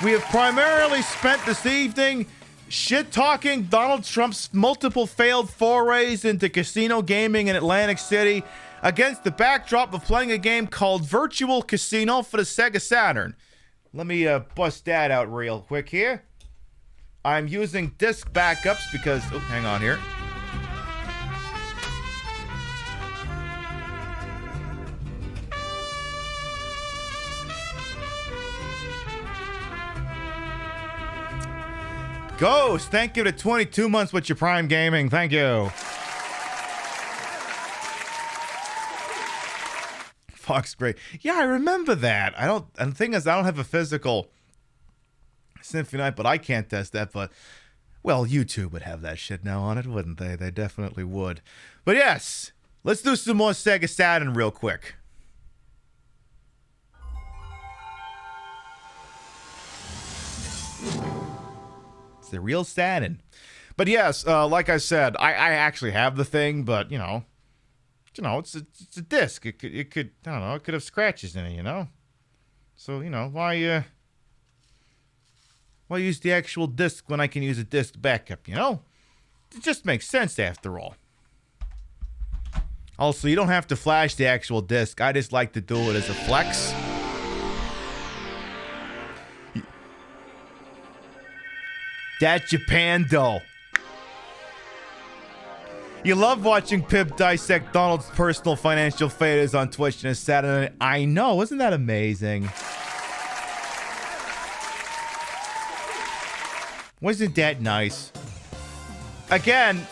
We have primarily spent this evening shit-talking Donald Trump's multiple failed forays into casino gaming in Atlantic City against the backdrop of playing a game called Virtual Casino for the Sega Saturn. Let me bust that out real quick here. I'm using disk backups because... Oh, hang on here. Ghost, thank you to 22 months with your Prime Gaming. Thank you. Fox Gray. Yeah, I remember that. And the thing is, I don't have a physical Symphony Night, but I can't test that. But, well, YouTube would have that shit now on it, wouldn't they? They definitely would. But yes, let's do some more Sega Saturn real quick. It's the real Saturn. But yes, like I said, I actually have the thing, but it's a disc. It could I don't know, it could have scratches in it, So, why use the actual disc when I can use a disc backup, It just makes sense after all. Also, you don't have to flash the actual disc. I just like to do it as a flex. That Japan doll. You love watching Pip dissect Donald's personal financial failures on Twitch and Saturday. I know, isn't that amazing? Wasn't that nice? Again,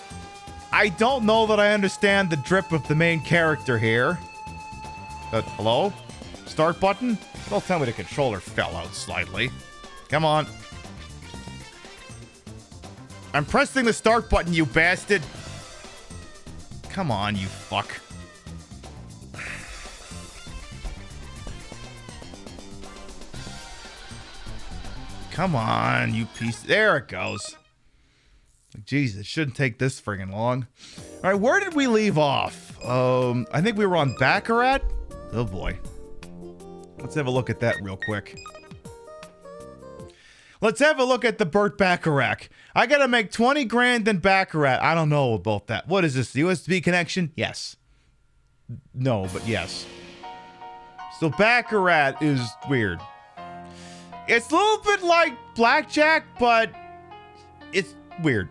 I don't know that I understand the drip of the main character here. Hello? Start button? Don't tell me the controller fell out slightly. Come on. I'm pressing the start button, you bastard. Come on, you fuck. Come on, you piece. There it goes. Jesus, it shouldn't take this friggin' long. All right, where did we leave off? I think we were on Baccarat. Oh boy. Let's have a look at that real quick. Let's have a look at the Burt Bacharach. I gotta make 20 grand in Baccarat. I don't know about that. What is this, USB connection? Yes. No, but yes. So Baccarat is weird. It's a little bit like blackjack, but it's weird.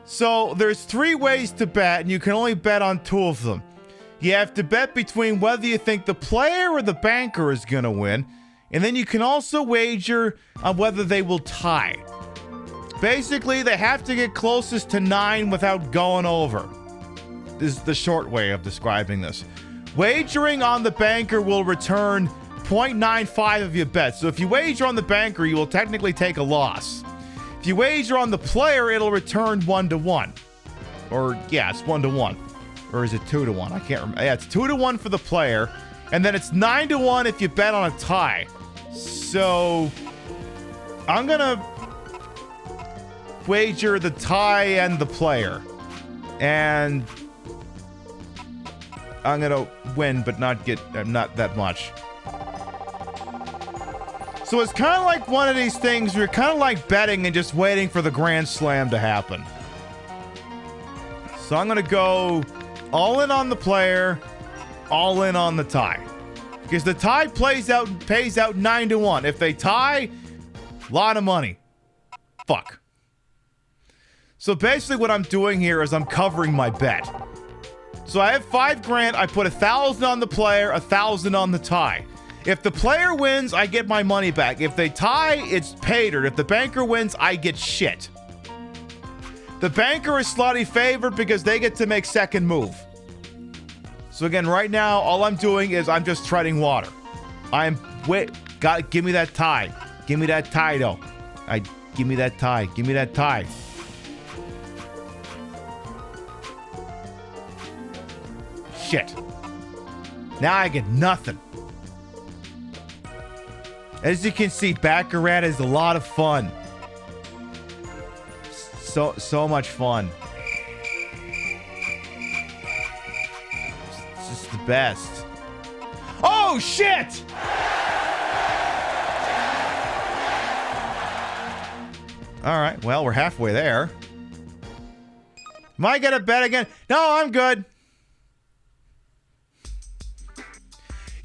So there's 3 ways to bet, and you can only bet on 2 of them. You have to bet between whether you think the player or the banker is gonna win, and then you can also wager on whether they will tie. Basically, they have to get closest to 9 without going over. This is the short way of describing this. Wagering on the banker will return 0.95 of your bet. So if you wager on the banker, you will technically take a loss. If you wager on the player, it'll return 1-to-1. Or, yeah, it's 1-to-1. Or is it 2-to-1? I can't remember. Yeah, it's 2-to-1 for the player. And then it's 9-to-1 if you bet on a tie. So, I'm gonna wager the tie and the player. And I'm gonna win, but not that much. So it's kind of like one of these things where you're kind of like betting and just waiting for the Grand Slam to happen. So I'm gonna go all in on the player, all in on the tie. Because the tie pays out 9-to-1. If they tie, a lot of money. Fuck. So basically what I'm doing here is I'm covering my bet. So I have 5 grand, I put 1,000 on the player, 1,000 on the tie. If the player wins, I get my money back. If they tie, it's paid. Or if the banker wins, I get shit. The banker is slightly favored because they get to make second move. So again, right now, all I'm doing is I'm just treading water. Give me that tie. Give me that tie, though. Give me that tie. Give me that tie. Shit. Now I get nothing. As you can see, Baccarat is a lot of fun. So much fun. best. Oh, shit! All right, well, we're halfway there. Am I gonna bet again? No, I'm good.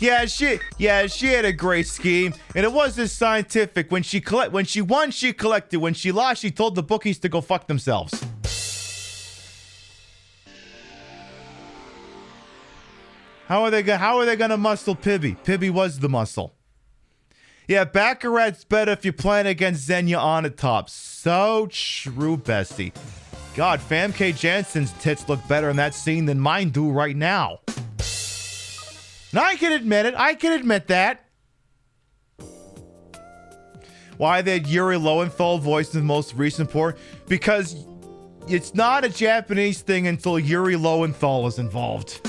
Yeah, she had a great scheme, and it wasn't scientific. When she won, she collected. When she lost, she told the bookies to go fuck themselves. How are they gonna muscle Pibby? Pibby was the muscle. Yeah, Baccarat's better if you're playing against Xenia on the top. So true, bestie. God, Famke Janssen's tits look better in that scene than mine do right now. And I can admit it. I can admit that. Why they had Yuri Lowenthal voiced in the most recent port? Because it's not a Japanese thing until Yuri Lowenthal is involved.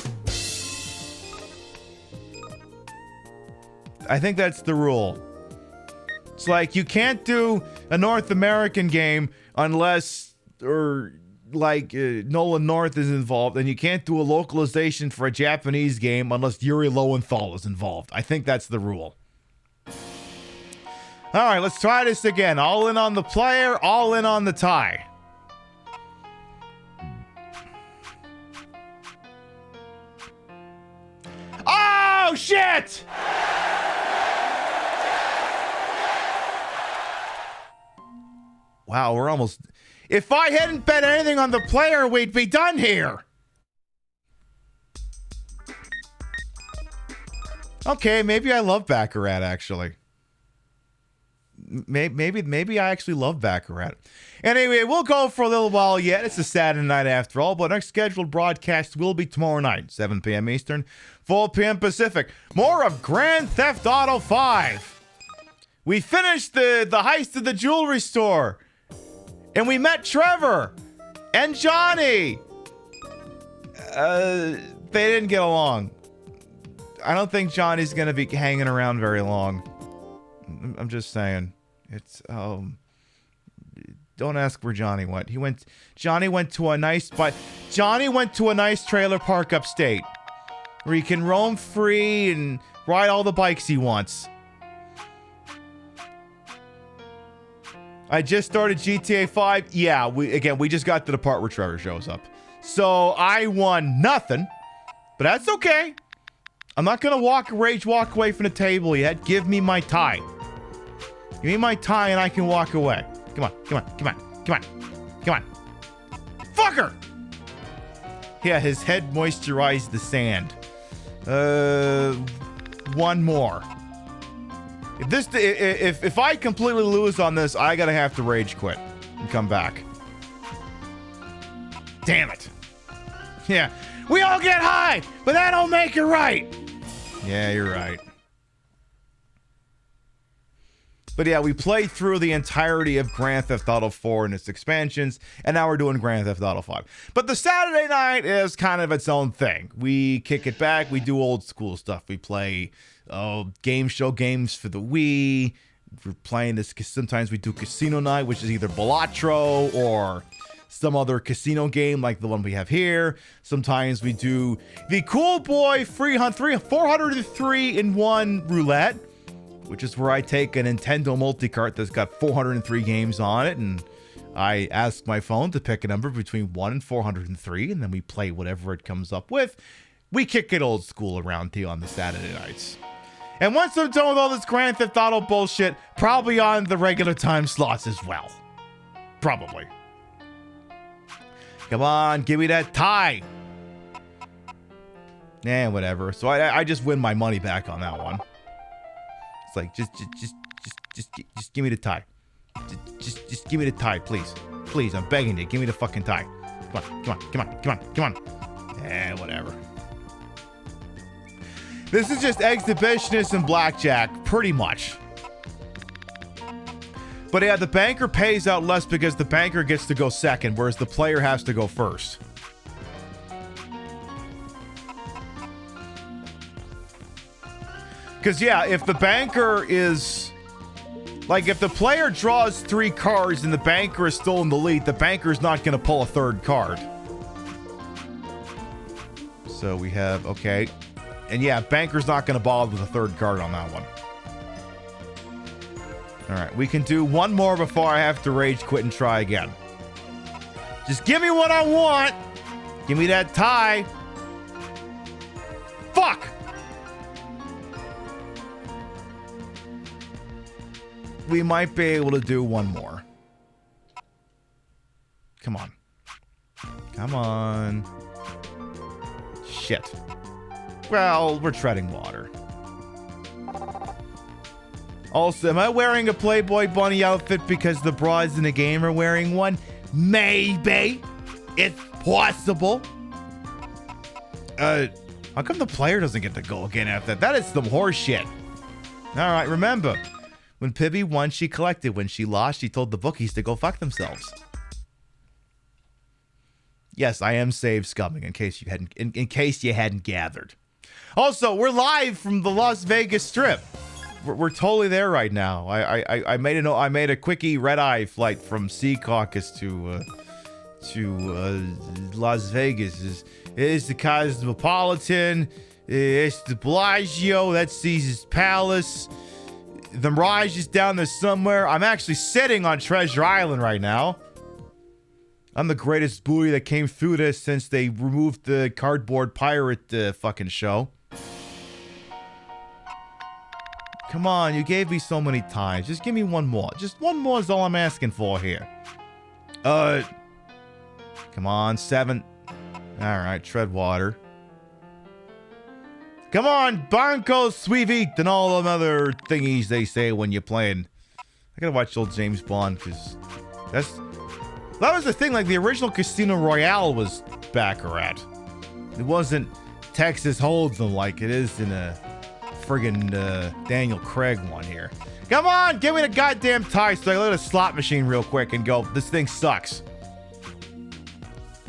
I think that's the rule. It's like you can't do a North American game unless, Nolan North is involved, and you can't do a localization for a Japanese game unless Yuri Lowenthal is involved. I think that's the rule. All right, let's try this again. All in on the player, all in on the tie. Oh, shit! Wow, we're almost... If I hadn't bet anything on the player, we'd be done here. Okay, maybe I love Baccarat, actually. Maybe I actually love Baccarat. Anyway, we'll go for a little while yet. It's a Saturday night after all, but our scheduled broadcast will be tomorrow night, 7 p.m. Eastern, 4 p.m. Pacific. More of Grand Theft Auto 5. We finished the heist of the jewelry store. And we met Trevor and Johnny. They didn't get along. I don't think Johnny's going to be hanging around very long. I'm just saying. It's don't ask where Johnny went. Johnny went to a nice trailer park upstate where he can roam free and ride all the bikes he wants. I just started GTA 5. Yeah, we just got to the part where Trevor shows up. So I won nothing, but that's okay. I'm not going to walk away from the table yet. Give me my tie. Give me my tie and I can walk away. Come on. Fucker! Yeah, his head moisturized the sand. One more. If I completely lose on this, I gotta have to rage quit and come back. Damn it. Yeah, we all get high, but that don't make it right. Yeah, you're right. But yeah, we played through the entirety of Grand Theft Auto 4 and its expansions, and now we're doing Grand Theft Auto 5. But the Saturday night is kind of its own thing. We kick it back, we do old school stuff. We play game show games for the Wii. We're playing this, sometimes we do casino night, which is either Balatro or some other casino game like the one we have here. Sometimes we do the Cool Boy 403-in-1 roulette, which is where I take a Nintendo multi-cart that's got 403 games on it, and I ask my phone to pick a number between 1 and 403, and then we play whatever it comes up with. We kick it old school around here on the Saturday nights. And once I'm done with all this Grand Theft Auto bullshit, probably on the regular time slots as well. Probably. Come on, give me that tie. Whatever. So I just win my money back on that one. It's like, just give me the tie. Just give me the tie, please. Please, I'm begging you. Give me the fucking tie. Come on. Whatever. This is just exhibitionist and blackjack, pretty much. But yeah, the banker pays out less because the banker gets to go second, whereas the player has to go first. Because yeah, if the banker is... Like, if the player draws 3 cards and the banker is still in the lead, the banker's not going to pull a third card. So we have, okay, And yeah, Banker's not going to bother with a third card on that one. All right, we can do one more before I have to rage quit and try again. Just give me what I want. Give me that tie. Fuck! We might be able to do one more. Come on. Come on. Shit. Well, we're treading water. Also, am I wearing a Playboy Bunny outfit because the broads in the game are wearing one? Maybe. It's possible. How come the player doesn't get to go again after that? That is some horse shit. All right, remember. When Pibby won, she collected. When she lost, she told the bookies to go fuck themselves. Yes, I am save scumming in case you hadn't in case you hadn't gathered. Also, we're live from the Las Vegas Strip. We're totally there right now. I made a quickie red-eye flight from Sea Caucus to Las Vegas. It's the Cosmopolitan. It's the Bellagio. That's Caesar's Palace. The Mirage is down there somewhere. I'm actually sitting on Treasure Island right now. I'm the greatest buoy that came through this since they removed the cardboard pirate fucking show. Come on, you gave me so many times. Just give me one more. Just one more is all I'm asking for here. Come on, 7. All right, tread water. Come on, Banco Suivit and all them other thingies they say when you're playing. I gotta watch old James Bond because that was the thing. Like the original Casino Royale was Baccarat. It wasn't Texas Hold'em like it is in a friggin' Daniel Craig one here. Come on, give me the goddamn tie so I can look at a slot machine real quick and go, this thing sucks.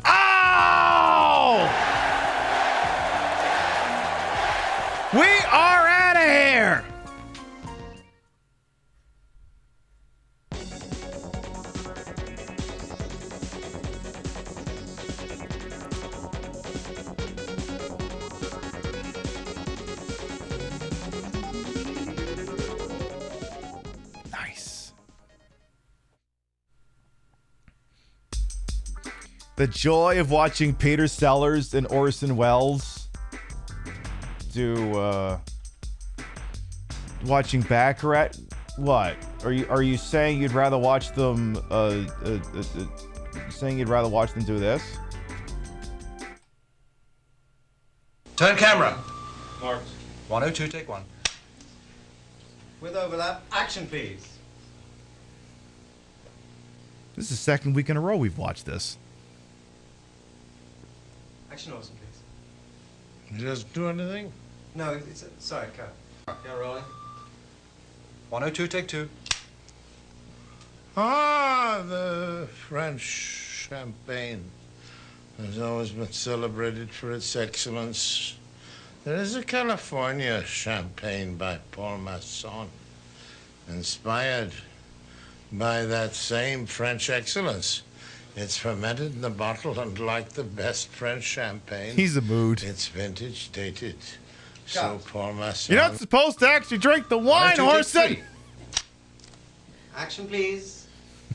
Oh! We are out of here! Nice. The joy of watching Peter Sellers and Orson Welles do watching Baccarat. What are you saying you'd rather watch them saying you'd rather watch them do this? Turn camera. Marked. 102, take 1. With overlap, action please. This is the second week in a row we've watched this. Action Orson, please. It doesn't do anything? No, it's sorry, cut. Yeah, rolling. 102, take 2. Ah, the French champagne has always been celebrated for its excellence. There is a California champagne by Paul Masson, inspired by that same French excellence. It's fermented in the bottle, and like the best French champagne, he's a mood. It's vintage dated. So Paul Masson. You're not supposed to actually drink the wine, Orson. Action please.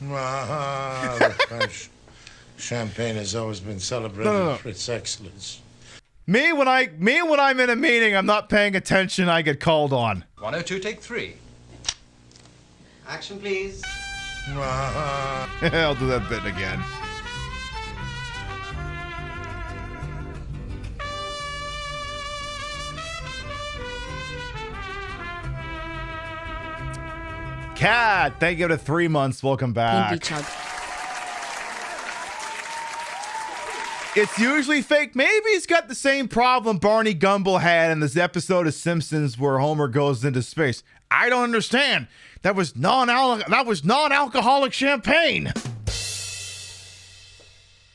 Ah, the French champagne has always been celebrated for its excellence. Me when I'm in a meeting, I'm not paying attention, I get called on. 102, take 3. Action please. I'll do that bit again. Cat, thank you to 3 months. Welcome back. It's usually fake. Maybe he's got the same problem Barney Gumble had in this episode of Simpsons where Homer goes into space. I don't understand. That was non-alcoholic champagne.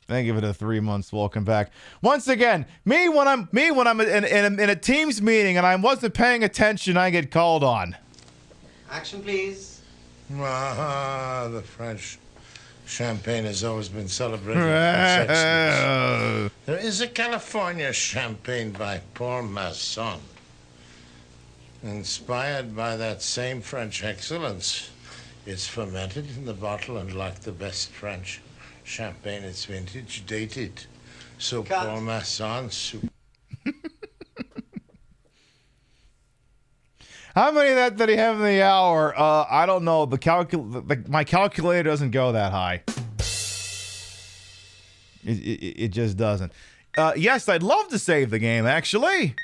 Thank you for the 3 months. Welcome back. Once again, me when I'm in a Teams meeting and I wasn't paying attention, I get called on. Action please. Ah, the French Champagne has always been celebrated for its excellence. There is a California champagne by Paul Masson, inspired by that same French excellence. It's fermented in the bottle, and like the best French champagne, it's vintage dated. So Paul Masson. How many of that did he have in the hour? I don't know. My calculator doesn't go that high. It just doesn't. Yes, I'd love to save the game, actually.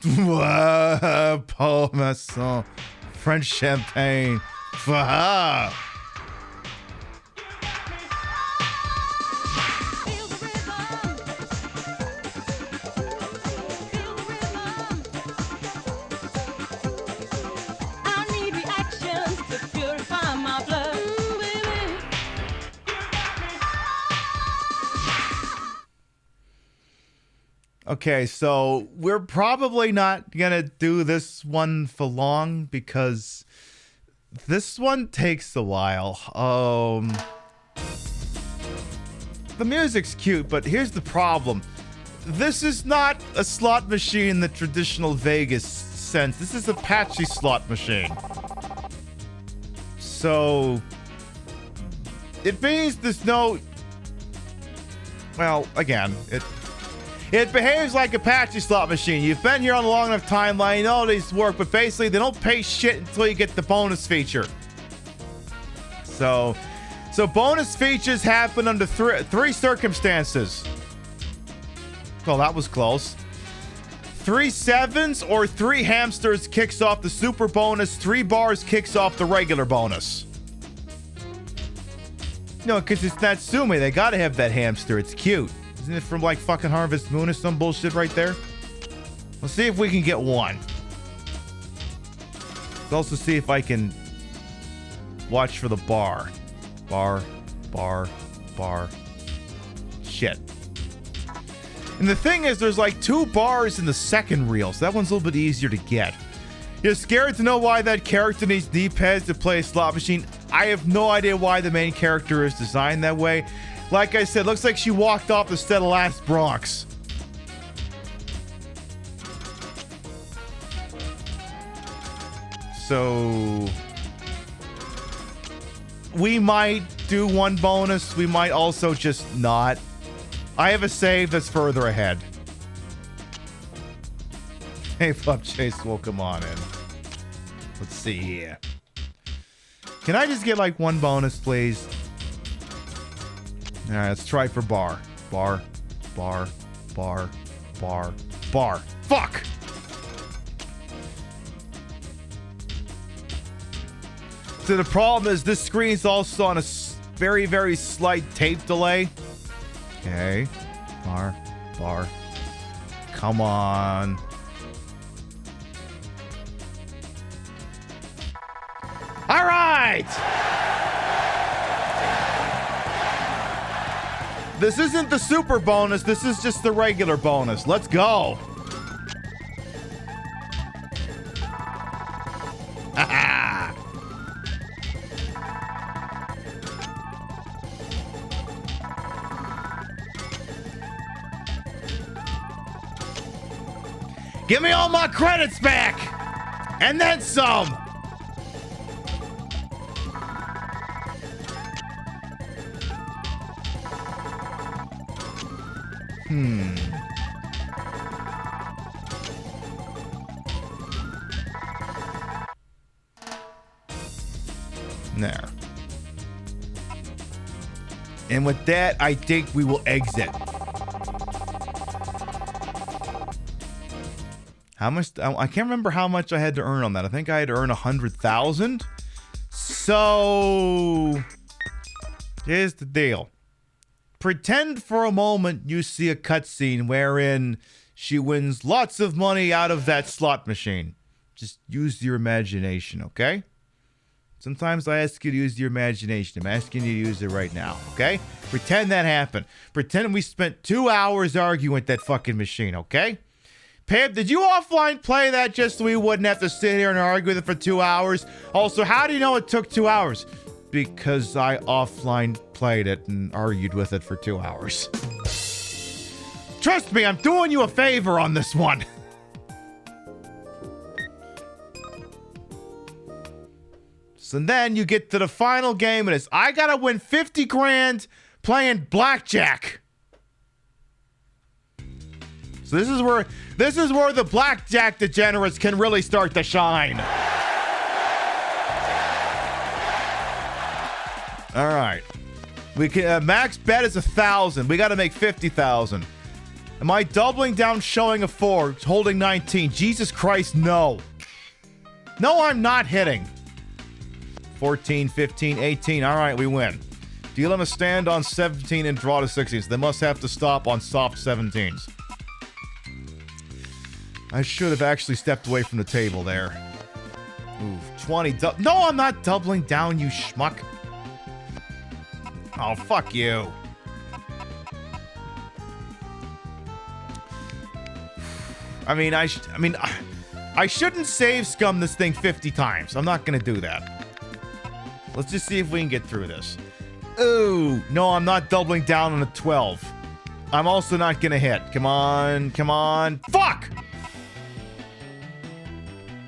Paul Masson. French champagne. Okay, so we're probably not gonna do this one for long because this one takes a while. The music's cute, but here's the problem. This is not a slot machine in the traditional Vegas sense. This is a patchy slot machine. So it means there's no... Well, again, it behaves like a patchy slot machine. You've been here on a long enough timeline, you know these work, but basically they don't pay shit until you get the bonus feature. So bonus features happen under three circumstances. Well, that was close. 3 sevens or 3 hamsters kicks off the super bonus. 3 bars kicks off the regular bonus. No, because it's Natsume. They gotta have that hamster. It's cute. Isn't it from like fucking Harvest Moon or some bullshit right there? Let's see if we can get one. Let's also see if I can watch for the bar. Bar. Shit. And the thing is, there's like 2 bars in the second reel, so that one's a little bit easier to get. You're scared to know why that character needs knee pads to play a slot machine? I have no idea why the main character is designed that way. Like I said, looks like she walked off the set of Last Bronx. So we might do one bonus. We might also just not. I have a save that's further ahead. Hey, Flop Chase, welcome on in. Let's see here. Can I just get like one bonus, please? All right, let's try for bar. Bar. Fuck! So the problem is this screen's also on a very, very slight tape delay. Okay. Bar. Come on. All right! This isn't the super bonus. This is just the regular bonus. Let's go. Give me all my credits back! And then some! There. And with that, I think we will exit. How much? I can't remember how much I had to earn on that. I think I had to earn 100,000. So here's the deal. Pretend for a moment you see a cutscene wherein she wins lots of money out of that slot machine. Just use your imagination, okay? Sometimes I ask you to use your imagination. I'm asking you to use it right now, okay? Pretend that happened. Pretend we spent 2 hours arguing with that fucking machine, okay? Pam, did you offline play that just so we wouldn't have to sit here and argue with it for 2 hours? Also, how do you know it took 2 hours? because I offline played it and argued with it for 2 hours. Trust me, I'm doing you a favor on this one. So then you get to the final game and it's, I gotta win 50 grand playing blackjack. So this is where the blackjack degenerates can really start to shine. All right. We can max bet is 1,000. We got to make 50,000. Am I doubling down showing a 4, holding 19? Jesus Christ, no. No, I'm not hitting. 14, 15, 18. All right, we win. Deal them a stand on 17 and draw to 16s. They must have to stop on soft 17s. I should have actually stepped away from the table there. Ooh, 20. No, I'm not doubling down, you schmuck. Oh, fuck you. I shouldn't save scum this thing 50 times. I'm not going to do that. Let's just see if we can get through this. Ooh, no, I'm not doubling down on a 12. I'm also not going to hit. Come on, come on. Fuck!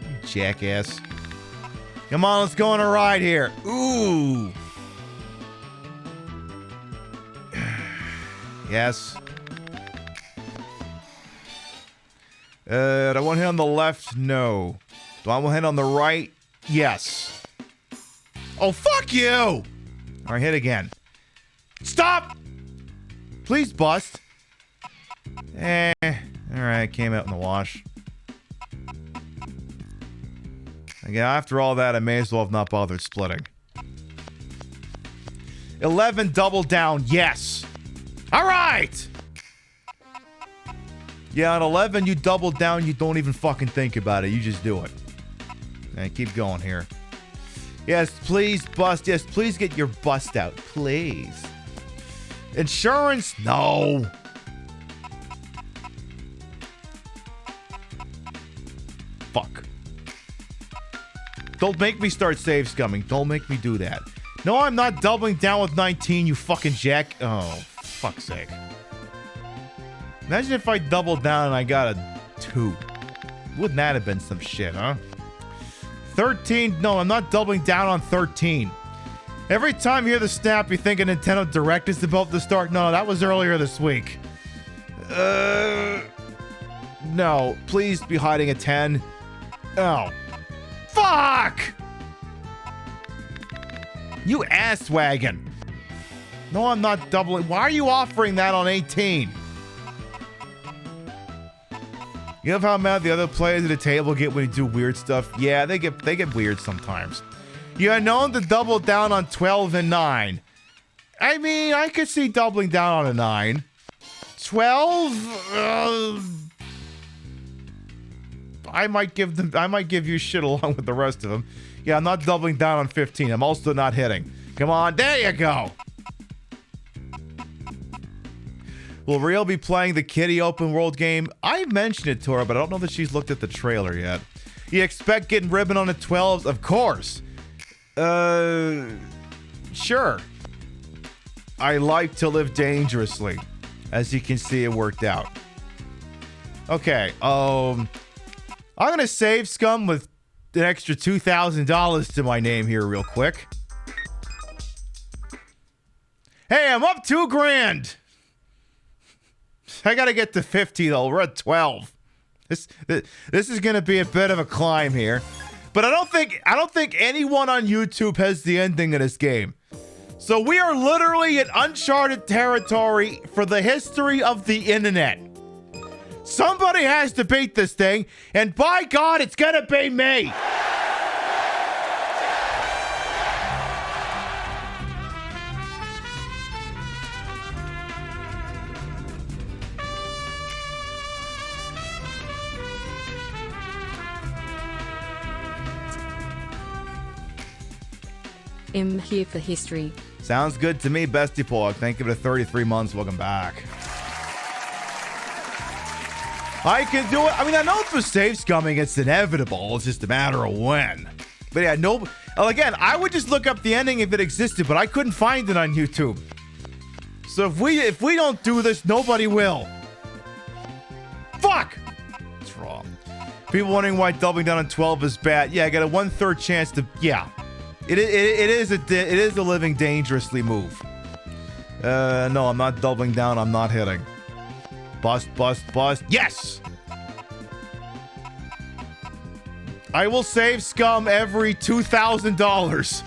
You jackass. Come on, let's go on a ride here. Ooh. Yes. Do I want to hit on the left? No. Do I want to hit on the right? Yes. Oh, fuck you! All right, hit again. Stop! Please bust. All right, came out in the wash. Again, after all that, I may as well have not bothered splitting. 11 double down, yes. All right! Yeah, on 11, you double down, you don't even fucking think about it. You just do it. And keep going here. Yes, please bust. Yes, please get your bust out. Please. Insurance? No. Fuck. Don't make me start save scumming. Don't make me do that. No, I'm not doubling down with 19, you fucking jack. Oh, fuck's sake. Imagine if I doubled down and I got a 2. Wouldn't that have been some shit, huh? 13. No, I'm not doubling down on 13. Every time you hear the snap, you think a Nintendo Direct is about to start. No, that was earlier this week. No, please be hiding a 10. Oh. Fuck! You ass wagon. No, I'm not doubling. Why are you offering that on 18? You know how mad the other players at the table get when you do weird stuff? Yeah, they get weird sometimes. You are known to double down on 12 and 9. I mean, I could see doubling down on a 9. 12? I might give you shit along with the rest of them. Yeah, I'm not doubling down on 15. I'm also not hitting. Come on, there you go. Will Real be playing the Kitty open world game? I mentioned it to her, but I don't know that she's looked at the trailer yet. You expect getting ribbon on the 12s? Of course. Sure. I like to live dangerously. As you can see, it worked out. Okay, I'm gonna save scum with an extra $2,000 to my name here real quick. Hey, I'm up $2,000. I gotta get to 50 though. We're at 12. This is gonna be a bit of a climb here, but I don't think anyone on YouTube has the ending of this game. So we are literally in uncharted territory for the history of the internet. Somebody has to beat this thing, and by God, it's gonna be me. I'm here for history. Sounds good to me, Bestie Pog. Thank you for the 33 months. Welcome back. I can do it. I mean, I know for save scumming, it's inevitable. It's just a matter of when. But yeah, no. Again, I would just look up the ending if it existed, but I couldn't find it on YouTube. So if we don't do this, nobody will. Fuck! What's wrong? People wondering why doubling down on 12 is bad. Yeah, I got a 1/3 chance to. Yeah, it is a living dangerously move. No, I'm not doubling down. I'm not hitting. Bust, bust, bust. Yes! I will save scum every $2,000.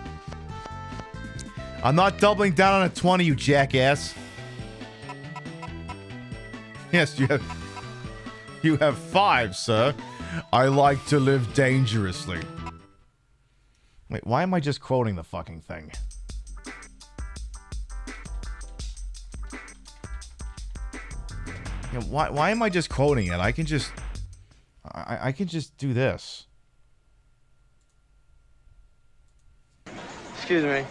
I'm not doubling down on a 20, you jackass. Yes, you have 5, sir. I like to live dangerously. Wait, why am I just quoting the fucking thing? Yeah, why am I just quoting it? I can just do this. Excuse me.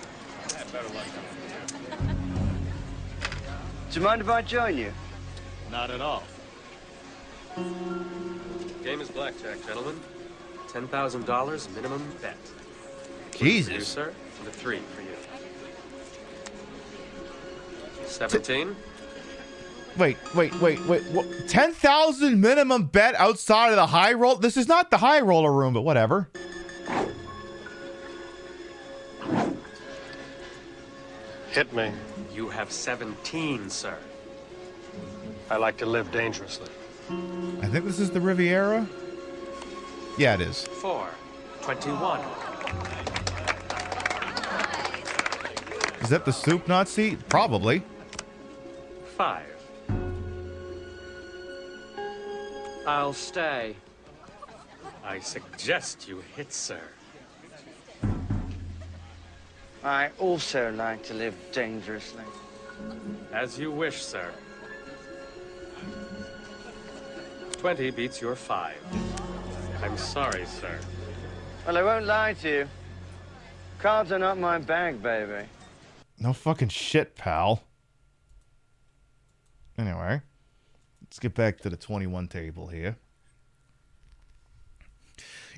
Do you mind if I join you? Not at all. Game is blackjack, gentlemen. $10,000 minimum bet. Jesus. For you, sir, and a 3 for you. 17. Wait. What? 10,000 minimum bet outside of the high roll? This is not the high roller room, but whatever. Hit me. You have 17, sir. I like to live dangerously. I think this is the Riviera. Yeah, it is. 4. 21. Is that the soup Nazi? Probably. 5. I'll stay. I suggest you hit, sir. I also like to live dangerously. As you wish, sir. 20 beats your 5. I'm sorry, sir. Well, I won't lie to you. Cards are not my bag, baby. No fucking shit, pal. Anyway, let's get back to the 21 table here.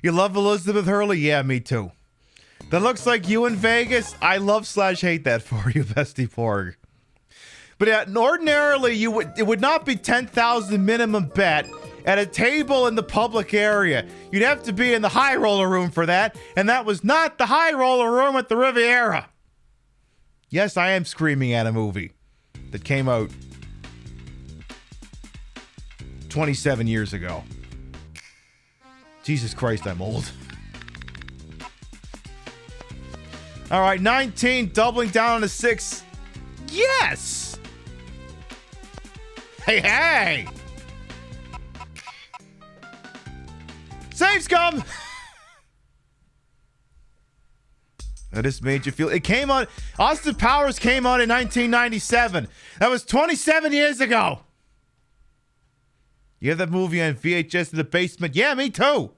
You love Elizabeth Hurley? Yeah, me too. That looks like you in Vegas. I love/hate that for you, Bestie Porg. But yeah, ordinarily it would not be 10,000 minimum bet at a table in the public area. You'd have to be in the high roller room for that, and that was not the high roller room at the Riviera. Yes, I am screaming at a movie that came out 27 years ago. Jesus Christ, I'm old. All right, 19, doubling down on a 6. Yes! Hey! Save scum! That just made you feel... It came on... Austin Powers came on in 1997. That was 27 years ago. You have that movie on VHS in the basement? Yeah, me too.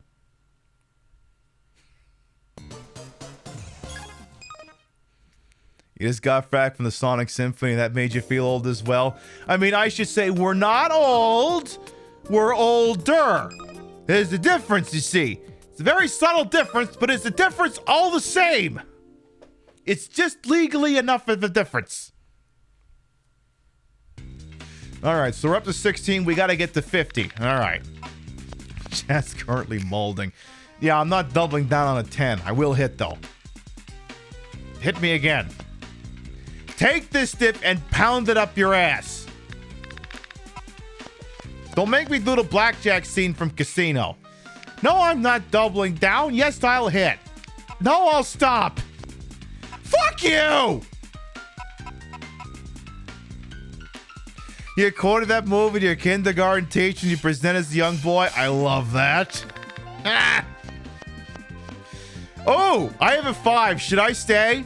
You just got back from the Sonic Symphony. That made you feel old as well. I mean, I should say we're not old. We're older. There's a difference, you see. It's a very subtle difference, but it's a difference all the same. It's just legally enough of a difference. All right, so we're up to 16. We got to get to 50. All right. Chat's currently molding. Yeah, I'm not doubling down on a 10. I will hit, though. Hit me again. Take this dip and pound it up your ass. Don't make me do the blackjack scene from Casino. No, I'm not doubling down. Yes, I'll hit. No, I'll stop. Fuck you! You quoted that movie to your kindergarten teacher and you present as a young boy. I love that. Ah. Oh, I have a 5. Should I stay?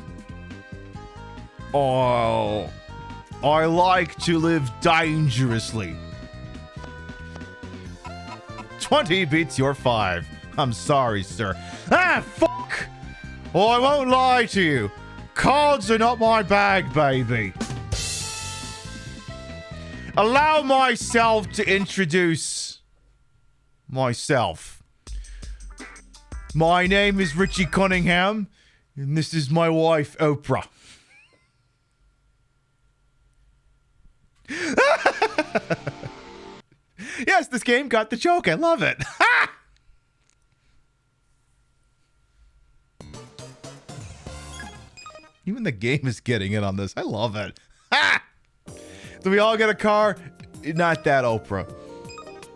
Oh, I like to live dangerously. 20 beats your 5. I'm sorry, sir. Ah, fuck! Oh, I won't lie to you. Cards are not my bag, baby. Allow myself to introduce myself. my name is Richie Cunningham, and this is my wife, Oprah. Yes, this game got the joke. I love it. Even the game is getting in on this. I love it. Do we all get a car? Not that Oprah.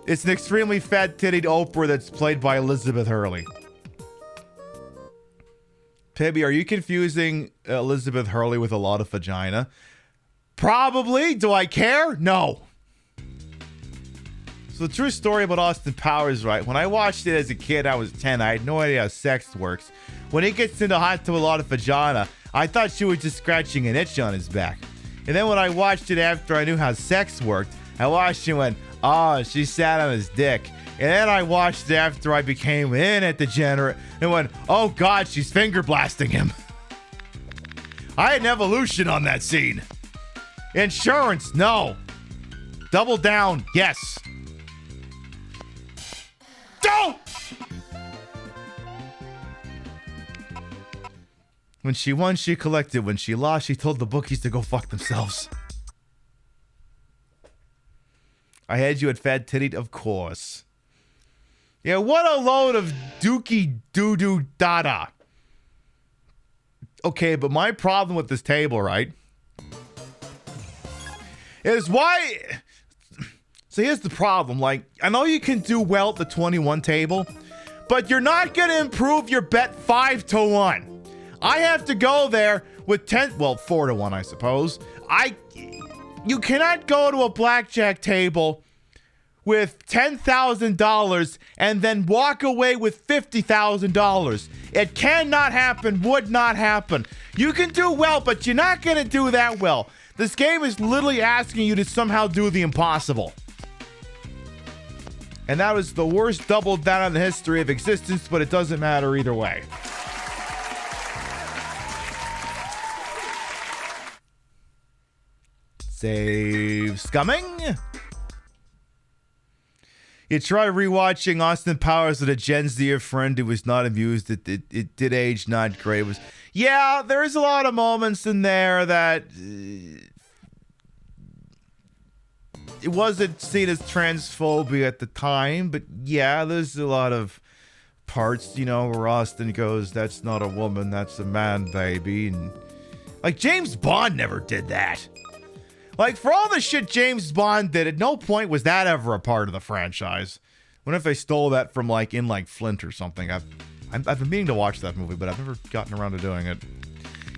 It's an extremely fat-tittied Oprah that's played by Elizabeth Hurley. Pibby, are you confusing Elizabeth Hurley with a lot of vagina? Probably. Do I care? No. So the true story about Austin Powers, right? When I watched it as a kid, I was 10. I had no idea how sex works. When he gets into hot to a lot of vagina, I thought she was just scratching an itch on his back. And then when I watched it after I knew how sex worked, I watched it and went, oh, she sat on his dick. And then I watched it after I became in at degenerate and went, oh God, she's finger blasting him. I had an evolution on that scene. Insurance, no. Double down, yes. Don't! When she won, she collected. When she lost, she told the bookies to go fuck themselves. I had you at fat tittied, of course. Yeah, what a load of dookie doo-doo dada. Okay, but my problem with this table, right, is why... So here's the problem. Like, I know you can do well at the 21 table, but you're not going to improve your bet 5-1. I have to go there with 4-1, I suppose. You cannot go to a blackjack table with $10,000 and then walk away with $50,000. It cannot happen, would not happen. You can do well, but you're not going to do that well. This game is literally asking you to somehow do the impossible. And that was the worst double down in the history of existence, but it doesn't matter either way. Saves coming. You try rewatching Austin Powers with a Gen Z friend who was not amused. It did age not great. It was, yeah, there's a lot of moments in there that it wasn't seen as transphobia at the time, but yeah, there's a lot of parts, you know, where Austin goes, that's not a woman, that's a man, baby. And like, James Bond never did that. Like, for all the shit James Bond did, at no point was that ever a part of the franchise. What if they stole that from, like, in, like, Flint or something? I've been meaning to watch that movie, but I've never gotten around to doing it.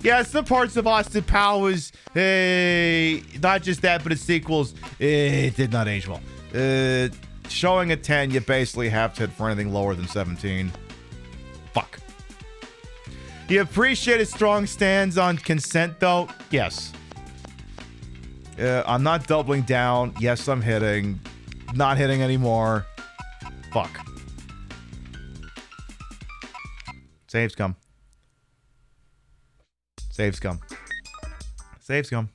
Yeah, some parts of Austin Powers, not just that, but its sequels, it did not age well. Showing a 10, you basically have to hit for anything lower than 17. Fuck. You appreciate his strong stands on consent, though? Yes. I'm not doubling down. Yes, I'm hitting. Not hitting anymore. Fuck. Saves come. Saves come. Saves come.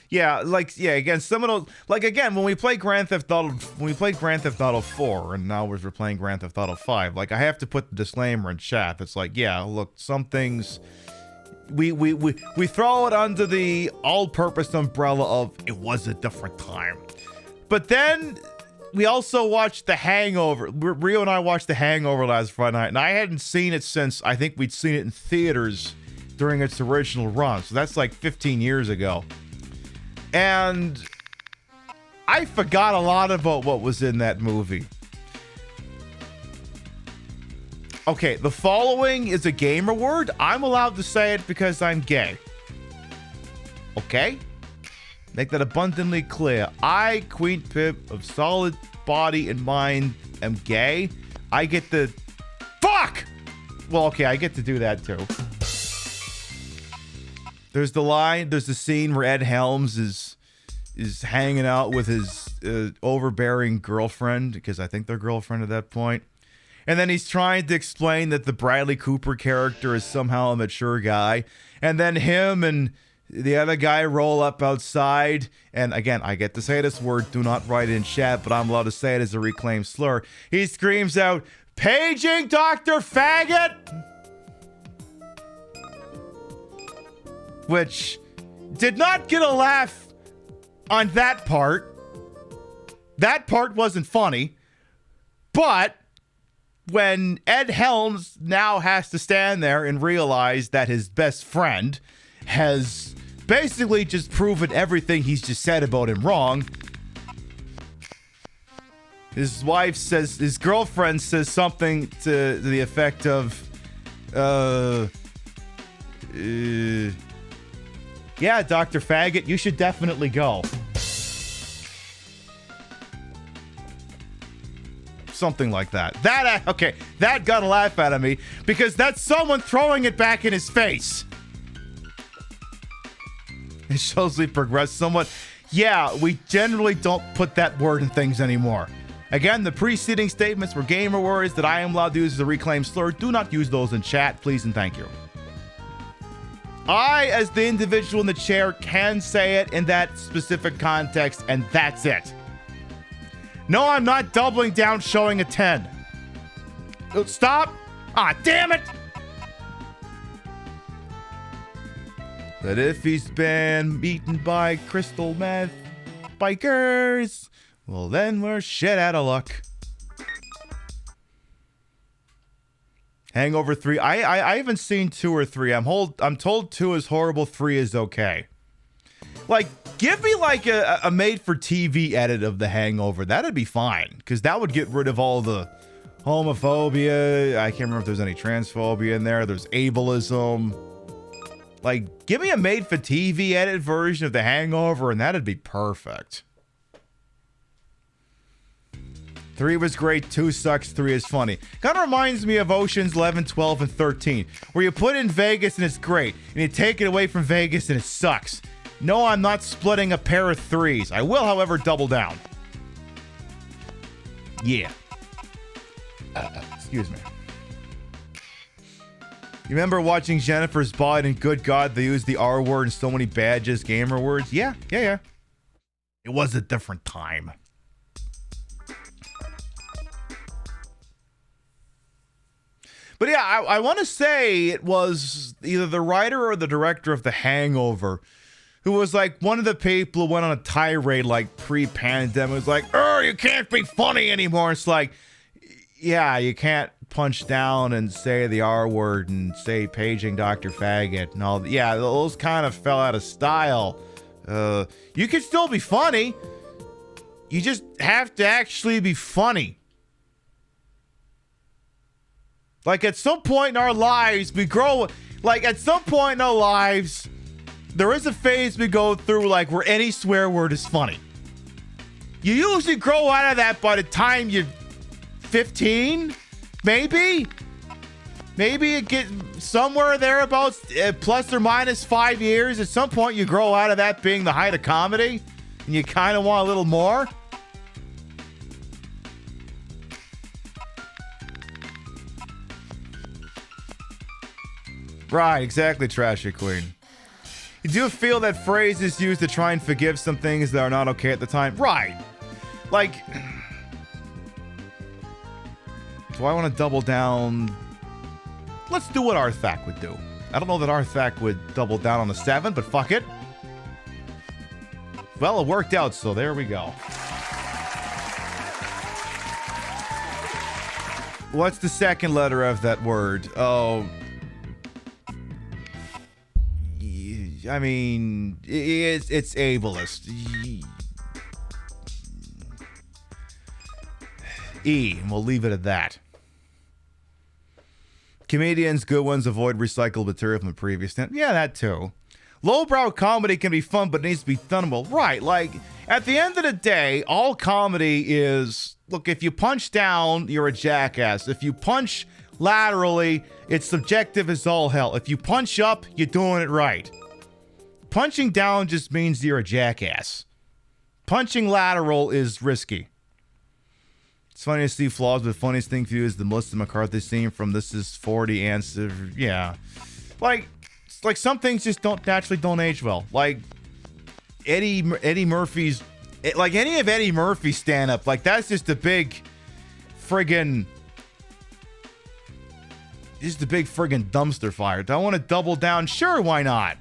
Yeah, like, yeah, again, some of those, like, again, when we play Grand Theft Auto 4, and now we're playing Grand Theft Auto 5, like, I have to put the disclaimer in chat. It's like, yeah, look, some things, we throw it under the all-purpose umbrella of it was a different time. But then we also watched The Hangover. Rio and I watched The Hangover last Friday night, and I hadn't seen it since, I think we'd seen it in theaters during its original run. So that's like 15 years ago. And I forgot a lot about what was in that movie. Okay, the following is a gamer word. I'm allowed to say it because I'm gay. Okay? Make that abundantly clear. I, Queen Pip, of solid body and mind, am gay. I get the... Fuck! Well, okay, I get to do that too. There's the line, there's the scene where Ed Helms is hanging out with his overbearing girlfriend, because I think they're girlfriend at that point. And then he's trying to explain that the Bradley Cooper character is somehow a mature guy. And then him and The other guy roll up outside, and again, I get to say this word, do not write it in chat, but I'm allowed to say it as a reclaimed slur. He screams out, "Paging Dr. Faggot!" Which did not get a laugh on that part. That part wasn't funny. But when Ed Helms now has to stand there and realize that his best friend has basically just proven everything he's just said about him wrong, his wife says, his girlfriend says something to the effect of, yeah, Dr. Faggot, you should definitely go. Something like that. That got a laugh out of me because that's someone throwing it back in his face. It shows we progressed somewhat. Yeah, we generally don't put that word in things anymore. Again, the preceding statements were gamer words that I am allowed to use as a reclaimed slur. Do not use those in chat, please and thank you. I, as the individual in the chair, can say it in that specific context, and that's it. No, I'm not doubling down showing a 10. Stop. Ah, damn it. That if he's been beaten by crystal meth bikers, well, then we're shit out of luck. Hangover 3. I haven't seen 2 or 3. I'm told 2 is horrible, 3 is okay. Like, give me like a made-for-TV edit of The Hangover. That'd be fine, because that would get rid of all the homophobia. I can't remember if there's any transphobia in there. There's ableism. Like, give me a made-for-TV edit version of The Hangover, and that'd be perfect. 3 was great, 2 sucks, 3 is funny. Kind of reminds me of Oceans 11, 12, and 13, where you put in Vegas and it's great, and you take it away from Vegas and it sucks. No, I'm not splitting a pair of 3s. I will, however, double down. Yeah. Excuse me. You remember watching Jennifer's Body and good God, they used the R word and so many badges, gamer words? Yeah. It was a different time. But yeah, I want to say it was either the writer or the director of The Hangover who was like one of the people who went on a tirade like pre-pandemic. It was like, oh, you can't be funny anymore. It's like, yeah, you can't punch down and say the R word and say paging Dr. Faggot and all. Yeah, those kind of fell out of style. You can still be funny. You just have to actually be funny. Like, at some point in our lives, we grow... Like, at some point in our lives, there is a phase we go through, like, where any swear word is funny. You usually grow out of that by the time you're 15, maybe? Maybe it gets somewhere thereabouts, plus or minus 5 years. At some point, you grow out of that being the height of comedy, and you kind of want a little more. Right, exactly, Trashy Queen. You do feel that phrase is used to try and forgive some things that are not okay at the time? Right. Like, do I want to double down? Let's do what Arthak would do. I don't know that Arthak would double down on the 7, but fuck it. Well, it worked out, so there we go. What's the second letter of that word? Oh... I mean, it's ableist. E, and we'll leave it at that. Comedians, good ones, avoid recycled material from the previous time. Yeah, that too. Lowbrow comedy can be fun, but it needs to be done well. Right, like, at the end of the day, all comedy is... Look, if you punch down, you're a jackass. If you punch laterally, it's subjective as all hell. If you punch up, you're doing it right. Punching down just means you're a jackass. Punching lateral is risky. It's funny to see flaws, but the funniest thing for you is the Melissa McCarthy scene from This Is 40 answer. Yeah. Like, like some things just don't age well. Like Eddie Murphy's, like any of Eddie Murphy's stand up, like that's just a big friggin' dumpster fire. Do I want to double down? Sure, why not?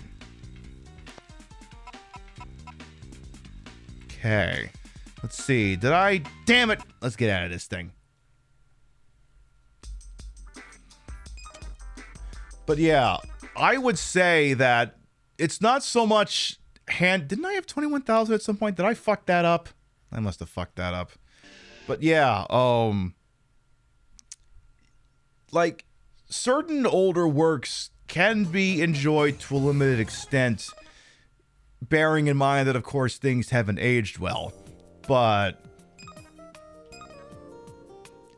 Okay. Let's see. Damn it. Let's get out of this thing. But yeah, I would say that it's not so much didn't I have 21,000 at some point? Did I fuck that up? I must have fucked that up. But yeah, like certain older works can be enjoyed to a limited extent, bearing in mind that of course things haven't aged well. But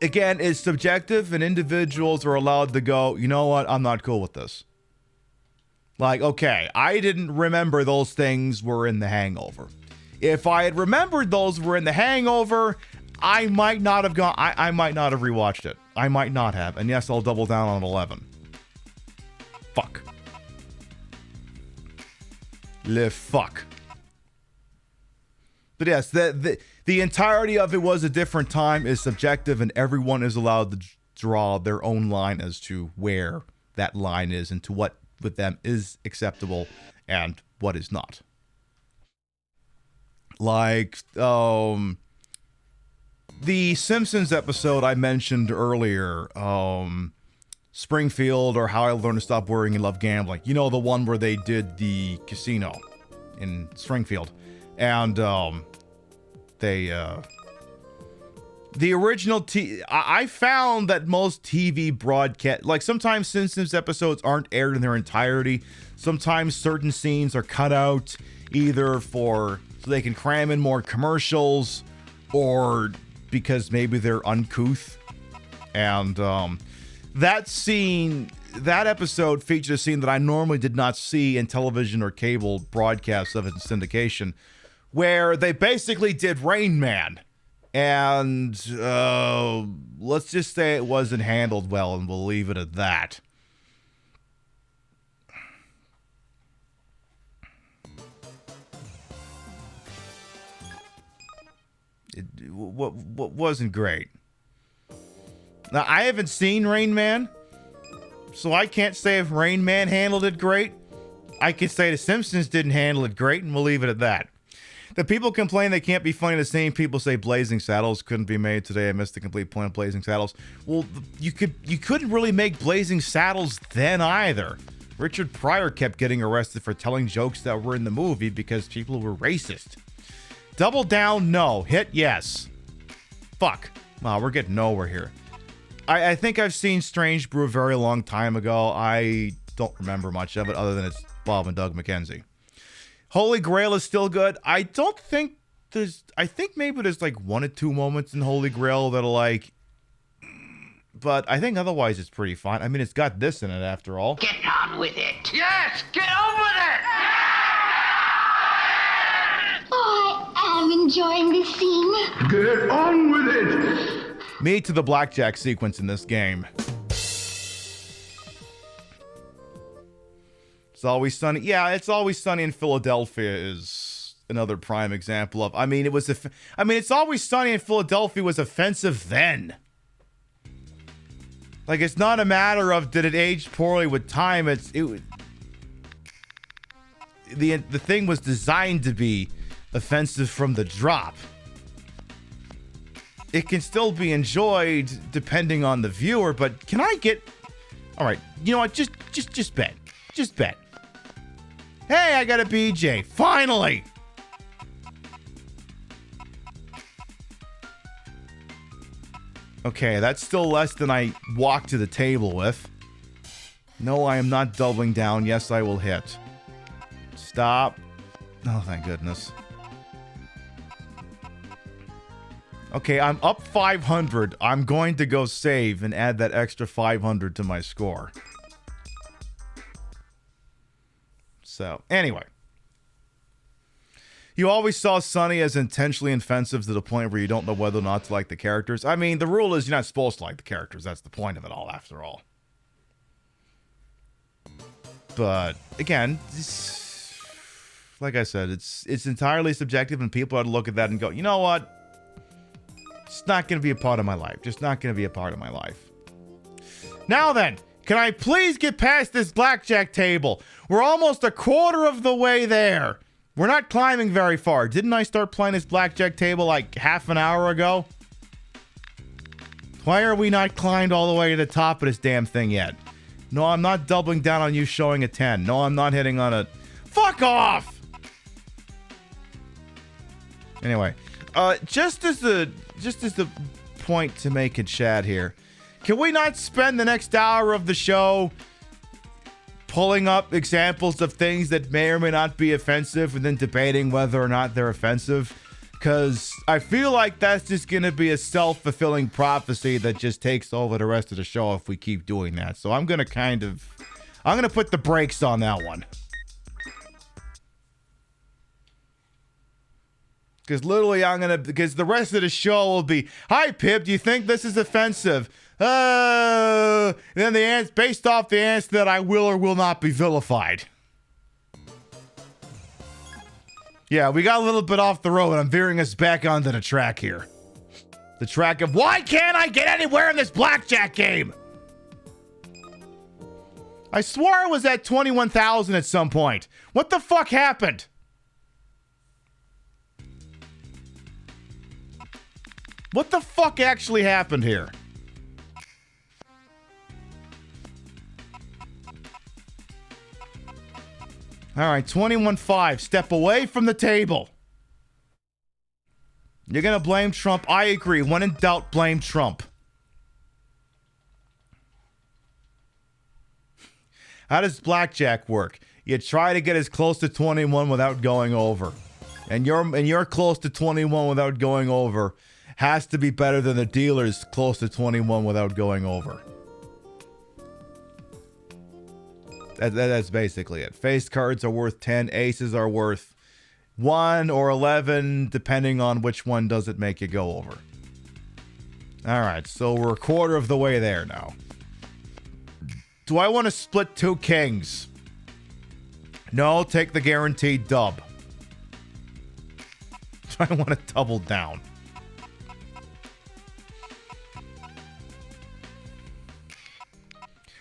again, it's subjective, and individuals are allowed to go, you know what, I'm not cool with this. Like, okay, I didn't remember those things were in The Hangover. If I had remembered those were in The Hangover, I might not have I might not have rewatched it. I might not have. And yes, I'll double down on 11. Fuck. Fuck. But yes, the entirety of it was a different time, is subjective, and everyone is allowed to draw their own line as to where that line is and to what with them is acceptable and what is not. Like, the Simpsons episode I mentioned earlier, Springfield, or How I Learned to Stop Worrying and Love Gambling. You know, the one where they did the casino in Springfield. And, the original I found that most TV broadcast, like sometimes Simpsons episodes aren't aired in their entirety. Sometimes certain scenes are cut out either so they can cram in more commercials, or because maybe they're uncouth. And that episode featured a scene that I normally did not see in television or cable broadcasts of it in syndication, where they basically did Rain Man. And let's just say it wasn't handled well, and we'll leave it at that. It wasn't great. Now, I haven't seen Rain Man, so I can't say if Rain Man handled it great. I could say The Simpsons didn't handle it great, and we'll leave it at that. The people complain they can't be funny. The same people say Blazing Saddles couldn't be made today. I missed the complete point of Blazing Saddles. Well, you couldn't really make Blazing Saddles then either. Richard Pryor kept getting arrested for telling jokes that were in the movie because people were racist. Double Down, no. Hit, yes. Fuck. Wow, we're getting nowhere here. I think I've seen Strange Brew a very long time ago. I don't remember much of it other than it's Bob and Doug McKenzie. Holy Grail is still good. I think maybe there's like one or two moments in Holy Grail that are like, but I think otherwise it's pretty fine. I mean, it's got this in it after all. Get on with it. Yes, get on with it. I am enjoying this scene. Get on with it. Me to the blackjack sequence in this game. It's Always Sunny. Yeah, It's Always Sunny in Philadelphia is another prime example of. I mean, It's Always Sunny in Philadelphia was offensive then. Like, it's not a matter of did it age poorly with time. The thing was designed to be offensive from the drop. It can still be enjoyed depending on the viewer, but can I get? All right, you know what? Just bet. Just bet. Hey, I got a BJ. Finally! Okay, that's still less than I walked to the table with. No, I am not doubling down. Yes, I will hit. Stop. Oh, thank goodness. Okay, I'm up 500. I'm going to go save and add that extra 500 to my score. So, anyway. You always saw Sunny as intentionally offensive to the point where you don't know whether or not to like the characters. I mean, the rule is you're not supposed to like the characters. That's the point of it all, after all. But again, like I said, it's entirely subjective, and people ought to look at that and go, you know what? It's not going to be a part of my life. Just not going to be a part of my life. Now then, can I please get past this blackjack table? We're almost a quarter of the way there. We're not climbing very far. Didn't I start playing this blackjack table like half an hour ago? Why are we not climbed all the way to the top of this damn thing yet? No, I'm not doubling down on you showing a 10. No, I'm not hitting on a... Fuck off! Anyway, just as the point to make in chat here, can we not spend the next hour of the show pulling up examples of things that may or may not be offensive and then debating whether or not they're offensive? Because I feel like that's just going to be a self-fulfilling prophecy that just takes over the rest of the show if we keep doing that. So I'm going to put the brakes on that one. Because literally because the rest of the show will be, hi, Pip, do you think this is offensive? And then the answer, based off the answer that I will or will not be vilified. Yeah, we got a little bit off the road. I'm veering us back onto the track here. The track of, why can't I get anywhere in this blackjack game? I swore I was at 21,000 at some point. What the fuck happened? What the fuck actually happened here? All right, 21-5. Step away from the table. You're going to blame Trump. I agree. When in doubt, blame Trump. How does blackjack work? You try to get as close to 21 without going over. And you're close to 21 without going over. Has to be better than the dealer's close to 21 without going over. That's basically it. Face cards are worth 10. Aces are worth 1 or 11, depending on which one doesn't make you go over. All right, so we're a quarter of the way there now. Do I want to split 2 kings? No, take the guaranteed dub. Do I want to double down?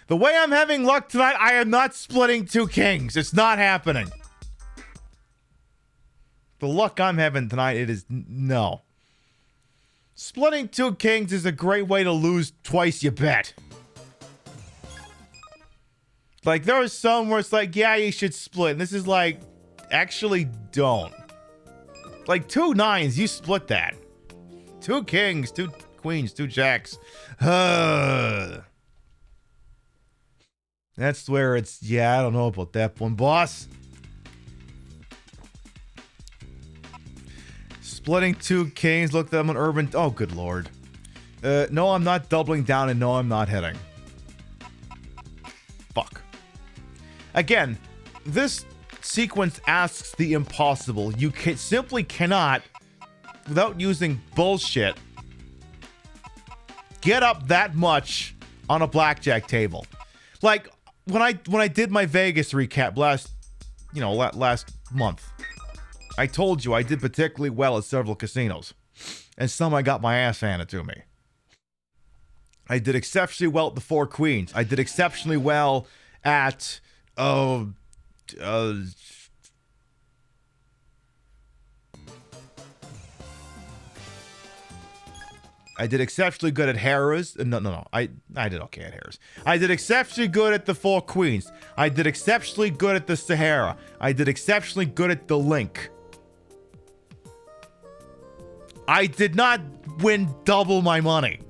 The way I'm having luck tonight, I am not splitting 2 kings. It's not happening. The luck I'm having tonight, it is no. Splitting 2 kings is a great way to lose twice you bet. Like, there was some where it's like, yeah, you should split. And this is like, actually don't. Like, 2 9s, you split that. 2 kings, 2 queens, 2 jacks. That's where it's, yeah, I don't know about that one, boss. Splitting 2 kings, look at them on urban. Oh, good lord. No, I'm not doubling down, and no, I'm not hitting. Fuck. Again, this sequence asks the impossible. You simply cannot, without using bullshit, get up that much on a blackjack table. Like, when I did my Vegas recap last month, I told you I did particularly well at several casinos, and some I got my ass handed to me. I did exceptionally well at the 4 Queens. I did exceptionally well at I did exceptionally good at Harrah's. No. I did okay at Harrah's. I did exceptionally good at the 4 Queens. I did exceptionally good at the Sahara. I did exceptionally good at the Link. I did not win double my money.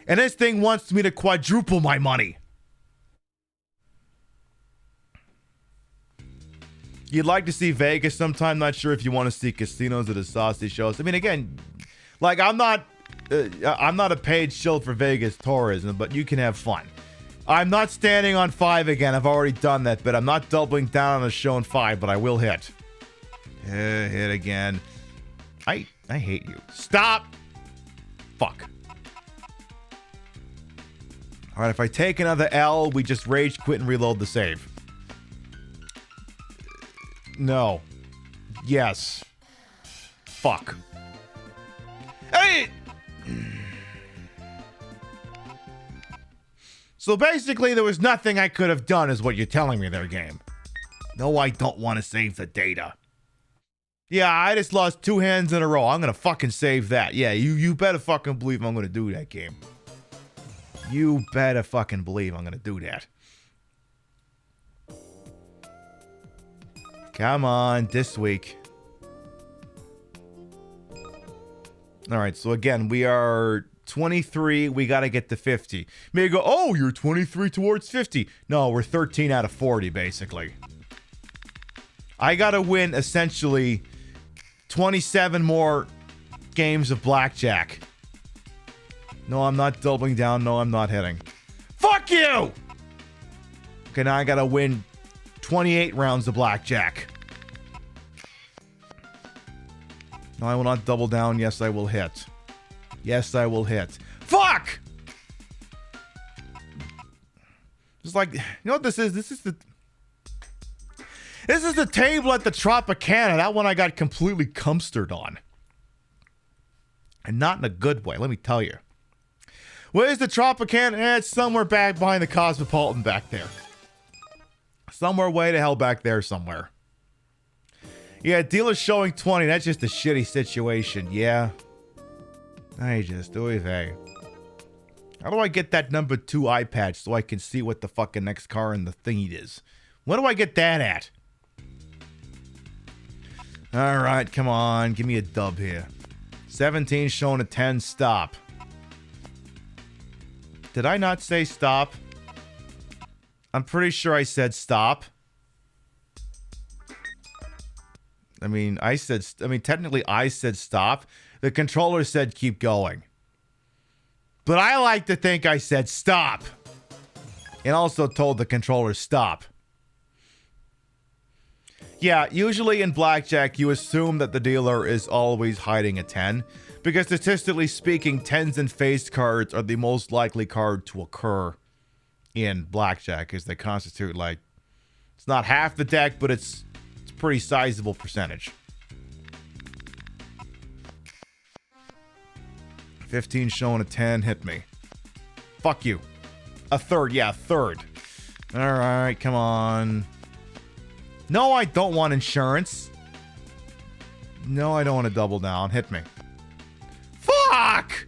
And this thing wants me to quadruple my money. You'd like to see Vegas sometime. Not sure if you want to see casinos or the saucy shows. I mean, again, like, I'm not a paid shill for Vegas tourism, but you can have fun. I'm not standing on 5 again. I've already done that, but I'm not doubling down on a show in 5, but I will hit. Hit again. I hate you. Stop. Fuck. All right, if I take another L, we just rage quit and reload the save. No. Yes. Fuck. Hey! So basically, there was nothing I could have done, is what you're telling me there, game. No, I don't want to save the data. Yeah, I just lost 2 hands in a row. I'm going to fucking save that. Yeah, you better fucking believe I'm going to do that, game. You better fucking believe I'm going to do that. Come on, this week. All right, so again, we are 23. We got to get to 50. May go, oh, you're 23 towards 50. No, we're 13 out of 40, basically. I got to win, essentially, 27 more games of blackjack. No, I'm not doubling down. No, I'm not hitting. Fuck you! Okay, now I got to win 28 rounds of blackjack. No, I will not double down. Yes, I will hit. Yes, I will hit. Fuck! It's like, you know what this is? This is the table at the Tropicana. That one I got completely cumstered on. And not in a good way, let me tell you. Where's the Tropicana? It's somewhere back behind the Cosmopolitan back there. Somewhere way to hell back there somewhere. Yeah, dealer's showing 20. That's just a shitty situation. Yeah. I just do it. How do I get that number 2 eye patch so I can see what the fucking next car in the thingy is? Where do I get that at? All right, come on. Give me a dub here. 17 showing a 10. Stop. Did I not say stop? I'm pretty sure I said stop. Technically I said stop. The controller said keep going. But I like to think I said stop. And also told the controller stop. Yeah, usually in blackjack, you assume that the dealer is always hiding a 10. Because statistically speaking, 10s and face cards are the most likely card to occur in blackjack. Because they constitute, like, it's not half the deck, but it's a pretty sizable percentage. 15 showing a 10, hit me. Fuck you. A third, yeah, a third. Alright, come on. No, I don't want insurance. No, I don't want to double down. Hit me. Fuck!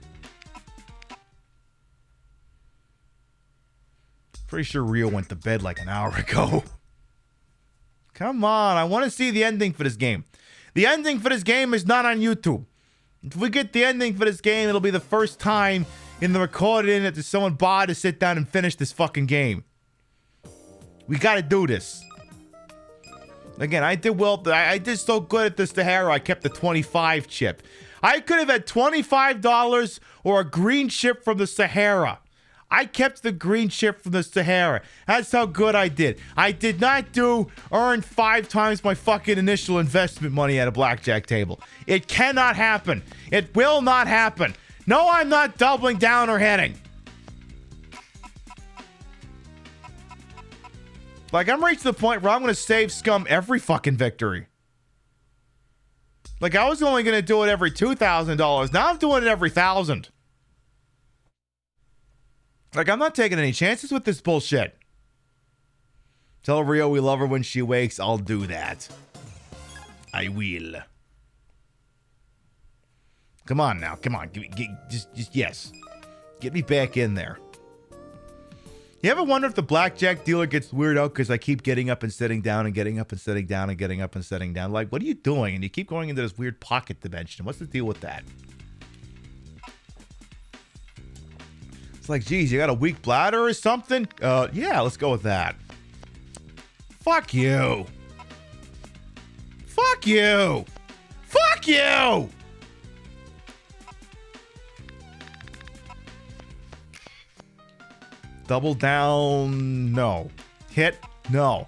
Pretty sure Rio went to bed like an hour ago. Come on, I want to see the ending for this game. The ending for this game is not on YouTube. If we get the ending for this game, it'll be the first time in the recording that there's someone bothered to sit down and finish this fucking game. We gotta do this. Again, I did well. I did so good at this Sahara, I kept the 25 chip. I could have had $25 or a green chip from the Sahara. I kept the green chip from the Sahara. That's how good I did. I did not earn 5 times my fucking initial investment money at a blackjack table. It cannot happen. It will not happen. No, I'm not doubling down or hitting. Like, I'm reaching the point where I'm going to save scum every fucking victory. Like, I was only going to do it every $2,000. Now I'm doing it every $1,000. Like, I'm not taking any chances with this bullshit. Tell Rio we love her when she wakes. I'll do that. I will. Come on now. Come on. Just yes. Get me back in there. You ever wonder if the blackjack dealer gets weirded out because I keep getting up and sitting down and getting up and sitting down and getting up and sitting down? Like, what are you doing? And you keep going into this weird pocket dimension. What's the deal with that? It's like, geez, you got a weak bladder or something? Yeah, let's go with that. Fuck you. Fuck you. Fuck you. Double down, no. Hit, no. All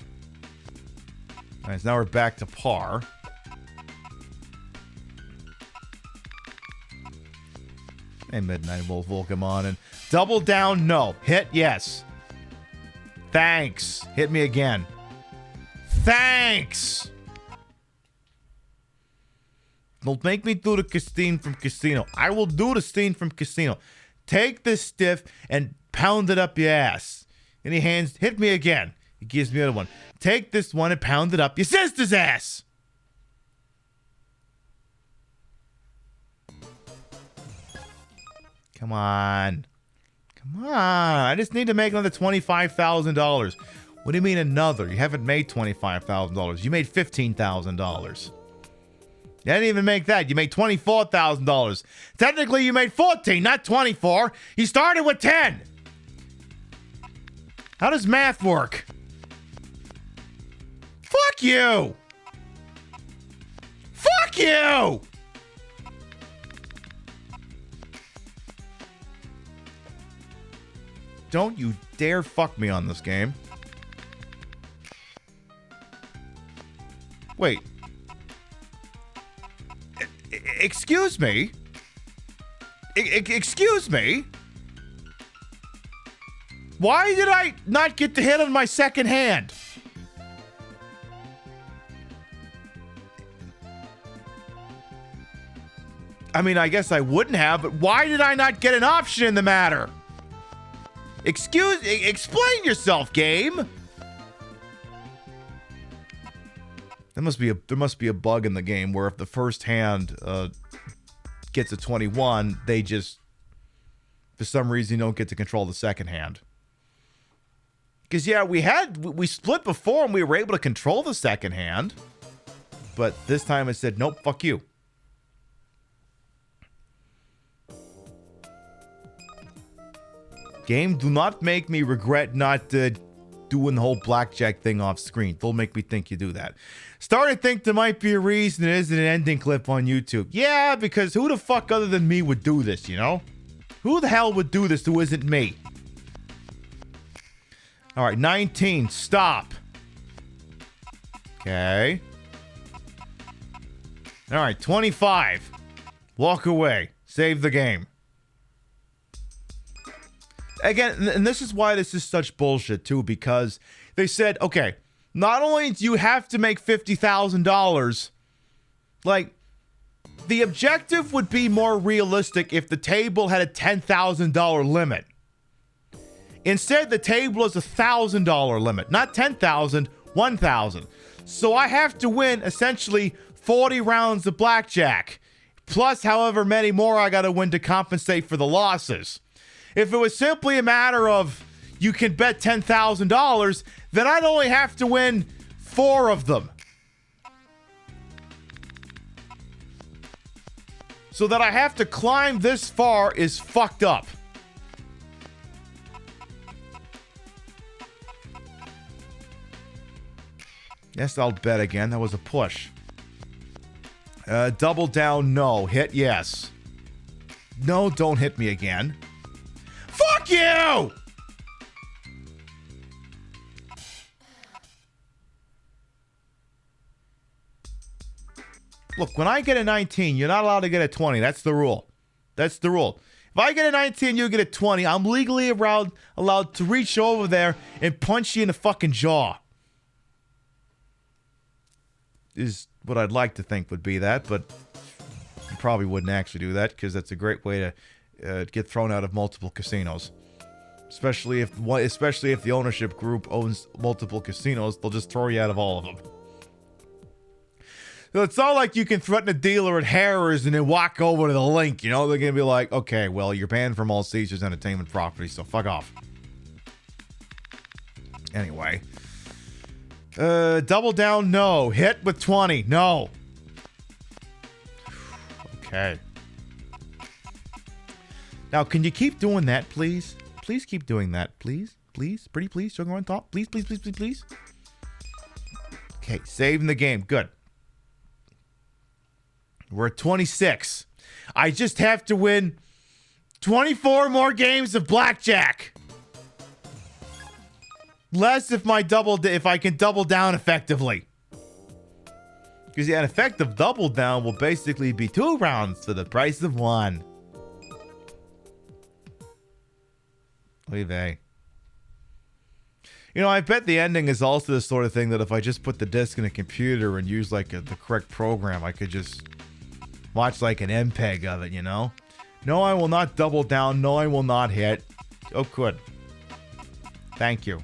right, so now we're back to par. Hey, Midnight Wolf, welcome on. And double down, no. Hit, yes. Thanks. Hit me again. Thanks. Don't make me do the scene from Casino. I will do the scene from Casino. Take this stiff and pound it up your ass. And he hands, hit me again. He gives me the other one. Take this one and pound it up your sister's ass. Come on. Come on. I just need to make another $25,000. What do you mean another? You haven't made $25,000. You made $15,000. You didn't even make that. You made $24,000. Technically, you made 14, not 24. You started with 10. How does math work? Fuck you. Fuck you. Don't you dare fuck me on this game. Wait. Excuse me? Excuse me? Why did I not get to hit on my second hand? I mean, I guess I wouldn't have, but why did I not get an option in the matter? Explain yourself, game. There must be a bug in the game where if the first hand gets a 21, they just, for some reason, don't get to control the second hand. Because yeah, we split before and we were able to control the second hand, but this time it said nope, fuck you. Game, do not make me regret not doing the whole blackjack thing off screen. Don't make me think you do that. Starting to think there might be a reason it isn't an ending clip on YouTube. Yeah, because who the fuck other than me would do this, you know? Who the hell would do this who isn't me? All right, 19, stop. Okay. All right, 25. Walk away. Save the game. Again, and this is why this is such bullshit, too, because they said, okay, not only do you have to make $50,000, like, the objective would be more realistic if the table had a $10,000 limit. Instead, the table is a $1,000 limit, not $10,000, $1,000. So I have to win, essentially, 40 rounds of blackjack, plus however many more I got to win to compensate for the losses. If it was simply a matter of you can bet $10,000, then I'd only have to win 4 of them. So that I have to climb this far is fucked up. Yes, I'll bet again. That was a push. Double down, no. Hit, yes. No, don't hit me again. Fuck you! Look, when I get a 19, you're not allowed to get a 20. That's the rule. That's the rule. If I get a 19, you get a 20, I'm legally allowed to reach over there and punch you in the fucking jaw. Is what I'd like to think would be that, but you probably wouldn't actually do that because that's a great way to get thrown out of multiple casinos. Especially if the ownership group owns multiple casinos, they'll just throw you out of all of them. So it's not like you can threaten a dealer at Harrah's and then walk over to the link, you know? They're going to be like, okay, well, you're banned from all Caesars Entertainment properties, so fuck off. Anyway. Double down, no. Hit with 20, no. Okay. Now, can you keep doing that, please? Please keep doing that, please. Please. Pretty please. Sugar on top. Please, please, please, please, please. Okay, saving the game. Good. We're at 26. I just have to win 24 more games of blackjack. Less if I can double down effectively. Because yeah, an effective double down will basically be 2 rounds for the price of 1. Oy vey. You know, I bet the ending is also the sort of thing that if I just put the disc in a computer and use like the correct program, I could just watch like an MPEG of it, you know? No, I will not double down. No, I will not hit. Oh, good. Thank you.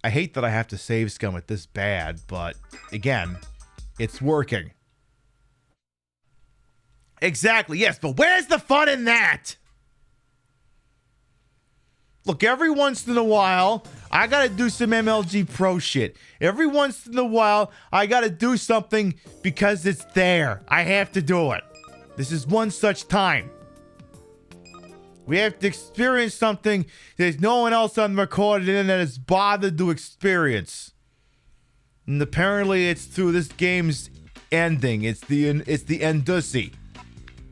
I hate that I have to save scum it this bad, but again, it's working. Exactly, yes, but where's the fun in that? Look, every once in a while, I gotta do some MLG Pro shit. Every once in a while, I gotta do something because it's there. I have to do it. This is one such time. We have to experience something that no one else on the recorded internet has bothered to experience. And apparently it's through this game's ending. It's the Endussy.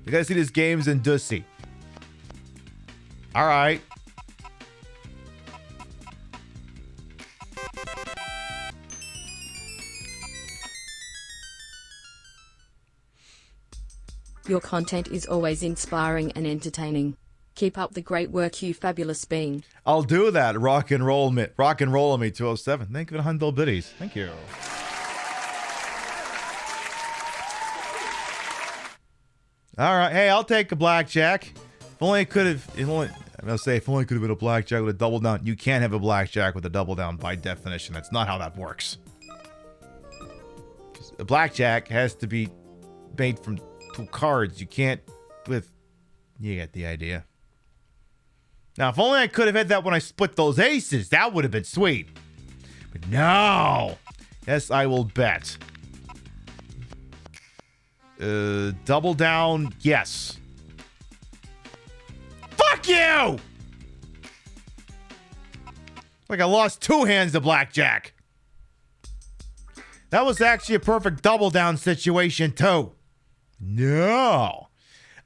You gotta see this game's Endussy. Alright. Your content is always inspiring and entertaining. Keep up the great work, you fabulous being. I'll do that. Rock and roll me 207. Thank you for the $100 biddies. Thank you. All right. Hey, I'll take a blackjack. If only it could have. If only it could have been a blackjack with a double down. You can't have a blackjack with a double down by definition. That's not how that works. A blackjack has to be made from 2 cards. You can't with. You get the idea. Now, if only I could have had that when I split those aces, that would have been sweet. But no. Yes, I will bet. Double down, yes. Fuck you! Like I lost 2 hands to blackjack. That was actually a perfect double down situation, too. No.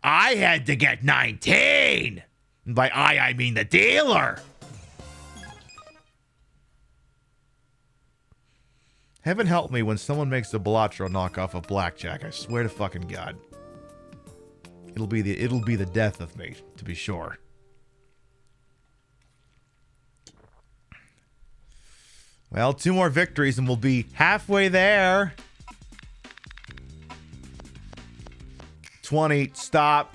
I had to get 19. And by I mean the dealer. Heaven help me when someone makes a Balatro knockoff of blackjack. I swear to fucking God. It'll be the death of me, to be sure. Well, 2 more victories and we'll be halfway there. 20, stop.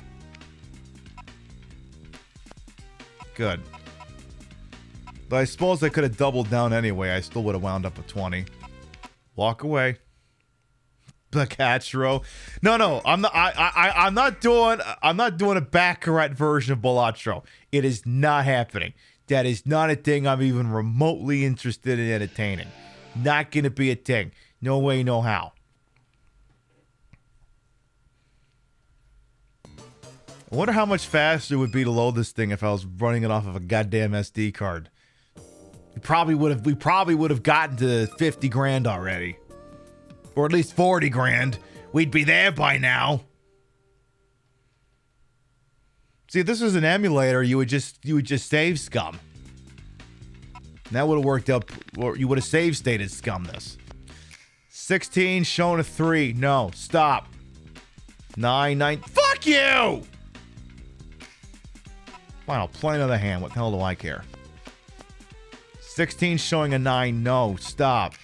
Good. But I suppose I could have doubled down anyway. I still would have wound up with 20. Walk away. Bacatro. No, I'm not. I'm not doing a Baccarat version of Balatro. It is not happening. That is not a thing I'm even remotely interested in entertaining. Not gonna be a thing. No way, no how. I wonder how much faster it would be to load this thing if I was running it off of a goddamn SD card. We probably would have gotten to 50 grand already. Or at least 40 grand. We'd be there by now. See, if this was an emulator, you would just save scum. And that would have worked out, or you would have save stated scum this. 16 showing a 3. No, stop. 9. Fuck you! Fine, I'll play another hand. What the hell do I care? 16 showing a 9. No, stop.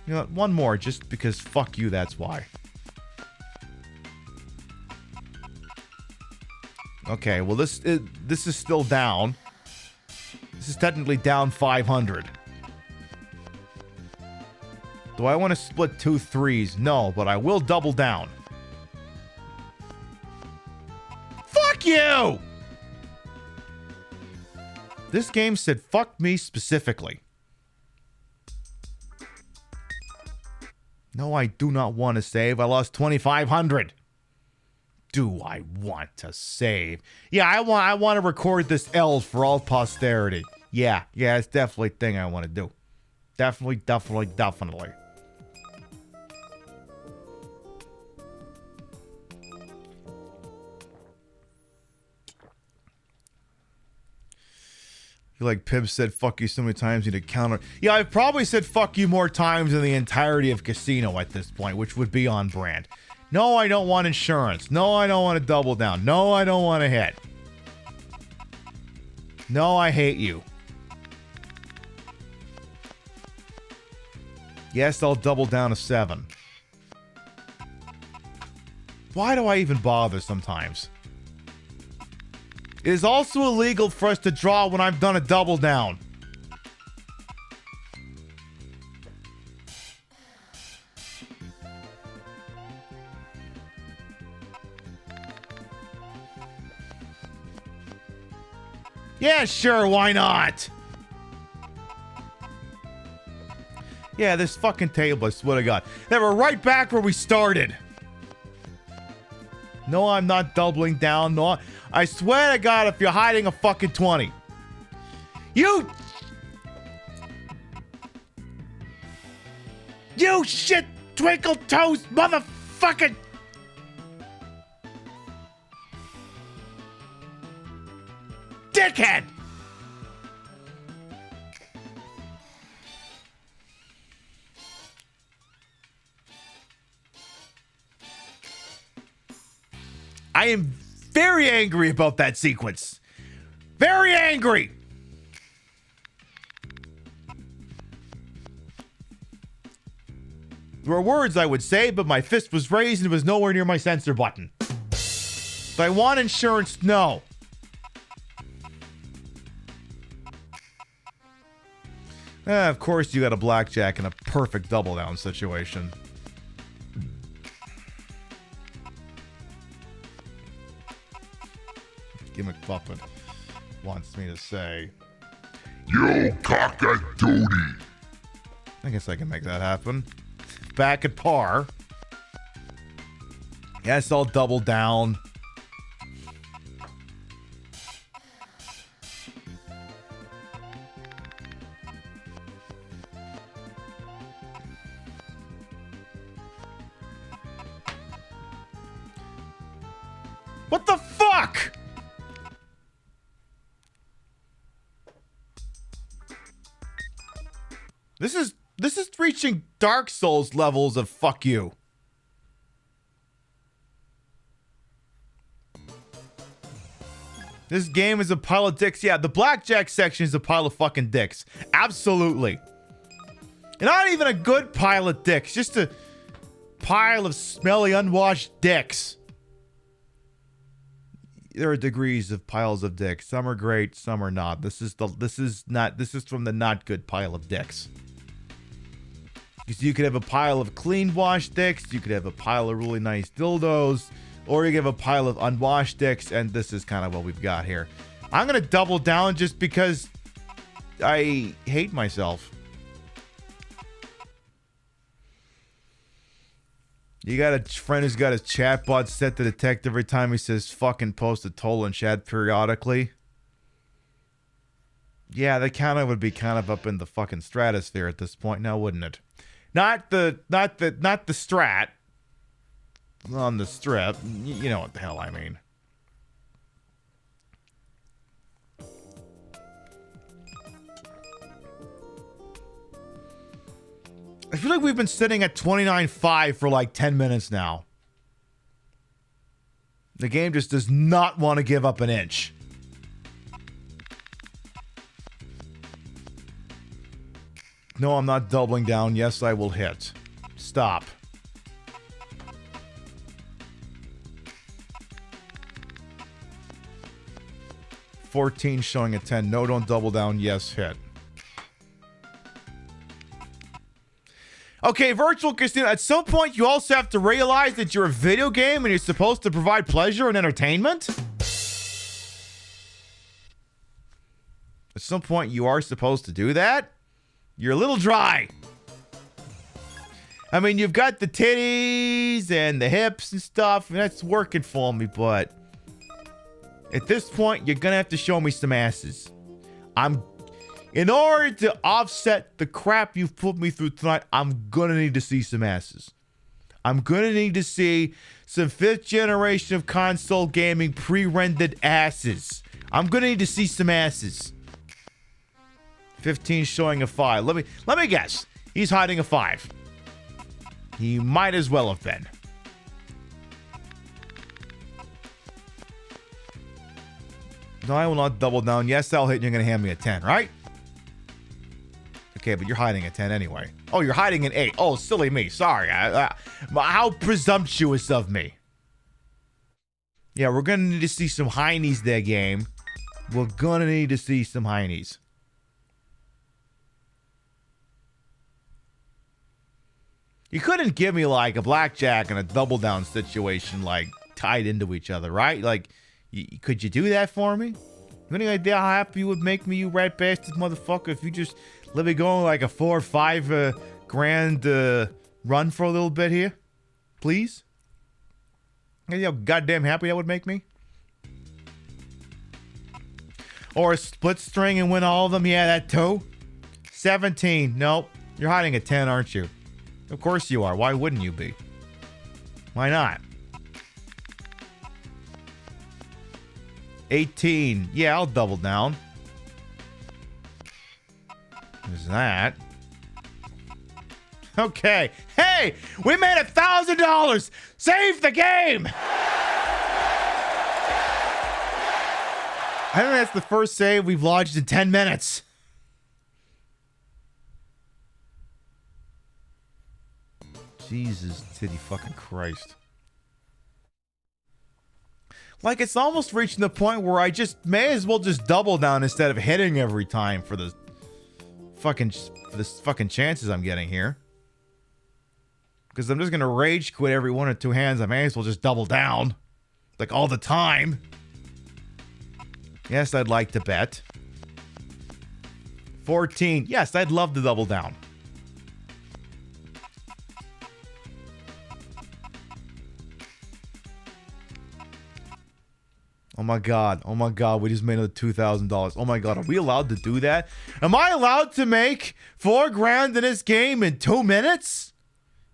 You know what? One more, just because fuck you, that's why. Okay, well this is still down. This is technically down 500. Do I want to split 2 3s? No, but I will double down. Fuck you! This game said fuck me specifically. No, I do not want to save. I lost 2,500. Do I want to save? Yeah, I want to record this L for all posterity. Yeah, it's definitely a thing I want to do. Definitely. I feel like Pib said fuck you so many times you need to counter. Yeah, I've probably said fuck you more times than the entirety of Casino at this point, which would be on brand. No, I don't want insurance. No, I don't want to double down. No, I don't want to hit. No, I hate you. Yes, I'll double down to 7. Why do I even bother sometimes? It is also illegal for us to draw when I've done a double down. Yeah, sure, why not? Yeah, this fucking table, I swear to God. They were right back where we started. No, I'm not doubling down. No, I swear to God, if you're hiding a fucking 20. You shit twinkle toes motherfucking. Dickhead! I am very angry about that sequence. Very angry! There were words I would say, but my fist was raised and it was nowhere near my censor button. Do I want insurance? No. Of course, you got a blackjack in a perfect double down situation. Gimmick Puppet wants me to say, "You cock-a-doodie." I guess I can make that happen. Back at par. Yes, I'll double down. What the fuck? This is reaching Dark Souls levels of fuck you. This game is a pile of dicks. Yeah, the blackjack section is a pile of fucking dicks. Absolutely. And not even a good pile of dicks, just a pile of smelly, unwashed dicks. There are degrees of piles of dicks. Some are great, some are not. This is from the not good pile of dicks. Because you could have a pile of clean washed dicks, you could have a pile of really nice dildos, or you could have a pile of unwashed dicks, and this is kind of what we've got here. I'm gonna double down just because I hate myself. You got a friend who's got his chatbot set to detect every time he says fucking post a toll in chat periodically. Yeah, that kind of would be kind of up in the fucking stratosphere at this point now, wouldn't it? Not the strat on the strip. You know what the hell I mean. I feel like we've been sitting at 29.5 for like 10 minutes now. The game just does not want to give up an inch. No, I'm not doubling down. Yes, I will hit. Stop. $14 showing a 10. No, don't double down. Yes, hit. Okay, virtual casino. At some point, you also have to realize that you're a video game and you're supposed to provide pleasure and entertainment. At some point, you are supposed to do that. You're a little dry. I mean, you've got the titties and the hips and stuff, and that's working for me, but at this point, you're gonna have to show me some asses. In order to offset the crap you've put me through tonight, I'm gonna need to see some asses. I'm gonna need to see some 5th generation of console gaming pre-rendered asses. I'm gonna need to see some asses. 15 showing a 5. Let me guess. He's hiding a 5. He might as well have been. No, I will not double down. Yes, I'll hit and you're going to hand me a 10, right? Okay, but you're hiding a 10 anyway. Oh, you're hiding an 8. Oh, silly me. Sorry. How presumptuous of me. Yeah, we're going to need to see some heinies there, game. We're going to need to see some heinies. You couldn't give me, like, a blackjack and a double down situation, like, tied into each other, right? Like, could you do that for me? Any idea how happy you would make me, you rat bastard motherfucker, if you just let me go like a 4 or 5 grand run for a little bit here? Please? You know how goddamn happy that would make me? Or a split string and win all of them? Yeah, that too. 17. Nope. You're hiding a 10, aren't you? Of course you are. Why wouldn't you be? Why not? 18. Yeah, I'll double down. There's that. Okay. Hey, we made $1,000. Save the game. I think that's the first save we've lodged in 10 minutes. Jesus, titty fucking Christ. Like, it's almost reaching the point where I just may as well just double down instead of hitting every time for the fucking chances I'm getting here. Because I'm just gonna rage quit every 1 or 2 hands. I may as well just double down, like all the time. Yes, I'd like to bet. 14. Yes, I'd love to double down. Oh my god. Oh my god. We just made another $2,000. Oh my god. Are we allowed to do that? Am I allowed to make $4 grand in this game in 2 minutes?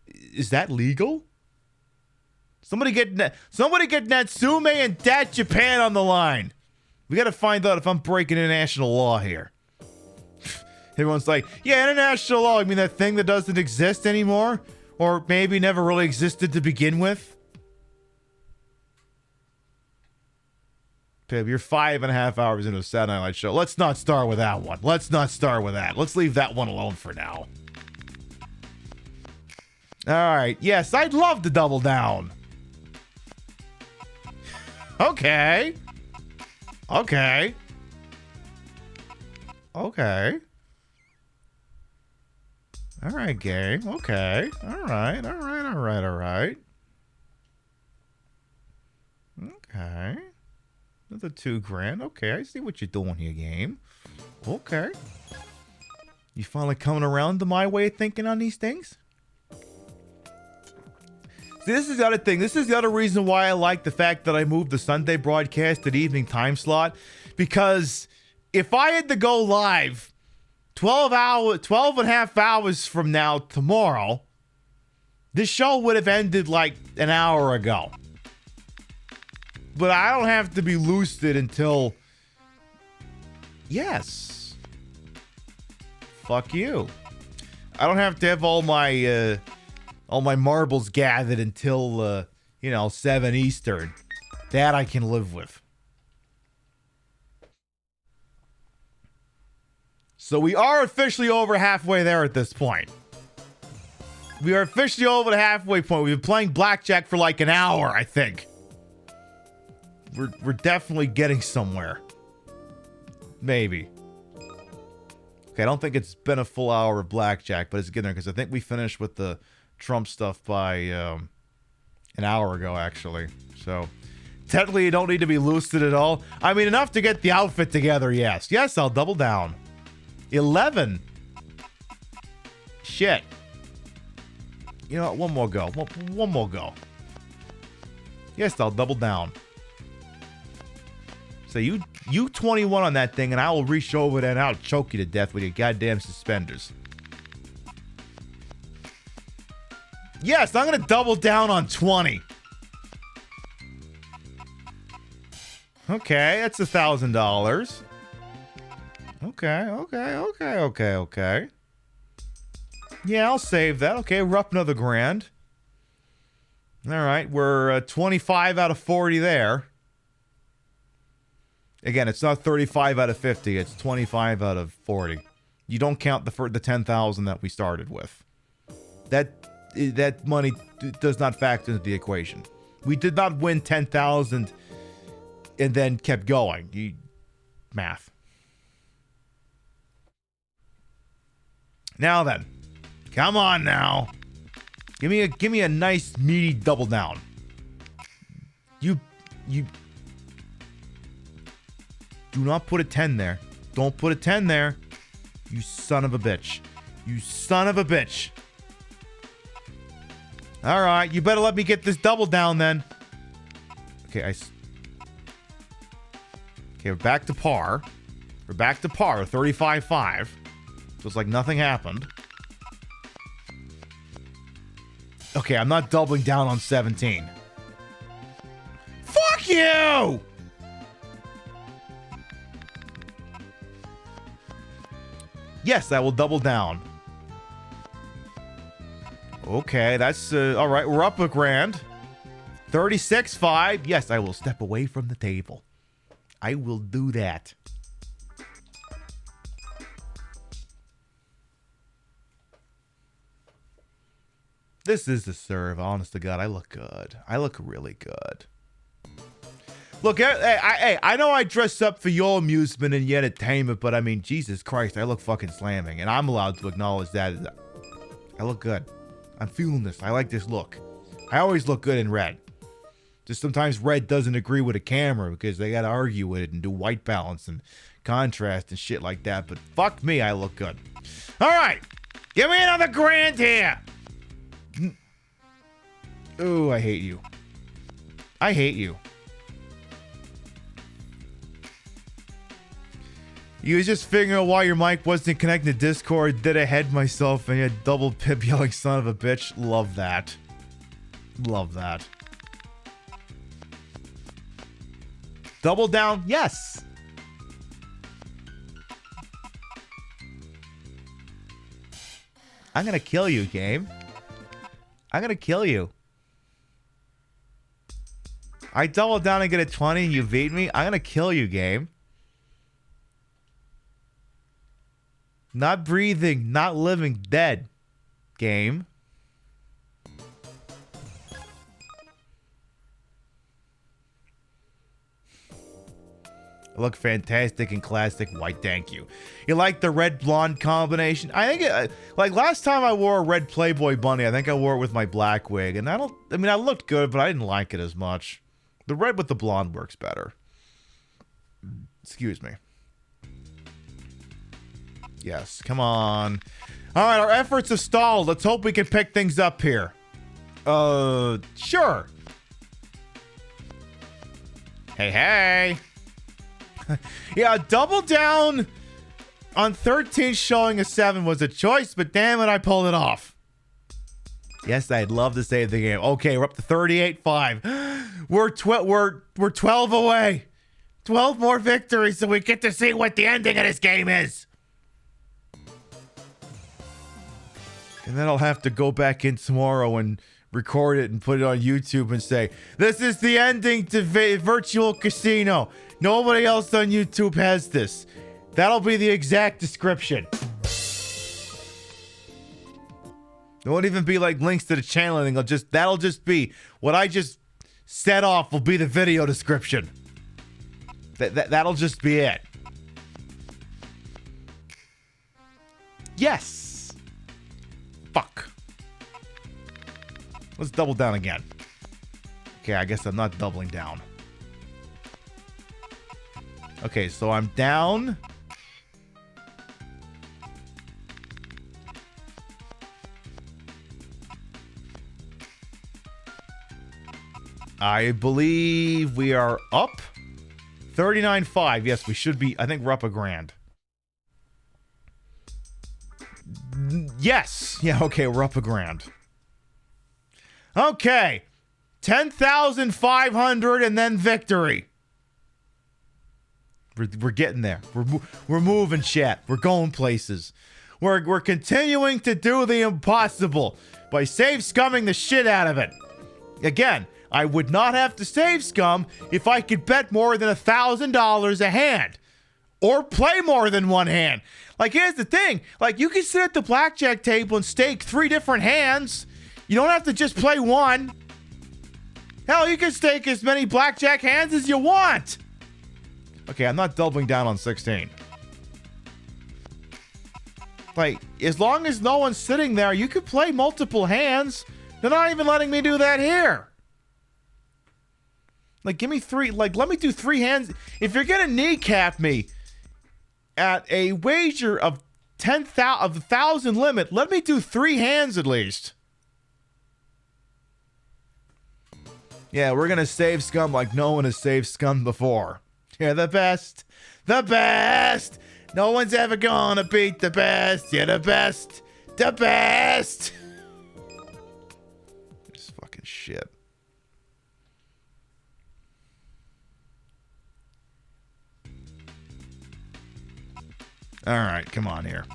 Is that legal? Somebody get Natsume and Dat Japan on the line. We got to find out if I'm breaking international law here. Everyone's like, yeah, international law. I mean, that thing that doesn't exist anymore? Or maybe never really existed to begin with? Pib, you're 5.5 hours into a Saturday Night Live show. Let's not start with that one. Let's not start with that. Let's leave that one alone for now. All right. Yes, I'd love to double down. Okay. Okay. Okay. All right, game. Okay. All right. All right. All right. All right. Okay. Another 2 grand. Okay, I see what you're doing here, game. Okay. You finally coming around to my way of thinking on these things? See, this is the other thing. This is the other reason why I like the fact that I moved the Sunday broadcast to the evening time slot. Because if I had to go live 12 and a half hours from now tomorrow, this show would have ended like an hour ago. But I don't have to be lucid until... Yes. Fuck you. I don't have to have all my marbles gathered until, 7 Eastern. That I can live with. So we are officially over halfway there at this point. We are officially over the halfway point. We've been playing blackjack for like an hour, I think. We're definitely getting somewhere. Maybe. Okay, I don't think it's been a full hour of blackjack, but it's getting there because I think we finished with the Trump stuff by an hour ago, actually. So, technically, you don't need to be lucid at all. I mean, enough to get the outfit together, yes. Yes, I'll double down. 11. Shit. You know what? One more go. One more go. Yes, I'll double down. So you 21 on that thing, and I will reach over there and I'll choke you to death with your goddamn suspenders. Yes, I'm going to double down on 20. Okay, that's $1,000. Okay. Yeah, I'll save that. Okay, we're up another grand. All right, we're 25 out of 40 there. Again, it's not 35 out of 50. It's 25 out of 40. You don't count the 10,000 that we started with. That money does not factor into the equation. We did not win 10,000 and then kept going. Math. Now then, come on now. Give me a nice meaty double down. You do not put a 10 there. Don't put a 10 there. You son of a bitch. You son of a bitch. All right, you better let me get this double down then. Okay, okay, we're back to par. We're back to par, 35.5. So it's like nothing happened. Okay, I'm not doubling down on 17. Fuck you! Yes, I will double down. Okay, that's all right. We're up a grand. 36.5. Yes, I will step away from the table. I will do that. This is the serve. Honest to God, I look good. I look really good. Look, I know I dress up for your amusement and your entertainment, but I mean, Jesus Christ, I look fucking slamming, and I'm allowed to acknowledge that. I look good. I'm feeling this. I like this look. I always look good in red. Just sometimes red doesn't agree with a camera because they got to argue with it and do white balance and contrast and shit like that. But fuck me, I look good. All right. Give me another grand here. Ooh, I hate you. I hate you. You was just figuring out why your mic wasn't connected to Discord. Did I head myself and you had double pip yelling son of a bitch? Love that. Love that. Double down? Yes. I'm gonna kill you, game. I'm gonna kill you. I double down and get a 20 and you beat me? I'm gonna kill you, game. Not breathing, not living, dead. Game. I look fantastic in classic white, thank you. You like the red blonde combination? I think like last time I wore a red Playboy bunny, I think I wore it with my black wig, and I looked good, but I didn't like it as much. The red with the blonde works better. Excuse me. Yes, come on. All right, our efforts have stalled. Let's hope we can pick things up here. Sure. Hey. Yeah, double down on 13 showing a 7 was a choice, but damn it, I pulled it off. Yes, I'd love to save the game. Okay, we're up to 38.5. We're 12 away. 12 more victories so we get to see what the ending of this game is. And then I'll have to go back in tomorrow and record it and put it on YouTube and say, this is the ending to Virtual Casino. Nobody else on YouTube has this. That'll be the exact description. It won't even be like links to the channel or anything. That'll just be what I just set off will be the video description. That'll just be it. Yes. Fuck. Let's double down again. Okay, I guess I'm not doubling down. Okay, so I'm down. I believe we are up 39.5. Yes, we should be. I think we're up a grand. Yes. Yeah, okay, we're up a grand. Okay. 10,500 and then victory. We're getting there. We're moving, chat. We're going places. We're continuing to do the impossible by save scumming the shit out of it. Again, I would not have to save scum if I could bet more than $1,000 a hand. Or play more than one hand. Like, here's the thing. Like, you can sit at the blackjack table and stake 3 different hands. You don't have to just play one. Hell, you can stake as many blackjack hands as you want. Okay, I'm not doubling down on 16. Like, as long as no one's sitting there, you could play multiple hands. They're not even letting me do that here. Like, give me 3. Like, let me do 3 hands. If you're going to kneecap me at a wager of 10,000 of the 1,000 limit, let me do 3 hands at least. Yeah, we're going to save scum like no one has saved scum before. You're the best. The best. No one's ever gonna beat the best. You're the best. The best. This fucking shit. All right, come on here.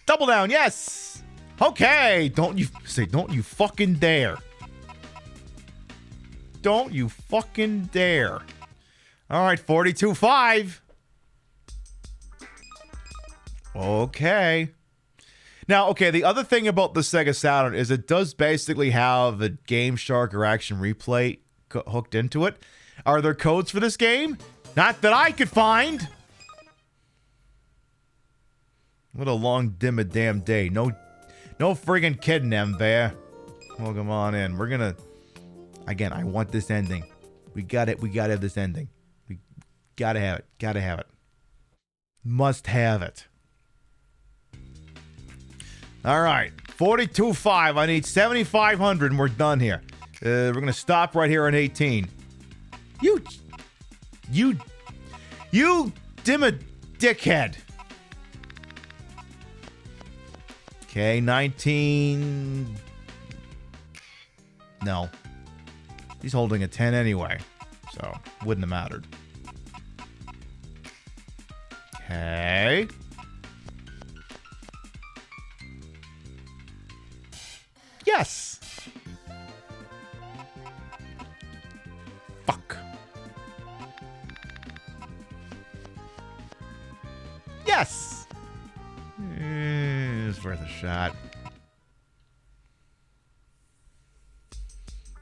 Double down, yes. Okay, don't you fucking dare. Don't you fucking dare. All right, 42.5. Okay. Now, okay, the other thing about the Sega Saturn is it does basically have a Game Shark or Action Replay hooked into it. Are there codes for this game? Not that I could find. What a long damn day. No friggin' kidding, them there. Well, come on in. We're gonna... Again, I want this ending. We gotta have this ending. We gotta have it. Gotta have it. Must have it. All right. 42.5. I need 7,500 and we're done here. We're gonna stop right here on 18. You dim a dickhead. Okay, 19. No. He's holding a 10 anyway, so wouldn't have mattered. Okay. Yes. Fuck. Yes. It's worth a shot.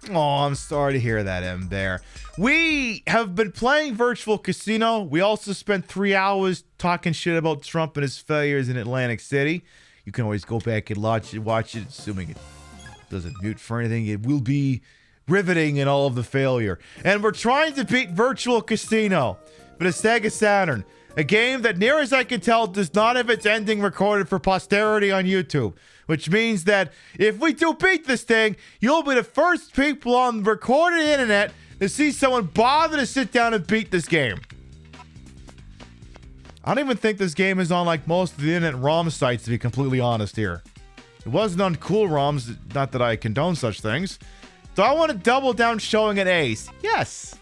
Oh, I'm sorry to hear that, M. Bear. We have been playing Virtual Casino. We also spent 3 hours talking shit about Trump and his failures in Atlantic City. You can always go back and watch it, assuming it doesn't mute for anything. It will be riveting in all of the failure. And we're trying to beat Virtual Casino for the Sega Saturn, a game that, near as I can tell, does not have its ending recorded for posterity on YouTube. Which means that if we do beat this thing, you'll be the first people on the recorded internet to see someone bother to sit down and beat this game. I don't even think this game is on like most of the internet ROM sites, to be completely honest here. It wasn't on cool ROMs, not that I condone such things. So I want to double down showing an ace. Yes.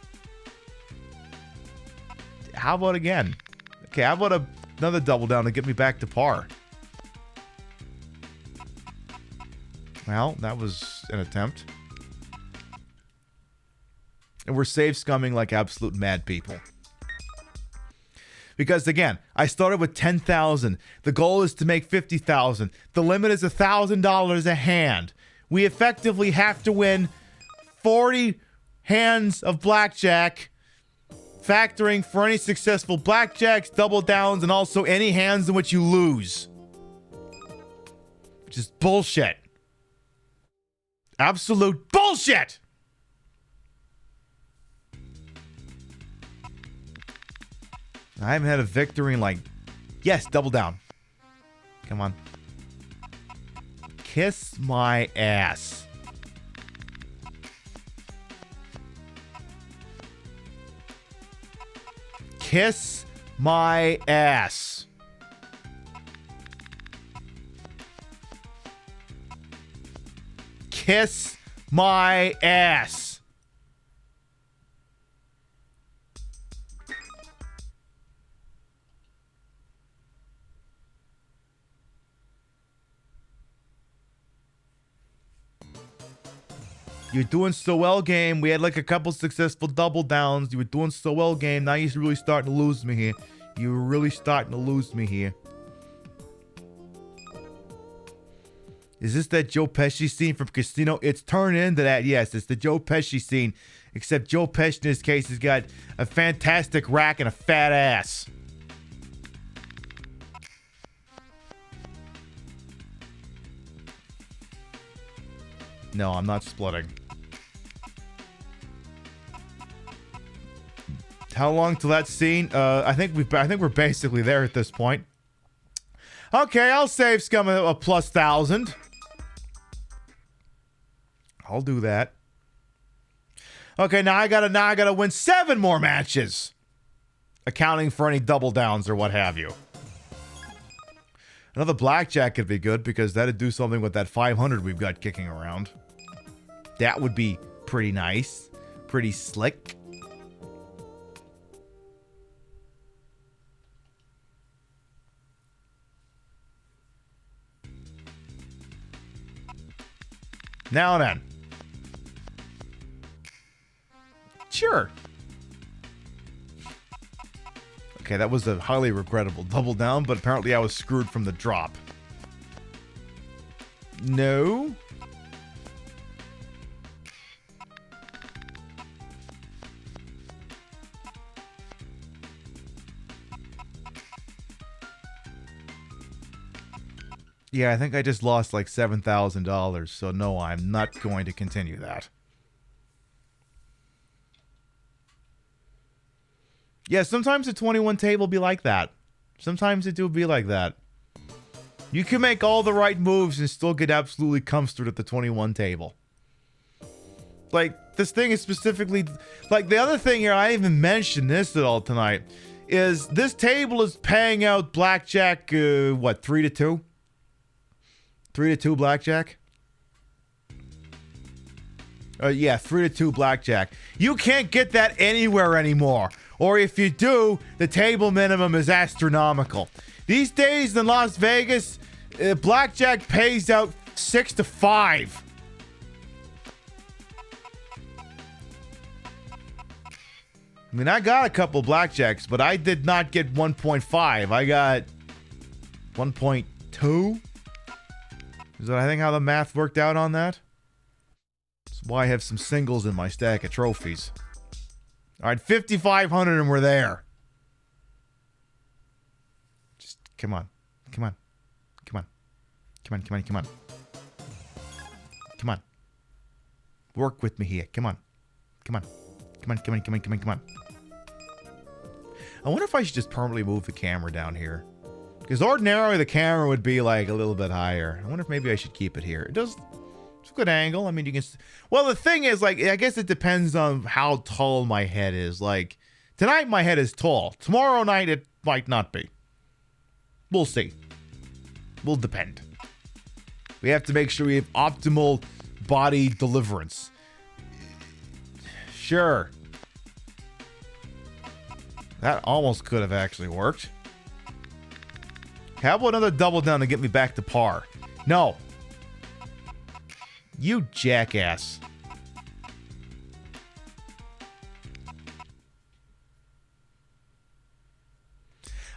How about again? Okay, how about another double down to get me back to par? Well, that was an attempt. And we're save scumming like absolute mad people. Because again, I started with 10,000. The goal is to make 50,000. The limit is $1,000 a hand. We effectively have to win 40 hands of blackjack, factoring for any successful blackjacks, double downs, and also any hands in which you lose. Which is bullshit. Absolute bullshit! I haven't had a victory in like... Yes, double down. Come on. Kiss my ass. Kiss my ass. Kiss my ass. You're doing so well, game. We had like a couple successful double downs. You were doing so well, game. Now you're really starting to lose me here. You're really starting to lose me here. Is this that Joe Pesci scene from Casino? It's turned into that. Yes, it's the Joe Pesci scene. Except Joe Pesci in this case has got a fantastic rack and a fat ass. No, I'm not splitting. How long till that scene? I think we're basically there at this point. Okay, I'll save Scum a plus 1,000. I'll do that. Okay, now I gotta win 7 more matches, accounting for any double downs or what have you. Another blackjack could be good because that'd do something with that 500 we've got kicking around. That would be pretty nice, pretty slick. Now then. Sure. Okay, that was a highly regrettable double down, but apparently I was screwed from the drop. No. Yeah, I think I just lost like $7,000, so no, I'm not going to continue that. Yeah, sometimes the 21 table be like that. Sometimes it do be like that. You can make all the right moves and still get absolutely comforted at the 21 table. Like, this thing is specifically... Like, the other thing here, I didn't even mention this at all tonight, is this table is paying out blackjack, what, 3-2? 3-2 blackjack? Yeah, 3-2 blackjack. You can't get that anywhere anymore. Or if you do, the table minimum is astronomical. These days in Las Vegas, blackjack pays out 6-5. I mean, I got a couple blackjacks, but I did not get 1.5. I got 1.2. Is that, I think, how the math worked out on that? That's why I have some singles in my stack of trophies. All right, 5,500 and we're there. Just come on. Come on. Come on. Come on, come on, come on. Come on. Work with me here. Come on. Come on. Come on, come on, come on, come on, come on. I wonder if I should just permanently move the camera down here. Because ordinarily the camera would be like a little bit higher. I wonder if maybe I should keep it here. It does... It's a good angle. I mean, you can... Well, the thing is, like, I guess it depends on how tall my head is. Like, tonight my head is tall. Tomorrow night it might not be. We'll see. Will depend. We have to make sure we have optimal body deliverance. Sure. That almost could have actually worked. How about another double down to get me back to par? No. You jackass.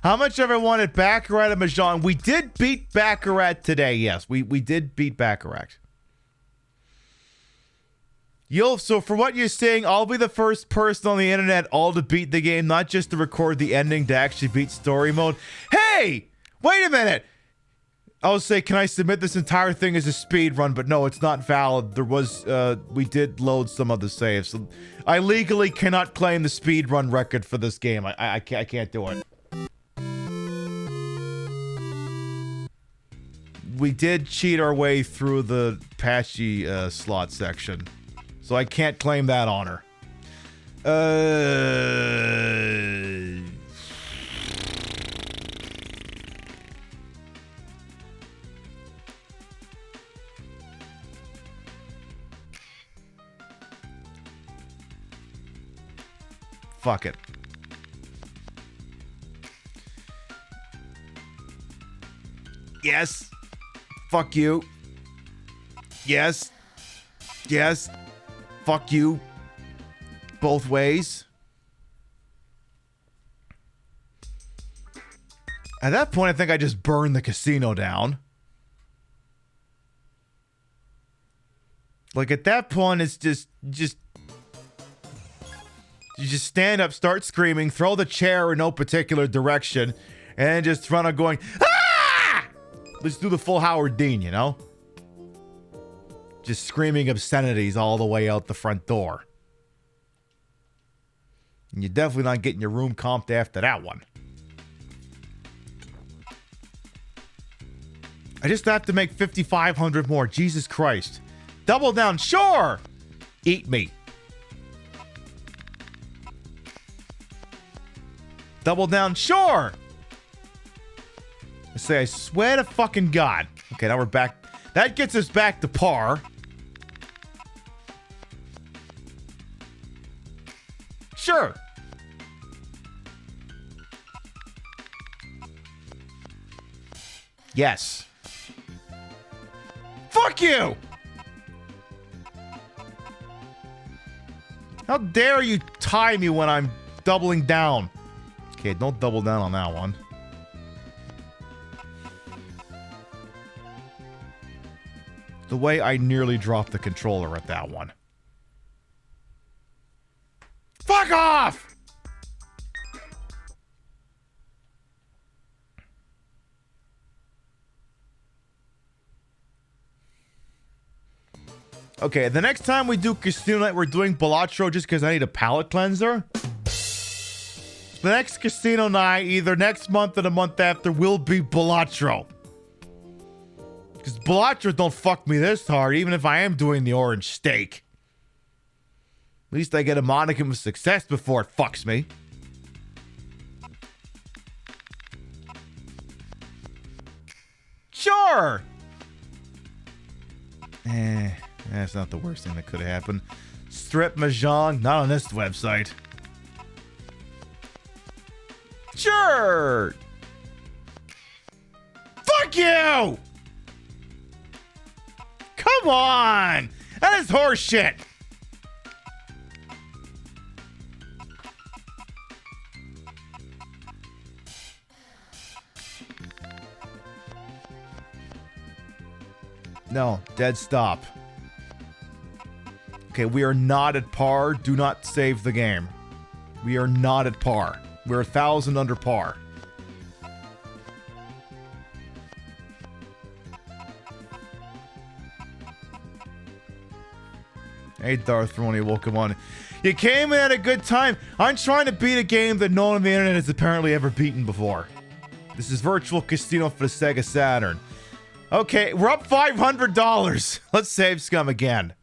How much ever wanted Baccarat and Mahjong? We did beat Baccarat today, yes. We did beat Baccarat. So for what you're saying, I'll be the first person on the internet all to beat the game, not just to record the ending, to actually beat story mode. Hey! Wait a minute! I was say, can I submit this entire thing as a speed run? But no, it's not valid. There was, we did load some of the saves. So I legally cannot claim the speed run record for this game. I can't do it. We did cheat our way through the patchy slot section. So I can't claim that honor. Fuck it. Yes. Fuck you. Yes. Yes. fuck you both ways. At that point, I think I just burned the casino down. Like, at that point, it's just you just stand up, start screaming, throw the chair in no particular direction, and just run out going, ah! Let's do the full Howard Dean, you know? Just screaming obscenities all the way out the front door. And you're definitely not getting your room comped after that one. I just have to make 5,500 more. Jesus Christ. Double down, sure. Eat me. Double down, sure. I say, I swear to fucking God. Okay, now we're back. That gets us back to par. Sure. Yes. Fuck you! How dare you tie me when I'm doubling down? Okay, don't double down on that one. The way I nearly dropped the controller at that one. Fuck off! Okay, the next time we do Casino Night, we're doing Balatro just because I need a palate cleanser. The next Casino Night, either next month or the month after, will be Balatro. Because Balatro don't fuck me this hard, even if I am doing the orange steak. At least I get a modicum of success before it fucks me. Sure! That's not the worst thing that could have happened. Strip Mahjong, not on this website. Sure! Fuck you! Come on! That is horse shit! No, dead stop. Okay, we are not at par. Do not save the game. We are not at par. We're 1,000 under par. Hey, Darth Roney, welcome on. You came in at a good time. I'm trying to beat a game that no one on the internet has apparently ever beaten before. This is Virtual Casino for the Sega Saturn. Okay, we're up $500. Let's save scum again.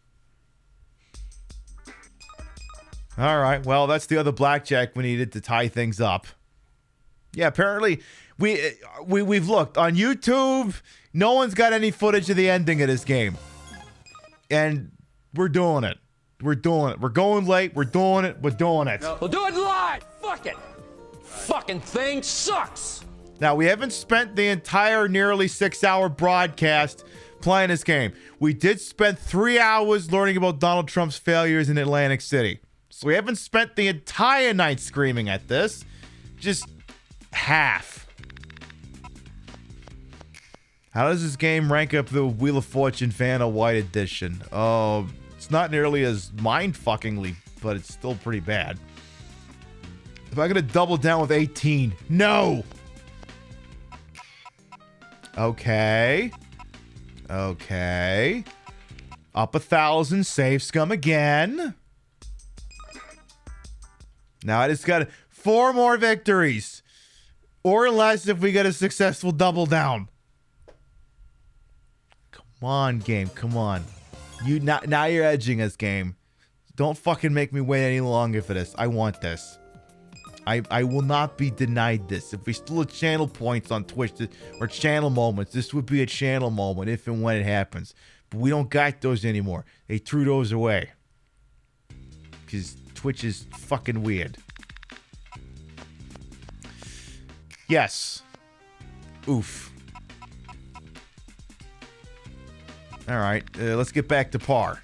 All right, well, that's the other blackjack we needed to tie things up. Yeah, apparently we've looked on YouTube. No one's got any footage of the ending of this game, and we're doing it. We're doing it. We're going late. We're doing it. We're doing it. We'll do it live. Fuck it. Fucking thing sucks. Now, we haven't spent the entire nearly 6-hour broadcast playing this game. We did spend 3 hours learning about Donald Trump's failures in Atlantic City. So we haven't spent the entire night screaming at this. Just half. How does this game rank up the Wheel of Fortune Vanna White Edition? Oh, it's not nearly as mind-fuckingly, but it's still pretty bad. If I'm going to double down with 18. No! Okay. Okay. Up 1,000. Save scum again. Now I just got 4 more victories. Or less if we get a successful double down. Come on, game. Come on. Now you're edging us, game. Don't fucking make me wait any longer for this. I want this. I will not be denied this. If we still have channel points on Twitch or channel moments, this would be a channel moment if and when it happens. But we don't got those anymore. They threw those away. Because Twitch is fucking weird. Yes. Oof. Alright, let's get back to par.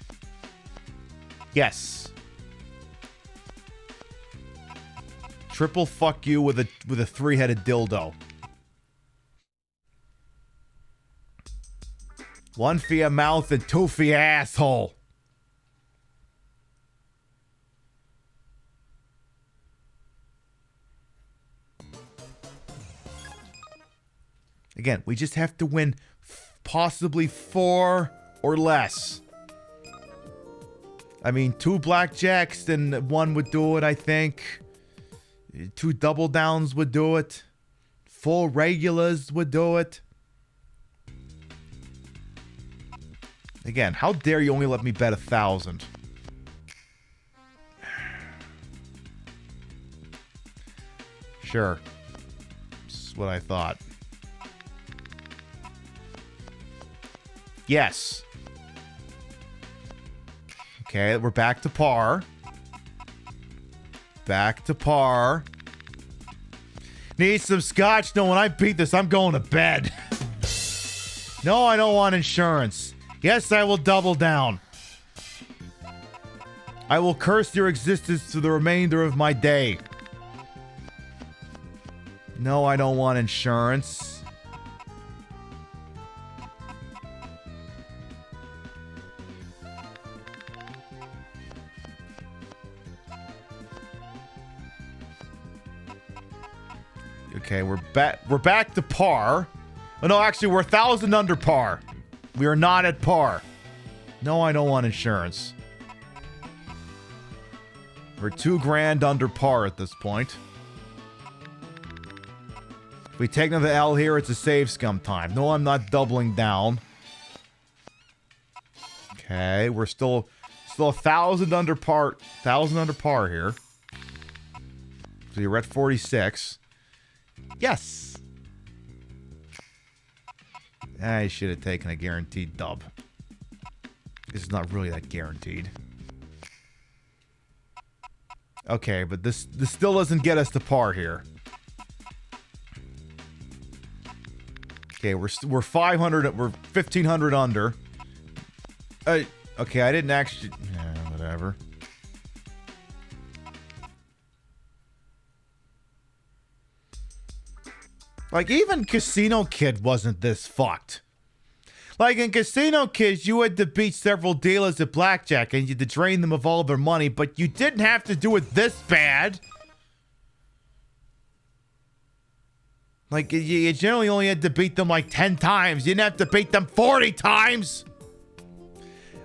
Yes. Triple fuck you with a 3-headed dildo. One for your mouth and two for your asshole. Again, we just have to win possibly 4 or less. I mean, 2 blackjacks, then 1 would do it, I think. 2 double downs would do it. 4 regulars would do it. Again, how dare you only let me bet 1,000? Sure. That's what I thought. Yes. Okay, we're back to par. Back to par. Need some scotch? No, when I beat this, I'm going to bed. No, I don't want insurance. Yes, I will double down. I will curse your existence to the remainder of my day. No, I don't want insurance. Okay, we're back to par. Oh, no, actually, we're 1,000 under par. We are not at par. No, I don't want insurance. We're $2,000 under par at this point. If we take another L here, it's a save scum time. No, I'm not doubling down. Okay, we're still 1,000 under par. 1,000 under par here. So you're at 46. Yes. I should have taken a guaranteed dub. This is not really that guaranteed. Okay, but this still doesn't get us to par here. Okay, we're 500. We're 1,500 under. Okay, I didn't actually. Yeah, whatever. Like, even Casino Kid wasn't this fucked. Like, in Casino Kid, you had to beat several dealers at blackjack and you had to drain them of all their money, but you didn't have to do it this bad. Like, you generally only had to beat them like 10 times. You didn't have to beat them 40 times.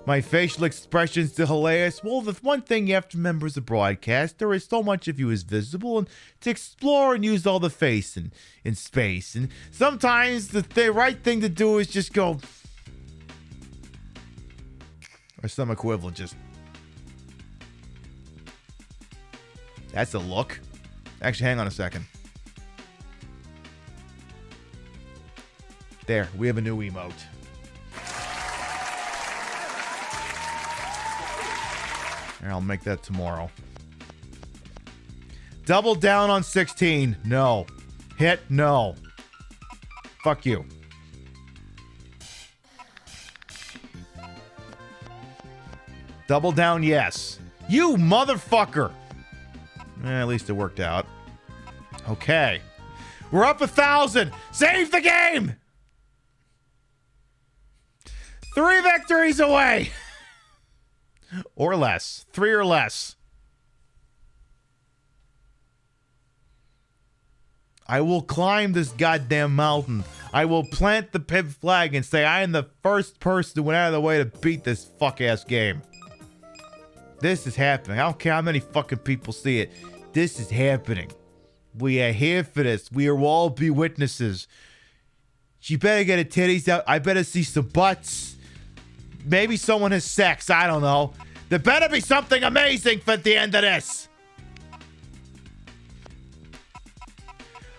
My facial expressions are hilarious. Well, the one thing you have to remember as a broadcaster is so much of you is visible, and to explore and use all the face in space. And sometimes the right thing to do is just go, or some equivalent. Just that's a look. Actually, hang on a second. There, we have a new emote. And I'll make that tomorrow. Double down on 16. No. Hit. No. Fuck you. Double down. Yes. You motherfucker. At least it worked out. Okay. We're up 1,000. Save the game. 3 victories away. Or less. 3 or less. I will climb this goddamn mountain. I will plant the PIB flag and say I am the first person who went out of the way to beat this fuck-ass game. This is happening. I don't care how many fucking people see it. This is happening. We are here for this. We will all be witnesses. She better get her titties out. I better see some butts. Maybe someone has sex. I don't know. There better be something amazing for the end of this.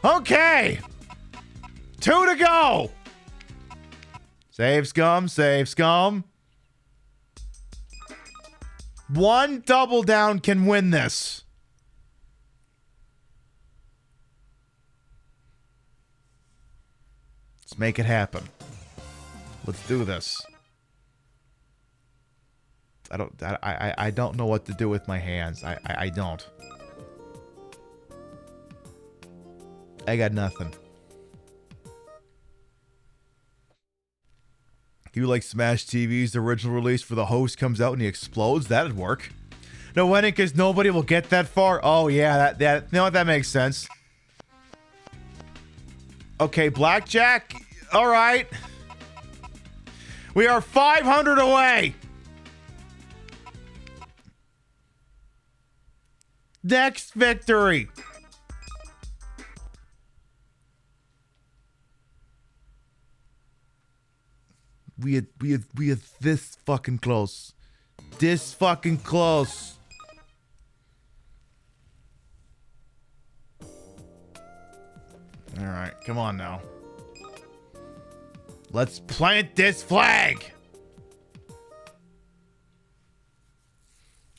Okay. 2 to go. Save scum. Save scum. 1 double down can win this. Let's make it happen. Let's do this. I don't know what to do with my hands. I don't. I got nothing. You like Smash TV's original release for the host comes out and he explodes? That'd work. No winning because nobody will get that far. Oh yeah, that you know what, that makes sense. Okay, blackjack. All right. We are 500 away. Next victory. We had this fucking close. This fucking close. All right, come on now. Let's plant this flag.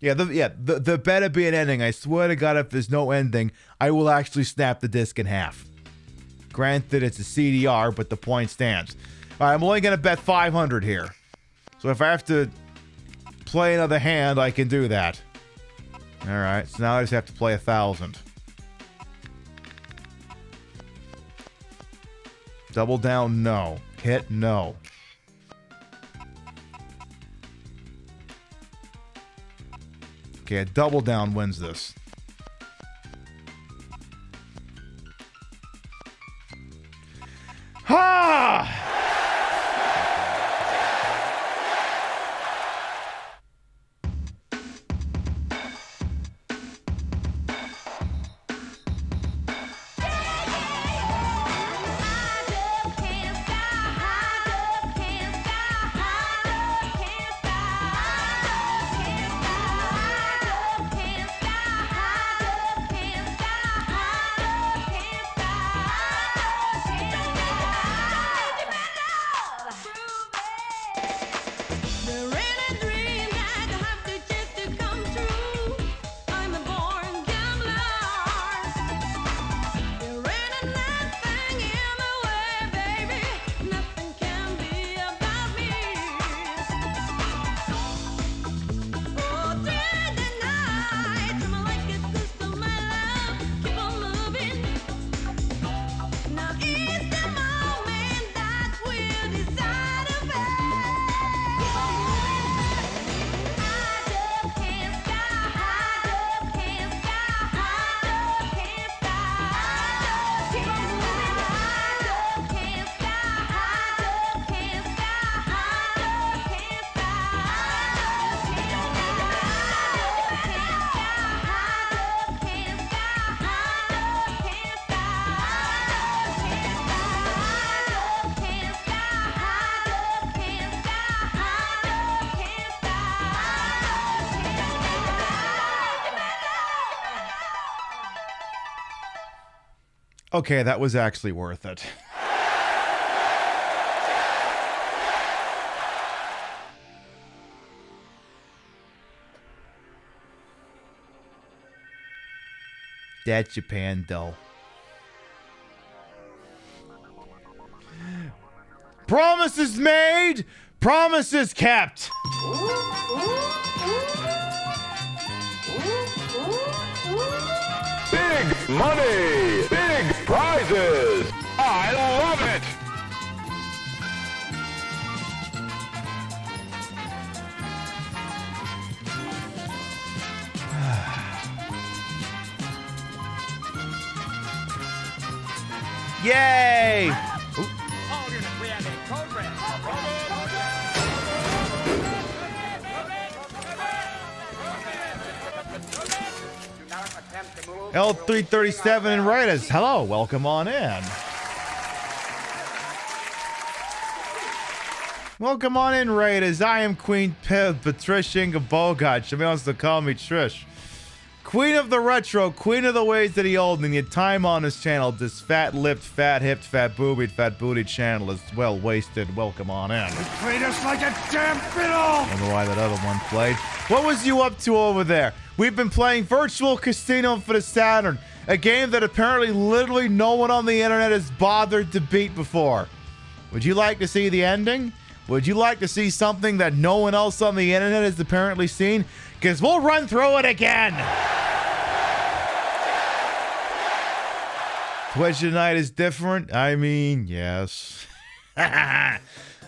Yeah, the better be an ending. I swear to God, if there's no ending, I will actually snap the disc in half. Granted, it's a CDR, but the point stands. All right, I'm only going to bet 500 here. So if I have to play another hand, I can do that. All right, so now I just have to play 1,000. Double down, no. Hit, no. Okay, a double down wins this. Ha! Okay, that was actually worth it. That Japan doll. Promises made, promises kept. Big money, big prizes. I love it. Yay! L337 and Raiders. Hello, welcome on in. Welcome on in, Raiders. I am Queen Patricia Inga Bogart. Somebody wants to call me Trish. Queen of the retro, queen of the ways that he old, and your time on his channel, this fat-lipped, fat-hipped, fat-boobied, fat-bootied channel is well-wasted. Welcome on in. You played us like a damn fiddle! I don't know why that other one played. What was you up to over there? We've been playing Virtual Casino for the Saturn, a game that apparently literally no one on the internet has bothered to beat before. Would you like to see the ending? Would you like to see something that no one else on the internet has apparently seen? Because we'll run through it again. Twitch tonight is different. I mean, yes. All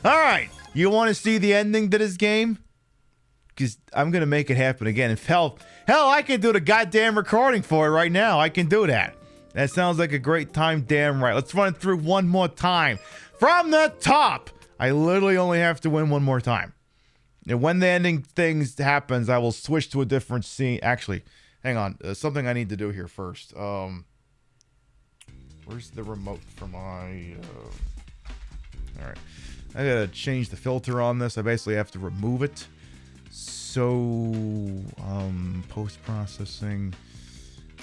right. You want to see the ending to this game? Because I'm going to make it happen again. If hell, I can do the goddamn recording for it right now. I can do that. That sounds like a great time. Damn right. Let's run it through one more time. From the top. I literally only have to win one more time. And when the ending things happens, I will switch to a different scene. Actually, hang on. Something I need to do here first. Where's the remote for my... All right. I gotta change the filter on this. I basically have to remove it. So, post-processing.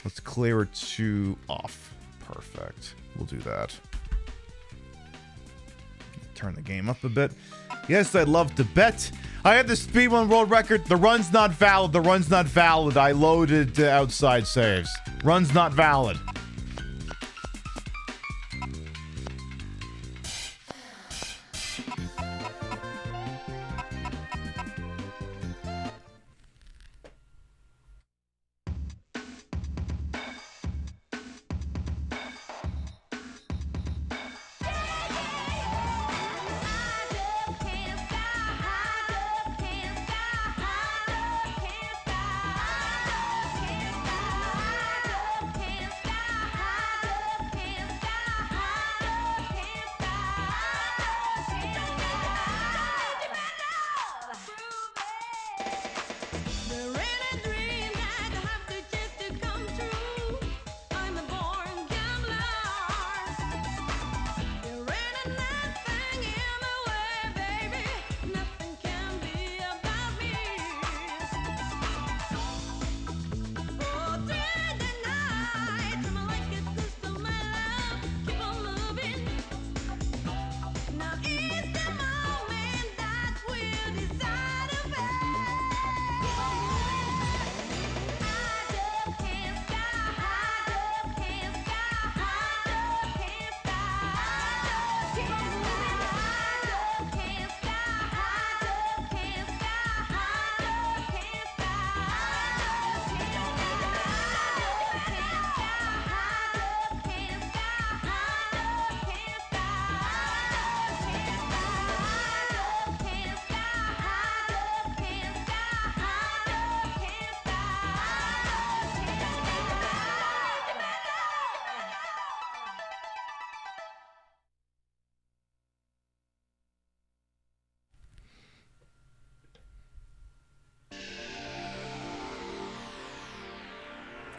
Let's clear it to off. Perfect. We'll do that. Turn the game up a bit. Yes, I'd love to bet. I had the speedrun world record. The run's not valid. The run's not valid. I loaded outside saves. Run's not valid.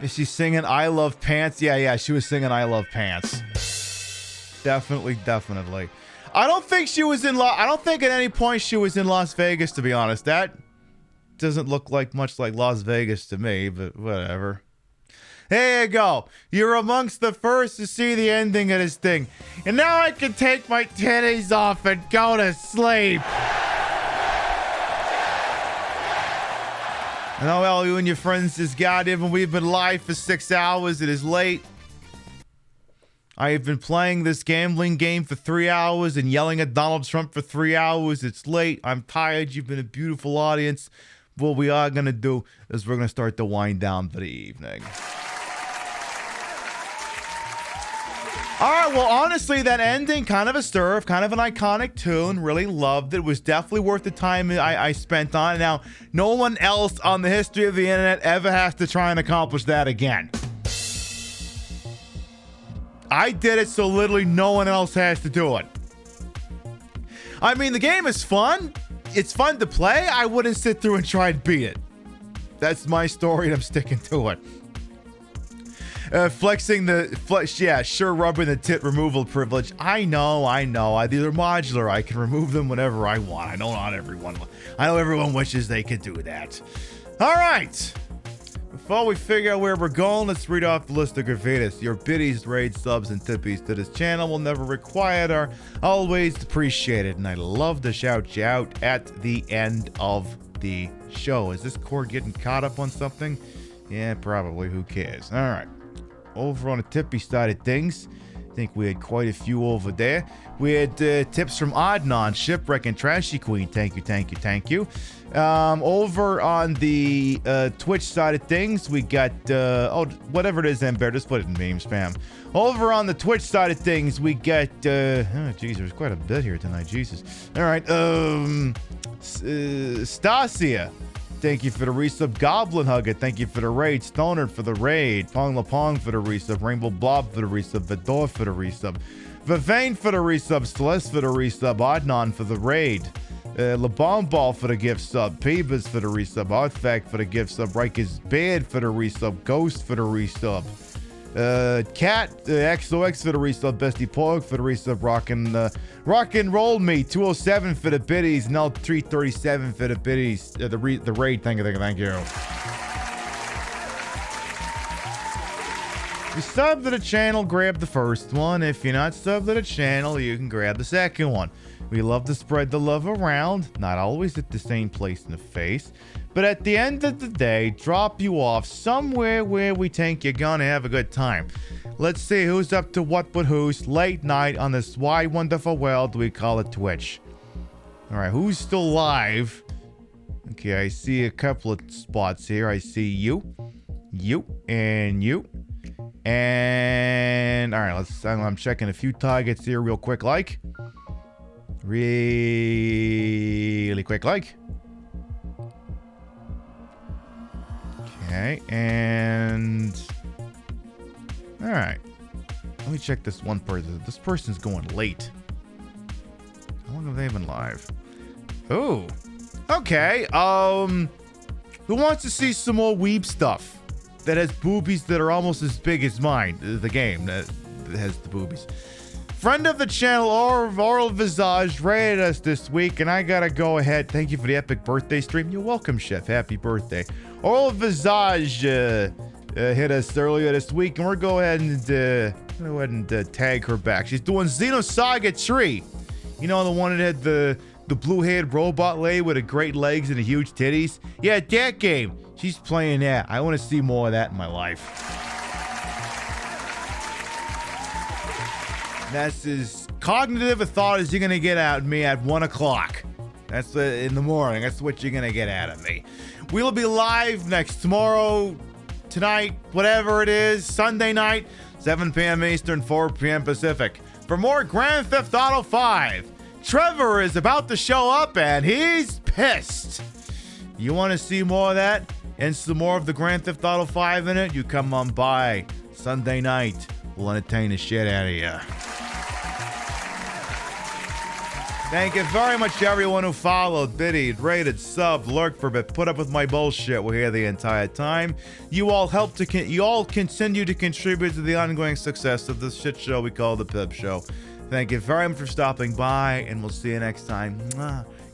Is she singing I Love Pants? Yeah, she was singing I Love Pants. Definitely. I don't think she was I don't think at any point she was in Las Vegas, to be honest. That doesn't look like much like Las Vegas to me, but whatever. There you go. You're amongst the first to see the ending of this thing. And now I can take my titties off and go to sleep. I know all you and your friends just got in when we've been live for 6 hours. It is late. I have been playing this gambling game for 3 hours and yelling at Donald Trump for 3 hours. It's late. I'm tired. You've been a beautiful audience. What we are going to do is we're going to start to wind down for the evening. All right, well, honestly, that ending, kind of a stir, kind of an iconic tune. Really loved it. Was definitely worth the time I spent on it. Now, no one else on the history of the internet ever has to try and accomplish that again. I did it, so literally no one else has to do it. I mean, the game is fun. It's fun to play. I wouldn't sit through and try to beat it. That's my story, and I'm sticking to it. Flexing the flesh, yeah, sure, rubbing the tit removal privilege. I know. They're modular. I can remove them whenever I want. I know not everyone. I know everyone wishes they could do that. All right. Before we figure out where we're going, let's read off the list of gratuitous. Your biddies, raids, subs, and tippies to this channel will never required are always appreciated, and I love to shout you out at the end of the show. Is this cord getting caught up on something? Yeah, probably. Who cares? All right. Over on the tippy side of things, I think we had quite a few over there. We had tips from Adnan, Shipwreck, and Trashy Queen. Thank you. Over on the Twitch side of things, we got, whatever it is, Ember, just put it in meme spam. Over on the Twitch side of things, we got, geez, there's quite a bit here tonight, Jesus. All right, Stasia. Thank you for the resub. Goblin Hugger, thank you for the raid. Stoner for the raid. Pong La Pong for the resub. Rainbow Blob for the resub. Vidor for the resub. Vivane for the resub. Celeste for the resub. Adnan for the raid. LeBon Ball for the gift sub. Peebas for the resub. Artifact for the gift sub. Rikers Beard for the resub. Ghost for the resub. Cat XOX for the resub. Bestie Porg for the resub. Rock and Roll Me 207 for the biddies. And L337 for the biddies. The raid. Thank you. If you sub to the channel, grab the first one. If you're not sub to the channel, you can grab the second one. We love to spread the love around, not always at the same place in the face, but at the end of the day, drop you off somewhere where we think you're gonna have a good time. Let's see who's up to what but who's late night on this wide, wonderful world we call it Twitch. All right, who's still live? Okay, I see a couple of spots here. I see you, and you. And all right, I'm checking a few targets here real quick, really quick, okay, and all right, let me check this one person. This person's going late. How long have they been live? Oh, okay. Who wants to see some more weeb stuff that has boobies that are almost as big as mine? The game that has the boobies. Friend of the channel, Oral Visage, rated us this week, and I gotta go ahead. Thank you for the epic birthday stream. You're welcome, Chef. Happy birthday. Oral Visage hit us earlier this week, and we're going to go ahead and tag her back. She's doing Xenosaga Tree. You know, the one that had the blue-haired robot lady with the great legs and the huge titties? Yeah, that game. She's playing that. I want to see more of that in my life. That's as cognitive a thought as you're going to get out of me at 1 o'clock. That's in the morning. That's what you're going to get out of me. We'll be live tomorrow, tonight, whatever it is, Sunday night, 7 p.m. Eastern, 4 p.m. Pacific. For more Grand Theft Auto 5, Trevor is about to show up and he's pissed. You want to see more of that and some more of the Grand Theft Auto 5 in it? You come on by Sunday night. We'll entertain the shit out of you. Thank you very much to everyone who followed, biddied, rated, subbed, lurked for a bit, put up with my bullshit. We're here the entire time. You all you all continue to contribute to the ongoing success of this shit show we call the Pib Show. Thank you very much for stopping by, and we'll see you next time.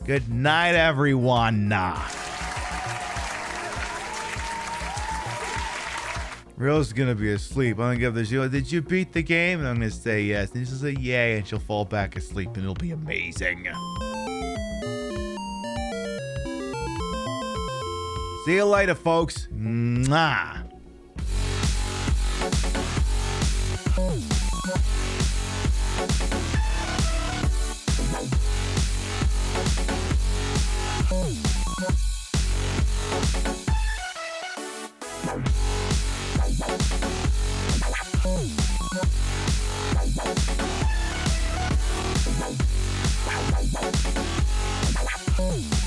Good night, everyone. Real's gonna be asleep. I'm gonna give this, did you beat the game? And I'm gonna say yes. And she'll say yay, and she'll fall back asleep, and it'll be amazing. See you later, folks. Mwah. Boom.